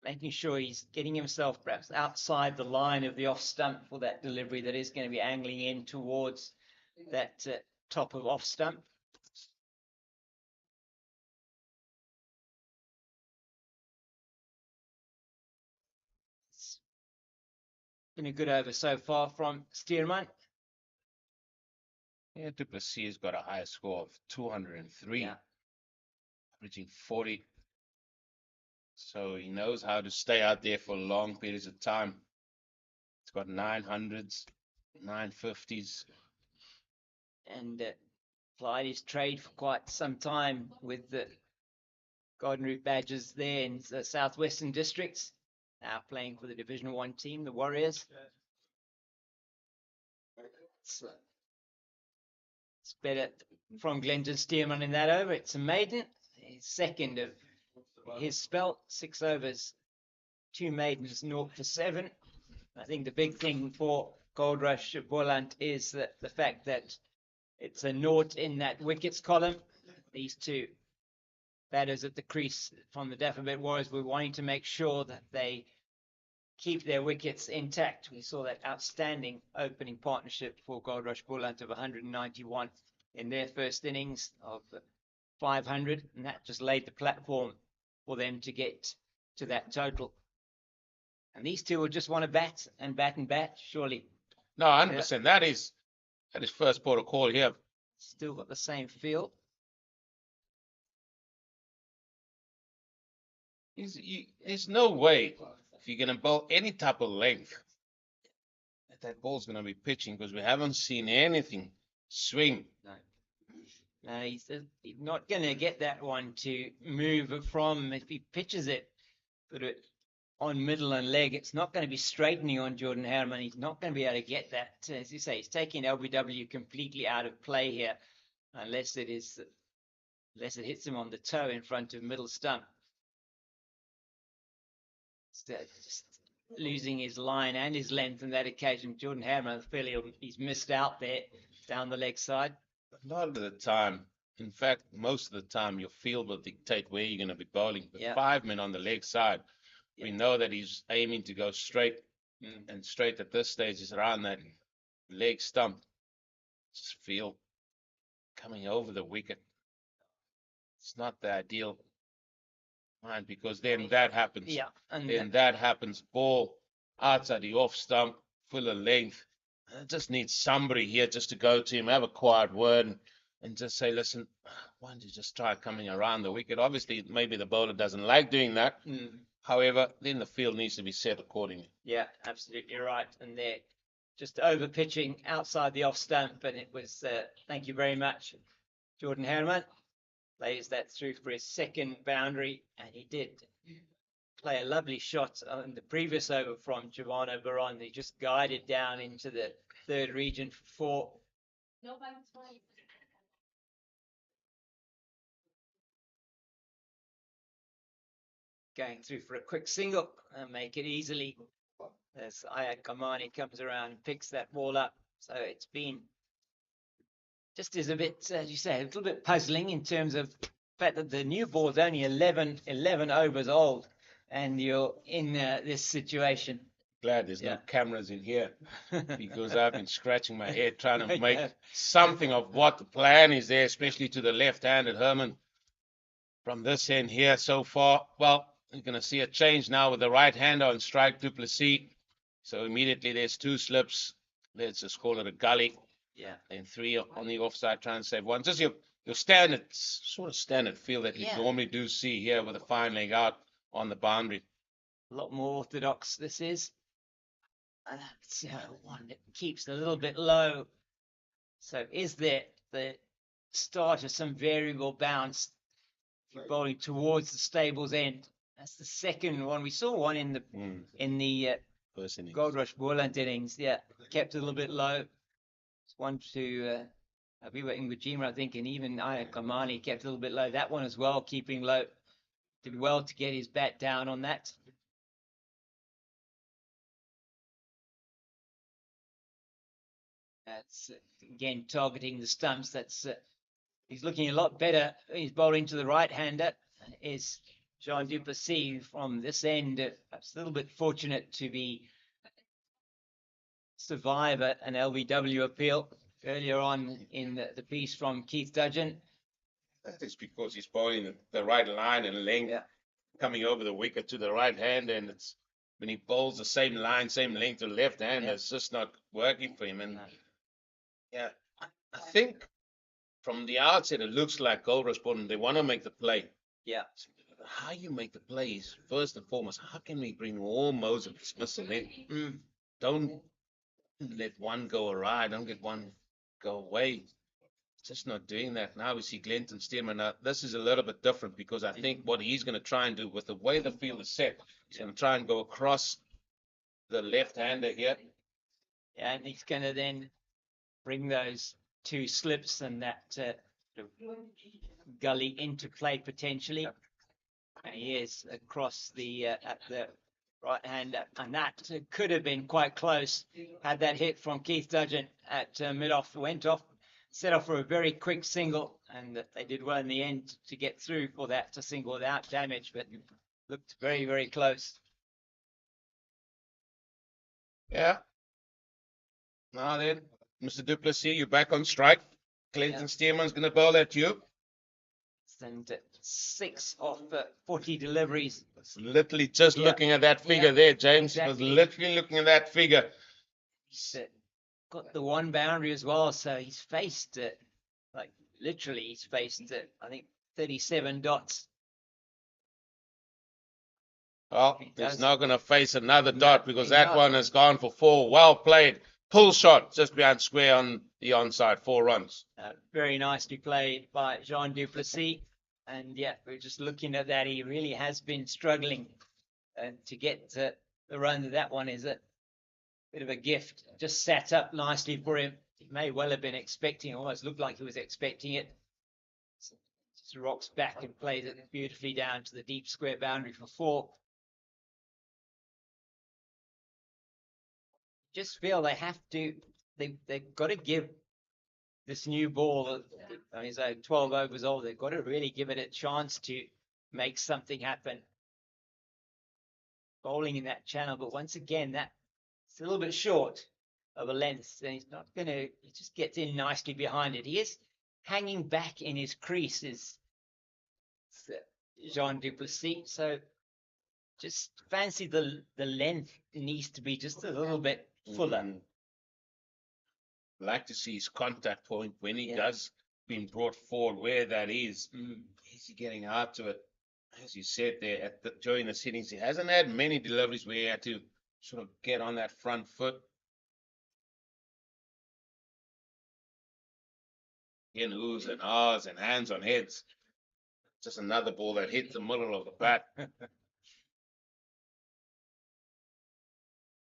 making sure he's getting himself perhaps outside the line of the off stump for that delivery that is going to be angling in towards that top of off stump. It's been a good over so far from Stearman. Yeah, Duplessis has got a higher score of 203, averaging 40. So he knows how to stay out there for long periods of time. He's got 900s, 950s. And applied his trade for quite some time with the Golden Route Badgers there in the Southwestern Districts. Now playing for the Division 1 team, the Warriors. It's better from Glenton Stearman in that over. It's a maiden, his second of his spell, 6 overs, 2 maidens, 0 for 7. I think the big thing for Goldrush Boland is that the fact that it's a 0 in that wickets column. These two batters at the crease from the Dafabet Warriors were wanting to make sure that they keep their wickets intact. We saw that outstanding opening partnership for Goldrush Boland of 191 in their first innings of 500, and that just laid the platform for them to get to that total. And these two will just want to bat and bat and bat, surely. No, 100%. That is first port of call here. Still got the same feel. There's no way if you're going to bowl any type of length that ball's going to be pitching, because we haven't seen anything swing. No, he's not going to get that one to move from, if he pitches it, put it on middle and leg, it's not going to be straightening on Jordan Harriman. He's not going to be able to get that. As you say, he's taking LBW completely out of play here, unless it hits him on the toe in front of middle stump. Just losing his line and his length on that occasion. Jordan Harriman, I feel he's missed out there down the leg side. A lot of the time, in fact, most of the time, your field will dictate where you're going to be bowling. But 5 men on the leg side, we know that he's aiming to go straight, and straight at this stage is around that leg stump. Just feel coming over the wicket. It's not the ideal mind, because then that happens. Yeah, and then that happens. Ball outside the off stump, full of length. I just need somebody here just to go to him, have a quiet word, and just say, listen, why don't you just try coming around the wicket? Obviously, maybe the bowler doesn't like doing that. However, then the field needs to be set accordingly. Yeah, absolutely right. And they're just over pitching outside the off stump, and it was, thank you very much, Jordan Harriman. Plays that through for his second boundary, and he did play a lovely shot on the previous over from Giovanni Baron. He just guided down into the third region for 4. Going through for a quick single and make it easily as Ayat Kamani comes around and picks that ball up. So it's been just is a bit, as you say, a little bit puzzling in terms of the fact that the new ball is only 11 overs old, and you're in this situation. Glad there's no cameras in here, because I've been scratching my head trying to make something of what the plan is there, especially to the left-handed Herman. From this end here so far, well, you're going to see a change now with the right-hander on strike, Du Plessis. So immediately there's 2 slips. Let's just call it a gully. Yeah. And 3 on the offside, trying to save 1. Just your standard, sort of standard feel that you normally do see here with a fine leg out on the boundary. A lot more orthodox this is. It's one that keeps a little bit low. So is there the start of some variable bounce bowling towards the stable's end? That's the second one. We saw one in the Goldrush Boland innings. Yeah, kept a little bit low. It's one to Abiba Ingwajima, I think, and even Ayat Kamani kept a little bit low. That one as well, keeping low. Did well to get his bat down on that. That's again targeting the stumps. That's he's looking a lot better. He's bowling to the right-hander. Is Jean Du Plessis from this end? Perhaps a little bit fortunate to be survive an LBW appeal earlier on in the piece from Keith Dudgeon. That is because he's bowling the right line and length, coming over the wicket to the right hand, and it's when he bowls the same line, same length to the left hand, it's just not working for him. And I think from the outset it looks like Goldrush Boland, they want to make the play. Yeah. How you make the play is first and foremost, how can we bring all modes of dismissal in? Don't let one go awry, don't get one go away. Just not doing that. Now we see Glenton Stearman. Now, this is a little bit different, because I think what he's going to try and do with the way the field is set, he's going to try and go across the left-hander here. Yeah, and he's going to then bring those 2 slips and that gully into play potentially. And he is across the at the right hand, and that could have been quite close had that hit from Keith Dudgeon at mid-off went off, set off for a very quick single, and they did well in the end to get through for that to single without damage, but looked very, very close. Yeah. Now then, Mr. Duplessis, you're back on strike. Clinton Stearman's going to bowl at you. And 6 of 40 deliveries. It's literally just looking at that figure there, James. Exactly. Was literally looking at that figure. He's got the one boundary as well, so he's faced like literally he's faced I think 37 dots. Well, he's not going to face another dot because that one has gone for 4. Well played. Pull shot just behind square on the onside, 4 runs. Very nicely played by Jean Duplessis. And yeah, we're just looking at that. He really has been struggling to get the run. That one is a bit of a gift. Just sat up nicely for him. He may well have been expecting, almost looked like he was expecting it. Just rocks back and plays it beautifully down to the deep square boundary for 4. Just feel they have to, they've got to give this new ball, I mean, so 12 overs old, they've got to really give it a chance to make something happen. Bowling in that channel, but once again, it's a little bit short of a length, and he's not going to, he just gets in nicely behind it. He is hanging back in his crease, is Jean Duplessis, so just fancy the length needs to be just a little bit fuller. Like to see his contact point when he does being brought forward, where that is. Is he getting out to it? As you said there, during the sittings, he hasn't had many deliveries where he had to sort of get on that front foot. In oohs and ahs and hands on heads. Just another ball that hit the middle of the bat.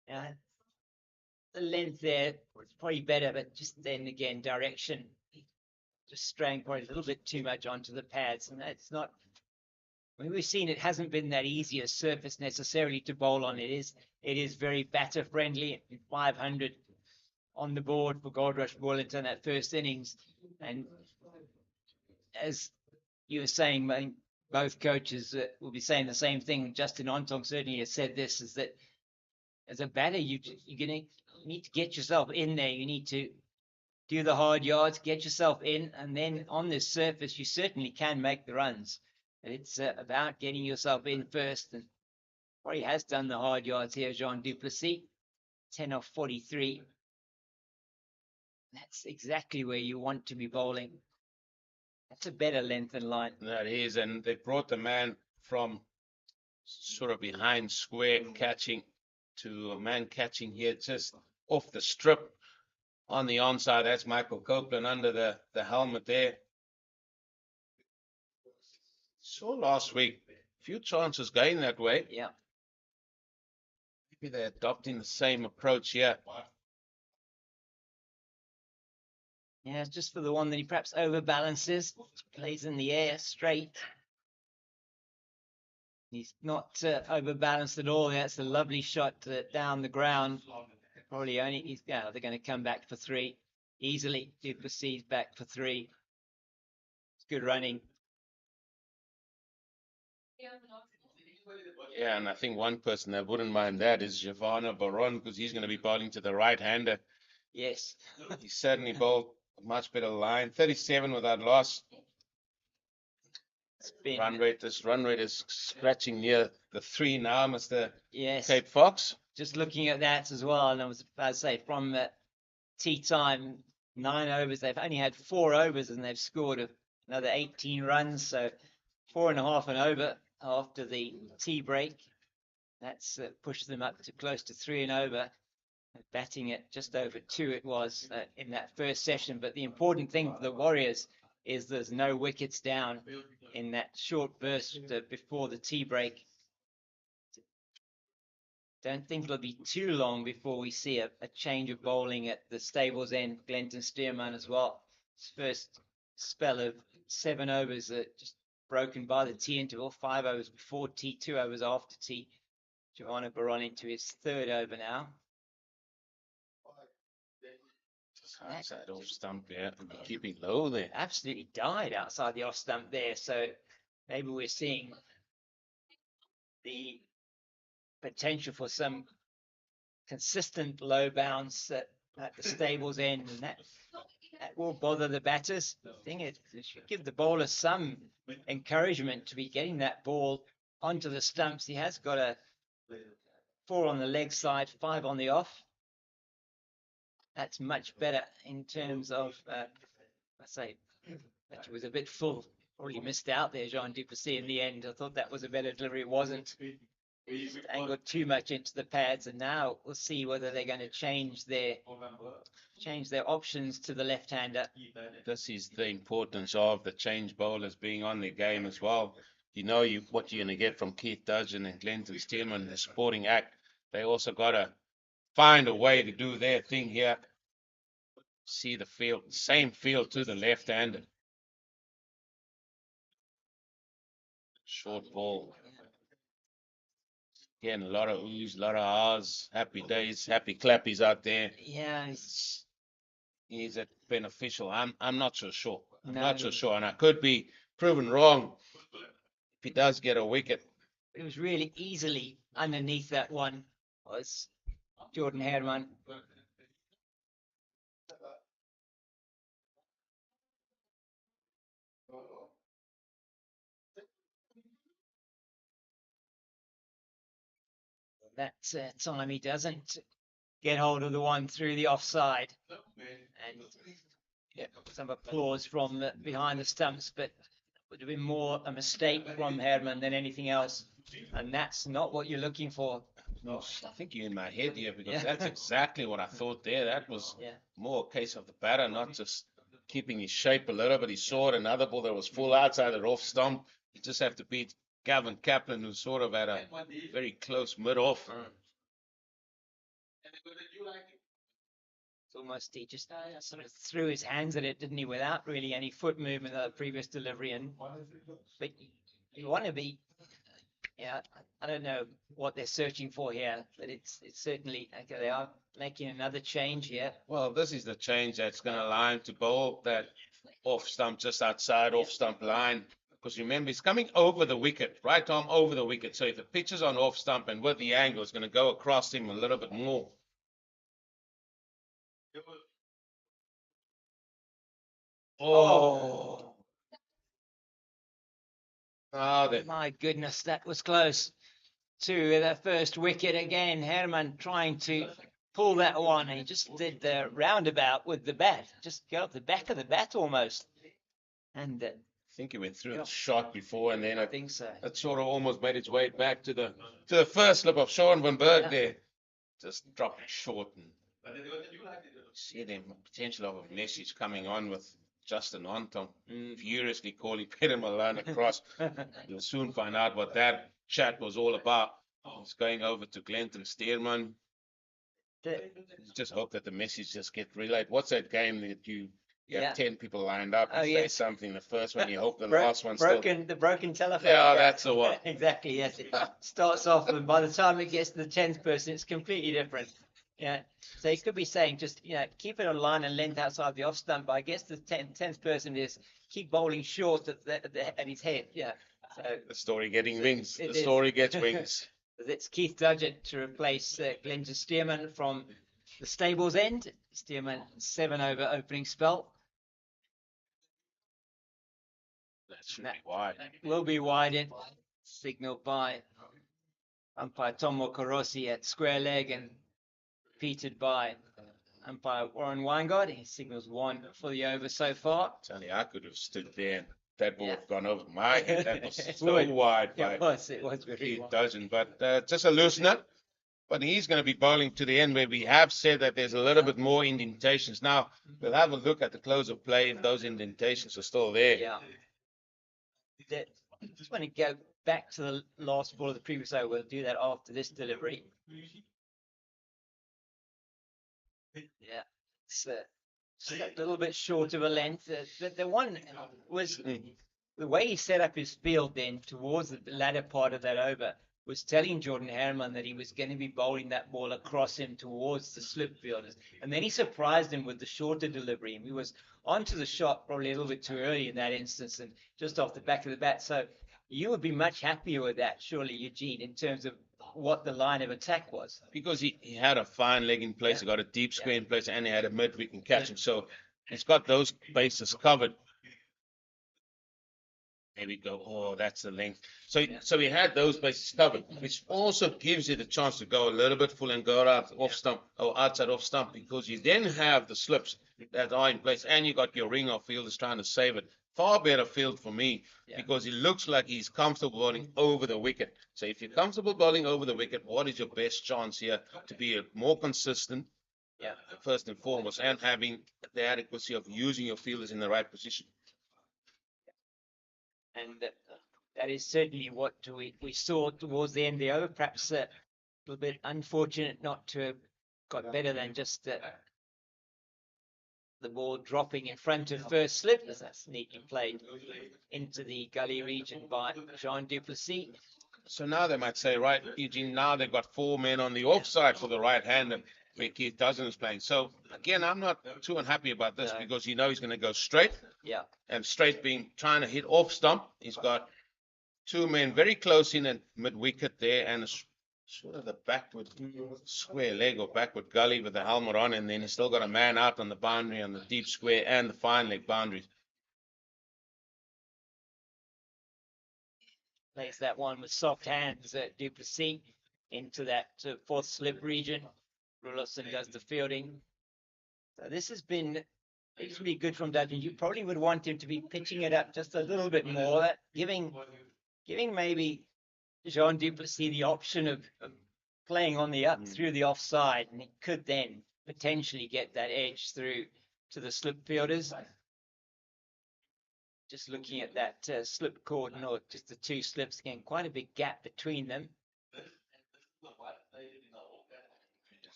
Yeah. The length there was probably better, but just then again, direction, just straying probably a little bit too much onto the pads, and that's not. I mean, we've seen it hasn't been that easy a surface necessarily to bowl on. It is very batter friendly. 500 on the board for Goldrush Boland in that first innings, and as you were saying, I think both coaches will be saying the same thing. Justin Ontong certainly has said this: is that as a batter, you're going to need to get yourself in there. You need to do the hard yards, get yourself in, and then on this surface, you certainly can make the runs. And it's about getting yourself in first, and probably has done the hard yards here, Jean Duplessis. 10 of 43. That's exactly where you want to be bowling. That's a better length and line. That is, and they brought the man from sort of behind square catching to a man catching here just off the strip on the onside. That's Michael Copeland under the helmet there. Saw last week a few chances going that way. Yeah. Maybe they're adopting the same approach here. Yeah, just for the one that he perhaps overbalances, plays in the air straight. He's not overbalanced at all. That's a lovely shot down the ground. Probably only, they're going to come back for 3 easily. Duplessis back for 3. It's good running. Yeah, and I think one person that wouldn't mind that is Giovanna Baron, because he's going to be bowling to the right-hander. Yes. He certainly bowled a much better line. 37 without loss. This run rate is scratching near the 3 now, Mr. Cape Fox. Just looking at that as well, and I was about to say from tea time, 9 overs, they've only had 4 overs and they've scored another 18 runs, so 4.5 and over after the tea break. That's pushed them up to close to 3 and over. Batting at just over 2 it was in that first session, but the important thing for the Warriors is there's no wickets down in that short burst before the tea break. Don't think it'll be too long before we see a change of bowling at the stables end. Glenton Stearman as well. His first spell of 7 overs just broken by the tea interval, 5 overs before tea, 2 overs after tea. Giovanni Baron into his 3rd over now. Outside off stump, yeah, keeping low there. Absolutely died outside the off stump there. So maybe we're seeing the potential for some consistent low bounce at the stables end, and that will bother the batters. I think it should give the bowler some encouragement to be getting that ball onto the stumps. He has got a 4 on the leg side, 5 on the off. That's much better in terms of, I say, that was a bit full. Already missed out there, Jean Duplessis, in the end. I thought that was a better delivery. It wasn't. Angled too much into the pads, and now we'll see whether they're going to change their options to the left-hander. This is the importance of the change bowlers being on their game as well. You know what you're going to get from Keith Dudgeon and Glenton Stearman, the Sporting Act. They also got to find a way to do their thing here. See the field, same field to the left-hander. Short ball. Again, a lot of oohs, a lot of ahs, happy days, happy clappies out there. Yeah. Is it beneficial? I'm not so sure. I'm No. not so sure, and I could be proven wrong if he does get a wicket. It was really easily underneath that one was Jordan Herman. That time he doesn't get hold of the one through the offside. And yeah, some applause from behind the stumps, but it would have been more a mistake from Herman than anything else. And that's not what you're looking for. No, I think you're in my head here, because that's exactly what I thought there. That was more a case of the batter not just keeping his shape a little, but he saw another ball that was full outside the off stump. You just have to beat Gavin Kaplan, who sort of had a very close mid-off. It's almost he just sort of threw his hands at it, didn't he, without really any foot movement of the previous delivery. But you want to be, I don't know what they're searching for here, but it's certainly, okay, they are making another change here. Well, this is the change that's going to allow him to bowl that off stump, just outside off stump line. Because remember, he's coming over the wicket, right arm over the wicket. So if the pitch is on off stump and with the angle, it's going to go across him a little bit more. Oh. My goodness, that was close to the first wicket again. Herman trying to pull that one. He just did the roundabout with the bat, just got up the back of the bat almost. And I think he went through the shot before, and then I think so. It sort of almost made its way back to the first slip of Sean van Berg there. Just dropped it short. And see the potential of a message coming on with Justin Anton furiously calling Peter Malone across. You'll soon find out what that chat was all about. He's going over to Glenton Stearman. Just hope that the message just get relayed. What's that game that you have 10 people lined up and say something? The first one, you hope the last one's the broken telephone. Yeah, that's the one. Exactly, yes. It starts off, and by the time it gets to the 10th person, it's completely different. Yeah. So he could be saying just, keep it on line and length outside the off stump. But I guess the 10th person is keep bowling short at his head. Yeah. So the story getting wings. The story gets wings. It's Keith Dudgett to replace Glenton Stearman from the stables end. Stearman 7 over opening spell. That should be wide. Will be wide in. Signaled by umpire Tom Mokorosi at square leg and repeated by umpire Warren Weingart. He signals 1 for the over so far. Tony, I could have stood there and that ball had gone over my head. That was so wide. It was very wide. Doesn't, but just a loosener. But he's going to be bowling to the end where we have said that there's a little bit more indentations. Now, we'll have a look at the close of play if those indentations are still there. Yeah. I just want to go back to the last ball of the previous over. We'll do that after this delivery. Yeah. It's just a little bit short of a length. The one was the way he set up his field then towards the latter part of that over was telling Jordan Harriman that he was going to be bowling that ball across him towards the slip fielders. And then he surprised him with the shorter delivery. And he was onto the shot probably a little bit too early in that instance and just off the back of the bat. So you would be much happier with that, surely, Eugene, in terms of what the line of attack was. Because he had a fine leg in place, he got a deep square in place, and he had a mid we can catch him. So he's got those bases covered. There we go. Oh, that's the length. So he had those bases covered, which also gives you the chance to go a little bit full and go out off stump or outside off stump, because you then have the slips that are in place, and you got your ring off fielders trying to save it. Far better field for me, because he looks like he's comfortable bowling over the wicket. So if you're comfortable bowling over the wicket, what is your best chance here to be more consistent? First and foremost, and having the adequacy of using your fielders in the right position. And that is certainly what we saw towards the end of the over. Perhaps a little bit unfortunate not to have got better than just the ball dropping in front of first slip, as that's neatly played into the gully region by Jean du Plessis. So now they might say, right, Eugene, now they've got 4 men on the offside for the right hander where Keith Dozen is playing. So again, I'm not too unhappy about this, because you know he's going to go straight. And straight being trying to hit off stump. He's got 2 men very close in at mid wicket there, and sort of the backward square leg or backward gully with the helmet on, and then he's still got a man out on the boundary on the deep square and the fine leg boundaries. Plays that one with soft hands at du Plessis into that fourth slip region. Rulofsson does the fielding. So this has been reasonably good from Dudley. You probably would want him to be pitching it up just a little bit more, giving maybe Jean du Plessis the option of playing on the up through the offside, and he could then potentially get that edge through to the slip fielders. Just looking at that slip cordon, or just the 2 slips, again, quite a big gap between them.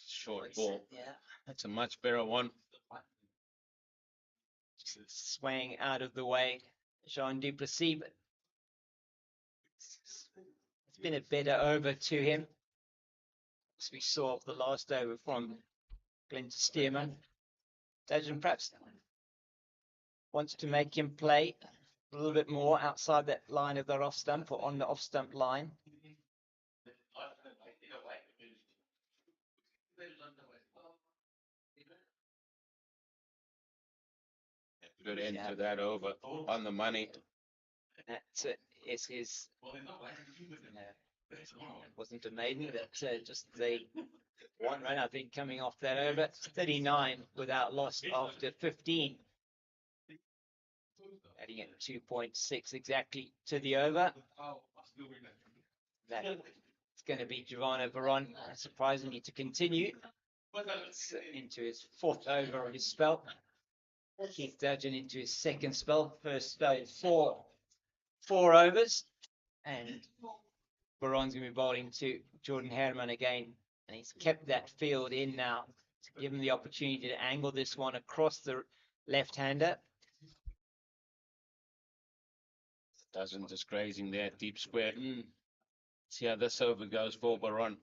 Short ball. That's a much better one. Just swaying out of the way, Jean du Plessis, but it's been a better over to him, as we saw the last over from Glenn Stearman. Dudgeon perhaps wants to make him play a little bit more outside that line of the off stump, or on the off stump line. Good end to that over on the money. That is his. Wasn't a maiden, but just the one run, I think, coming off that over. 39 without loss after 15. Adding it 2.6 exactly to the over. That it's going to be Giovanna Baron, surprisingly, to continue. It's into his 4th over of his spell. Keith Dudgeon into his 2nd spell. First spell, 4 overs. And Baron's going to be bowling to Jordan Harriman again. And he's kept that field in now to give him the opportunity to angle this one across the left-hander. Dudgeon just grazing there, deep square. See how this over goes for Baron.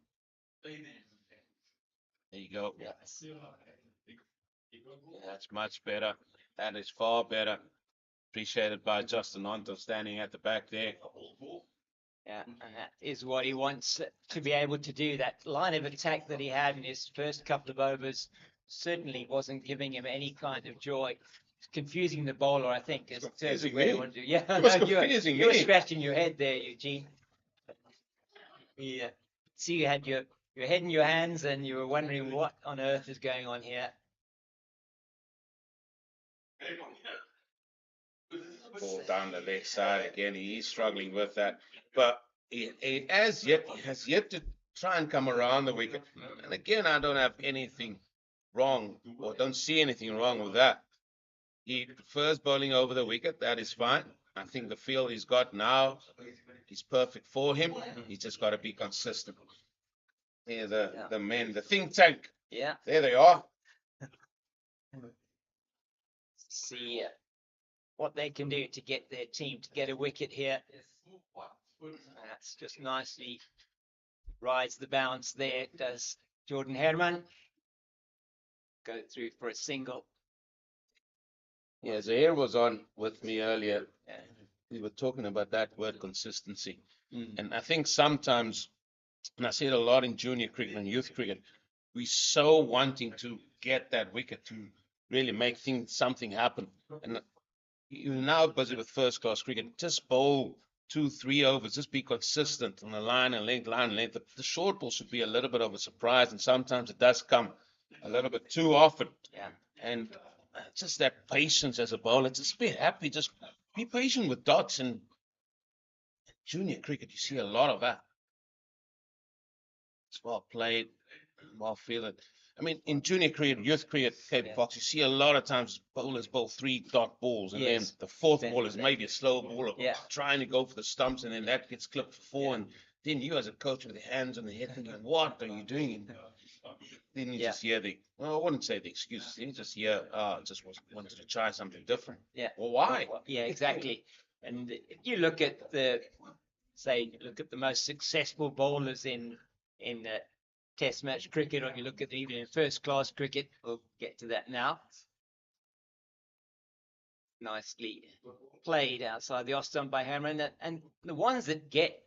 There you go. That's much better. That is far better. Appreciated by Justin Onto standing at the back there. Yeah, and that is what he wants to be able to do. That line of attack that he had in his first couple of overs certainly wasn't giving him any kind of joy. It's confusing the bowler, I think, as terms of where he wanted to do. Yeah, you were scratching your head there, Eugene. Yeah, see, you had your head in your hands, and you were wondering what on earth is going on here. Ball down the left side again. He's struggling with that, but he has yet to try and come around the wicket. And again, I don't have anything wrong, or don't see anything wrong with that. He prefers bowling over the wicket. That is fine. I think the field he's got now is perfect for him. He's just got to be consistent. Here, the men, the think tank. Yeah. There they are. see what they can do to get their team to get a wicket here. That's just nicely rides the bounce there, does Jordan Herman. Go through for a single. Yeah, Zaire was on with me earlier. We were talking about that word consistency. And I think sometimes, and I see it a lot in junior cricket and youth cricket, we're so wanting to get that wicket to really make something happen. And you're now busy with first class cricket. Just bowl 2-3 overs, just be consistent on the line and length, line and length. The short ball should be a little bit of a surprise, and sometimes it does come a little bit too often. And just that patience as a bowler, just be happy, just be patient with dots. And junior cricket, you see a lot of that. It's well played, well fielded. I mean, in junior cricket, youth cricket, Cape Fox, you see a lot of times bowlers bowl 3-dot balls, and then the fourth ball is maybe a slow ball, trying to go for the stumps, and then that gets clipped for 4, and then you as a coach with your hands on the head thinking, what are you doing? Then you just hear well, I wouldn't say the excuses, you just hear, just wanted to try something different. Well, why? Yeah, exactly. And if you look at the most successful bowlers in Test match cricket, or you look at even in first class cricket, we'll get to that now. Nicely played outside the off stump by Herman, and the ones that get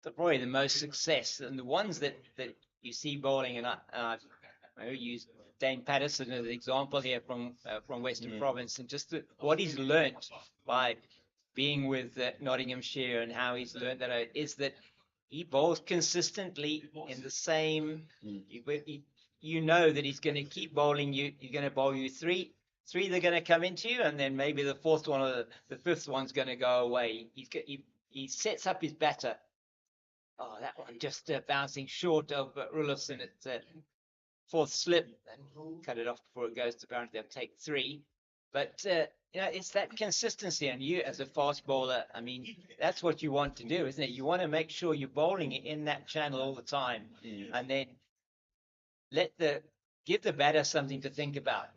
probably the most success, and the ones that you see bowling, and I use Dane Patterson as an example here from Western Province, and just what he's learnt by being with Nottinghamshire, and how he's learnt that is that he bowls consistently in the same. You know that he's going to keep bowling you. He's going to bowl you three. They're going to come into you, and then maybe the fourth one or the fifth one's going to go away. He sets up his batter. Oh, that one just bouncing short of Rulofson at fourth slip, and cut it off before it goes to boundary. They'll take 3. But it's that consistency, and you as a fast bowler, I mean, that's what you want to do, isn't it? You want to make sure you're bowling in that channel all the time, and then give the batter something to think about.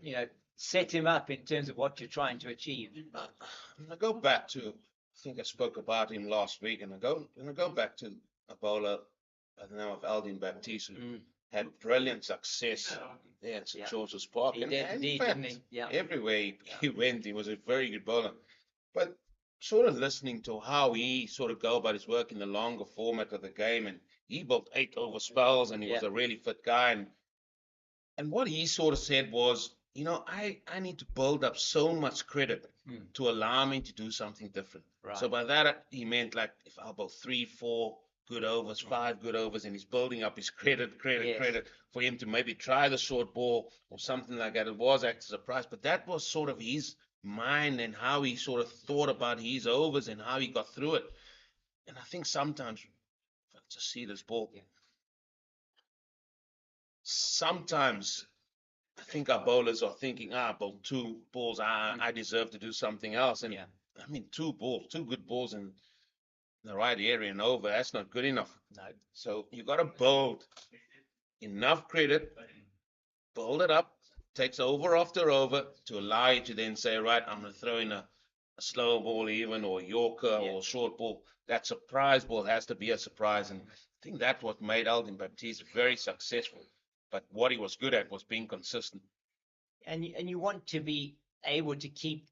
Set him up in terms of what you're trying to achieve. I go back to, I think I spoke about him last week, and I go back to a bowler by the name of Aldin Baptiste, who had brilliant success there at St. George's Park. He did indeed, didn't he? Yeah. Everywhere he went, he was a very good bowler. But sort of listening to how he sort of go about his work in the longer format of the game, and he bowled 8-over spells, and he was a really fit guy. And what he sort of said was, I need to build up so much credit to allow me to do something different. Right. So by that, he meant like if I bowl 3-4 good overs, 5 good overs, and he's building up his credit for him to maybe try the short ball or something like that. It was act as a prize, but that was sort of his mind and how he sort of thought about his overs and how he got through it. And I think sometimes, if I just see this ball, sometimes I think our bowlers are thinking, I bowled 2 balls, I deserve to do something else. And I mean, 2 good balls in the right area and over, that's not good enough. No. So you got to build enough credit, build it up, takes over after over to allow you to then say, right, I'm going to throw in a slow ball even, or Yorker, or short ball. That surprise ball has to be a surprise. And I think that's what made Aldin Baptiste very successful. But what he was good at was being consistent. And you want to be able to keep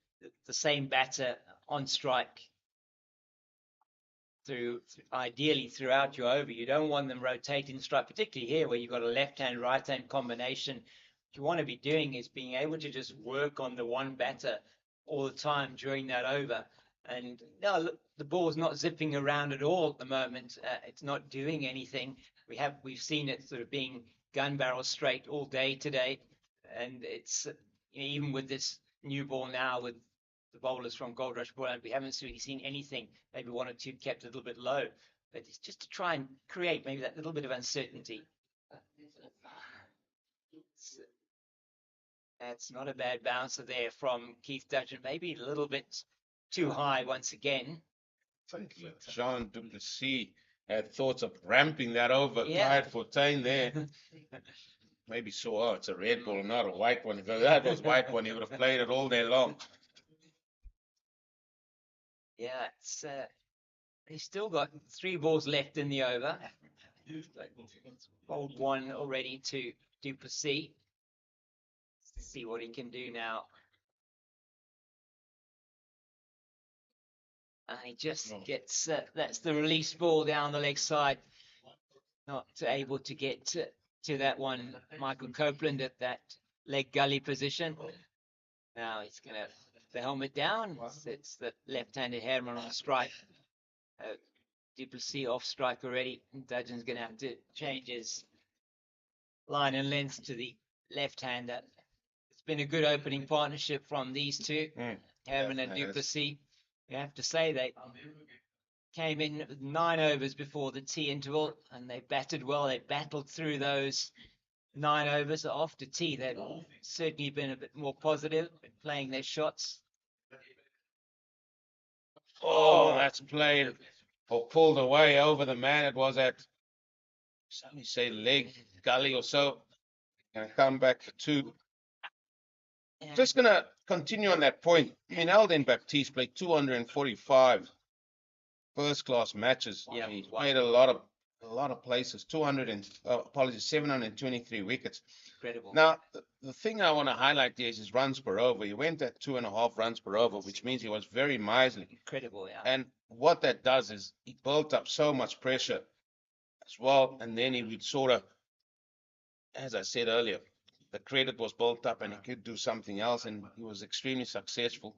the same batter on strike ideally throughout your over. You don't want them rotating strike, particularly here where you've got a left-hand, right-hand combination. What you want to be doing is being able to just work on the one batter all the time during that over. And no, look, the ball's not zipping around at all at the moment. It's not doing anything. We've seen it sort of being gun barrel straight all day today, and it's even with this new ball now with the bowlers from Goldrush Boland, we haven't really seen anything. Maybe 1 or 2 kept a little bit low, but it's just to try and create maybe that little bit of uncertainty. That's not a bad bouncer there from Keith Dutton, maybe a little bit too high once again. Jean du Plessis had thoughts of ramping that over. Tried Fortuin there. maybe saw, oh, it's a red ball, not a white one. If that was white one, he would have played it all day long. Yeah, it's he's still got 3 balls left in the over. Bowled one already to Duplessis. Let's see what he can do now. And he just gets, that's the release ball down the leg side. Not able to get to that one, Michael Copeland, at that leg gully position. Now he's going to the helmet down. It's the left-handed hammer on the strike. Duplessis off strike already. Dudgeon's going to have to change his line and length to the left-hander. It's been a good opening partnership from these two, Herman and Duplessis. You have to say they came in with 9 overs before the tea interval, and they batted well. They battled through those 9 overs. After tea, they've certainly been a bit more positive, playing their shots. Oh, that's played or pulled away over the man. It was at, let me say, leg gully or so. Gonna come back for 2. Just gonna continue on that point. I mean, Aldin Baptiste played 245 first-class matches. Yeah, He played a lot of places. 723 wickets. Incredible. Now, the thing I want to highlight there is his runs per over. He went at 2.5 runs per over, which means he was very miserly. Incredible, yeah. And what that does is he built up so much pressure as well, and then he would sort of, as I said earlier, the credit was built up and he could do something else, and he was extremely successful.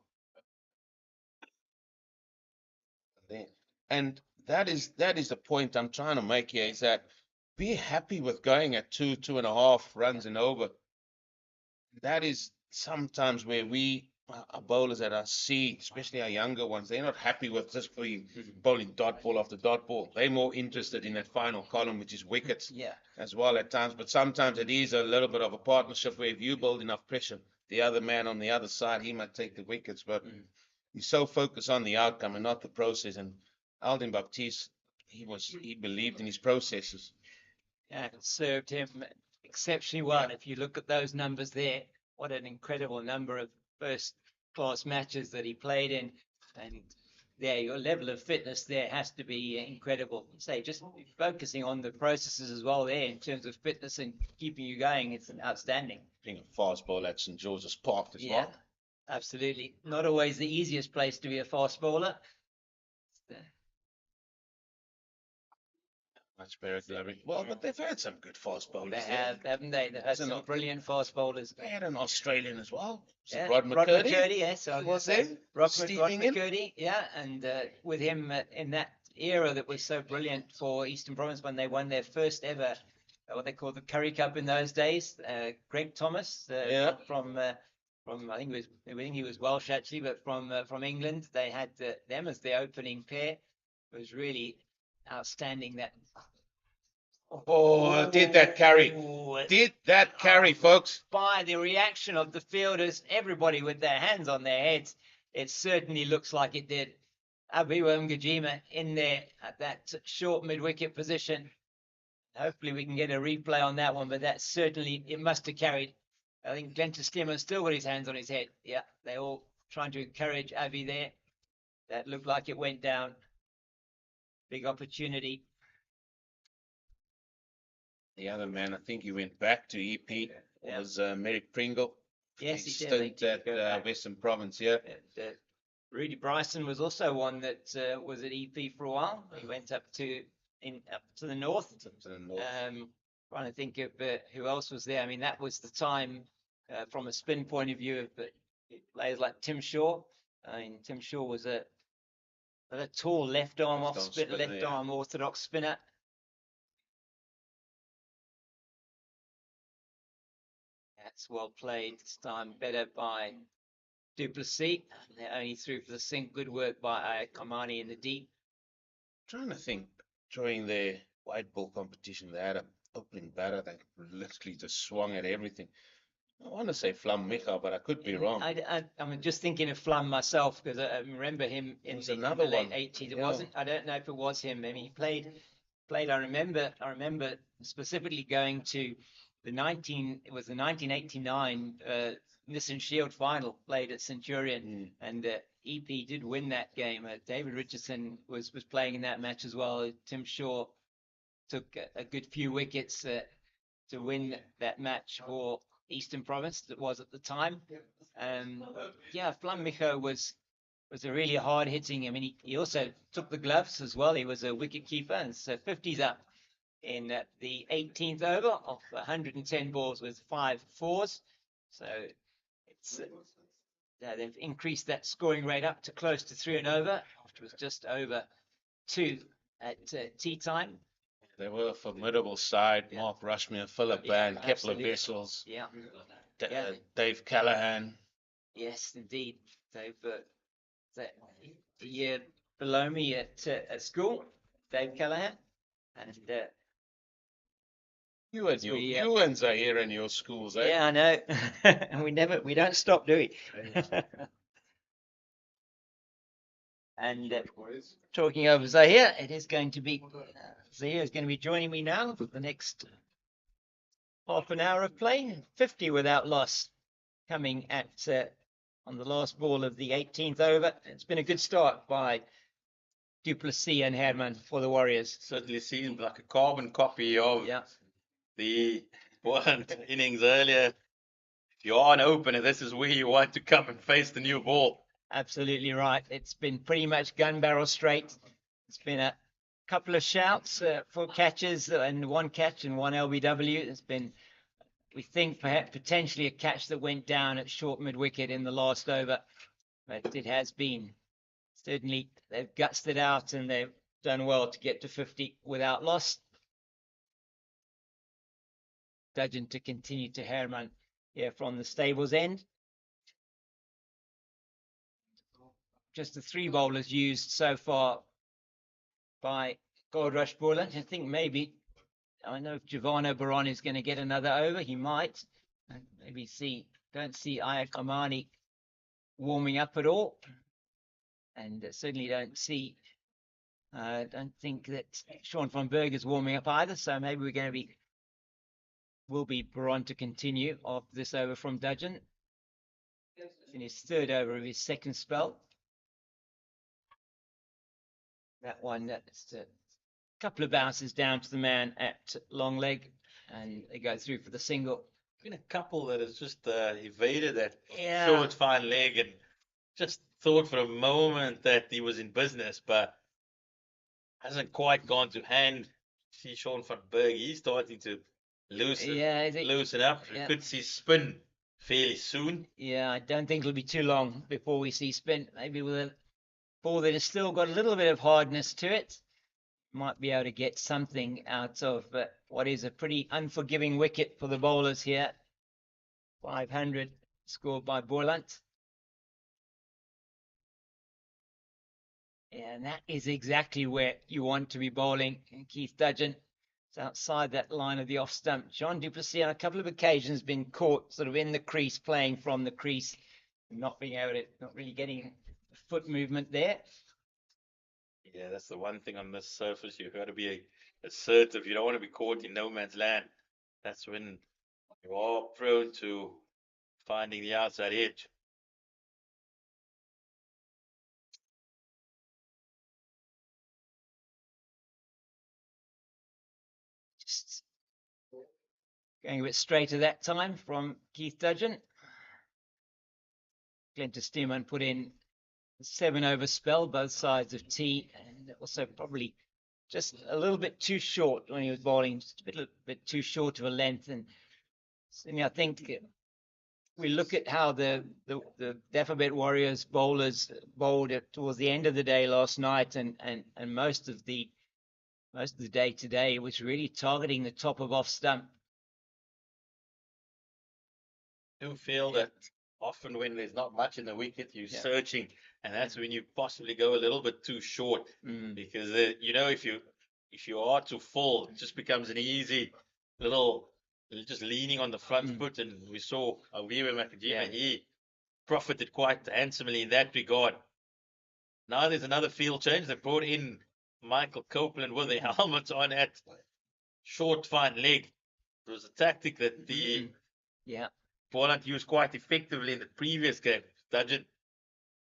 And that is the point I'm trying to make here, is that be happy with going at 2.5 runs and over. That is sometimes where our bowlers that I see, especially our younger ones, they're not happy with just bowling dot ball after dot ball. They're more interested in that final column, which is wickets, as well at times. But sometimes it is a little bit of a partnership where if you build enough pressure, the other man on the other side, he might take the wickets. But he's so focused on the outcome and not the process. And Aldin Baptiste, he believed in his processes. Yeah, it served him exceptionally well. If you look at those numbers there, what an incredible number of first-class matches that he played in. And there, your level of fitness there has to be incredible. Say, just focusing on the processes as well there in terms of fitness and keeping you going, it's outstanding. Being a fast bowler at St. George's Park as well. Absolutely. Not always the easiest place to be a fast bowler. Much better glowing. Well, but they've had some good fast bowlers. They have, haven't they? They've had some brilliant fast bowlers. They had an Australian as well. Yeah, Rod Rod McCurdy. McCurdy, yes. Who was there? Rod McCurdy, yeah. And with him in that era that was so brilliant for Eastern Province when they won their first ever, what they called the Curry Cup in those days. Greg Thomas from I think he was Welsh actually, but from England. They had them as the opening pair. It was really outstanding. That did that carry, folks. By the reaction of the fielders, everybody with their hands on their heads, it certainly looks like it did. Abiwa Mgajima in there at that short mid-wicket position. Hopefully we can get a replay on that one, but that certainly, it must have carried. I think Glenn Skimmer still got his hands on his head. Yeah, they all trying to encourage Avi there. That looked like it went down. Big opportunity. The other man, I think he went back to EP, was Merrick Pringle. Yes, he did. Stint at Western Province, Rudy Bryson was also one that was at EP for a while. He went up to the north. Trying to think of who else was there. I mean, that was the time from a spin point of view of players like Tim Shaw. I mean, Tim Shaw was a tall left arm orthodox spinner. That's well played this time. Better by Duplessis. They only threw for the sink. Good work by Kamani in the deep. Trying to think, during the white ball competition, they had an opening batter that literally just swung at everything. I want to say Flam Micha, but I could be wrong. I'm just thinking of Flam myself because I remember him in the late 80s. It wasn't. I don't know if it was him. I mean, he played. I remember specifically going to it was the 1989 Nissan Shield final played at Centurion, and EP did win that game. David Richardson was playing in that match as well. Tim Shaw took a good few wickets to win that match for Eastern Province. That was at the time. Yeah, Flammicho was a really hard hitting. I mean, he also took the gloves as well. He was a wicket keeper, and so 50's up in the 18th over of 110 balls with 5 fours. So it's they've increased that scoring rate up to close to 3 and over, after it was just over 2 at tea time. They were a formidable side. Mark Rushmere, Philip Van, Kepler Vessels, Yeah. Dave Callahan. Yes, indeed. They've the year below me at school, Dave Callahan, and You and your Ewans are here in your schools, eh? yeah, I know. And we don't stop, do we? And talking over Zahir, it is going to be Zahir is going to be joining me now for the next half an hour of play. 50 without loss, coming at on the last ball of the 18th over. It's been a good start by Duplessis and Herman for the Warriors. Certainly seems like a carbon copy of the Boland innings earlier. If you are an opener, this is where you want to come and face the new ball. Absolutely right. It's been pretty much gun barrel straight. It's been a couple of shouts for catches, and 1 catch and 1 LBW. It's been, we think, perhaps potentially a catch that went down at short mid-wicket in the last over. But it has been. Certainly, they've gutsed it out and they've done well to get to 50 without loss. Dudgeon to continue to Herman here from the stables end. Just the 3 bowlers used so far by Goldrush Boland. I think maybe, I know if Giovanni Baron is going to get another over, he might. Maybe don't see Ayak Amani warming up at all. And certainly don't think that Sean van Berg is warming up either. So maybe will be Baron to continue off this over from Dudgeon in his 3rd over of his 2nd spell. That one, that's a couple of bounces down to the man at long leg, and they go through for the single. Been a couple that has just evaded that short fine leg and just thought for a moment that he was in business, but hasn't quite gone to hand. See Sean van Berg, he's starting to loosen up. You could see spin fairly soon. Yeah, I don't think it'll be too long before we see spin. Maybe with a ball that has still got a little bit of hardness to it, might be able to get something out of what is a pretty unforgiving wicket for the bowlers here. 500 scored by Boland. Yeah, and that is exactly where you want to be bowling. And Keith Dudgeon is outside that line of the off stump. John Duplessis on a couple of occasions been caught sort of in the crease, playing from the crease, not really getting foot movement there. Yeah, that's the one thing on this surface. You've got to be assertive. You don't want to be caught in no man's land. That's when you are prone to finding the outside edge. Just going a bit straighter that time from Keith Dudgeon. Glenn Stearman put in 7 over spell, both sides of tee, and also probably just a little bit too short when he was bowling, just a little bit too short of a length. And I think we look at how the Dafabet Warriors bowlers bowled it towards the end of the day last night, and most of the day today was really targeting the top of off stump. I do feel that often when there's not much in the wicket, you're searching, and that's when you possibly go a little bit too short, because if you are too full, it just becomes an easy little just leaning on the front foot. And we saw Aviva Makajima, he profited quite handsomely in that regard. Now there's another field change. They brought in Michael Copeland with the helmet on at short fine leg. It was a tactic that the Yeah. Boland used quite effectively in the previous game. Dudgeon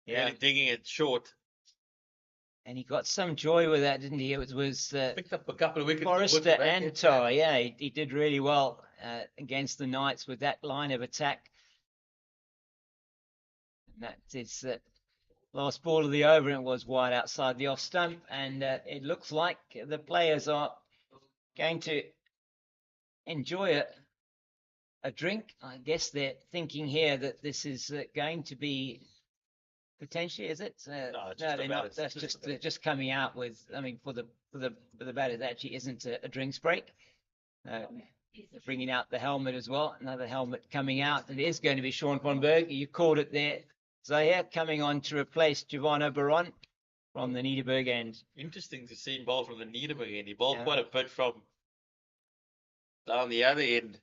Yeah. really digging it short. And he got some joy with that, didn't he? It was Picked up a couple of wickets. Forrester and Tar. Yeah, he did really well against the Knights with that line of attack. And that is last ball of the over, and it was wide outside the off stump. And it looks like the players are going to enjoy a drink. I guess they're thinking here that this is going to be potentially, is it? No, they're not. That's just they're just coming out with. I mean, for the batters, actually isn't a drinks break. They're bringing out the helmet as well. Another helmet coming out. It is going to be Sean von Berg. You called it there. Zahir coming on to replace Giovanni Baron from the Niederberg end. Interesting to see him bowl from the Niederberg end. He bowled quite a bit from down the other end,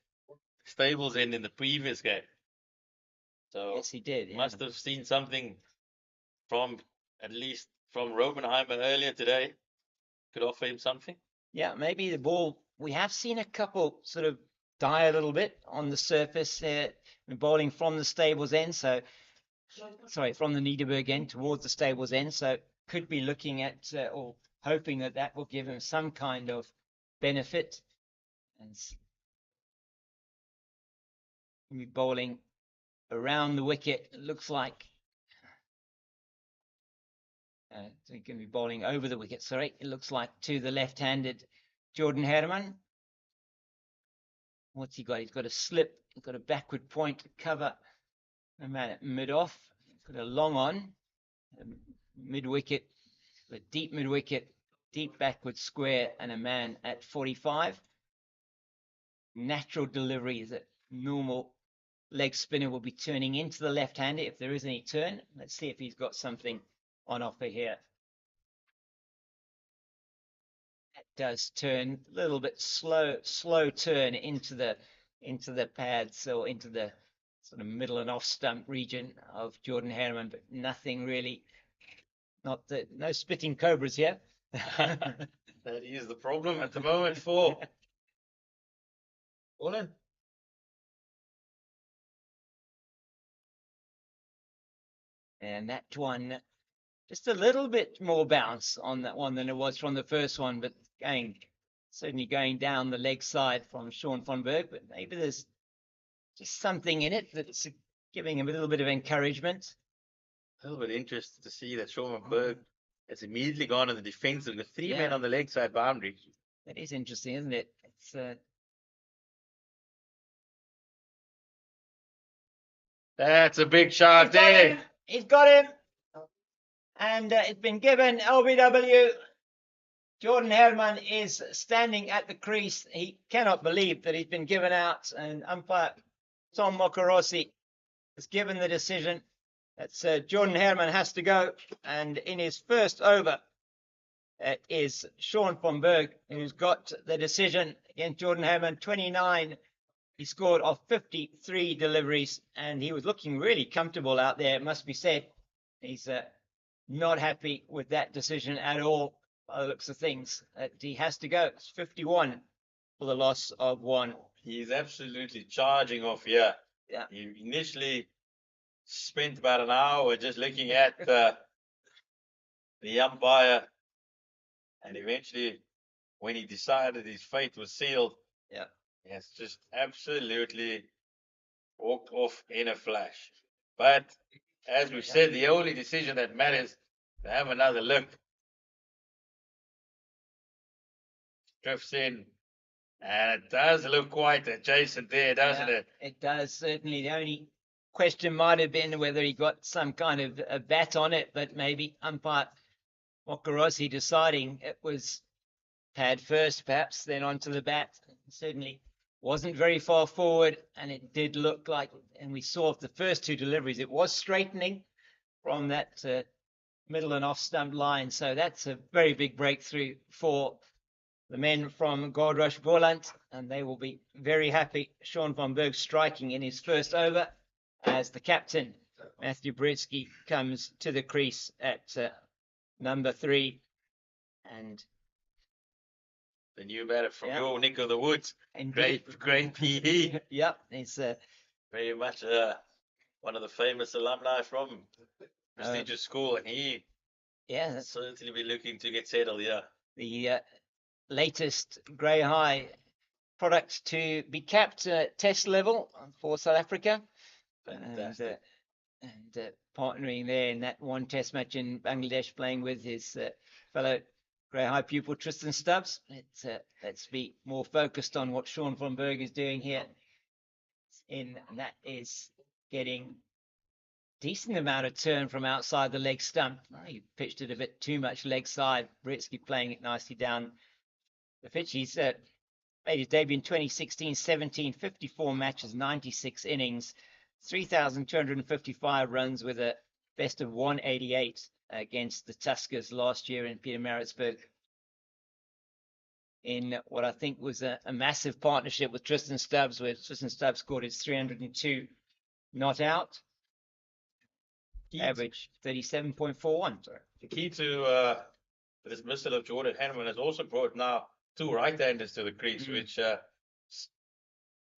Stables end in the previous game. So yes, he did. Yeah. Must have seen something from, at least from Robenheimer earlier today. Could offer him something. Yeah, maybe the ball. We have seen a couple sort of die a little bit on the surface, bowling from the Stables end. So, sorry, from the Niederberg end towards the Stables end. So, could be looking at or hoping that that will give him some kind of benefit. And be bowling around the wicket. It looks like. So he's going to be bowling over the wicket. Sorry, it looks like to the left-handed Jordan Herman. What's he got? He's got a slip. He's got a backward point cover. A man at mid-off. He's got a long on. Mid-wicket. A deep mid-wicket. Deep backward square. And a man at 45. Natural delivery. That normal leg spinner will be turning into the left-hander if there is any turn. Let's see if he's got something on offer here. That does turn a little bit slow turn into the pads or into the sort of middle and off stump region of Jordan Herman, but nothing really. No spitting cobras here. That is the problem at the moment for Boland. And that one, just a little bit more bounce on that one than it was from the first one, but certainly going down the leg side from Sean von Berg, but maybe there's just something in it that's giving him a little bit of encouragement. A little bit interested to see that Sean von Berg has immediately gone on the defensive with three men on the leg side boundary. That is interesting, isn't it? It's that's a big shot there. He's got him. And it's been given LBW. Jordan Herman is standing at the crease. He cannot believe that he's been given out. And umpire Tom Mokorossi has given the decision that Jordan Herman has to go. And in his first over, it is Sean von Berg who's got the decision against Jordan Herman. 29. He scored off 53 deliveries. And he was looking really comfortable out there, it must be said. He's not happy with that decision at all, by the looks of things. He has to go. It's 51 for the loss of one. He's absolutely charging off here. Yeah. He initially spent about an hour just looking at the umpire, and eventually, when he decided his fate was sealed, he has just absolutely walked off in a flash. But as we said, the only decision that matters to have another look. Drifts in, and it does look quite adjacent there, doesn't it? It does, certainly. The only question might have been whether he got some kind of a bat on it, but maybe umpire Mokorossi deciding it was pad first, perhaps, then onto the bat. Certainly wasn't very far forward, and it did look like, and we saw the first two deliveries, it was straightening from that middle and off stump line. So that's a very big breakthrough for the men from Goldrush Boland, and they will be very happy. Sean von Berg striking in his first over as the captain, Matthew Britsky, comes to the crease at number 3. And the new batter from Yeah. your neck of the woods. Indeed. Great PE. Yep, it's Very much one of the famous alumni from prestigious school, and he certainly be looking to get settled here. The latest grey high product to be capped at test level for South Africa. Fantastic. And partnering there in that one test match in Bangladesh, playing with his fellow grey high pupil Tristan Stubbs. Let's be more focused on what Sean van Berg is doing here. And that is getting decent amount of turn from outside the leg stump. He pitched it a bit too much leg side. Britsky playing it nicely down the pitch. He's made his debut in 2016-17, 54 matches, 96 innings, 3,255 runs with a best of 188 against the Tuskers last year in Pietermaritzburg. In what I think was a massive partnership with Tristan Stubbs, where Tristan Stubbs scored his 302 not out. Average 37.41. The key to the dismissal of Jordan Hanneman has also brought now 2 right-handers to the crease, which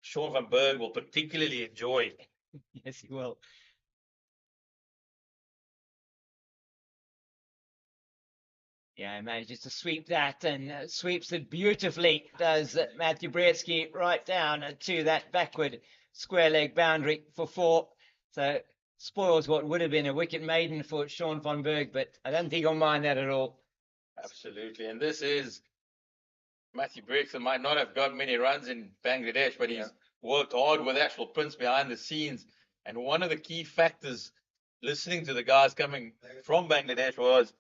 Sean van Berg will particularly enjoy. Yes, he will. Yeah, he manages to sweep that and sweeps it beautifully, does Matthew Britsky right down to that backward square leg boundary for 4. So spoils what would have been a wicket maiden for Sean van Berg, but I don't think he'll mind that at all. Absolutely. And this is Matthew Brixton might not have got many runs in Bangladesh, but he's worked hard with actual prints behind the scenes. And one of the key factors listening to the guys coming from Bangladesh was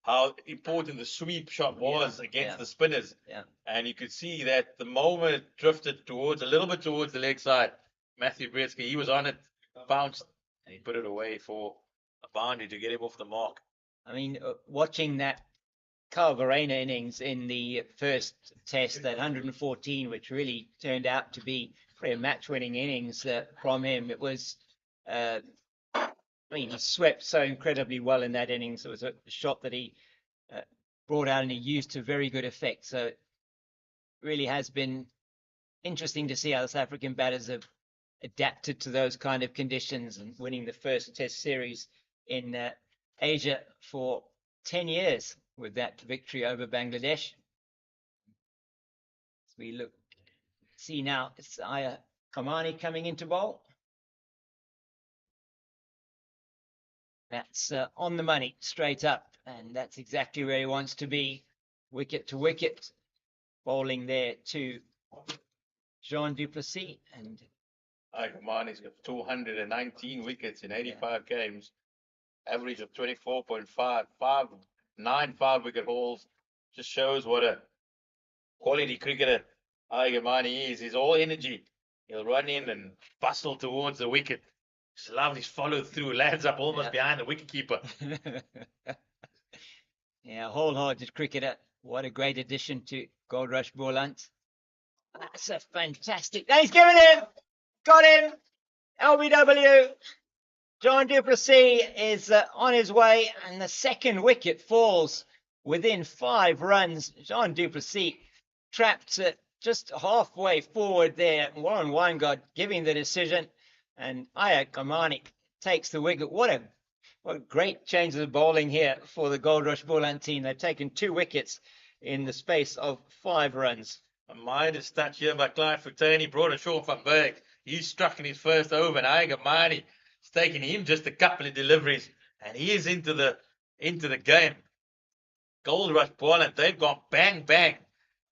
how important the sweep shot was against the spinners. Yeah. And you could see that the moment it drifted towards, a little bit towards the leg side, Matthew Britsky, he was on it, bounced, and he put it away for a boundary to get him off the mark. I mean, watching that Kyle Verreynne innings in the first test, that 114, which really turned out to be a match-winning innings from him. It was, I mean, he swept so incredibly well in that innings. It was a shot that he brought out and he used to very good effect. So it really has been interesting to see how the South African batters have adapted to those kind of conditions and winning the first test series in Asia for 10 years with that victory over Bangladesh. As we see now, it's Aya Kamani coming into bowl. That's on the money, straight up, and that's exactly where he wants to be, wicket to wicket, bowling there to Jean du Plessis. And Kamani's got 219 wickets in 85 games, average of 24.5, 9 wicket hauls. Just shows what a quality cricketer Kamani is. He's all energy. He'll run in and bustle towards the wicket. Just lovely follow through, lands up almost behind the wicketkeeper. Yeah, wholehearted cricketer. What a great addition to Goldrush Boland. That's a fantastic. He's given him. Got him. LBW. Jean du Plessis is on his way, and the second wicket falls within 5 runs. Jean du Plessis trapped just halfway forward there. Warren Weingart giving the decision, and Aya Kamani takes the wicket. What a great change of the bowling here for the Goldrush Boland team. They've taken 2 wickets in the space of 5 runs. A Midas touch here by Clive Futani, brought a Sean van Berg. He's struck in his first over, and Aya Kamani, it's taken him just a couple of deliveries, and he is into the game. Goldrush Boland, they've gone bang, bang.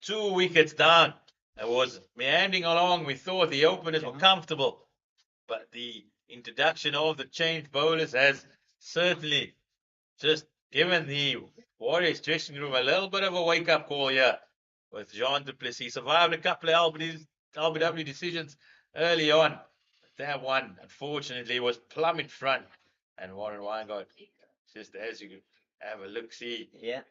2 wickets down. It was meandering along. We thought the openers were comfortable, but the introduction of the changed bowlers has certainly just given the Warriors dressing room a little bit of a wake-up call here with Jean du Plessis. Survived a couple of LBW decisions early on. But that one, unfortunately, was plumb in front. And Warren Weingart, just as you have a look-see. Yeah.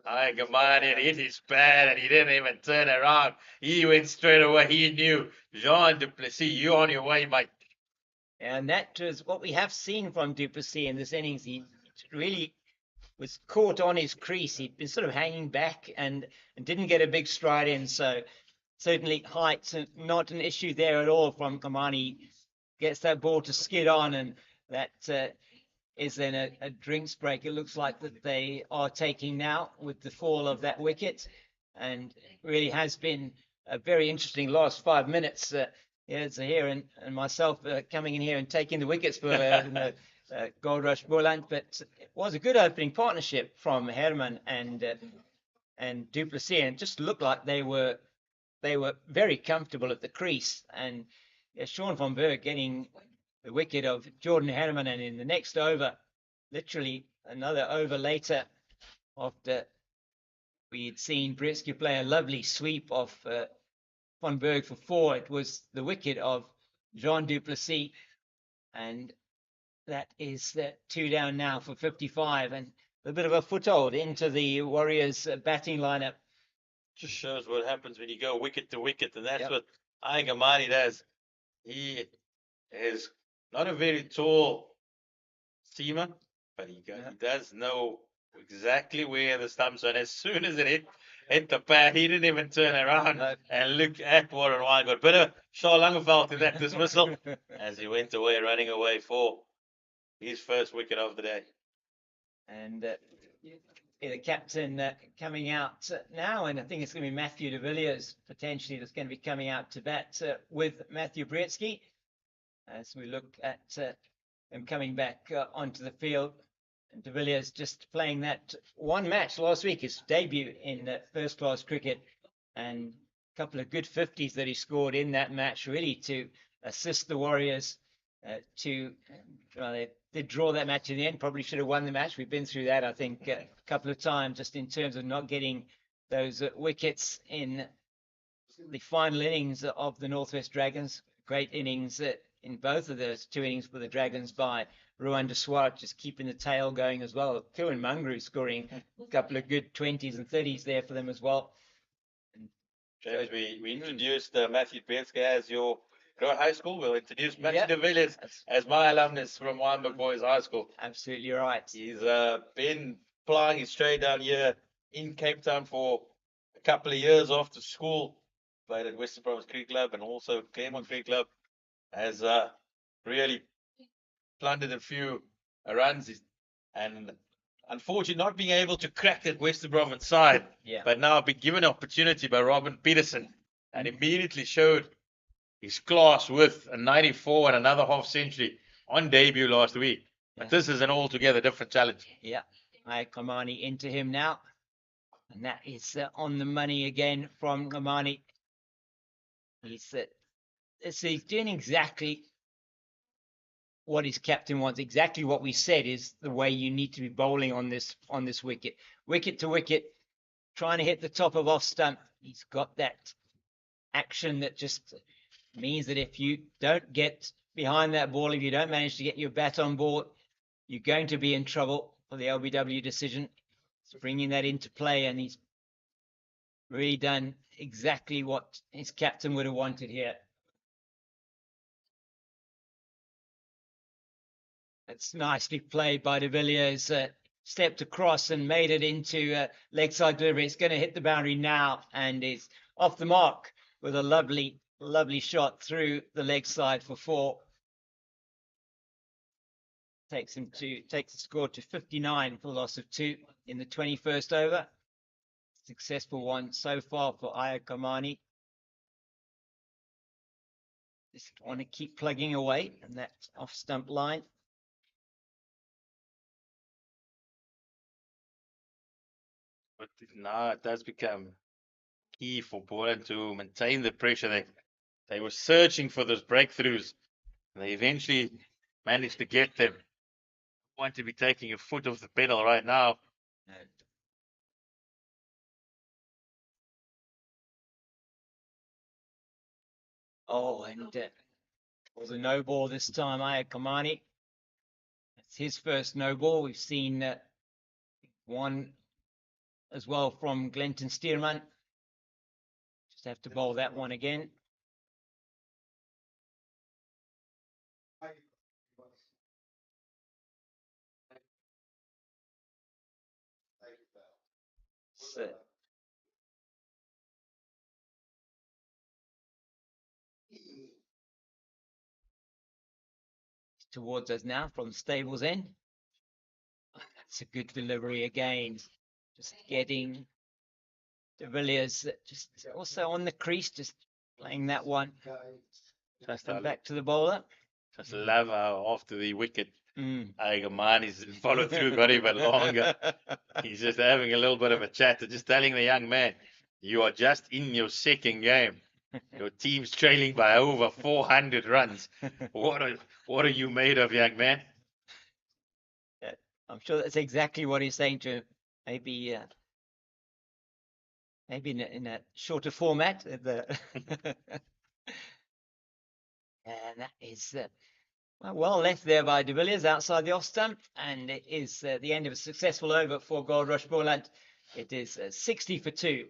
Kamani hit his pad and he didn't even turn around. He went straight away. He knew, Jean du Plessis, you're on your way, mate. And that was what we have seen from du Plessis in this innings. He really was caught on his crease. He'd been sort of hanging back and didn't get a big stride in. So certainly height's not an issue there at all from Kamani. Gets that ball to skid on, and that is then a drinks break. It looks like that they are taking now with the fall of that wicket, and really has been a very interesting last 5 minutes. Zahir and myself coming in here and taking the wickets for Goldrush Boland, but it was a good opening partnership from Herman and Du Plessis, and it just looked like they were very comfortable at the crease. And Sean van Berg getting the wicket of Jordan Herman, and in the next over, literally another over later, after we had seen Britsky play a lovely sweep off van Berg for 4, it was the wicket of Jean Du Plessis, and that is 2 down now for 55, and a bit of a foothold into the Warriors batting lineup. Just shows what happens when you go wicket to wicket, and that's what Aigamani does. He is not a very tall seamer, but he does know exactly where the stumps are. And as soon as it hit the pad, he didn't even turn around and look at Warren Wine. Got a bit of Charles Langeveld in that dismissal as he went away, running away for his first wicket of the day. And the captain coming out now, and I think it's going to be Matthew de Villiers potentially that's going to be coming out to bat with Matthew Britsky as we look at him coming back onto the field. And de Villiers just playing that one match last week, his debut in first class cricket, and a couple of good 50s that he scored in that match, really to assist the Warriors they did draw that match in the end. Probably should have won the match. We've been through that, I think, a couple of times, just in terms of not getting those wickets in the final innings of the Northwest Dragons. Great innings in both of those 2 innings for the Dragons by Ruan de Swart, just keeping the tail going as well. Kieran Mungru scoring a couple of good 20s and 30s there for them as well. James, we introduced Matthew Britsky as your Grant High School. We'll introduce Matthew de Villiers as my alumnus from Wynberg Boys High School. Absolutely right. He's been plying his trade down here in Cape Town for a couple of years after school. Played at Western Province Cricket Club and also Claremont Cricket Club. Has really plundered a few runs, and unfortunately not being able to crack that Western Province side. But now been given an opportunity by Robin Peterson and immediately showed his class with a 94 and another half century on debut last week. But this is an altogether different challenge. Yeah, Kamani into him now. And that is on the money again from Kamani. He's doing exactly what his captain wants. Exactly what we said is the way you need to be bowling on this wicket. Wicket to wicket, trying to hit the top of off stump. He's got that action that just means that if you don't get behind that ball, if you don't manage to get your bat on board, you're going to be in trouble for the LBW decision. He's bringing that into play, and he's really done exactly what his captain would have wanted here. It's nicely played by de Villiers. Stepped across and made it into leg side delivery. It's going to hit the boundary now, and is off the mark with a lovely shot through the leg side for 4. Takes the score to 59 for the loss of 2 in the 21st over. Successful one so far for Kamani. Just want to keep plugging away and that off stump line. But now it does become key for Boland to maintain the pressure. They were searching for those breakthroughs. And they eventually managed to get them. Want to be taking a foot off the pedal right now. Oh, and it was a no ball this time, Kamani. It's his first no ball. We've seen one as well from Glenton Stearman. Just have to bowl that one again. It's towards us now from stables end. That's a good delivery again. Just getting De Villiers just also on the crease, just playing that one. Just Back to the bowler. Just love how after the wicket, Mm. Aigamani's followed through, got even longer. He's just having a little bit of a chat, just telling the young man, you are just in your second game. Your team's trailing by over 400 runs. What are you made of, young man? Yeah, I'm sure that's exactly what he's saying to him. Maybe in a shorter format. And that is well left there by De Villiers outside the off stump, and it is the end of a successful over for Goldrush Boland. It is 60 for 2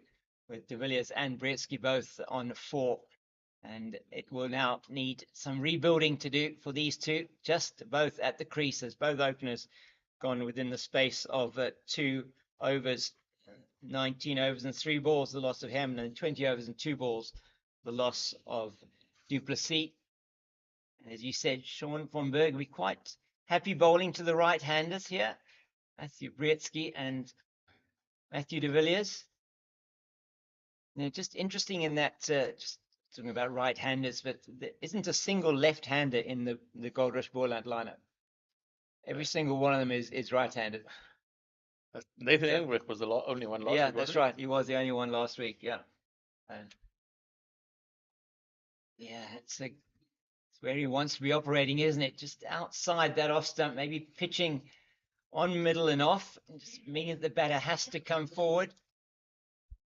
with De Villiers and Brzezinski both on 4, and it will now need some rebuilding to do for these two, just both at the crease as both openers gone within the space of 2 overs. 19 overs and 3 balls, the loss of Hammond, and 20 overs and 2 balls, the loss of Duplessis. And as you said, Sean von Berg will be quite happy bowling to the right-handers here. Matthew Brzezinski and Matthew De Villiers. Now, just interesting in that, just talking about right-handers, but there isn't a single left-hander in the Goldrush Boland lineup. Every single one of them is right-handed. Nathan Engelbrecht was the only one last week. Yeah, that's right. He was the only one last week. Yeah. And yeah, it's where he wants to be operating, isn't it? Just outside that off stump, maybe pitching on middle and off, and just meaning that the batter has to come forward.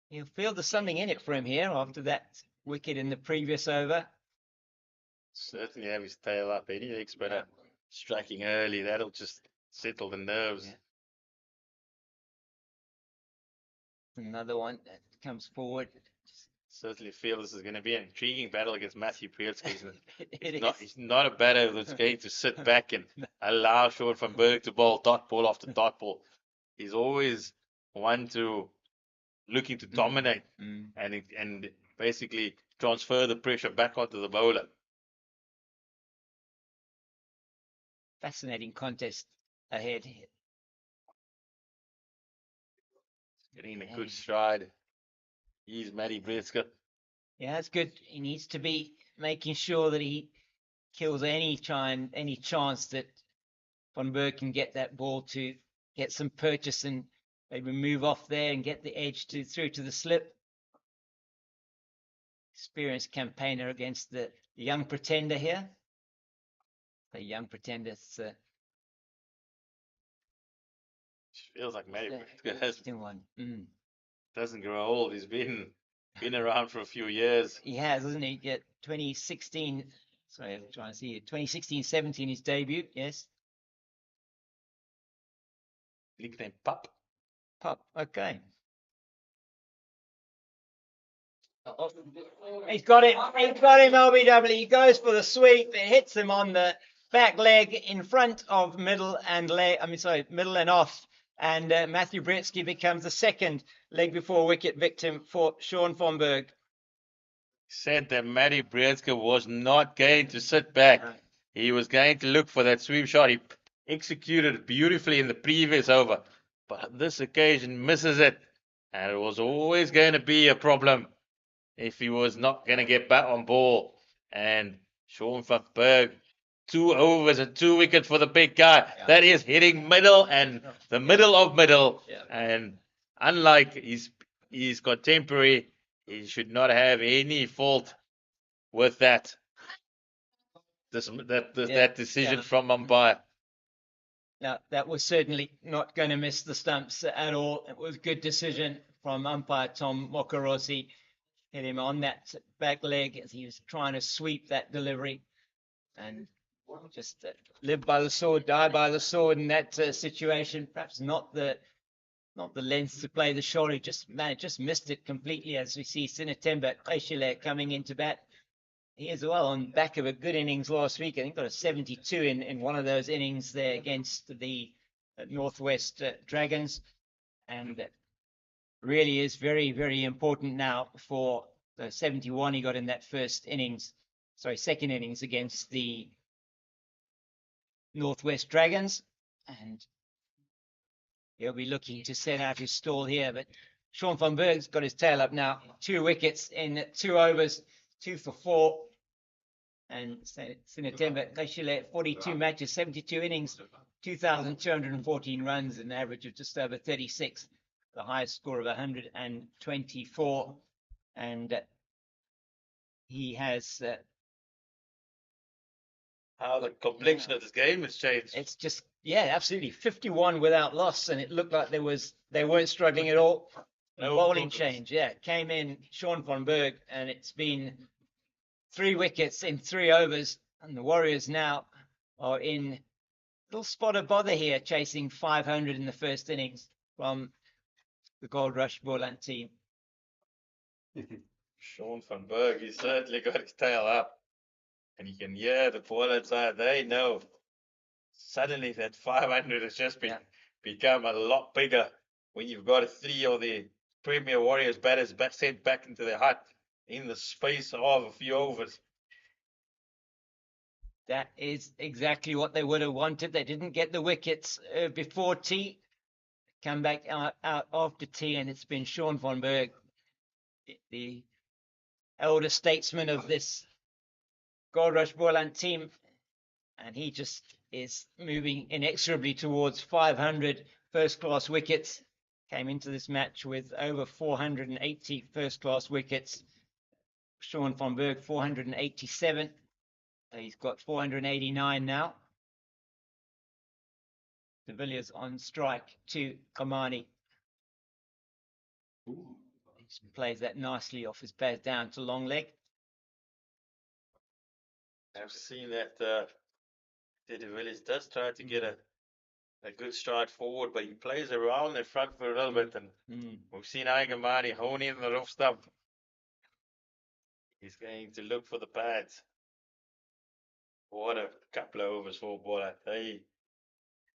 He'll feel there's something in it for him here after that wicket in the previous over. Certainly have his tail up. Any expert striking early, that'll just settle the nerves. Yeah. Another one that comes forward. Certainly feel this is going to be an intriguing battle against Matthew Brzezinski. He's not a batter that's going to sit back and allow Sean van Berg to bowl dot ball after dot ball. He's always one to looking to dominate and basically transfer the pressure back onto the bowler. Fascinating contest ahead. Getting a good stride. He's Matty Brzezinski. Yeah, it's good. He needs to be making sure that he kills any chance that Von Berg can get that ball to get some purchase and maybe move off there and get the edge through to the slip. Experienced campaigner against the young pretender here. The young pretender. Feels like Matty Brzezinski doesn't grow old. He's been around for a few years. He has, hasn't he? Yeah, 2016. Sorry, I'm trying to see it. 2016-17, his debut. Yes. Nickname Pup. Pup. Okay. He's got him. He's got him. LBW. He goes for the sweep. It hits him on the back leg in front of middle and middle and off. And Matthew Brzezinski becomes the second leg before wicket victim for Sean von Berg. Said that Matty Brzezinski was not going to sit back. He was going to look for that sweep shot. He executed it beautifully in the previous over, but on this occasion misses it. And it was always going to be a problem if he was not going to get back on ball. And Sean van Berg, 2 overs and 2 wickets for the big guy. Yeah. That is hitting middle and the middle of middle. Yeah. And unlike his contemporary, he should not have any fault with that decision from umpire. Now, that was certainly not going to miss the stumps at all. It was a good decision from umpire Tom Mokorossi. Hit him on that back leg as he was trying to sweep that delivery. And just live by the sword, die by the sword in that situation. Perhaps not the length to play the shot. He just missed it completely, as we see Sinetemba Qeshile coming into bat. He as well on back of a good innings last week. I think got a 72 in one of those innings there against the Northwest Dragons. And really is very, very important now for the 71 he got in that second innings against the Northwest Dragons. And he'll be looking to set out his stall here. But Sean van Berg's got his tail up now. 2 wickets in 2 overs, 2 for 4. And Sinetemba, Kashile, 42 matches, 72 innings, 2,214 runs, an average of just over 36. The highest score of 124. And he has... how the complexion of this game has changed. It's just, yeah, absolutely. 51 without loss, and it looked like they weren't struggling at all. No Bowling problems. change, yeah. Came in Sean van Berg, and it's been 3 wickets in 3 overs, and the Warriors now are in a little spot of bother here, chasing 500 in the first innings from the Goldrush Boland team. Sean van Berg, he's certainly got his tail up. And you can hear the Boland side, they know suddenly that 500 has just become a lot bigger when you've got 3 of the Premier Warriors batters sent back into their hut in the space of a few overs. That is exactly what they would have wanted. They didn't get the wickets before tea. Come back out after tea, and it's been Sean van Berg, the elder statesman of this Goldrush Boland team, and he just is moving inexorably towards 500 first-class wickets. Came into this match with over 480 first-class wickets. Sean van Berg, 487. He's got 489 now. De Villiers on strike to Kamani. He plays that nicely off his bat down to long leg. I've seen that De Villiers does try to get a good stride forward, but he plays around in front for a little bit, and we've seen Aigamani hone in the rough stump. He's going to look for the pads. What a couple of overs for Boland. They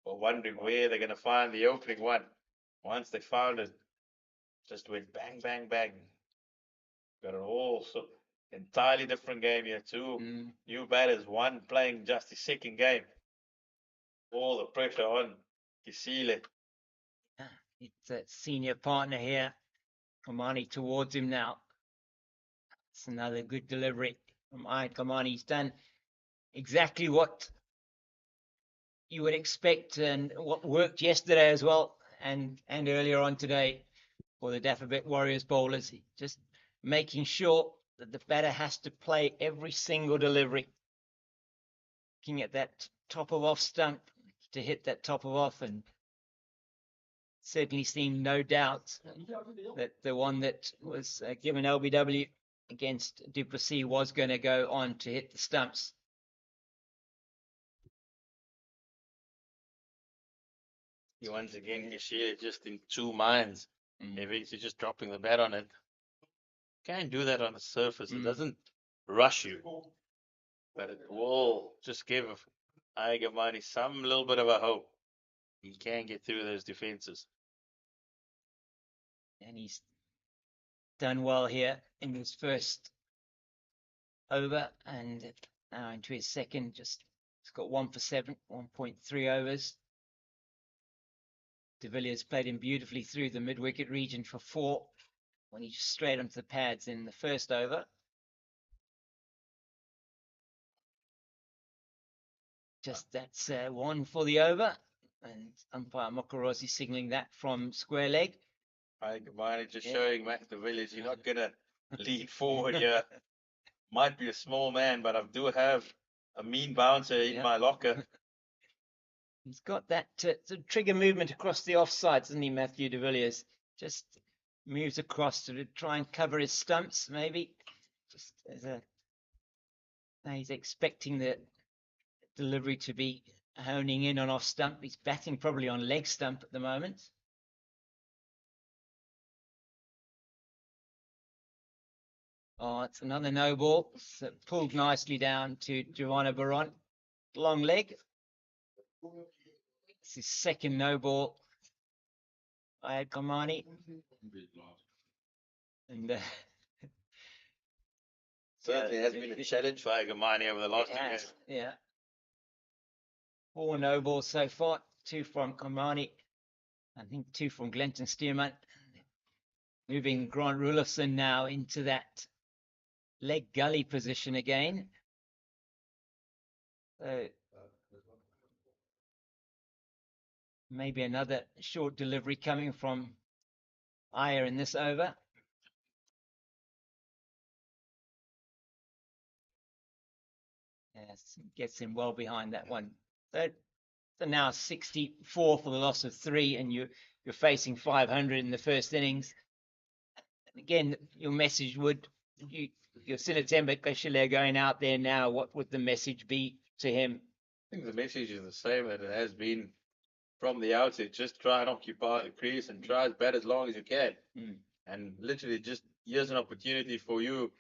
were wondering where they're going to find the opening one. Once they found it, just went bang, bang, bang. Got an entirely different game here. 2 new batters, one playing just his second game. All the pressure on Kisile. It's a senior partner here. Kamani towards him now. It's another good delivery from Kamani. He's done exactly what you would expect and what worked yesterday as well, and earlier on today for the Dafabet Warriors bowlers. Just making sure that the batter has to play every single delivery. Looking at that top of off stump to hit that top of off, and certainly seemed no doubt that the one that was given LBW against Duplessis was going to go on to hit the stumps. Once again, Kisile just in 2 minds. If he's just dropping the bat on it. Can't do that on the surface. It doesn't rush you, but it will just give Aigamani some little bit of a hope. He can get through those defenses. And he's done well here in his first over, and now into his second. He's got 1 for 7, 1.3 overs. De Villiers played him beautifully through the mid-wicket region for 4 when he just straight onto the pads in the first over. Just that's 1 for the over, and umpire Mokorosi signaling that from square leg. Aigamani just showing Max De Villiers, you're not going to lead forward here. Might be a small man, but I do have a mean bouncer in my locker. He's got that trigger movement across the offside, doesn't he, Matthew De Villiers? Just moves across to try and cover his stumps, maybe. Just now he's expecting the delivery to be honing in on off stump. He's batting probably on leg stump at the moment. Oh, it's another no ball. So pulled nicely down to Giovanna Baron. Long leg. It's his second no ball Ayad Kamani. And Certainly has been a challenge for Agamani over the last 2 years. Yeah. 4 no balls so far. 2 from Kamani. I think 2 from Glenton Stearman. Moving Grant Rulofson now into that leg gully position again. So maybe another short delivery coming from Iyer in this over. Yes, gets him well behind that one. So now 64 for the loss of 3, and you're facing 500 in the first innings. And again, your message would, your Sinetemba Kashile going out there now, what would the message be to him? I think the message is the same that it has been from the outset. Just try and occupy the crease and try as bad as long as you can. And literally just here's an opportunity for you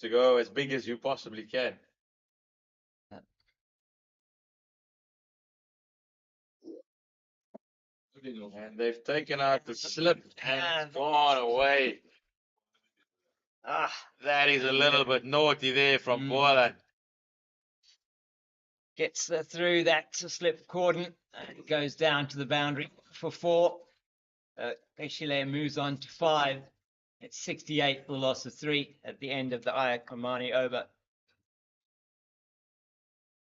to go as big as you possibly can. And they've taken out the slip and gone away. That is a little bit naughty there from Boland. Gets through that slip cordon and goes down to the boundary for 4. Keshile moves on to 5. It's 68 for the loss of 3 at the end of the Ayad Kamani over.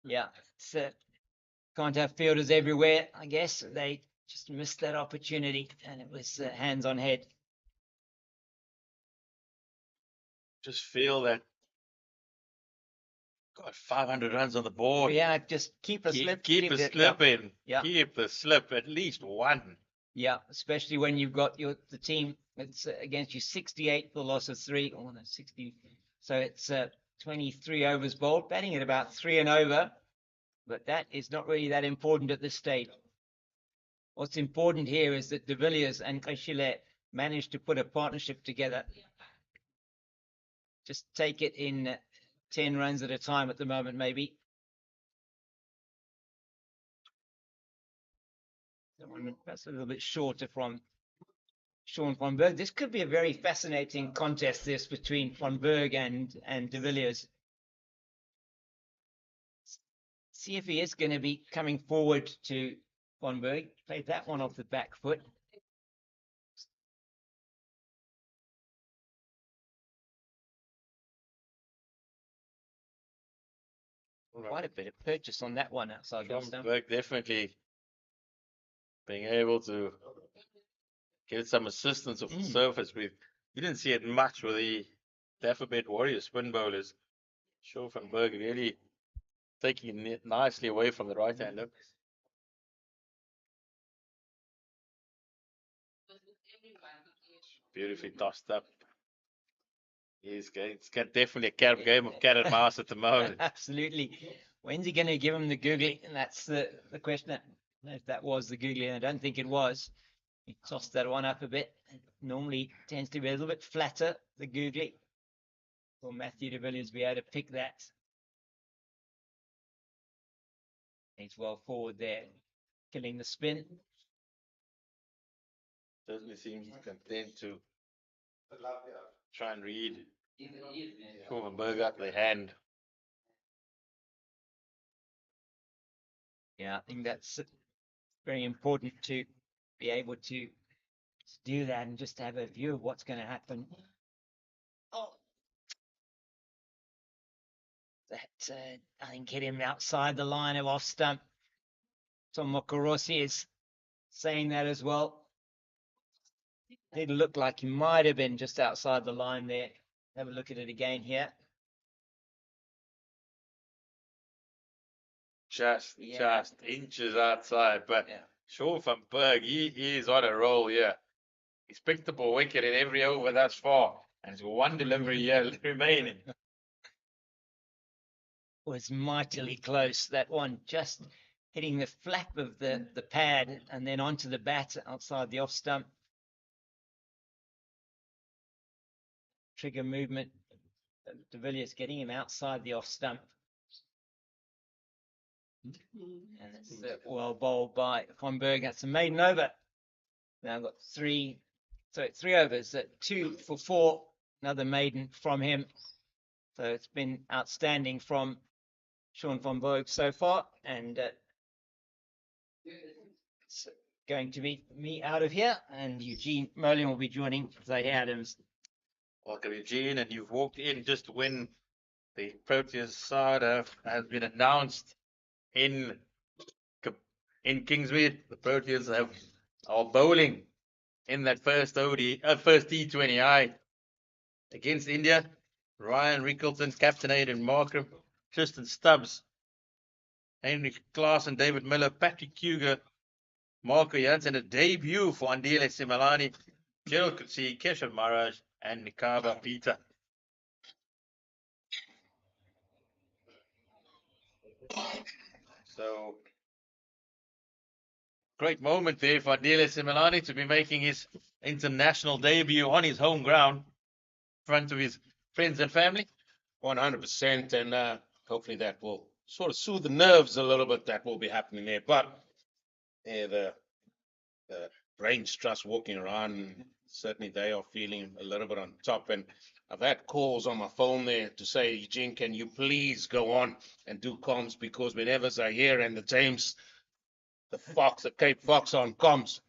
Yeah, it's, can't have fielders everywhere, I guess. They just missed that opportunity, and it was hands on head. Just feel that. Got 500 runs on the board. Yeah, just keep a slip. Keep a slip in. Yeah. Keep the slip, at least one. Yeah, especially when you've got the team that's against you. 68 for the loss of 3. Oh, no, 60. So it's 23 overs bowled, batting at about 3 and over. But that is not really that important at this stage. What's important here is that de Villiers and Kashile managed to put a partnership together. Just take it in 10 runs at a time at the moment, maybe. That's a little bit shorter from Sean van Berg. This could be a very fascinating contest, this, between van Berg and de Villiers. See if he is going to be coming forward to van Berg. Played that one off the back foot. Quite a bit of purchase on that one outside. Van Berg definitely being able to get some assistance off the surface. You didn't see it much with the Dafabet Warriors spin bowlers. Sure, Van Berg really taking it nicely away from the right-hander. Beautifully tossed up. It's got definitely a game of cat and mouse at the moment. Absolutely. When's he going to give him the googly? And that's the question. If that was the googly, and I don't think it was. He tossed that one up a bit. Normally tends to be a little bit flatter, the googly. Will Matthew de Villiers be able to pick that? He's well forward there, killing the spin. Certainly seems content to try and read Van Berg up the hand. Yeah, I think that's very important to be able to do that and just have a view of what's going to happen. That I think hit him outside the line of off stump. Tom Mokorosi is saying that as well. Did look like he might have been just outside the line there. Have a look at it again here. Just inches outside, but Sean van Berg, he is on a roll here. He's picked up a wicket in every over thus far, and it's one delivery here remaining. Was mightily close, that one, just hitting the flap of the pad and then onto the bat outside the off stump. Trigger movement, de Villiers getting him outside the off stump. And it's well bowled by Van Berg. That's a maiden over. Now got three overs, 2 for 4, another maiden from him. So it's been outstanding from Sean van Berg so far, and it's going to be me out of here, and Eugene Merlin will be joining Zay Adams. Welcome, Eugene, and you've walked in just when the Proteas side has been announced in Kingsmead. The Proteas are bowling in that first first T20I against India. Ryan Rickleton, Captain Aidan Markram, Tristan Stubbs, Henry Klaasen, David Miller, Patrick Kuger, Marco Jansen, a debut for Andile Simalani, Gerald Kutsi, Keshav Maharaj, and Nikaba Peter. So, great moment there for Andile Simalani to be making his international debut on his home ground in front of his friends and family. 100%, and hopefully that will sort of soothe the nerves a little bit that will be happening there. But yeah, the range trust walking around, certainly they are feeling a little bit on top. And I've had calls on my phone there to say, Eugene, can you please go on and do comms, because whenever I hear and the James, the Cape Fox on comms,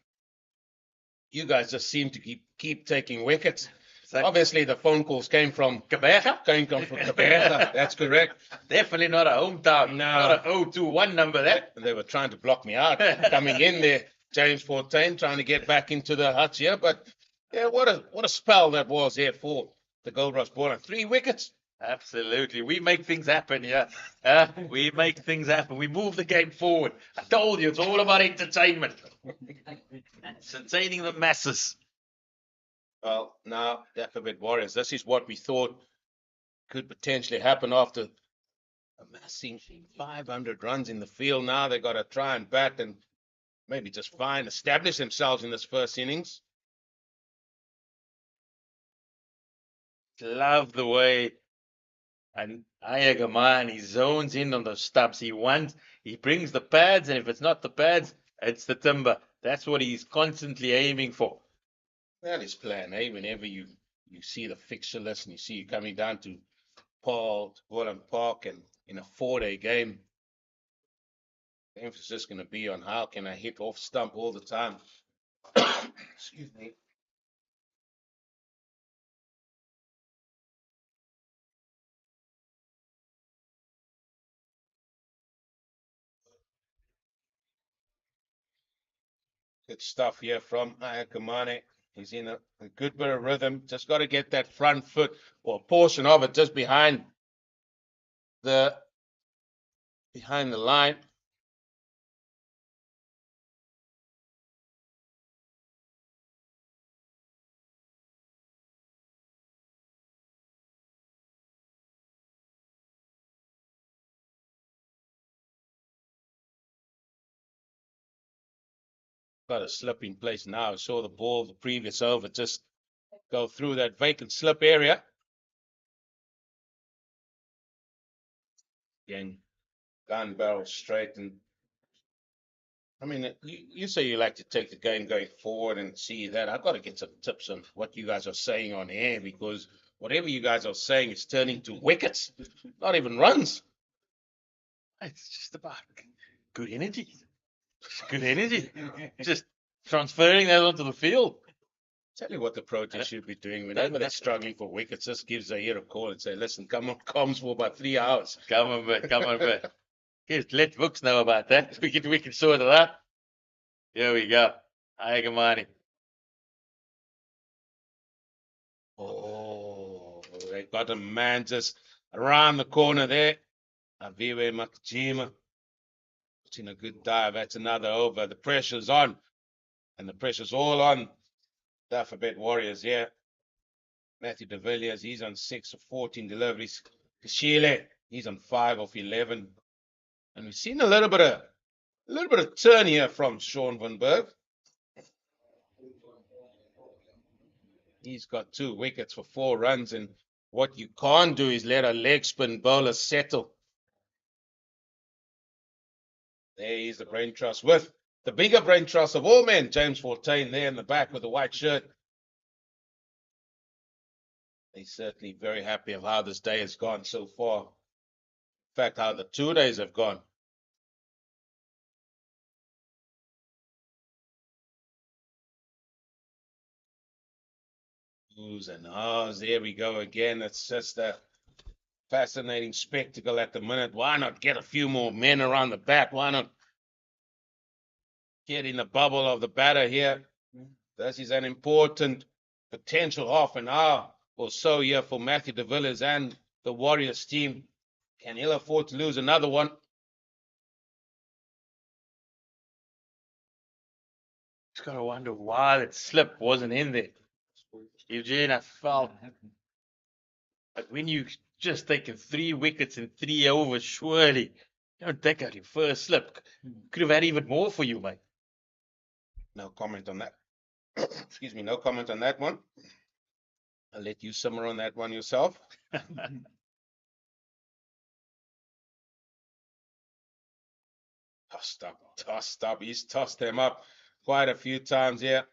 you guys just seem to keep taking wickets. Obviously, the phone calls came from Caberta. That's correct. Definitely not a hometown. No. Not a 021 number there. They were trying to block me out coming in there. James 14 trying to get back into the huts here. But yeah, what a spell that was here for the Goldrush Boland. 3 wickets. Absolutely. We make things happen, yeah. We make things happen. We move the game forward. I told you, it's all about entertainment. It's entertaining the masses. Well, now, Dafabet Warriors, this is what we thought could potentially happen after amassing 500 runs in the field. Now they've got to try and bat and maybe just establish themselves in this first innings. Love the way and Ayagamani zones in on those stumps. He brings the pads, and if it's not the pads, it's the timber. That's what he's constantly aiming for. That is plan A. Whenever you see the fixture list and you see you coming down to Paarl, to Boland Park, and in a 4-day game, the emphasis is going to be on how can I hit off stump all the time. Excuse me. Good stuff here from Ayakamane. He's in a good bit of rhythm. Just got to get that front foot or a portion of it just behind the line. Got a slip in place now. I saw the ball the previous over just go through that vacant slip area. Again, gun barrel straight. And I mean, you say you like to take the game going forward and see that. I've got to get some tips on what you guys are saying on air, because whatever you guys are saying is turning to wickets, not even runs. It's just about good energy. Good energy. Just transferring that onto the field. Tell you what the Proteas should be doing whenever they're struggling for wickets. Just gives Zaire a call and say, listen, come on comms for about 3 hours. Come on, bit. Just let Books know about that. We can sort it out. Here we go. Ayagamani. Oh, they got a man just around the corner there. Aviwe Makajima. In a good dive. That's another over. The pressure's on. And the pressure's all on Dafabet Warriors here. Matthew de Villiers, he's on 6 of 14 deliveries. Kashile, he's on 5 of 11. And we've seen a little bit of turn here from Sean van Berg. He's got 2 wickets for 4 runs. And what you can't do is let a leg spin bowler settle. There is the brain trust with the bigger brain trust of all men, James Fontaine, there in the back with the white shirt. He's certainly very happy of how this day has gone so far. In fact, how the 2 days have gone. Oohs and ahs, there we go again. It's just a fascinating spectacle at the minute. Why not get a few more men around the bat? Why not get in the bubble of the batter here? This is an important potential half an hour or so here for Matthew de Villiers and the Warriors team. Can ill afford to lose another one. Just gotta wonder why that slip wasn't in there. Eugene, I felt like when you just taken 3 wickets in 3 overs, surely you don't take out your first slip. Could have had even more for you, mate. No comment on that. Excuse me, no comment on that one. I'll let you simmer on that one yourself. Tossed up. He's tossed them up quite a few times here.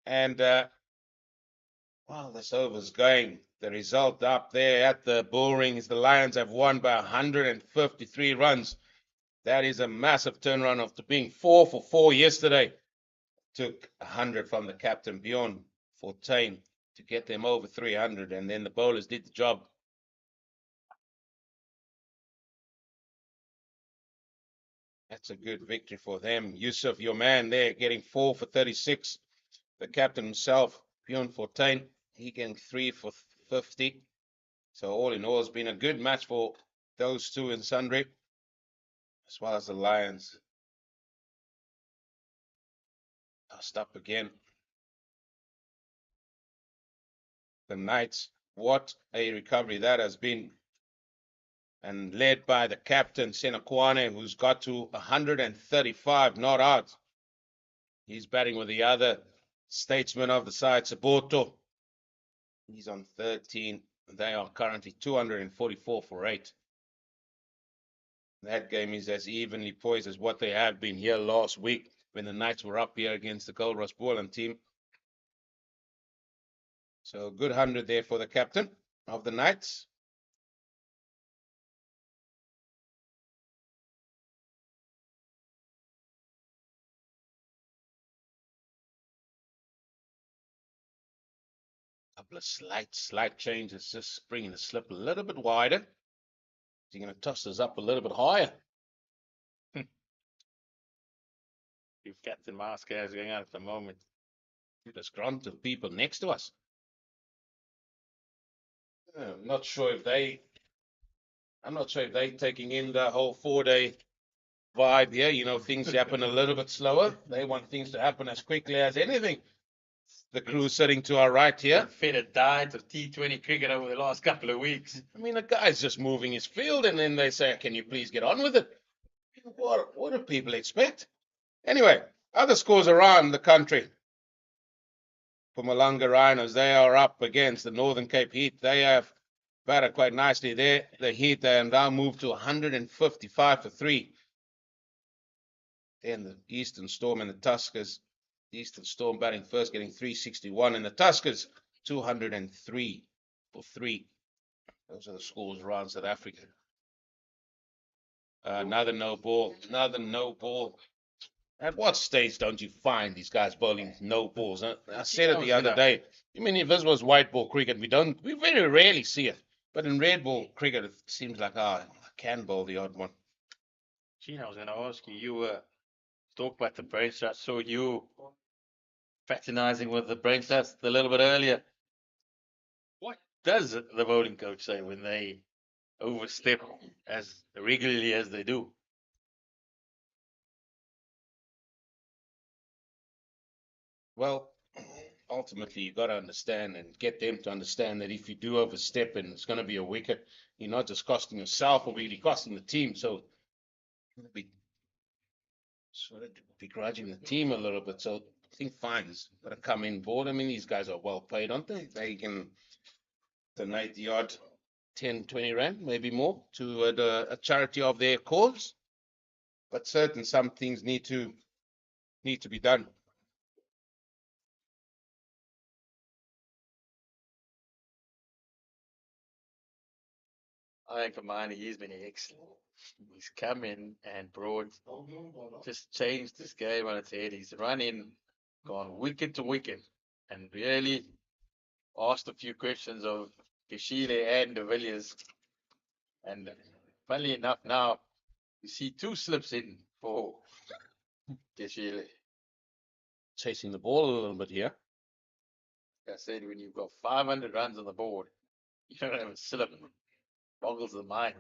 And, well, this over's going. The result up there at the bull ring is the Lions have won by 153 runs. That is a massive turnaround after being 4 for 4 yesterday. Took 100 from the captain, Bjorn Fontaine, to get them over 300, and then the bowlers did the job. That's a good victory for them. Yusuf, your man there, getting 4 for 36. The captain himself, Bjorn Fontaine, he getting 3 for 50. So all in all, it's been a good match for those two in sundry, as well as the Lions. Tossed up again. The Knights, what a recovery that has been. And led by the captain, Senakwane, who's got to 135 not out. He's batting with the other statesman of the side, Saboto. He's on 13. They are currently 244 for 8. That game is as evenly poised as what they have been here last week when the Knights were up here against the Goldrush Boland team. So a good 100 there for the captain of the Knights. Couple of slight changes, just bringing the slip a little bit wider. He's going to toss this up a little bit higher. You've Captain Masker is going out at the moment. There's grunt of people next to us. I'm not sure if they taking in the whole 4-day vibe here. You know, things happen a little bit slower. They want things to happen as quickly as anything. The crew sitting to our right here. Fed a diet of T20 cricket over the last couple of weeks. I mean, a guy's just moving his field, and then they say, "Can you please get on with it?" What do people expect? Anyway, other scores around the country. For Malanga Rhinos, they are up against the Northern Cape Heat. They have batted quite nicely there. The Heat, they have now moved to 155 for 3. Then the Eastern Storm and the Tuskers. The Eastern Storm batting first, getting 361, and the Tuskers 203 for 3. Those are the scores around South Africa. Another no ball. At what stage don't you find these guys bowling no balls? I said it the other day. I mean, if this was white ball cricket, we very rarely see it. But in red ball cricket, it seems like, I can bowl the odd one. Gene, I was going to ask you, you talked about the brain stats, so you fraternizing with the brain stats a little bit earlier. What does the bowling coach say when they overstep as regularly as they do? Well, ultimately, you got to understand and get them to understand that if you do overstep and it's going to be a wicket, you're not just costing yourself or really costing the team. So you'll be sort of begrudging the team a little bit. So I think fines got to come in board. I mean, these guys are well paid, aren't they? They can donate the odd 10, 20 rand, maybe more, to a charity of their cause. but some things need to be done. I think Kamani, he's been excellent. He's come in and just changed this game on its head. He's run in, gone wicket to wicket, and really asked a few questions of Kishile and de Villiers. And funnily enough, now you see 2 slips in for Kishile. Chasing the ball a little bit here. Like I said, when you've got 500 runs on the board, you don't have a slip. Boggles the mind.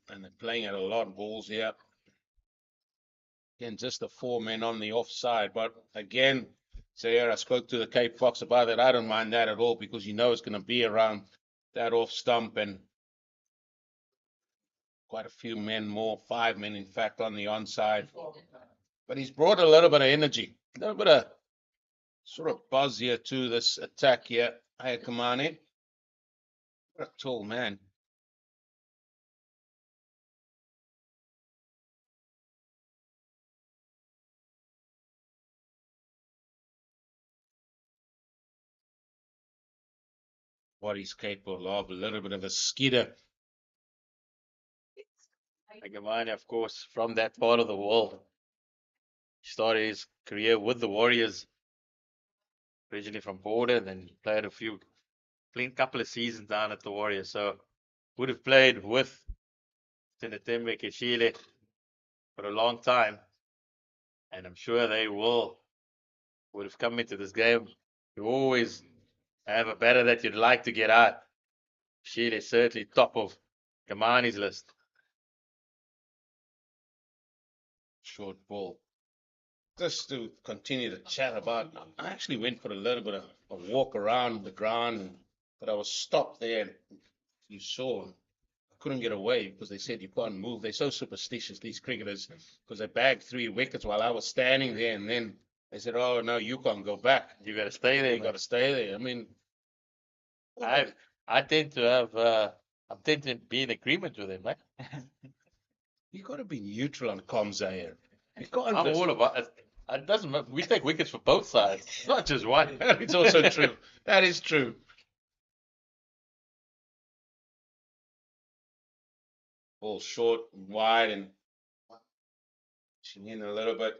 And they're playing at a lot of balls here. Again, just the 4 men on the offside. But again, I spoke to the Cape Fox about it. I don't mind that at all because you know it's going to be around that off stump and quite a few men more, 5 men in fact, on the onside. But he's brought a little bit of energy, a little bit of sort of buzz here to this attack here. Ayakamane. What a tall man. What he's capable of, a little bit of a skidder. Ayakamane, of course, from that part of the world. He started his career with the Warriors, originally from Boland, then played a couple of seasons down at the Warriors. So would have played with Tinetembe Keshile for a long time. And I'm sure they would have come into this game. You always have a batter that you'd like to get out. Keshile is certainly top of Kamani's list. Short ball. Just to continue to chat about, I actually went for a little bit of a walk around the ground, but I was stopped there. You saw, I couldn't get away because they said you can't move. They're so superstitious, these cricketers, because they bagged 3 wickets while I was standing there, and then they said, "Oh no, you can't go back. You got to stay there. You got to stay there." I mean, I tend to have I'm tend to be in agreement with him, mate. you got to be neutral on comms here. You can't I'm just- all about it. It doesn't matter. We take wickets for both sides, not just one. It's also true. That is true. Ball short and wide and in a little bit.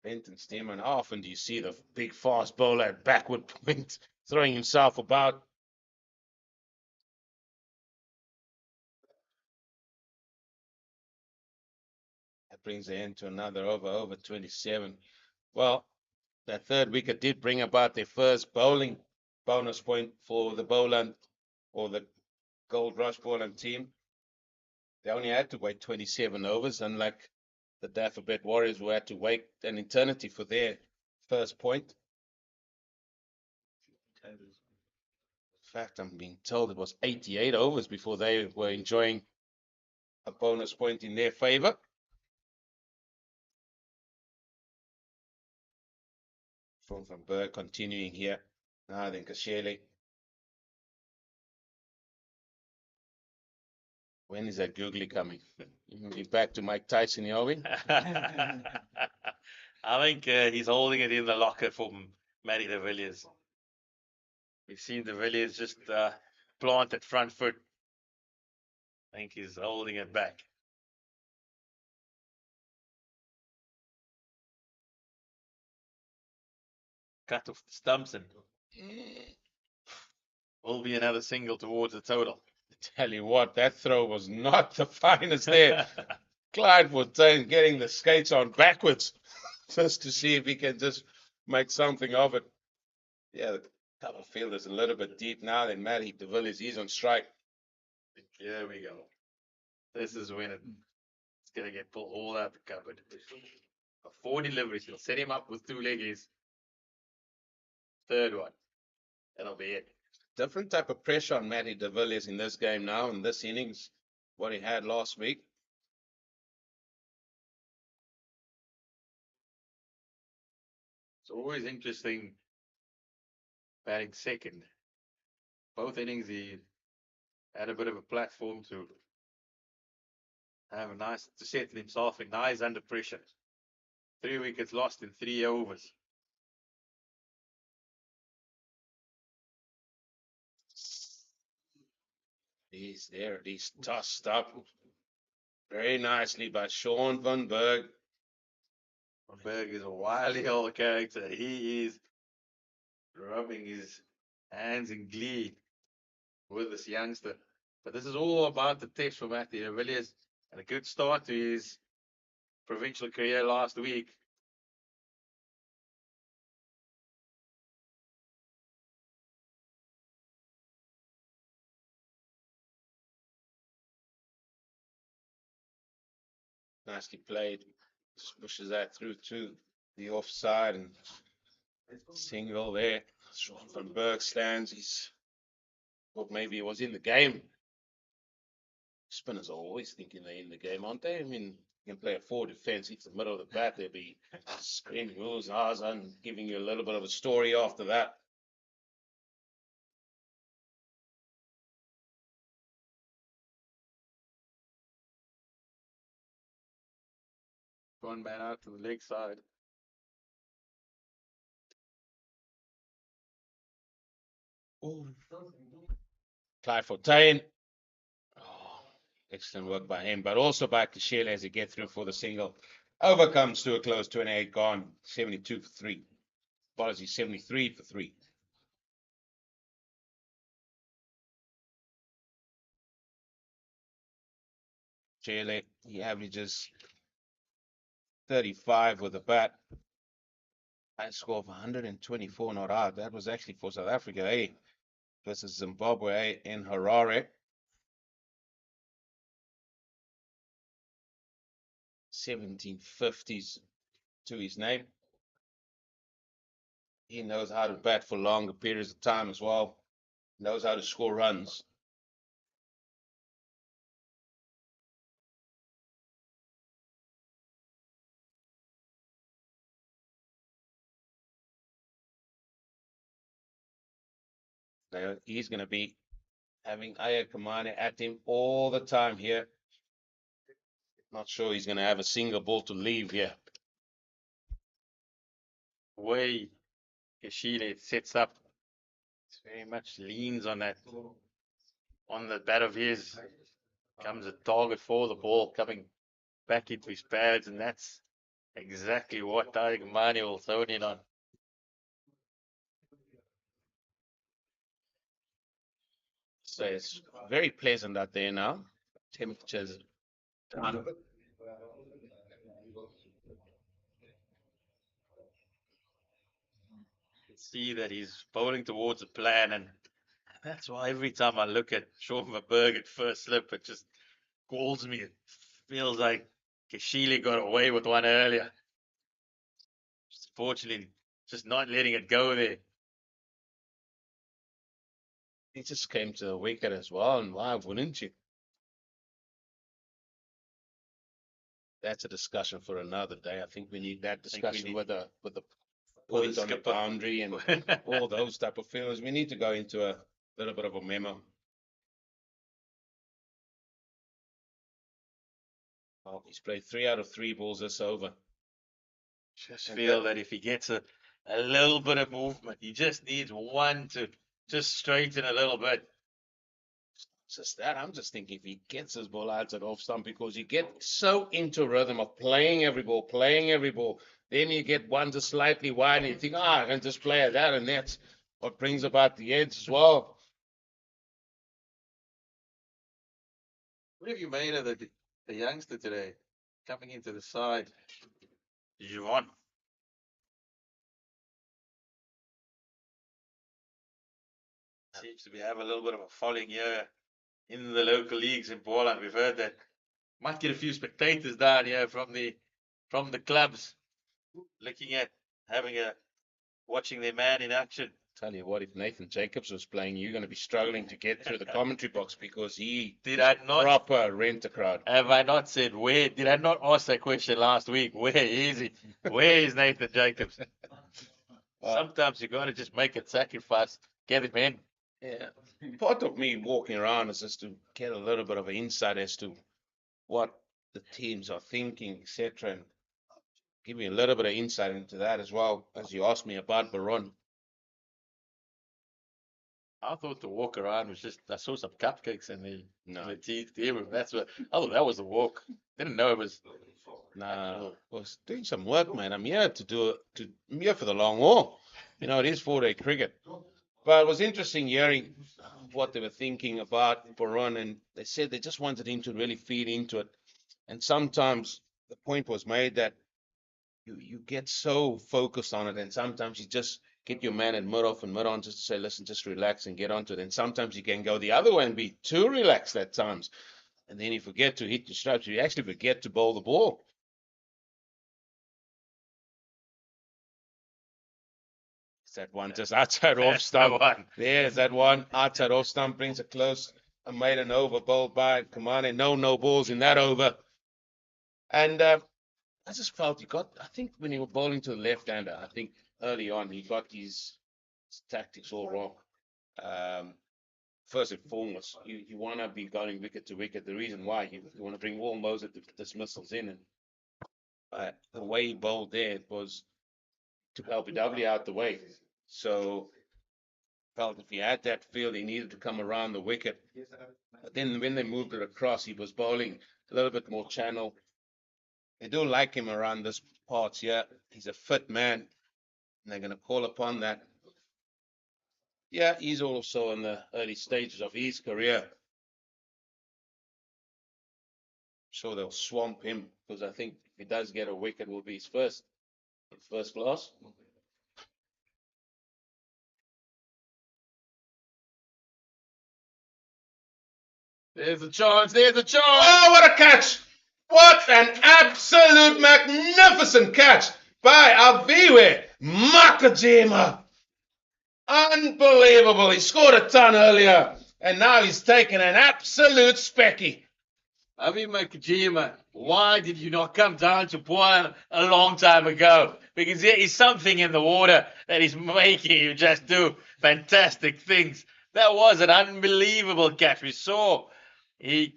Benton Stearman. How often do you see the big fast bowler at backward point throwing himself about? That brings the end to another over 27. Well, that 3rd wicket did bring about their first bowling bonus point for the Boland or the Goldrush Boland team. They only had to wait 27 overs, unlike the Dafabet Warriors who had to wait an eternity for their first point. In fact, I'm being told it was 88 overs before they were enjoying a bonus point in their favor. From Berg continuing here. Now then Kashele. When is that googly coming? You can be back to Mike Tyson, Yowie. I think he's holding it in the locker for Matty de Villiers. We've seen de Villiers just plant at front foot. I think he's holding it back. Cut off the stumps and will be another single towards the total. Tell you what, that throw was not the finest there. Clyde was getting the skates on backwards just to see if he can just make something of it. Yeah, the cover field is a little bit deep now. Then Matty de Villiers, he's on strike. Here we go. This is when it's going to get pulled all out the cupboard. 4 deliveries. He'll set him up with 2 leggies. 3rd one. That'll be it. Different type of pressure on Matty de Villiers in this game now, in this innings, what he had last week. It's always interesting batting second. Both innings he had a bit of a platform to have a nice, to settle himself in nice under pressure. 3 wickets lost in 3 overs. He's there. He's tossed up very nicely by Sean van Berg. Van Berg is a wily old character. He is rubbing his hands in glee with this youngster. But this is all about the test for Matthew de Villiers. And a good start to his provincial career last week. Nicely played. Just pushes that through to the offside and single there. Sean van Berg stands. He's thought maybe he was in the game. Spinners are always thinking they're in the game, aren't they? I mean, you can play a forward defense, it's the middle of the bat, they'll be screaming, who's ours, and giving you a little bit of a story after that. One man out to the leg side. Clive Fontaine. Oh, excellent work by him, but also by Kishele as he gets through for the single. Over comes to a close, 28 gone, 72 for 3. Apology, 73 for 3. Kishele, he averages 35 with the bat. High score of 124 not out. That was actually for South Africa, versus Zimbabwe, in Harare. 1750s to his name. He knows how to bat for longer periods of time as well. Knows how to score runs. Now he's going to be having Aya Kamane at him all the time here. Not sure he's going to have a single ball to leave here. Way Kishile sets up, it's very much leans on that, on the bat of his. Comes a target for the ball coming back into his pads, and that's exactly what Aya Kamane will zone in on. So it's very pleasant out there now. Temperatures down. See that he's bowling towards a plan, and that's why every time I look at Sean van Berg at first slip, it just calls me. It feels like Kishile got away with one earlier. Just fortunately, just not letting it go there. He just came to the wicket as well, and why wouldn't you? That's a discussion for another day. I think we need that discussion with the point on the boundary and all those type of feelings. We need to go into a little bit of a memo. Oh, he's played 3 out of 3 balls this over. Just feel that if he gets a little bit of movement, he just needs one to just straighten a little bit. Just that, I'm just thinking if he gets his ball out at off stump, because you get so into rhythm of playing every ball, then you get one just slightly wide and you think, I can just play at that, and that's what brings about the edge as well. What have you made of the youngster today coming into the side? Javon. Seems to be having a little bit of a following here in the local leagues in Boland. We've heard that might get a few spectators down here from the clubs looking at watching their man in action. Tell you what, if Nathan Jacobs was playing, you're going to be struggling to get through the commentary box, because he did I not proper rent a crowd. Have I not said where? Did I not ask that question last week? Where is he? Where is Nathan Jacobs? Sometimes you got to just make a sacrifice, get him in. Yeah. Part of me walking around is just to get a little bit of an insight as to what the teams are thinking, etc. And give me a little bit of insight into that as well, as you asked me about Baron. I thought the walk around was just, I saw some cupcakes in No. the tea room. That's what, I thought that was the walk. Didn't know it was. Nah, I was doing some work, man. I'm here I'm here for the long haul. You know, it is 4-day cricket. But it was interesting hearing what they were thinking about Baron, and they said they just wanted him to really feed into it. And sometimes the point was made that you get so focused on it, and sometimes you just get your man at mid-off and mid-on just to say, listen, just relax and get onto it. And sometimes you can go the other way and be too relaxed at times. And then you forget to hit your stripes. You actually forget to bowl the ball. Is that one just outside off stump? There's that one outside off stump, brings it close. I made an over bowled by Kamane. No balls in that over. And I just felt I think when he was bowling to the left-hander, I think early on he got his tactics all wrong. First and foremost, you want to be going wicket to wicket. The reason why you want to bring all those dismissals in, and the way he bowled there was to LBW out the way. So felt if he had that field, he needed to come around the wicket. But then when they moved it across, he was bowling a little bit more channel. They do like him around this parts here. He's a fit man, and they're going to call upon that. Yeah, he's also in the early stages of his career. So they'll swamp him, because I think if he does get a wicket, it will be his first class. There's a chance. Oh, what a catch! What an absolute magnificent catch by Aviwe Makajima. Unbelievable. He scored a ton earlier, and now he's taken an absolute specky. Avi Makajima, why did you not come down to Boland a long time ago? Because there is something in the water that is making you just do fantastic things. That was an unbelievable catch. We saw he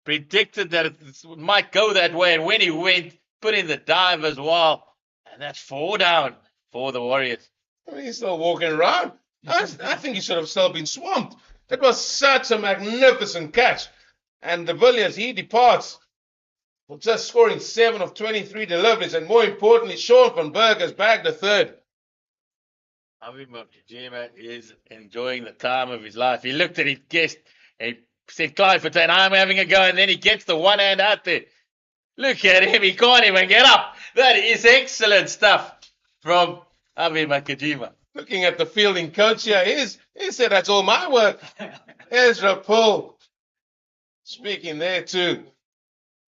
predicted that it might go that way, and when he went, put in the dive as well. And that's 4 down for the Warriors. I mean, he's still walking around. I think he should have still been swamped. That was such a magnificent catch. And de Villiers, he departs for just scoring 7 of 23 deliveries. And more importantly, Sean van Berg has bagged a third. Avi Makajima is enjoying the time of his life. He looked at his guest and he said, Clive Fontaine, I'm having a go. And then he gets the one hand out there. Look at him. He can't even get up. That is excellent stuff from Avi Makajima. Looking at the fielding coach here, he said, that's all my work. Ezra Paarl speaking there too.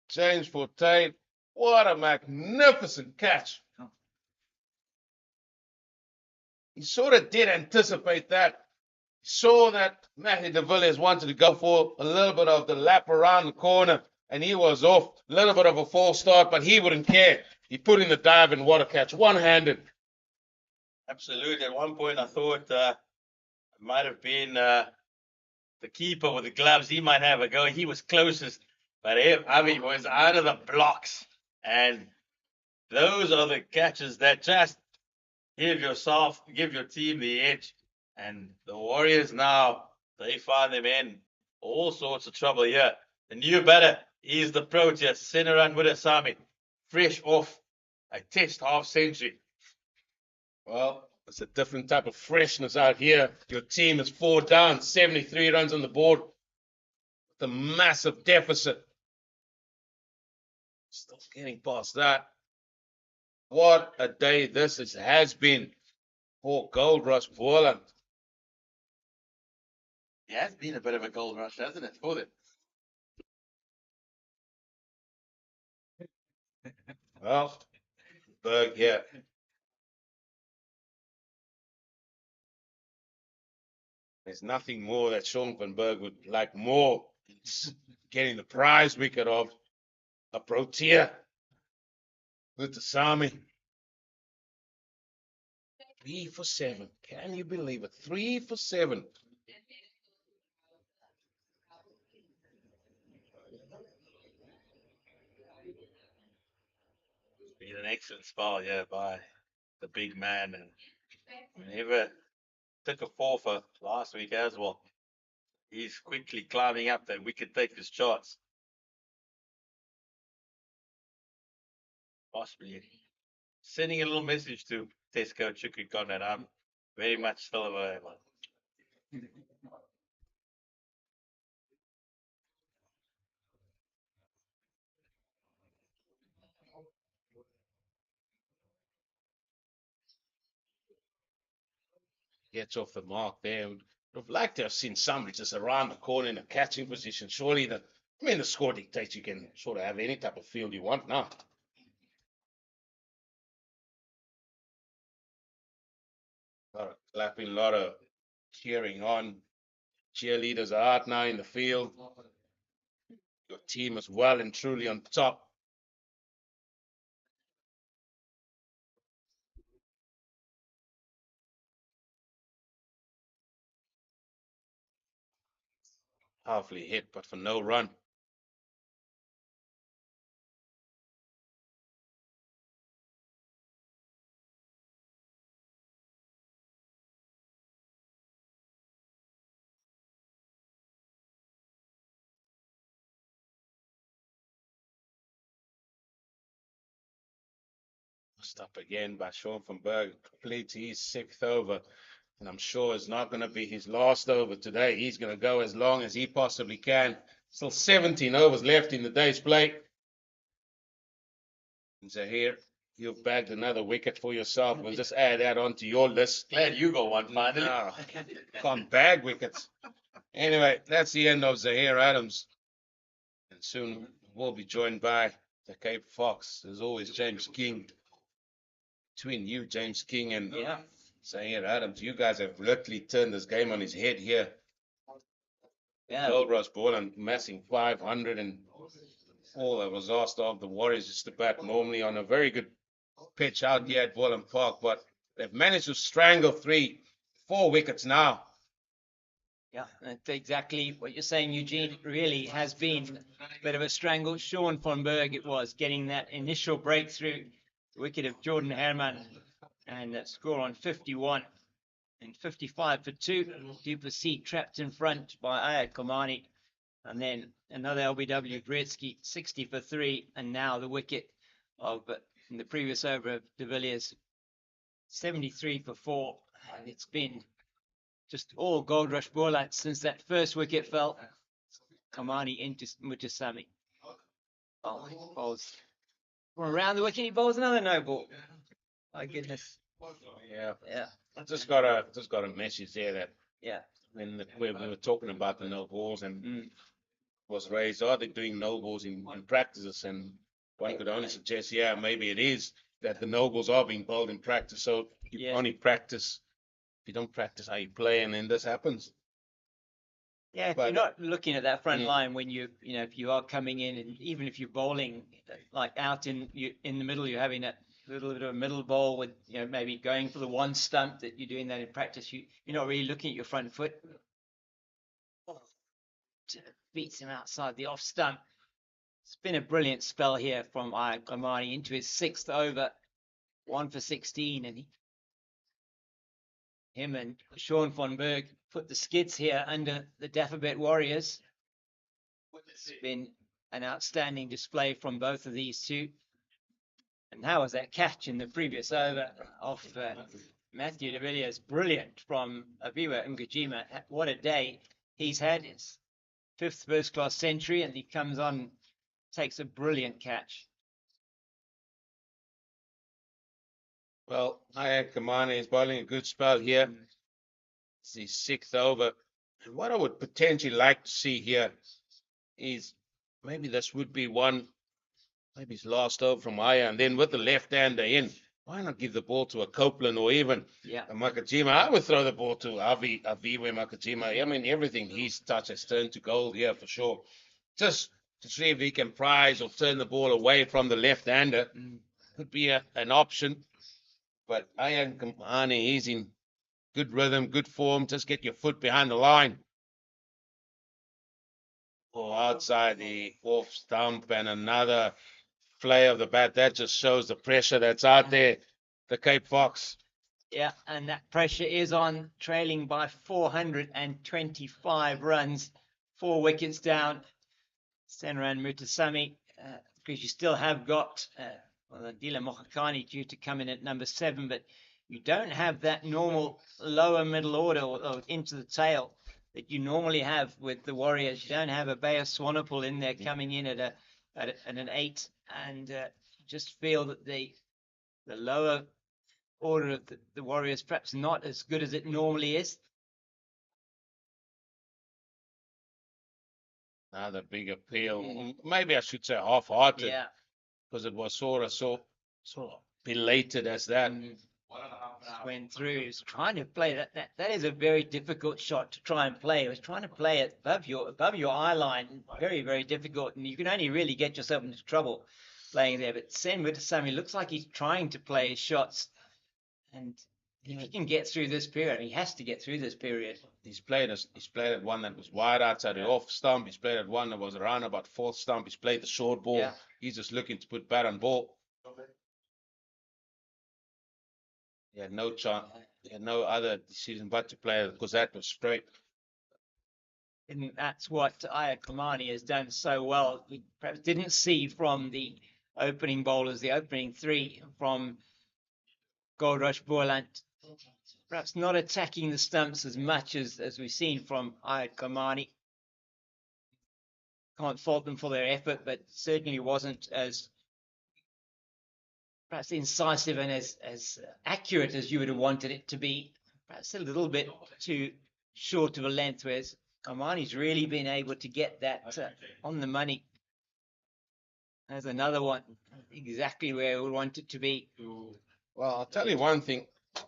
James Fontaine, what a magnificent catch. He sort of did anticipate that. He saw that Matthew de Villiers wanted to go for a little bit of the lap around the corner, and he was off. A little bit of a false start, but he wouldn't care. He put in the dive and what a catch, one-handed. Absolutely. At one point, I thought it might have been the keeper with the gloves. He might have a go. He was closest, but Avi was out of the blocks. And those are the catches that just give your team the edge. And the Warriors now, they find them in all sorts of trouble here. The new batter is the Proteas, Senaran Widasami, fresh off a test half century. Well, it's a different type of freshness out here. Your team is 4 down, 73 runs on the board. The massive deficit. Still getting past that. What a day this has been for Goldrush Boland. It has been a bit of a gold rush, hasn't it, for them? Well, Berg here. There's nothing more that Sean van Berg would like more than getting the prize wicket of a Protea with the Sami. 3 for 7. Can you believe it? 3 for 7. Been an excellent spell, yeah, by the big man, and whenever took a 4 for last week as well. He's quickly climbing up that wicket takers charts. Possibly sending a little message to Tesco Chukwuka that I'm very much still available. Gets off the mark there. Would have liked to have seen somebody just around the corner in a catching position. Surely the score dictates you can sort of have any type of field you want now. A lot of clapping, a lot of cheering on. Cheerleaders are out now in the field. Your team is well and truly on top. Powerfully hit, but for no run. Up again by Sean van Berg. Completes his 6th over. And I'm sure it's not going to be his last over today. He's going to go as long as he possibly can. Still 17 overs left in the day's play. And Zahir, you've bagged another wicket for yourself. We'll just add that onto your list. Glad you got one finally. No, can't bag wickets. Anyway, that's the end of Zahir Adams. And soon we'll be joined by the Cape Fox. There's always James King. Between you, James King, and Zahir Adams, you guys have literally turned this game on his head here. Yeah. Goldrush Boland massing 500, and all that was asked of the Warriors is to bat normally on a very good pitch out here at Boland Park, but they've managed to strangle 4 wickets now. Yeah, that's exactly what you're saying, Eugene. It really has been a bit of a strangle. Sean van Berg, it was getting that initial breakthrough. Wicket of Jordan Herman, and that score on 51 and 55 for 2. Duplessis trapped in front by Ayad Komani, and then another LBW Gretzky 60 for 3, and now the wicket of in the previous over of De Villiers 73 for 4. And it's been just all Goldrush Boland since that first wicket fell. Komani into Mutasami. Oh, he bowls from around the wicket. He bowls another no ball. My goodness. Yeah. Yeah. Just got a message there that when we were talking about the no balls and was raised, are they doing no balls in practices? And one could only suggest, maybe it is that the no balls are being bowled in practice. So you only practice. If you don't practice how you play, and then this happens. Yeah, But- you're not looking at that front line when if you are coming in, and even if you're bowling like out in the middle, you're having a little bit of a middle bowl with maybe going for the one stump that you're doing that in practice. You're not really looking at your front foot. Beats him outside the off stump. It's been a brilliant spell here from Ayad Komani into his 6th over, 1 for 16, and him and Sean van Berg put the skids here under the Dafabet Warriors. It's been an outstanding display from both of these two. And how was that catch in the previous over of Matthew de Villiers? Brilliant from Abiwa Ngajima. What a day he's had. His 5th first-class century, and he comes on, takes a brilliant catch. Well, Ayad Komani is bowling a good spell here. It's his 6th over. And what I would potentially like to see here is maybe this would be maybe his last over from Ayad, and then with the left-hander in, why not give the ball to a Copeland or even a Makajima? I would throw the ball to Aviwe Makajima. I mean, everything he's touched has turned to gold here for sure. Just to see if he can prize or turn the ball away from the left-hander could be an option. But Ayan Kamani, he's in good rhythm, good form. Just get your foot behind the line. Or outside the off stump, and another play of the bat. That just shows the pressure that's out there. The Cape Fox. Yeah, and that pressure is on, trailing by 425 runs, 4 wickets down. Senran Mutasami, because you still have got Dila Mokhakani due to come in at number 7, but you don't have that normal lower middle order or into the tail that you normally have with the Warriors. You don't have a Bayer Swanepoel in there coming in at an 8, and just feel that the lower order of the Warriors perhaps not as good as it normally is. Another big appeal. Maybe I should say half-hearted. Yeah. Because it was sort of belated as that. Went through. He was trying to play that. That is a very difficult shot to try and play. He was trying to play it above your eye line. Very, very difficult. And you can only really get yourself into trouble playing there. But Sen Witasami looks like he's trying to play his shots. And if he can get through this period, he has to get through this period. He's played at one that was wide outside the off stump. He's played at one that was around about fourth stump. He's played the short ball. Yeah. He's just looking to put bat on ball. He had no chance. He had no other decision but to play it because that was straight. And that's what Ayat Kamani has done so well. We perhaps didn't see from the opening bowlers, the opening 3 from Goldrush, Boland, perhaps not attacking the stumps as much as we've seen from Ayat Kamani. Can't fault them for their effort, but certainly wasn't as perhaps incisive and as accurate as you would have wanted it to be. Perhaps a little bit too short of a length, whereas Kamani's really been able to get that on the money. There's another one, exactly where we want it to be. Well, I'll tell you one thing,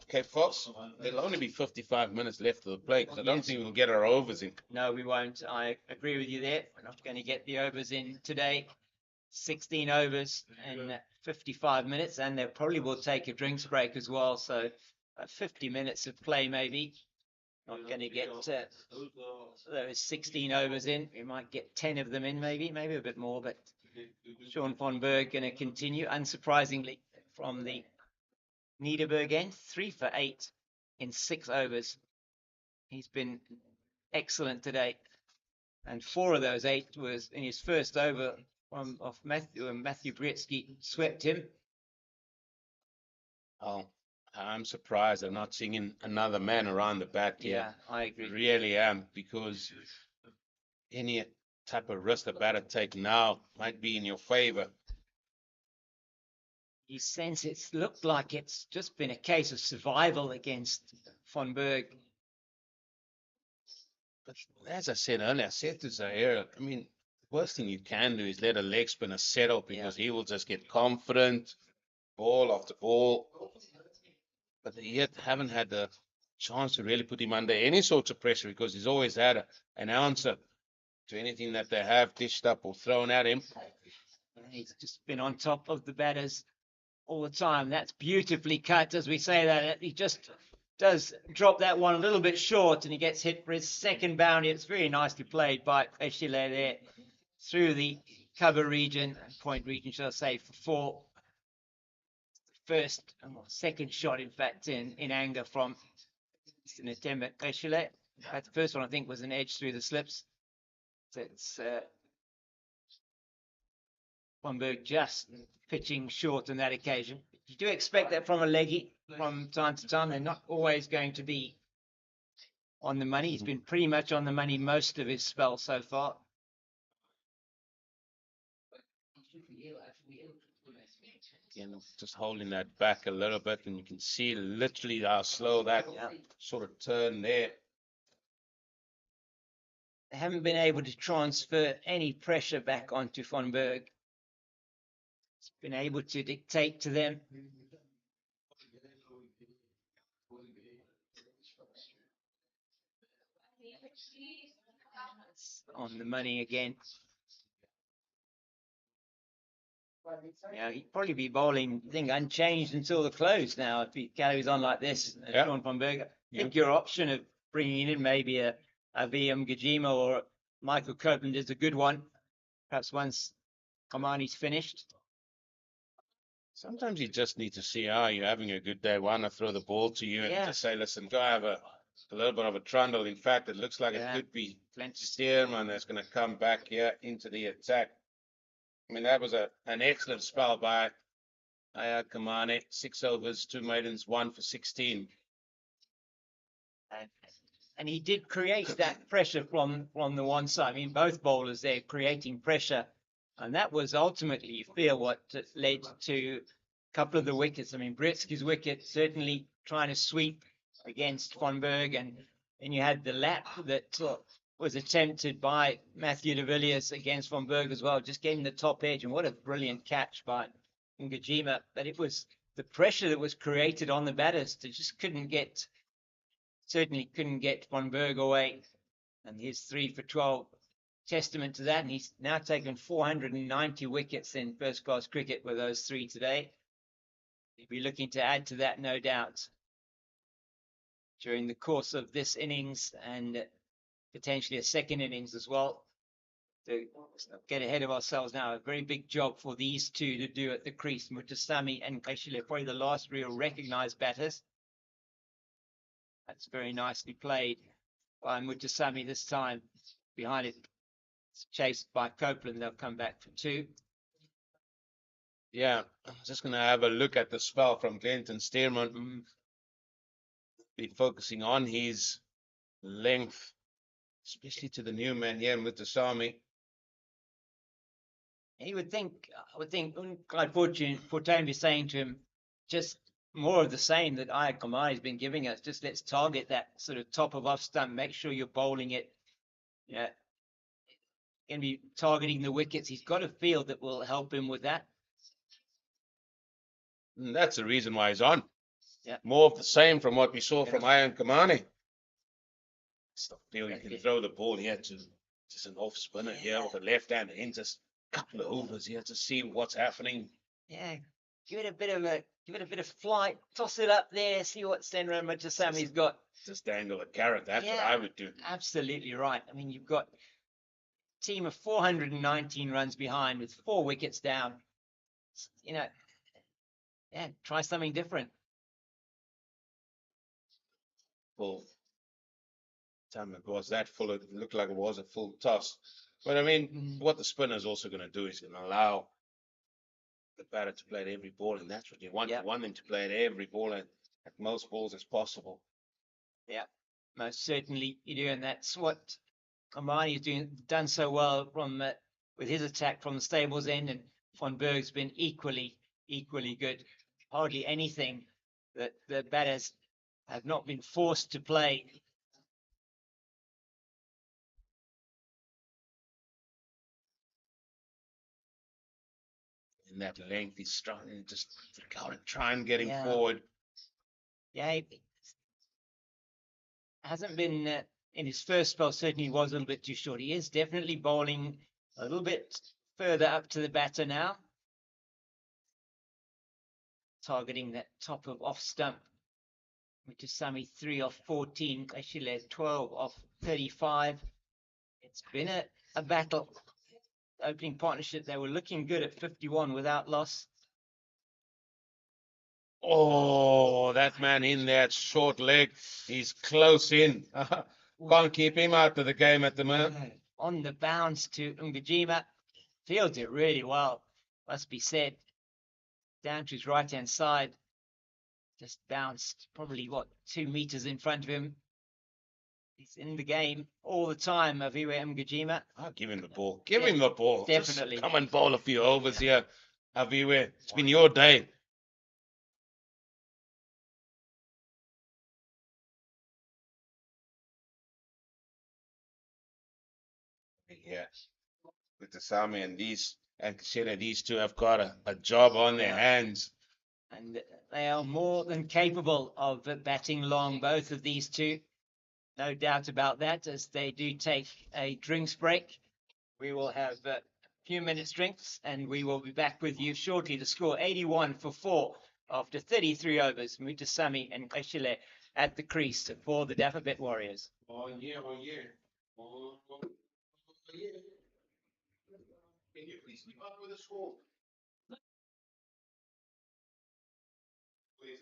Cape Fox, there'll only be 55 minutes left of the play because I don't think we'll get our overs in. No, we won't. I agree with you there. We're not going to get the overs in today. 16 overs in 55 minutes, and they probably will take a drinks break as well. So 50 minutes of play maybe. Not going to get those 16 overs in. We might get 10 of them in maybe a bit more, but Sean von Berg going to continue, unsurprisingly, from the Niederberg end, 3 for 8 in 6 overs. He's been excellent today, and 4 of those 8 was in his first over off Matthew, and Matthew Britsky swept him. Oh, I'm surprised they're not singing another man around the bat here. Yeah, I agree. Really am, because any type of risk the batter take now might be in your favor. You sense it's looked like it's just been a case of survival against von Berg. But as I said earlier, I said to Zaire, I mean, the worst thing you can do is let a leg spinner settle because he will just get confident, ball after ball. But they yet haven't had the chance to really put him under any sort of pressure because he's always had an answer to anything that they have dished up or thrown at him. He's just been on top of the batters all the time. That's beautifully cut, as we say that. He just does drop that one a little bit short, and he gets hit for his second boundary. It's very nicely played by Eshile there through the cover region, point region, shall I say, for 4. Second shot, in fact, in anger from Netemba Eshile. The first one, I think, was an edge through the slips. So it's von Berg just pitching short on that occasion. You do expect that from a leggy from time to time. They're not always going to be on the money. He's been pretty much on the money most of his spell so far. Again, just holding that back a little bit, and you can see literally how slow that sort of turn there. They haven't been able to transfer any pressure back onto von Berg. He's been able to dictate to them. It's on the money again. Yeah, he'd probably be bowling, I think, unchanged until the close now if he carries on like this. Sean van Bergen. I think your option of bringing in maybe a VM Gajima or Michael Copeland is a good one. Perhaps once Kamani's finished. Sometimes you just need to see, you're having a good day. Why not throw the ball to you and just say, listen, go have a little bit of a trundle. In fact, it looks like it could be Stearman that's going to come back here into the attack. I mean, that was an excellent spell by Kamani. 6 overs, 2 maidens, 1 for 16. And he did create that pressure from the one side. I mean, both bowlers there creating pressure. And that was ultimately, you feel, what led to a couple of the wickets. I mean, Britsky's wicket certainly trying to sweep against Van Berg. And then you had the lap that was attempted by Matthew de Villiers against Van Berg as well, just getting the top edge. And what a brilliant catch by Ngajima. But it was the pressure that was created on the batters that just certainly couldn't get Van Berg away. And his 3 for 12, testament to that. And he's now taken 490 wickets in first-class cricket with those 3 today. He'll be looking to add to that, no doubt, during the course of this innings and potentially a second innings as well. To get ahead of ourselves now, a very big job for these two to do at the crease. Mutasami and Kaishile, probably the last real recognised batters. That's very nicely played by Mutasami this time. Behind it, it's chased by Copeland. They'll come back for 2. Yeah, I'm just going to have a look at the spell from Clinton Stearman. Be focusing on his length, especially to the new man here, Mutasami. I would think Clyde Fortuyn be saying to him, just more of the same that Ayad Kamani has been giving us. Just let's target that sort of top of off stump. Make sure you're bowling it. Yeah, going to be targeting the wickets. He's got a field that will help him with that. And that's the reason why he's on. Yeah, more of the same from what we saw from Ayad Kamani. Still feel you can throw the ball here to just an off spinner here with a left hand and just a couple of overs here to see what's happening. Yeah, give it a bit of flight, toss it up there, see what Senra Mutasami's got. Just dangle a carrot. That's what I would do. Absolutely right. I mean, you've got a team of 419 runs behind with 4 wickets down. You know, yeah, try something different. Full time it was that full. It looked like it was a full toss. But I mean, what the spinner is also going to do is going to allow the batter to play at every ball, and that's what you want. You want them to play at every ball and at most balls as possible. Yeah, most certainly you do, and that's what Kamani has done so well from with his attack from the stables end, and Van Berg's been equally good. Hardly anything that the batters have not been forced to play. In that length, he's trying just to go and try and get him forward. Yeah, he hasn't been in his first spell. Certainly was a little bit too short. He is definitely bowling a little bit further up to the batter now, targeting that top of off stump. Mutasami 3 off 14. Kaishile 12 off 35. It's been a battle. Opening partnership, they were looking good at 51 without loss. Oh, that man in there, short leg. He's close in. Can't keep him out of the game at the moment. On the bounce to Ngajima. Fields it really well, must be said. Down to his right-hand side. Just bounced probably, 2 meters in front of him. He's in the game all the time, Aviwe Ngajima. I'll give him the ball. Give him the ball. Definitely. Just come and bowl a few overs here, Aviwe. It's been your day. Yeah. With the Sami and Kashina, these two have got a job on their hands. And they are more than capable of batting long, both of these two. No doubt about that, as they do take a drinks break. We will have few minutes drinks, and we will be back with you shortly. The score 81 for 4 after 33 overs. Mutasami and Eshile at the crease for the Dafabet Warriors. Oh yeah, oh yeah. Oh yeah. Can you please keep up with the score? Please.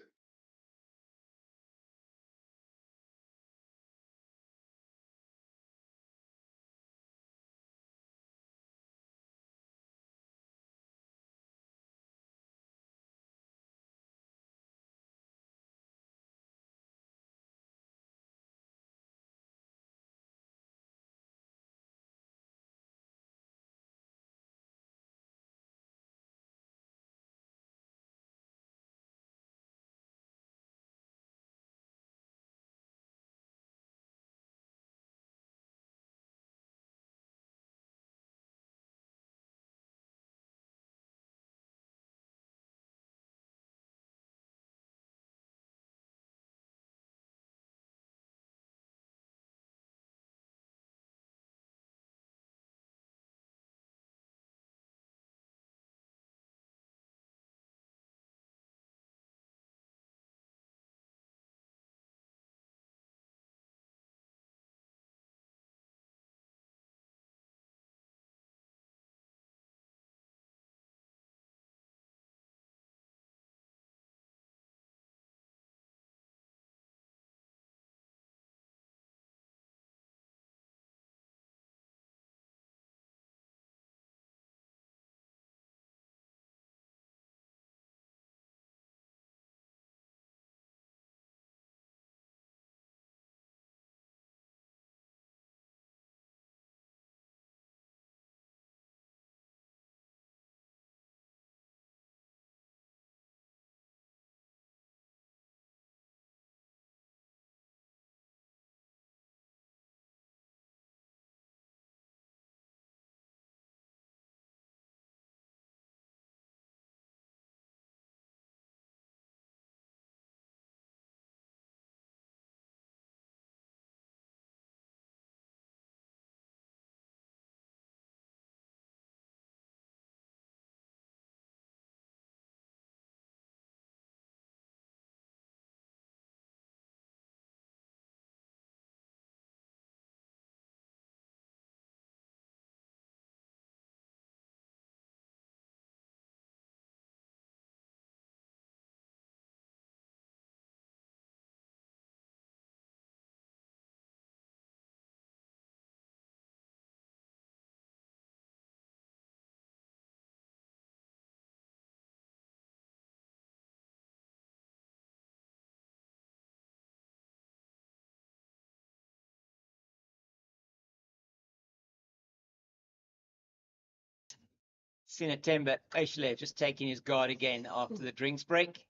Sinatemba Eshile just taking his guard again after the drinks break,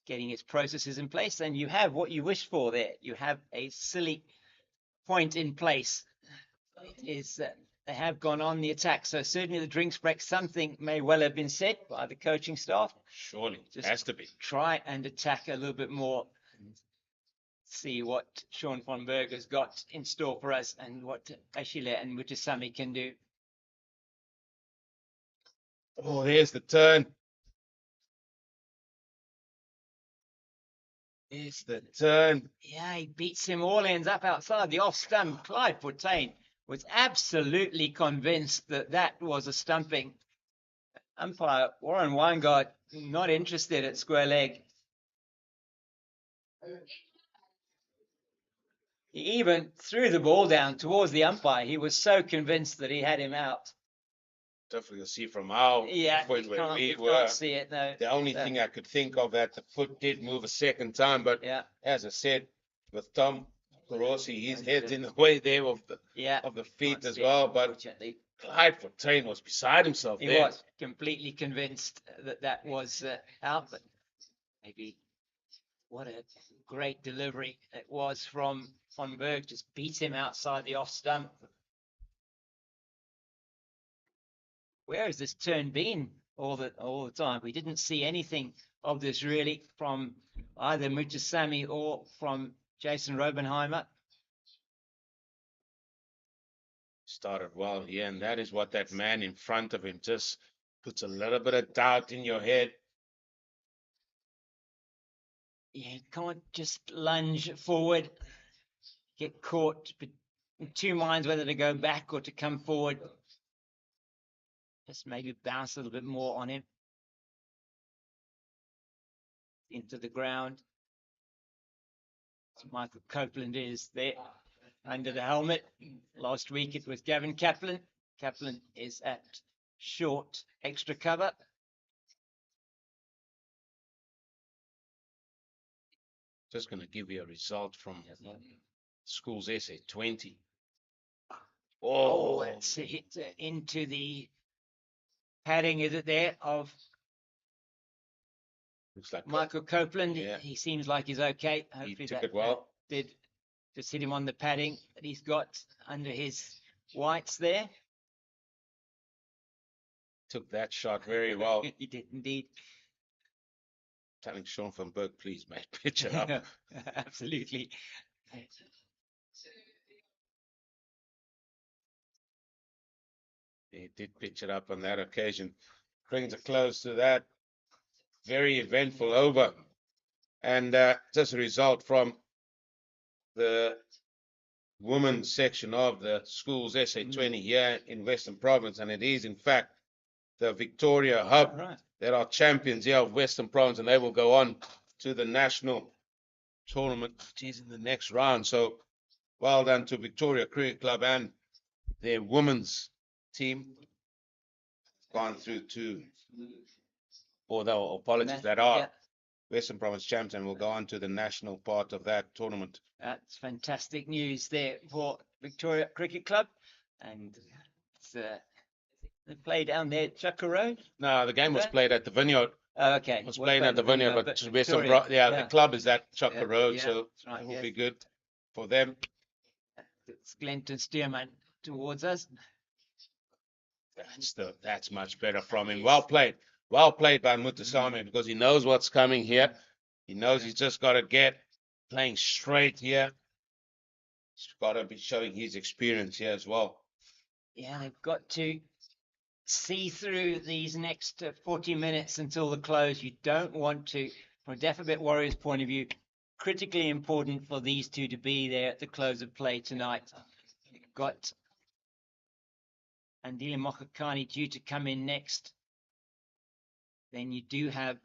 getting his processes in place, and you have what you wished for there. You have a silly point in place. It is they have gone on the attack, so certainly the drinks break, something may well have been said by the coaching staff. Surely, Just has to be. try and attack a little bit more. See what Sean von Berg has got in store for us and what Ashile and Mutasami can do. Oh, there's the turn. There's the turn. Yeah, he beats him all ends up outside the off stump. Clyde Fortain was absolutely convinced that that was a stumping. Umpire Warren Weingart not interested at square leg. He even threw the ball down towards the umpire. He was so convinced that he had him out. Definitely see from our point where we were. Can't see it, no. The only thing I could think of that the foot did move a second time, but as I said, with Tom Rossi, his head's in the way there of the feet as well. But Clyde Fortain was beside himself there. He was completely convinced that that was out, but maybe what a great delivery it was from Von Berg. Just beat him outside the off stump. Where has this turn been all the time? We didn't see anything of this really from either Mutasami or from Jason Robenheimer. Started well here, and that is what that man in front of him just puts a little bit of doubt in your head. Yeah, you can't just lunge forward, get caught in two minds whether to go back or to come forward. Just maybe bounce a little bit more on him. Into the ground. So Michael Copeland is there under the helmet. Last week it was Gavin Kaplan. Kaplan is at short extra cover. Just going to give you a result from Schools SA 20. Oh, it's a hit into the padding, is it there, of looks like Michael Copeland. Yeah. He seems like he's okay. Hopefully he took it well. Did just hit him on the padding that he's got under his whites there. Took that shot very well. He did indeed. Telling Sean van Berg, please, mate, pitch it up. Absolutely. He did pitch it up on that occasion. Brings a close to that very eventful over. And just a result from the women's section of the Schools SA 20 here in Western Province. And it is, in fact, the Victoria Hub that are champions here of Western Province. And they will go on to the national tournament, which is in the next round. So well done to Victoria Cricket Club and their women's team. Gone through to, apologies, that are Western Province champions and will go on to the national part of that tournament. That's fantastic news there for Victoria Cricket Club. And it's, they play down there at Chucker Road? No, the game was played at the Vineyard. Oh, okay. It was played at the Vineyard, but the club is at Chucker Road, so right, it will be good for them. It's Glenton Stearman towards us. That's much better from him. Well played by Mutasamy because he knows what's coming here. He knows he's just got to get playing straight here. He's got to be showing his experience here as well. Yeah, they've got to see through these next 40 minutes until the close. You don't want to, from a Dafabet Warriors point of view, critically important for these two to be there at the close of play tonight. You've got Andile Mokhakani due to come in next. Then you do have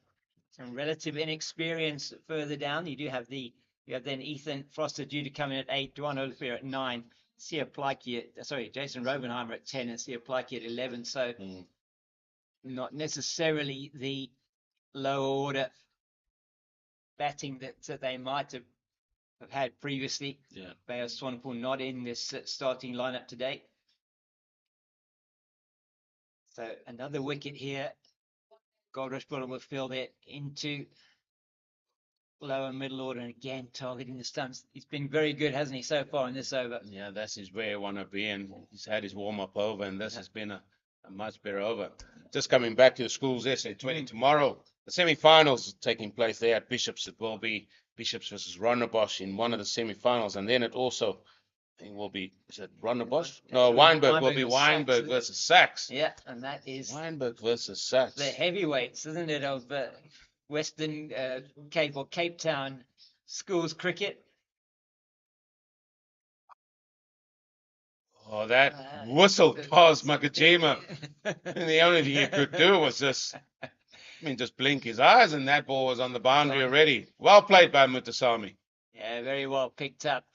some relative inexperience further down. You have then Ethan Foster due to come in at 8, Duan Olivier at 9, Sia Plaiki Jason Robenheimer at 10 and Sia Plaiki at 11. So not necessarily the lower order batting that they might have had previously. Yeah. Bayo Swanepoel not in this starting lineup today. So another wicket here. Goldrush Boland will fill it into lower middle order and again targeting the stumps. He's been very good, hasn't he, so far in this over? Yeah, that's his where he want to be, and he's had his warm-up over, and this has been a much better over. Just coming back to the Schools SA 20 tomorrow, the semi-finals taking place there at Bishops. It will be Bishops versus Rondebosch in one of the semi-finals, and then it also, I think, will be, is it Rondebosch? No, Wynberg will be Wynberg versus Sachs. Yeah, and that is Wynberg versus Sachs. The heavyweights, isn't it, of Western Cape or Cape Town schools cricket. Oh, that whistled past Makajima. And the only thing he could do was just blink his eyes, and that ball was on the boundary already. Well played by Mutasamy. Yeah, very well picked up.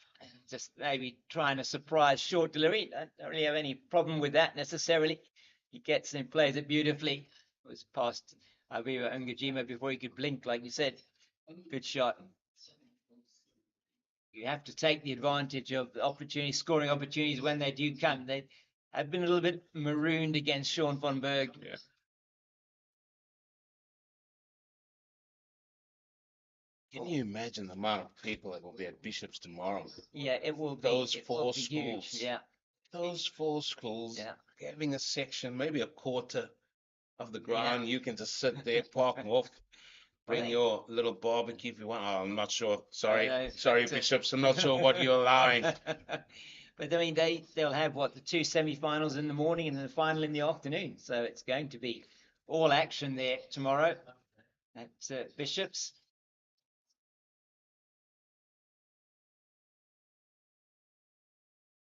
Just maybe trying a surprise short delivery. I don't really have any problem with that necessarily. He gets and plays it beautifully. It was past Aviva Ngajima before he could blink, like you said. Good shot. You have to take the advantage of the opportunities, scoring opportunities when they do come. They have been a little bit marooned against Sean van Berg. Yeah. Can you imagine the amount of people that will be at Bishops tomorrow? Yeah, it will be. Those four schools. Huge. Yeah. Those four schools. Yeah. Having a section, maybe a quarter of the ground. Yeah. You can just sit there, park off, bring your little barbecue if you want. Oh, I'm not sure. Sorry, Bishops. I'm not sure what you're allowing. But I mean, they'll have the 2 semi-finals in the morning and then the final in the afternoon. So it's going to be all action there tomorrow at Bishop's.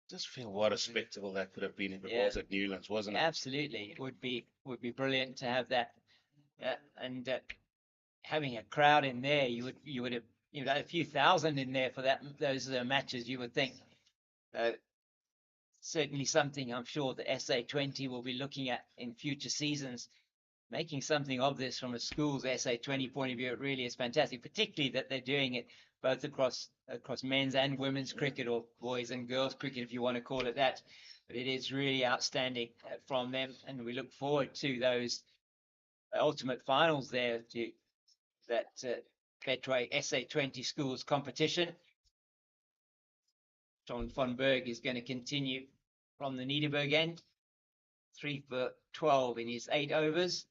Just feel what a spectacle that could have been if it was at Newlands, wasn't it? Absolutely, it would be brilliant to have that, and having a crowd in there, you would have a few thousand in there for those matches. You would think. Certainly something I'm sure the SA20 will be looking at in future seasons, making something of this from a school's SA20 point of view. It really is fantastic, particularly that they're doing it both across men's and women's cricket, or boys and girls cricket, if you want to call it that. But it is really outstanding from them, and we look forward to those ultimate finals there, to that Betway SA20 schools competition. John von Berg is going to continue from the Niederberg end, 3 for 12 in his 8 overs.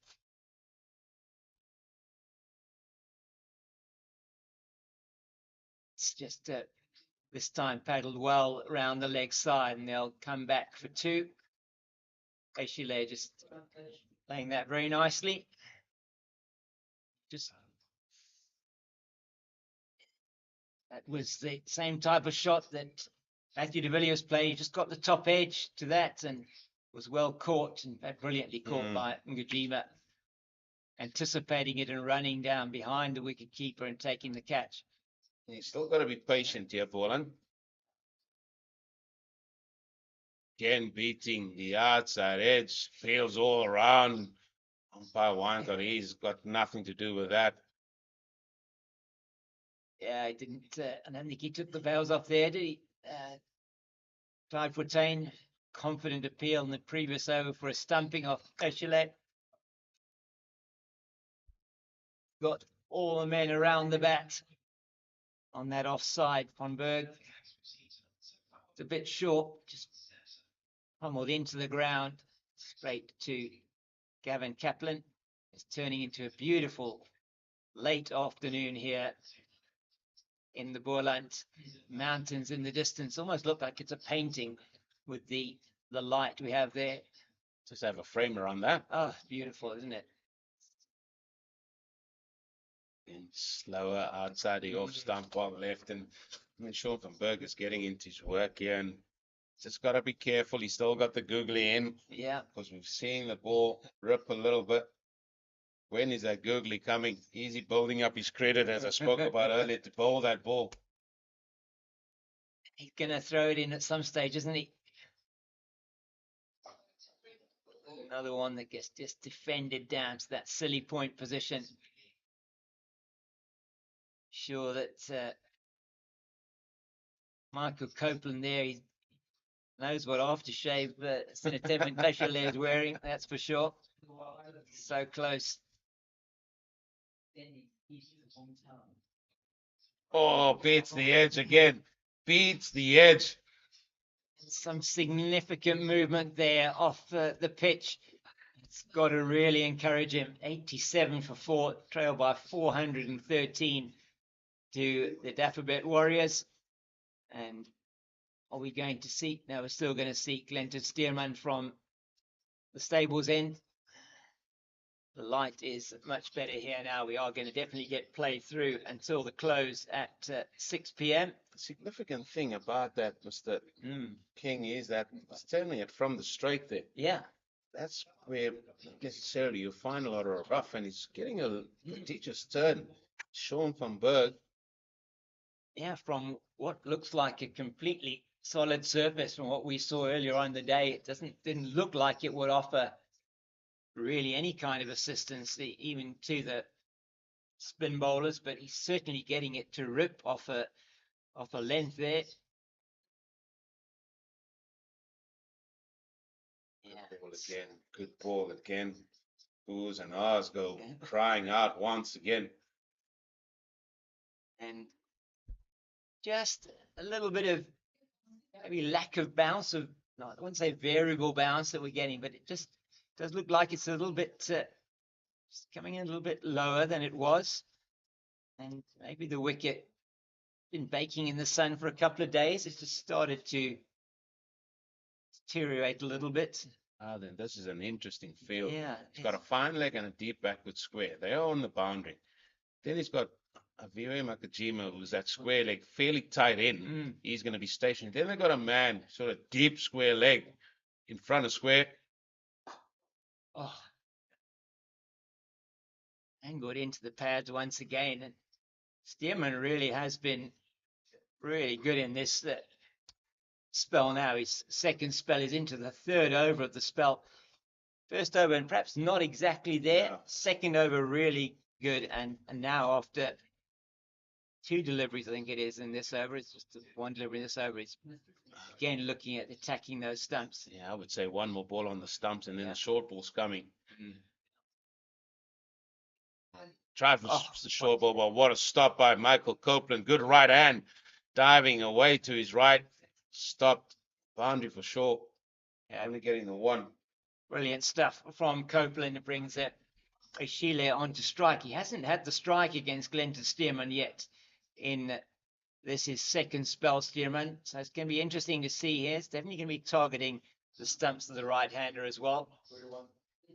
It's just this time paddled well around the leg side, and they'll come back for 2. Eshile just playing that very nicely. That was the same type of shot that Matthew de Villiers played. He just got the top edge to that and was well caught, and brilliantly caught by Ngajima, anticipating it and running down behind the wicket keeper and taking the catch. You still got to be patient here, Boland. Again, beating the outside edge, feels all around. Umpire Weinberg, he's got nothing to do with that. Yeah, I don't think he took the veils off there, did he? Clive Fortain, confident appeal in the previous over for a stumping off Eshile. Got all the men around the bat on that offside. Von Berg, it's a bit short, just pummeled into the ground, straight to Gavin Kaplan. It's turning into a beautiful late afternoon here in the Boland mountains in the distance. Almost look like it's a painting with the light we have there. Just have a framer on that. Oh, beautiful, isn't it? And slower outside the off stump on left, and Sean van Berg is getting into his work here, and just got to be careful. He's still got the googly in. Yeah. Because we've seen the ball rip a little bit. When is that googly coming? Easy building up his credit, as I spoke about earlier, to bowl that ball. He's going to throw it in at some stage, isn't he? Another one that gets just defended down to that silly point position. Sure that Michael Copeland there, he knows what aftershave Sinatevin Eshile is wearing, that's for sure. So close. Oh, beats the edge again. Beats the edge. Some significant movement there off the pitch. It's got to really encourage him. 87 for 4, trailed by 413 to the Dafabet Warriors. And are we going to see? No, we're still going to see Glenton Stearman from the stables end. The light is much better here now. We are going to definitely get play through until the close at 6 p.m. The significant thing about that, Mr. King, is that it's turning it from the straight there. Yeah. That's where necessarily you find a lot of rough, and he's getting a prodigious turn. Sean van Berg. Yeah, from what looks like a completely solid surface from what we saw earlier on in the day, it didn't look like it would offer really any kind of assistance, even to the spin bowlers, but he's certainly getting it to rip off a length there. Yeah. Good ball again. Oohs and ahs go crying out once again. And just a little bit of maybe lack of bounce, I wouldn't say variable bounce that we're getting, but it just does look like it's a little bit coming in a little bit lower than it was. And maybe the wicket been baking in the sun for a couple of days. It's just started to deteriorate a little bit. Then this is an interesting field. Yeah, He's got a fine leg and a deep backward square. They are on the boundary. Then he's got Aviwe Makajima, who's that square leg, fairly tight in. He's going to be stationary. Then they've got a man, sort of deep square leg, in front of square. Oh. Angled into the pads once again. And Stearman really has been really good in this spell now. His second spell is into the third over of the spell. First over, and perhaps not exactly there. Yeah. Second over, really good. And now after 2 deliveries, I think it is, in this over, it's just 1 delivery in this over. He's again looking at attacking those stumps. Yeah, I would say one more ball on the stumps and then the short ball's coming. Tried for the short ball, but what a stop by Michael Copeland. Good right hand, diving away to his right. Stopped. Boundary for sure. Only getting the 1. Brilliant stuff from Copeland. It brings Ishile onto strike. He hasn't had the strike against Glenton Stearman yet in this is second spell Stearman. So it's going to be interesting to see here. It's definitely going to be targeting the stumps of the right-hander as well.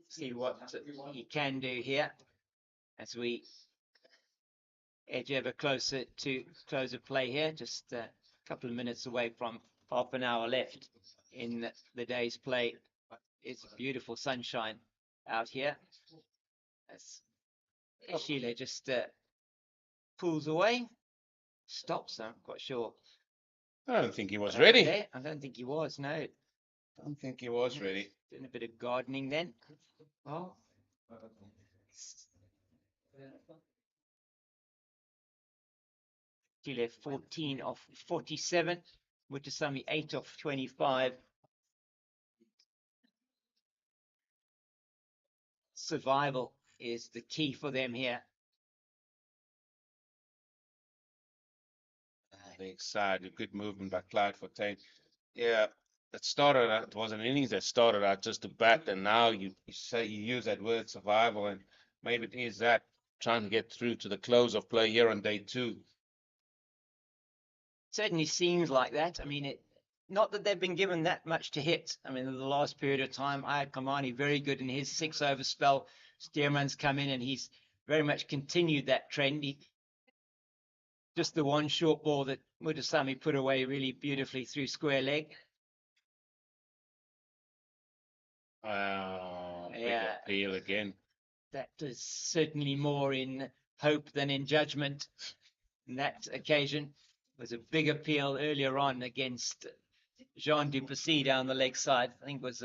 See what he can do here as we edge ever closer to close of play here. Just a couple of minutes away from half an hour left in the day's play. It's beautiful sunshine out here. As Sheila just pulls away, stops. I'm quite sure. I don't think he was ready. I don't think he was, no. I don't think he was ready. Doing a bit of gardening then. Oh. Chile 14 of 47. Mutasami 8 of 25. Survival is the key for them here. The excited, good movement by Clyde Fontaine. Yeah, it started out, it was an innings that started out just to bat, and now you say you use that word survival, and maybe it is that, trying to get through to the close of play here on day 2. Certainly seems like that. I mean, not that they've been given that much to hit. I mean, in the last period of time, Ayad Kamani very good in his 6-over spell. Stearman's come in and he's very much continued that trend. Just the 1 short ball that Mutasami put away really beautifully through square leg. Big appeal again. That is certainly more in hope than in judgment. On that occasion was a big appeal earlier on against Jean Duplessis down the leg side. I think was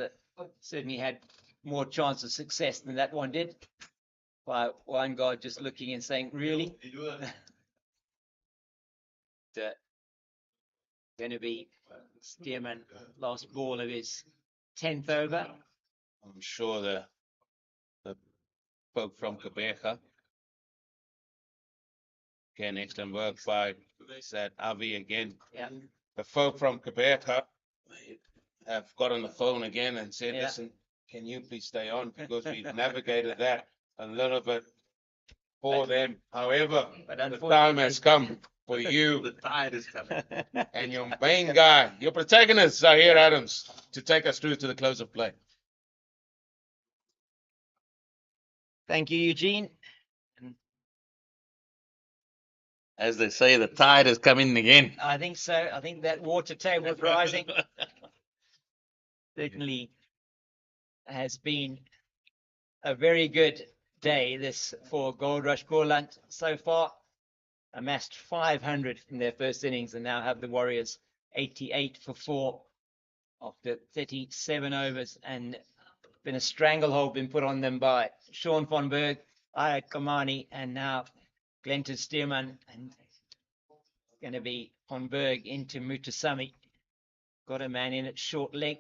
certainly had more chance of success than that one did. By one guy just looking and saying, really? Going to be Stearman last ball of his 10th over. I'm sure the folk from Quebec. Again, excellent work by that Avi again. Yeah. The folk from Quebec have got on the phone again and said, listen, can you please stay on, because we've navigated that a little bit for them. However, the time has come for you. The tide is coming. And your main guy, your protagonists are here, Adams, to take us through to the close of play. Thank you, Eugene. As they say, the tide is coming again. I think so. I think that water table is rising. Certainly has been a very good day this for Goldrush Boland so far. Amassed 500 in their first innings and now have the Warriors 88 for 4 after 37 overs, and been a stranglehold been put on them by Sean von Berg, Ayad Kamani, and now Glenton Stearman, and going to be von Berg into Mutasami. Got a man in at short leg.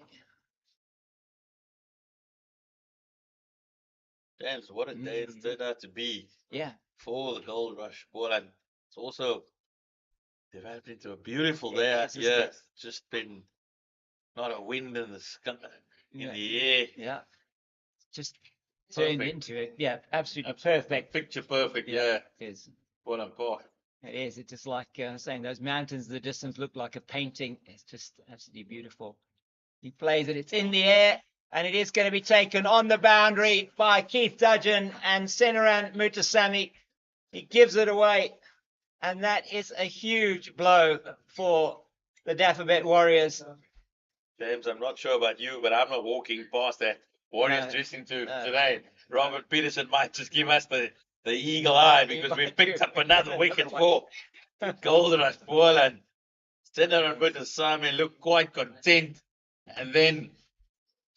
James, what a day it's turned out to be. Yeah. For the Goldrush Boland. It's also developed into a beautiful day out isn't here. it? It's just been not a wind in the sky, in the air. Yeah. Just turned Perfect. into it. Yeah, absolutely perfect. Picture perfect, yeah. It is. Boland Park. It is. It's just like saying those mountains in the distance look like a painting. It's just absolutely beautiful. He plays it. It's in the air, and it is going to be taken on the boundary by Keith Dudgeon and Senaran Mutasamy. He gives it away, and that is a huge blow for the Dafabet Warriors. James, I'm not sure about you, but I'm not walking past that Warriors dressing today. Robert Peterson might just give us the eagle eye because we've picked up another wicket for Goldrush. Boland. Senaran Mutasamy looked quite content, and then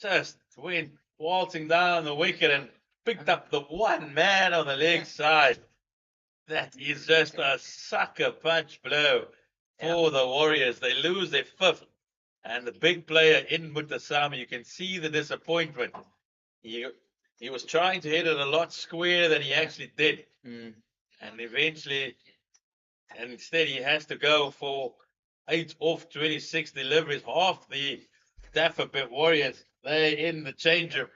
just went waltzing down the wicket and picked up the one man on the leg side. That is just a sucker punch blow for the Warriors. They lose their fifth, and the big player in Mutasamy, you can see the disappointment. He was trying to hit it a lot squarer than he actually did, and eventually, and instead he has to go for 8 off 26 deliveries. Half the Dafabet Warriors, they're in the change room,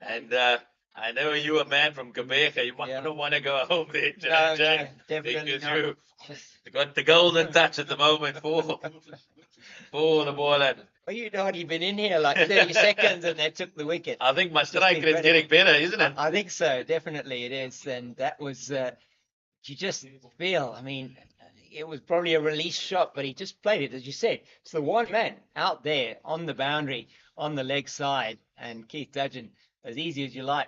and I know you're a man from Gqeberha. You might not want to go home there, Jack, because you got the golden touch at the moment for the Boland. Well, you'd already been in here like 30 seconds and they took the wicket. I think my strike is getting better, isn't it? I think so. Definitely it is. And that was, you just feel, I mean, it was probably a release shot, but he just played it, as you said. It's the one man out there on the boundary, on the leg side, and Keith Dudgeon, as easy as you like,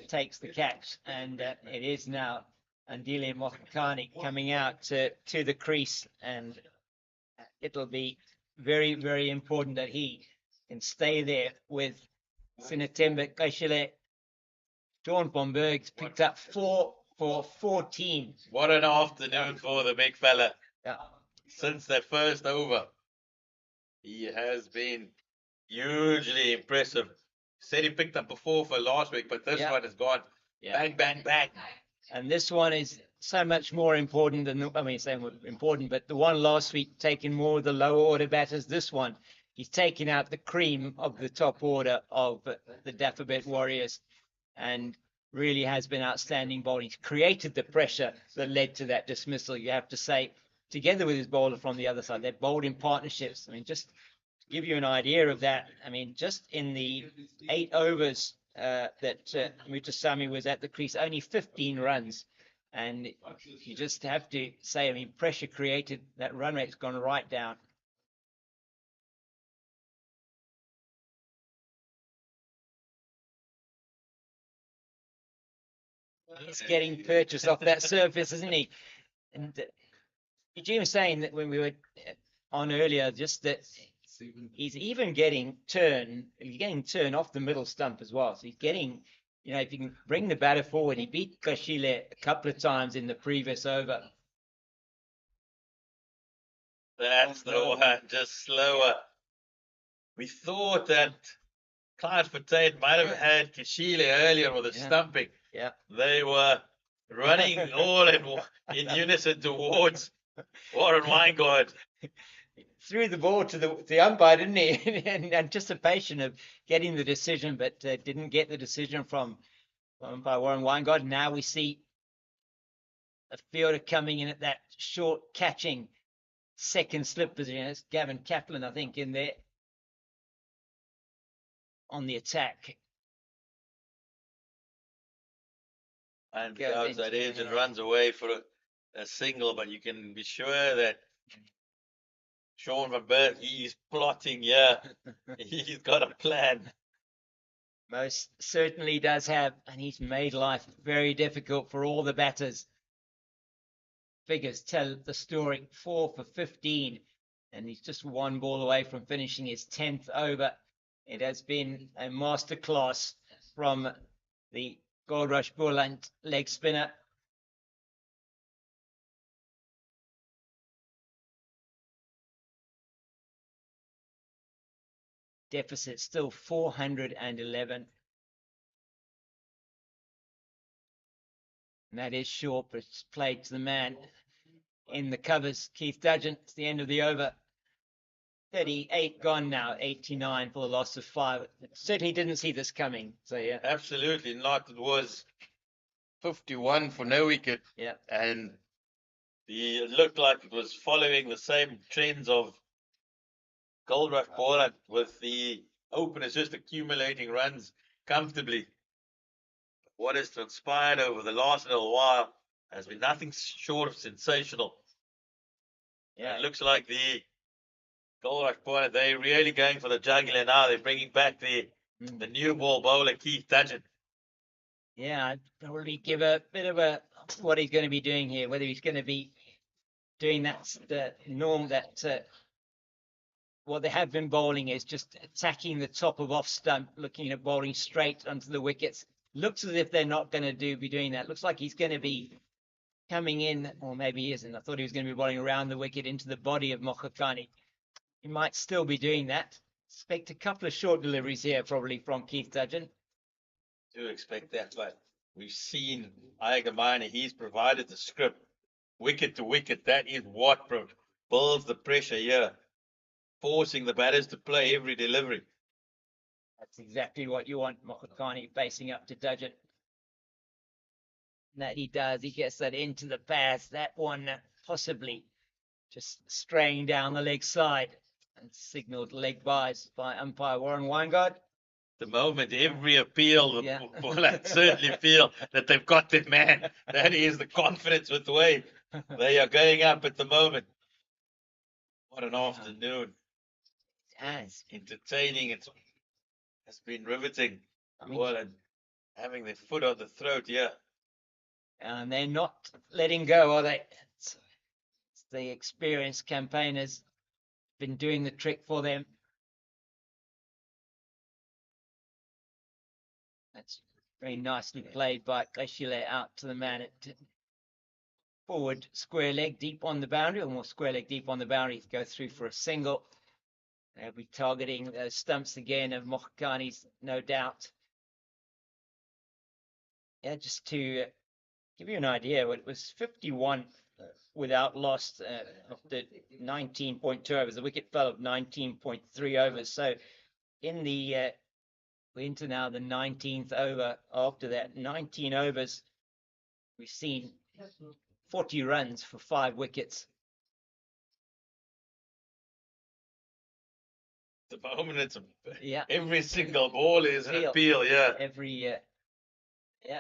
takes the catch. And it is now Andile Mokani coming out to the crease, and it'll be very, very important that he can stay there with Sinatembe Kaishile. John Bomberg's picked up 4 for 14. What an afternoon for the big fella. Yeah. Since that first over, he has been hugely impressive. Said he picked up a 4 for last week, but this one has gone bang, bang, bang. And this one is so much more important than, I mean, same important, but the one last week taking more of the lower order batters. This one, he's taking out the cream of the top order of the Dafabet Warriors, and really has been outstanding bowling. He's created the pressure that led to that dismissal, you have to say, together with his bowler from the other side. They're bowled in partnerships. I mean, just to give you an idea of that, I mean, just in the 8 overs that Mutasamy was at the crease, only 15 runs. And you just have to say, I mean, pressure created, that run rate's gone right down. He's getting purchased off that surface, isn't he? And Eugene was saying that when we were on earlier, just that he's even getting turn off the middle stump as well. So he's getting, you know, if you can bring the batter forward, he beat Kashile a couple of times in the previous over. That's the one, just slower. We thought that Clive Patate might have had Kashile earlier with a stumping. Yeah. They were running all in unison towards Warren Weingard. Threw the ball to the umpire, didn't he? In anticipation of getting the decision, but didn't get the decision from umpire Warren Weingard. Now we see a fielder coming in at that short catching second slip position. It's Gavin Kaplan, I think, in there on the attack. And the outside edge and runs away for a single, but you can be sure that Sean van Berg, he's plotting here. He's got a plan. Most certainly does have, and he's made life very difficult for all the batters. Figures tell the story. 4 for 15, and he's just one ball away from finishing his 10th over. It has been a masterclass from the Goldrush Boland leg spinner. Deficit still 411. And that is short, but it's played to the man in the covers. Keith Dudgeon, it's the end of the over. 38 gone now, 89 for the loss of 5. Certainly didn't see this coming. So yeah. Absolutely not. It was 51 for no wicket. Yeah. And it looked like it was following the same trends of Goldrush Boland with the openers just accumulating runs comfortably. What has transpired over the last little while has been nothing short of sensational. Yeah. It looks like the Goldrush Boland, they're really going for the jugular now. They're bringing back the new ball bowler, Keith Dudgeon. Yeah, I'd probably give a bit of a what he's going to be doing here, whether he's going to be doing that the norm that what they have been bowling is just attacking the top of off stump, looking at bowling straight onto the wickets. Looks as if they're not going to be doing that. Looks like he's going to be coming in, or maybe he isn't. I thought he was going to be bowling around the wicket into the body of Mokokani. He might still be doing that. Expect a couple of short deliveries here, probably from Keith Dudgeon. Do expect that, but we've seen Iagamani, he's provided the script wicket to wicket. That is what builds the pressure here, forcing the batters to play every delivery. That's exactly what you want, Mokokani facing up to Dudgeon. And that he does. He gets that into the pads. That one possibly just straying down the leg side and signaled leg byes by umpire Warren Weingard. The moment every appeal, the Boland certainly feel that they've got their man. That is the confidence with the way they are going up at the moment. What an afternoon. Yes. Entertaining. It has been riveting. Boland having their foot on the throat here. And they're not letting go, are they? It's the experienced campaigners been doing the trick for them. That's very nicely played by Kashile out to the man at forward square leg deep on the boundary, or more square leg deep on the boundary to go through for a single. They'll be targeting those stumps again of Mokokani's, no doubt. Yeah, just to give you an idea, it was 51 without loss after 19.2 overs. The wicket fell of 19.3 overs. So in the we're into now the 19th over. After that 19 overs, we've seen 40 runs for 5 wickets. At the moment, it's every single ball is an appeal. Yeah, every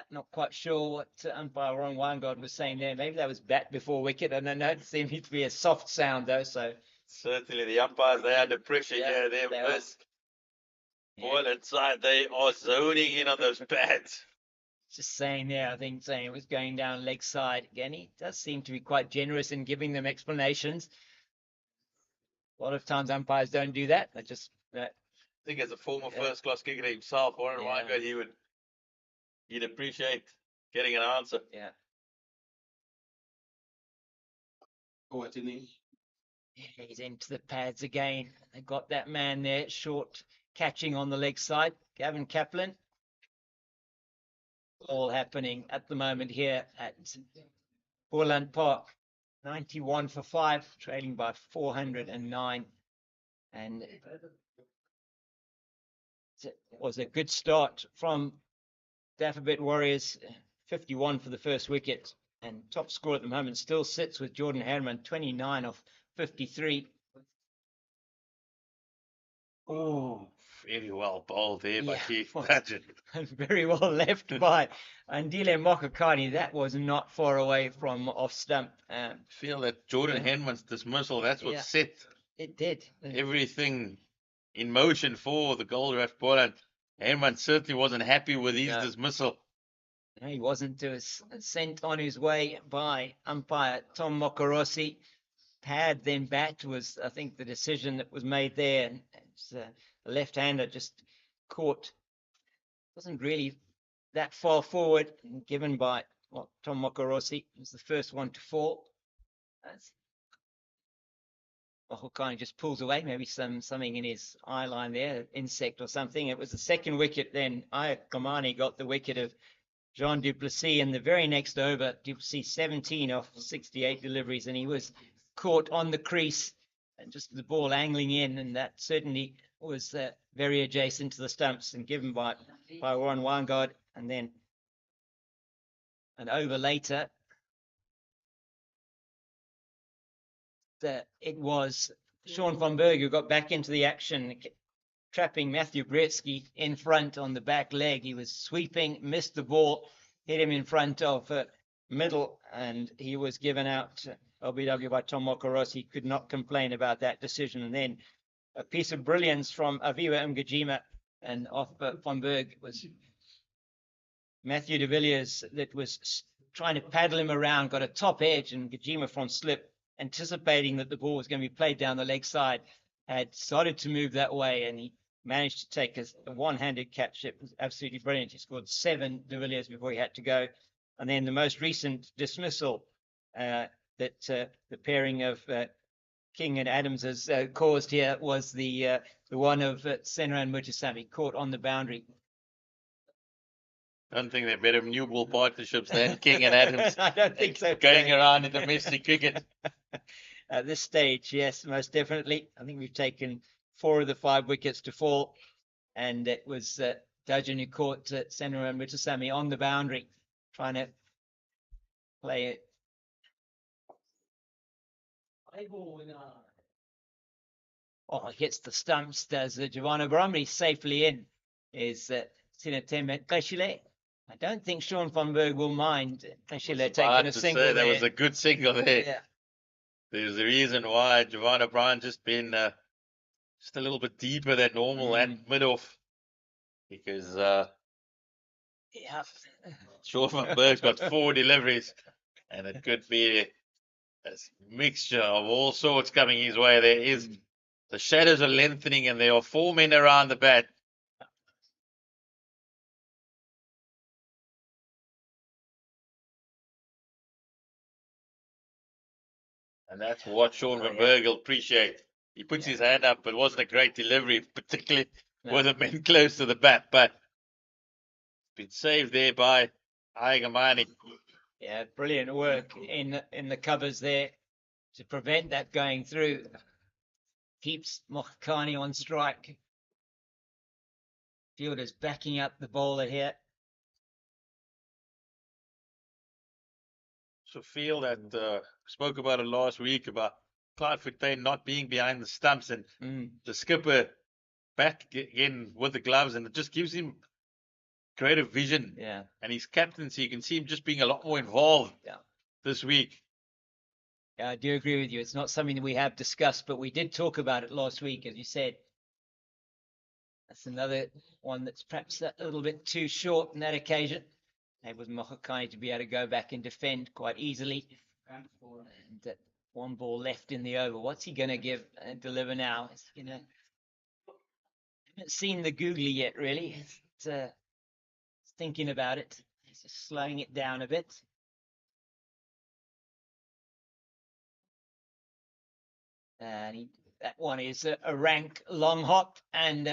not quite sure what umpire Ron Weingard was saying there. Maybe that was bat before wicket. I don't know. It seemed to be a soft sound though. So certainly the umpires, they're under pressure here. They're ball inside. They are zoning in on those pads. Just saying there, I think saying it was going down leg side again. He does seem to be quite generous in giving them explanations. A lot of times umpires don't do that. They just. I think as a former first-class cricketer himself, Warren Weingart, he'd appreciate getting an answer. Yeah. He's into the pads again. They got that man there, short, catching on the leg side. Gavin Kaplan. All happening at the moment here at Boland Park. 91 for 5, trailing by 409. And it was a good start from Dafabet Warriors. 51 for the first wicket. And top score at the moment still sits with Jordan Herman, 29 off 53. Oh, very well bowled there by Keith Dudgeon. Very well left by Andile Mokokani. That was not far away from off stump. Feel that Jordan Henman's dismissal, that's what set it did everything in motion for the Goldrush Boland. Henman certainly wasn't happy with his dismissal. No, he wasn't. It was sent on his way by umpire Tom Mokorosi. Pad then bat was, I think, the decision that was made there. It's a left-hander just caught. Wasn't really that far forward, given by Tom Mokorosi. It was the first one to fall. Mokokani just pulls away, maybe something in his eye line there, insect or something. It was the second wicket then. Iagamani got the wicket of Jean du Plessis in the very next over. Du Plessis 17 off 68 deliveries, and he was caught on the crease and just the ball angling in, and that certainly was very adjacent to the stumps and given by Warren Weingard. And then an over later, it was Sean van Berg, who got back into the action, trapping Matthew Bretsky in front on the back leg. He was sweeping, missed the ball, hit him in front of middle, and he was given out LBW by Tom Mokoros. He could not complain about that decision. And then a piece of brilliance from Aviva Mgajima, and off van Berg was Matthew de Villiers that was trying to paddle him around, got a top edge, and Gajima from slip, anticipating that the ball was going to be played down the leg side, had started to move that way, and he managed to take a one-handed catch. It was absolutely brilliant. He scored 7 de Villiers before he had to go. And then the most recent dismissal that the pairing of King and Adams has caused here was the one of Senran Mutasami, caught on the boundary. I don't think they're better new ball partnerships than King and Adams. I don't think so. Going around in domestic cricket. At this stage, yes, most definitely. I think we've taken 4 of the 5 wickets to fall, and it was Dajin who caught Senran Mutasami on the boundary, trying to play it. Oh, hits the stumps. Does Giovanna Bromley safely in? Is Sinatembe Kashile. I don't think Sean van Berg will mind Kashile taking a single. That was a good single there. Yeah. There's a reason why Giovanna Brown just been just a little bit deeper than normal at mid-off, because yeah, Sean van Berg's got 4 deliveries, and it could be a mixture of all sorts coming his way. There is the shadows are lengthening, and there are 4 men around the bat. And that's what Sean van Berg will appreciate. He puts his hand up. It wasn't a great delivery, particularly with the men close to the bat, but it's been saved there by Aigamani. Yeah, brilliant work in the covers there to prevent that going through. Keeps Mokhakani on strike. Fielders backing up the bowler here. So feel that spoke about it last week about Clyde Fontaine not being behind the stumps, and the skipper back again with the gloves, and it just gives him greater vision. Yeah. And his captaincy, you can see him just being a lot more involved this week. Yeah, I do agree with you. It's not something that we have discussed, but we did talk about it last week, as you said. That's another one that's perhaps a little bit too short on that occasion. It was Mokhakani to be able to go back and defend quite easily. And one ball left in the over. What's he going to give and deliver now? Haven't seen the googly yet, really. It's thinking about it. He's just slowing it down a bit. And that one is a rank long hop, and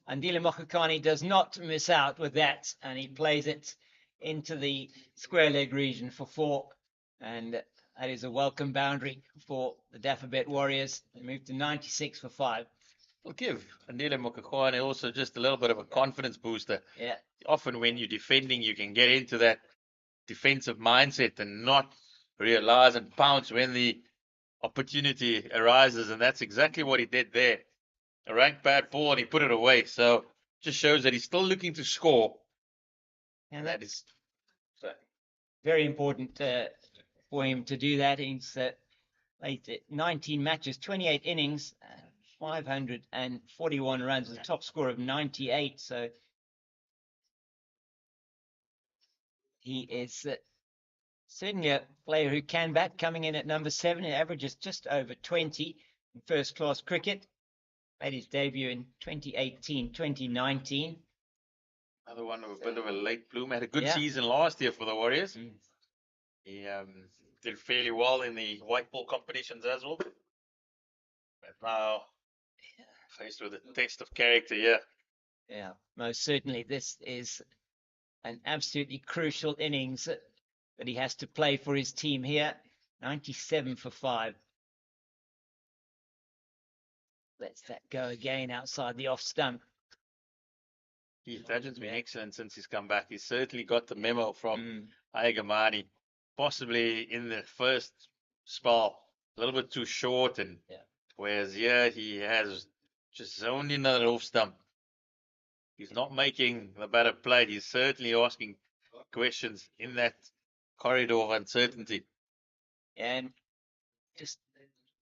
Andile Mokhakani does not miss out with that, and he plays it into the square leg region for 4, and that is a welcome boundary for the Dafabet Warriors. They move to 96 for 5. We'll give Andile Mokhakani also just a little bit of a confidence booster. Yeah. Often when you're defending, you can get into that defensive mindset and not realize and pounce when the opportunity arises, and that's exactly what he did there. A rank bad ball, and he put it away. So just shows that he's still looking to score. And that is very important for him to do that. He's played 19 matches, 28 innings, 541 runs, with a top score of 98. So he is certainly a player who can bat, coming in at number 7. He averages just over 20 in first-class cricket. Made his debut in 2018, 2019. Another one of a bit of a late bloom. Had a good season last year for the Warriors. He did fairly well in the white ball competitions as well. But now faced with a test of character here. Yeah, most certainly. This is an absolutely crucial innings that he has to play for his team here. 97 for 5. Lets that go again outside the off stump. Keith Dudgeon's been excellent since he's come back. He's certainly got the memo from Aigamani. Possibly in the first spell, a little bit too short and Whereas here he has just zoned in another off stump. He's not making the better play. He's certainly asking questions in that corridor of uncertainty. And just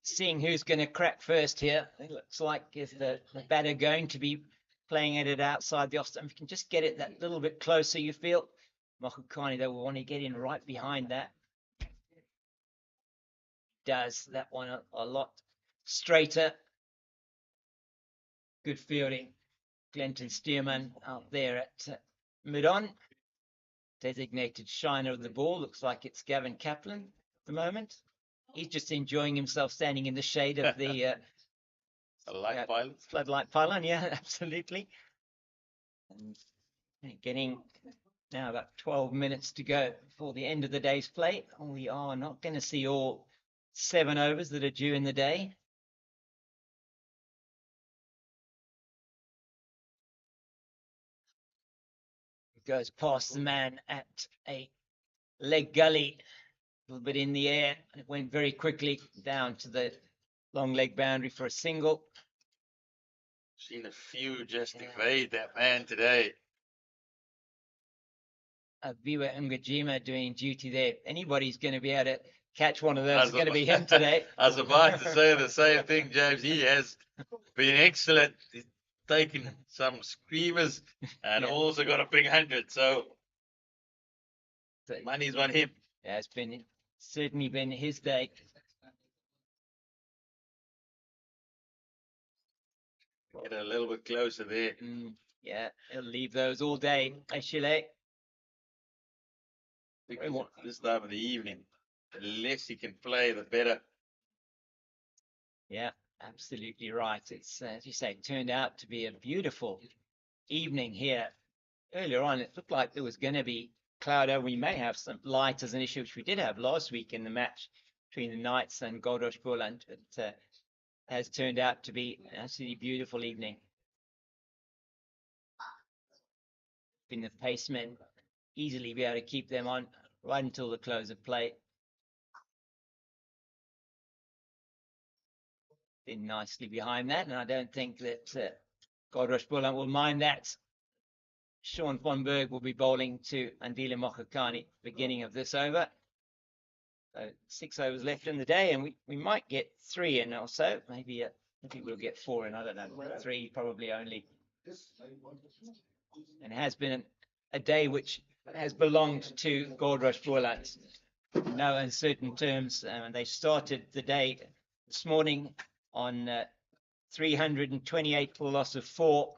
seeing who's going to crack first here. It looks like if the batter going to be playing it outside the off stump, if you can just get it that little bit closer, you feel. Mokhukani, they will want to get in right behind that. Does that one a lot straighter. Good fielding. Glenton Stearman out there at mid-on. Designated shiner of the ball. Looks like it's Gavin Kaplan at the moment. He's just enjoying himself standing in the shade of the floodlight pylon. Yeah, absolutely. And getting now about 12 minutes to go before the end of the day's play. We are not going to see all 7 overs that are due in the day. Goes past the man at a leg gully, a little bit in the air. It went very quickly down to the long leg boundary for a single. Seen a few just evade that man today. Abiwa Ngajima doing duty there. Anybody's going to be able to catch one of those. It's going to be him today. I was about to say the same thing, James. He has been excellent. He's taken some screamers and also got a big 100. So money's on him. Yeah, it's certainly been his day. Get a little bit closer there. Yeah, he'll leave those all day, Achille. This time of the evening, the less he can play, the better. Yeah, absolutely right. It's, as you say, turned out to be a beautiful evening here. Earlier on, it looked like there was going to be cloud over. We may have some light as an issue, which we did have last week in the match between the Knights and Goldrush Boland. It has turned out to be an absolutely beautiful evening. Been the pacemen easily be able to keep them on right until the close of play. Been nicely behind that, and I don't think that Goldrush Boland will mind that. Sean von Berg will be bowling to Andile Mokhukani beginning of this over. So 6 overs left in the day, and we might get 3 in or so. Maybe we'll get 4 in. I don't know. 3 probably only. And it has been a day which has belonged to Goldrush Boland. No uncertain terms. And they started the day this morning on 328 for a loss of 4.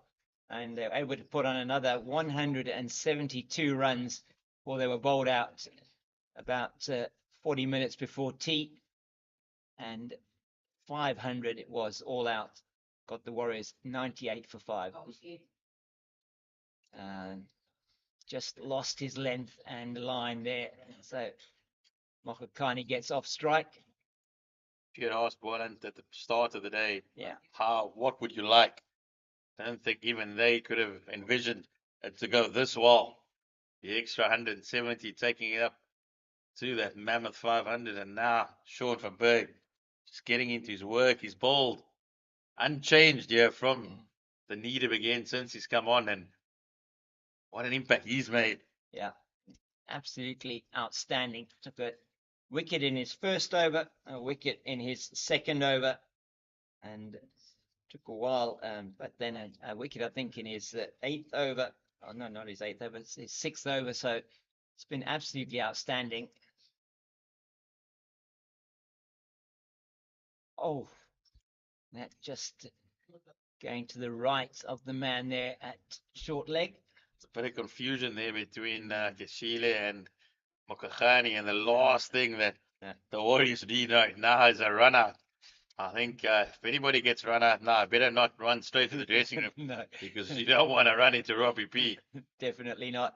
And they were able to put on another 172 runs before they were bowled out about 40 minutes before tea. And 500 it was all out. Got the Warriors 98 for 5. Just lost his length and line there. So Mokhukani gets off strike. If you had asked Boland at the start of the day, yeah, what would you like? I don't think even they could have envisioned it to go this well. The extra 170 taking it up to that mammoth 500, and now Sean van Berg just getting into his work. He's bowled unchanged here from the Needham again since he's come on, and what an impact he's made. Yeah, absolutely outstanding. Took a wicket in his first over, a wicket in his second over, and took a while, but then a wicket, I think, in his 8th over. Oh, no, not his 8th over, it's his 6th over. So it's been absolutely outstanding. Oh, that just going to the right of the man there at short leg. It's a bit of confusion there between Keshile and Mokhukani, and the last thing that the Warriors need right now is a run out. I think if anybody gets run out now, better not run straight to the dressing room. No. Because you don't want to run into Robbie P. Definitely not.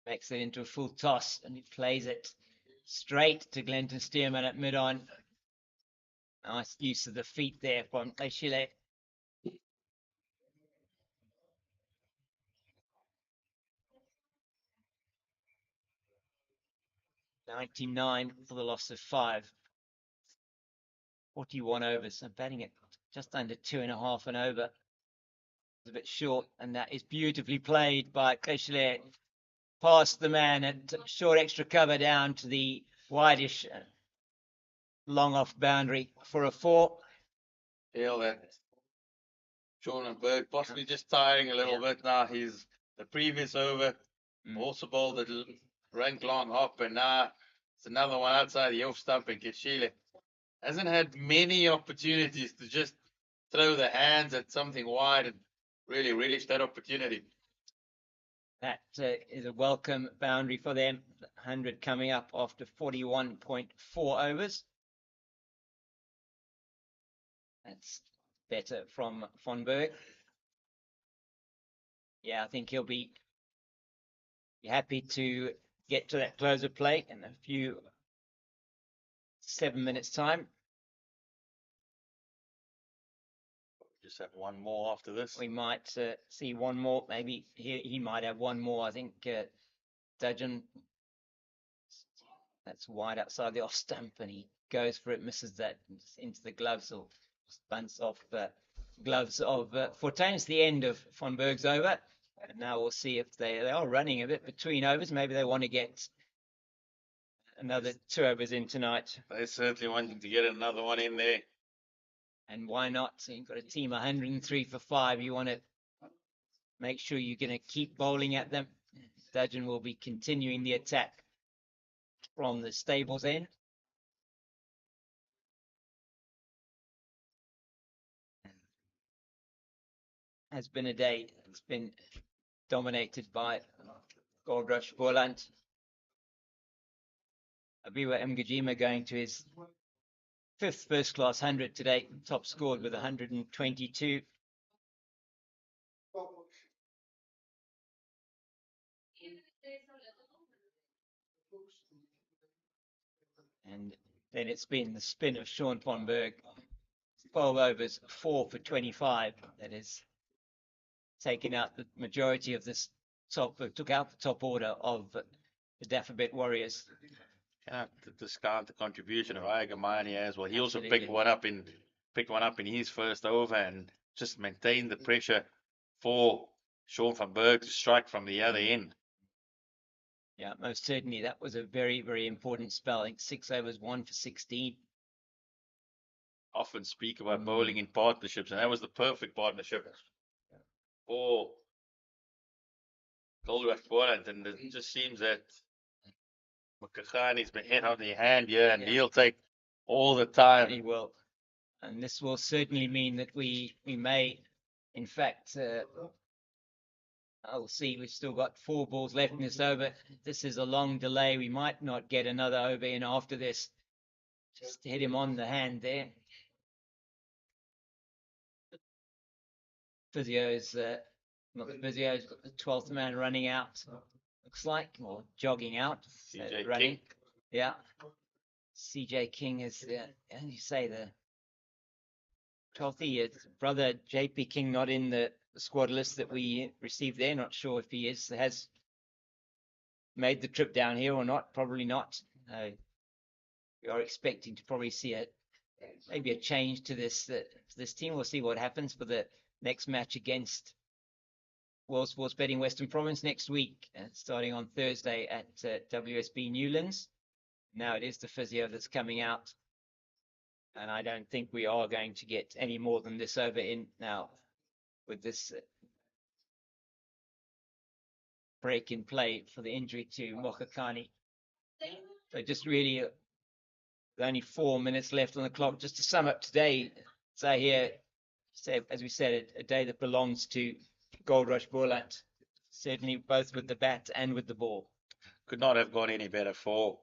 Makes it into a full toss, and he plays it straight to Glenton Stearman at mid-on. Nice use of the feet there from Achille. 99 for the loss of 5. 41 overs. I'm batting it just under 2.5 an over. It's a bit short, and that is beautifully played by Peshler. Past the man at short extra cover down to the wideish long off boundary for a 4. Feel that Sean and Berg possibly just tiring a little bit now. He's the previous over also bowled a rank long hop, and now it's another one outside the off stump, and Keshile hasn't had many opportunities to just throw the hands at something wide and really relish that opportunity. That is a welcome boundary for them. 100 coming up after 41.4 overs. That's better from Von Berg. Yeah, I think he'll be happy to get to that close of play in a few 7 minutes time. Just have one more after this. We might see one more. Maybe he might have one more. I think Dudgeon, that's wide outside the off stump, and he goes for it, misses that into the gloves, or bunts off gloves of Fortuyn. It's the end of Von Berg's over. And now we'll see if they are running a bit between overs. Maybe they want to get another 2 overs in tonight. They're certainly wanting to get another one in there. And why not? So you've got a team 103 for 5. You want to make sure you're going to keep bowling at them. Dudgeon will be continuing the attack from the stables end. Has been a day. It's been dominated by Goldrush Boland. Abiwa Mgajima going to his 5th first-class 100 today, top scored with 122. And then it's been the spin of Sean Von Berg. 12 overs, 4 for 25. That is taken out the majority of this took out the top order of the Dafabet Warriors. Cannot discount the contribution of Ayagamani as well. He Absolutely. also picked one up in his first over and just maintained the pressure for Sean van Berg to strike from the other end. Yeah, most certainly. That was a very, very important spell. I think 6 overs, 1 for 16. Often speak about bowling in partnerships, and that was the perfect partnership for Goldrush Boland. And it just seems that Makaghani's been head on the hand here, and he'll take all the time. He will. And this will certainly mean that we may, in fact, I'll see, we've still got 4 balls left in this over. This is a long delay. We might not get another over in after this. Just hit him on the hand there. Physio's, not the physio's got the 12th man running out, looks like, or jogging out. CJ running. King. Yeah. CJ King is, how do you say, the 12th brother JP King not in the squad list that we received there. Not sure if he has made the trip down here or not. Probably not. We are expecting to probably see maybe a change to this team. We'll see what happens for the next match against World Sports Betting Western Province next week, starting on Thursday at WSB Newlands. Now it is the physio that's coming out, and I don't think we are going to get any more than this over in now with this break in play for the injury to Mokhakani. So just really only 4 minutes left on the clock. Just to sum up today, as we said, a day that belongs to Goldrush Boland, certainly both with the bat and with the ball. Could not have gone any better for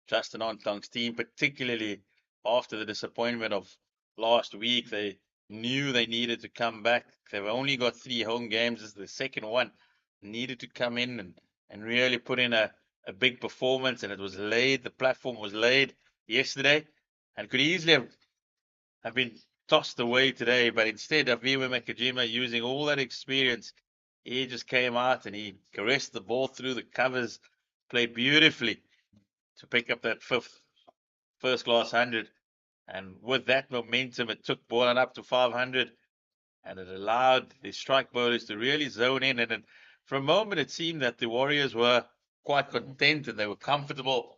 Justin Ontong's team, particularly after the disappointment of last week. They knew they needed to come back. They've only got 3 home games. This is the second one. Needed to come in and really put in a big performance, and it was laid. The platform was laid yesterday and could easily have been tossed away today, but instead Abiwa Mkajima, using all that experience, he just came out and he caressed the ball through the covers, played beautifully to pick up that first class 100. And with that momentum, it took Boland up to 500, and it allowed the strike bowlers to really zone in. And for a moment, it seemed that the Warriors were quite content and they were comfortable.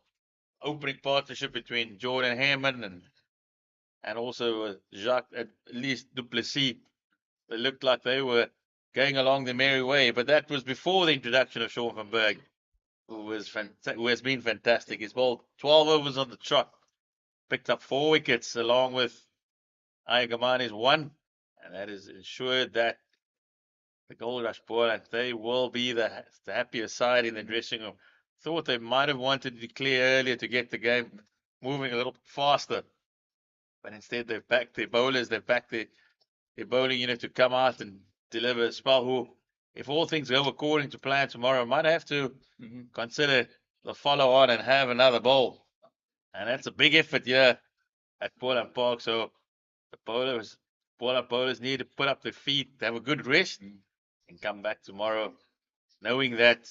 Opening partnership between Jordan Hammond and also Jacques, at least Duplessis. They looked like they were going along the merry way, but that was before the introduction of Sean van Berg, who has been fantastic. He's bowled 12 overs on the trot, picked up 4 wickets along with Ayagamani's 1, and that has ensured that the Goldrush Boland, they will be the happier side in the dressing room. Thought they might have wanted to declare earlier to get the game moving a little faster, but instead they've backed their bowlers, they've backed their bowling unit to come out and deliver a spell who, if all things go according to plan tomorrow, might have to consider the follow on and have another bowl. And that's a big effort here at Boland Park. So the Boland bowlers need to put up their feet, have a good rest, and come back tomorrow, knowing that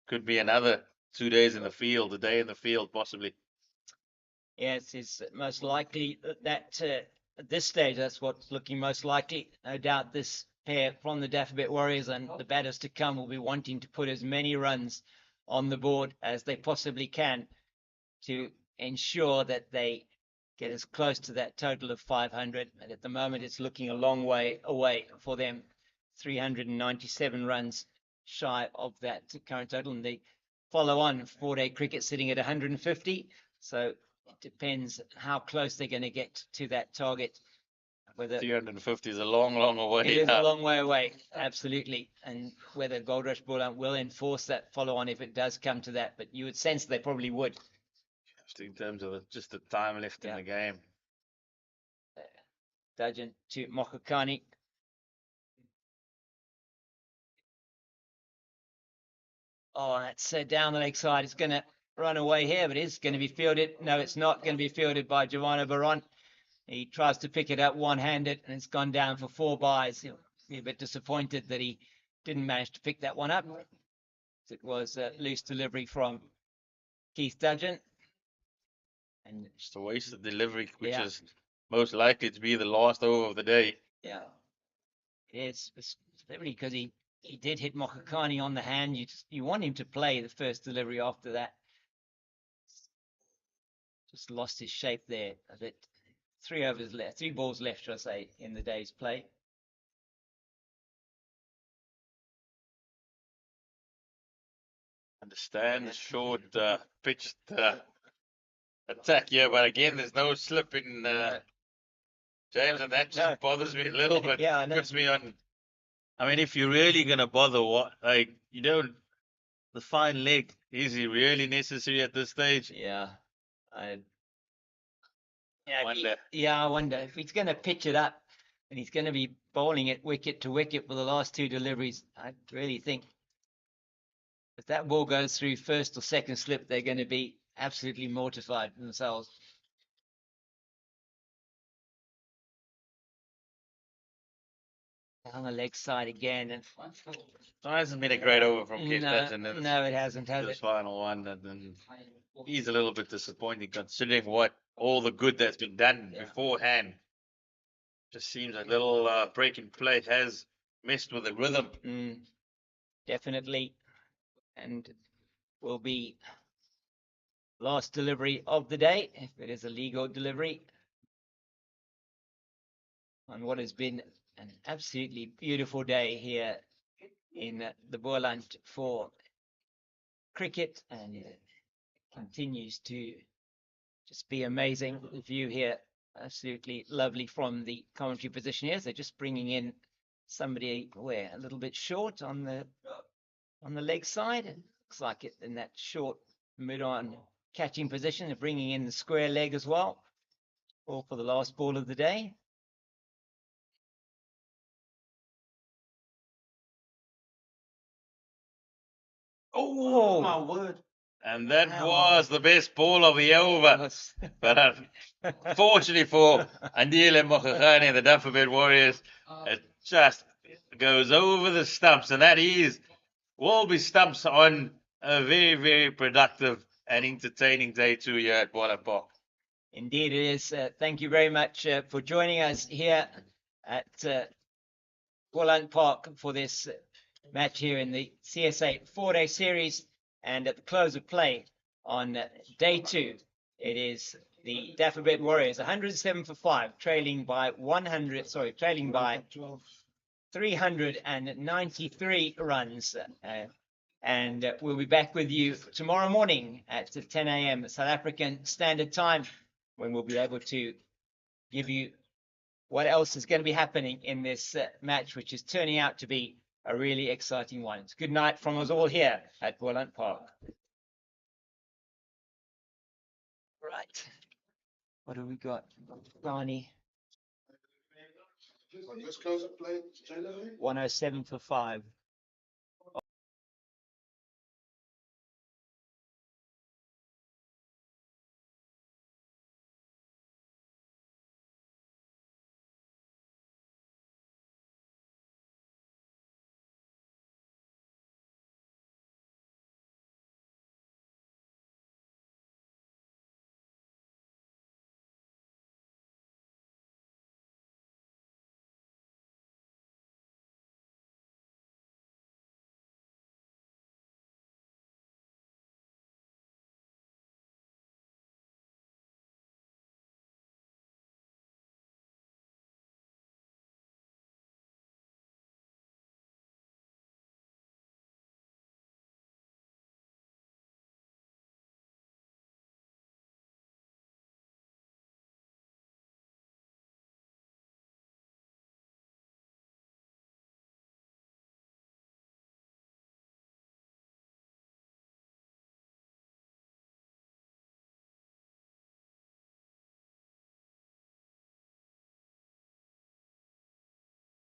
could be another 2 days in the field, a day in the field, possibly. Yes, it's most likely that at this stage, that's what's looking most likely. No doubt this pair from the Dafabet Warriors and the batters to come will be wanting to put as many runs on the board as they possibly can to ensure that they get as close to that total of 500. And at the moment, it's looking a long way away for them. 397 runs shy of that current total. And the follow-on 4-day cricket sitting at 150. So it depends how close they're going to get to that target. Whether 350 is a long, long way. It is a long way away, absolutely. And whether Goldrush Boland will enforce that follow-on if it does come to that. But you would sense they probably would. Just in terms of just the time left in the game. Dudgeon to Mokakani. Oh, that's down the leg side. It's going to run away here, but it's going to be fielded. No, it's not going to be fielded by Giovanni Baron. He tries to pick it up one-handed, and it's gone down for 4 byes. He'll be a bit disappointed that he didn't manage to pick that one up. It was a loose delivery from Keith Dudgeon. And just a wasted delivery, which is most likely to be the last over of the day. Yeah, it is, especially because he did hit Mokakani on the hand. You want him to play the first delivery after that. Just lost his shape there a bit. 3 overs left, 3 balls left, should I say, in the day's play. Understand the short pitched attack here, but again, there's no slip in James, and that just bothers me a little bit. Yeah, I know. Puts me on. I mean, if you're really gonna bother, you don't. The fine leg, is he really necessary at this stage? Yeah, I wonder if he's going to pitch it up and he's going to be bowling it wicket to wicket for the last 2 deliveries. I really think if that ball goes through first or second slip, they're going to be absolutely mortified themselves. On the leg side again, and it hasn't been a great over from Keith Dudgeon. No, it hasn't, has it? This final one, and he's a little bit disappointing considering all the good that's been done beforehand. Just seems a little break in play has messed with the rhythm. Definitely, and will be last delivery of the day if it is a legal delivery on what has been an absolutely beautiful day here in the Boland for cricket, and it continues to just be amazing. The view here, absolutely lovely from the commentary position here. They're just bringing in somebody a little bit short on the leg side. It looks like it in that short mid-on catching position. They're bringing in the square leg as well, all for the last ball of the day. Oh my word! And that was the best ball of the over. But unfortunately for Andile Mokakani and the Dafabet Warriors, it just goes over the stumps, and will be stumps on a very, very productive an entertaining day 2 here at Boland Park. Indeed, it is. Thank you very much for joining us here at Boland Park for this match here in the CSA 4-day series. And at the close of play on day 2, it is the Dafabet Warriors 107 for 5, trailing by 393 runs. And we'll be back with you tomorrow morning at 10 a.m. South African Standard Time, when we'll be able to give you what else is going to be happening in this match, which is turning out to be a really exciting one. It's good night from us all here at Boland Park. Right. What have we got? Barney. 107 for 5.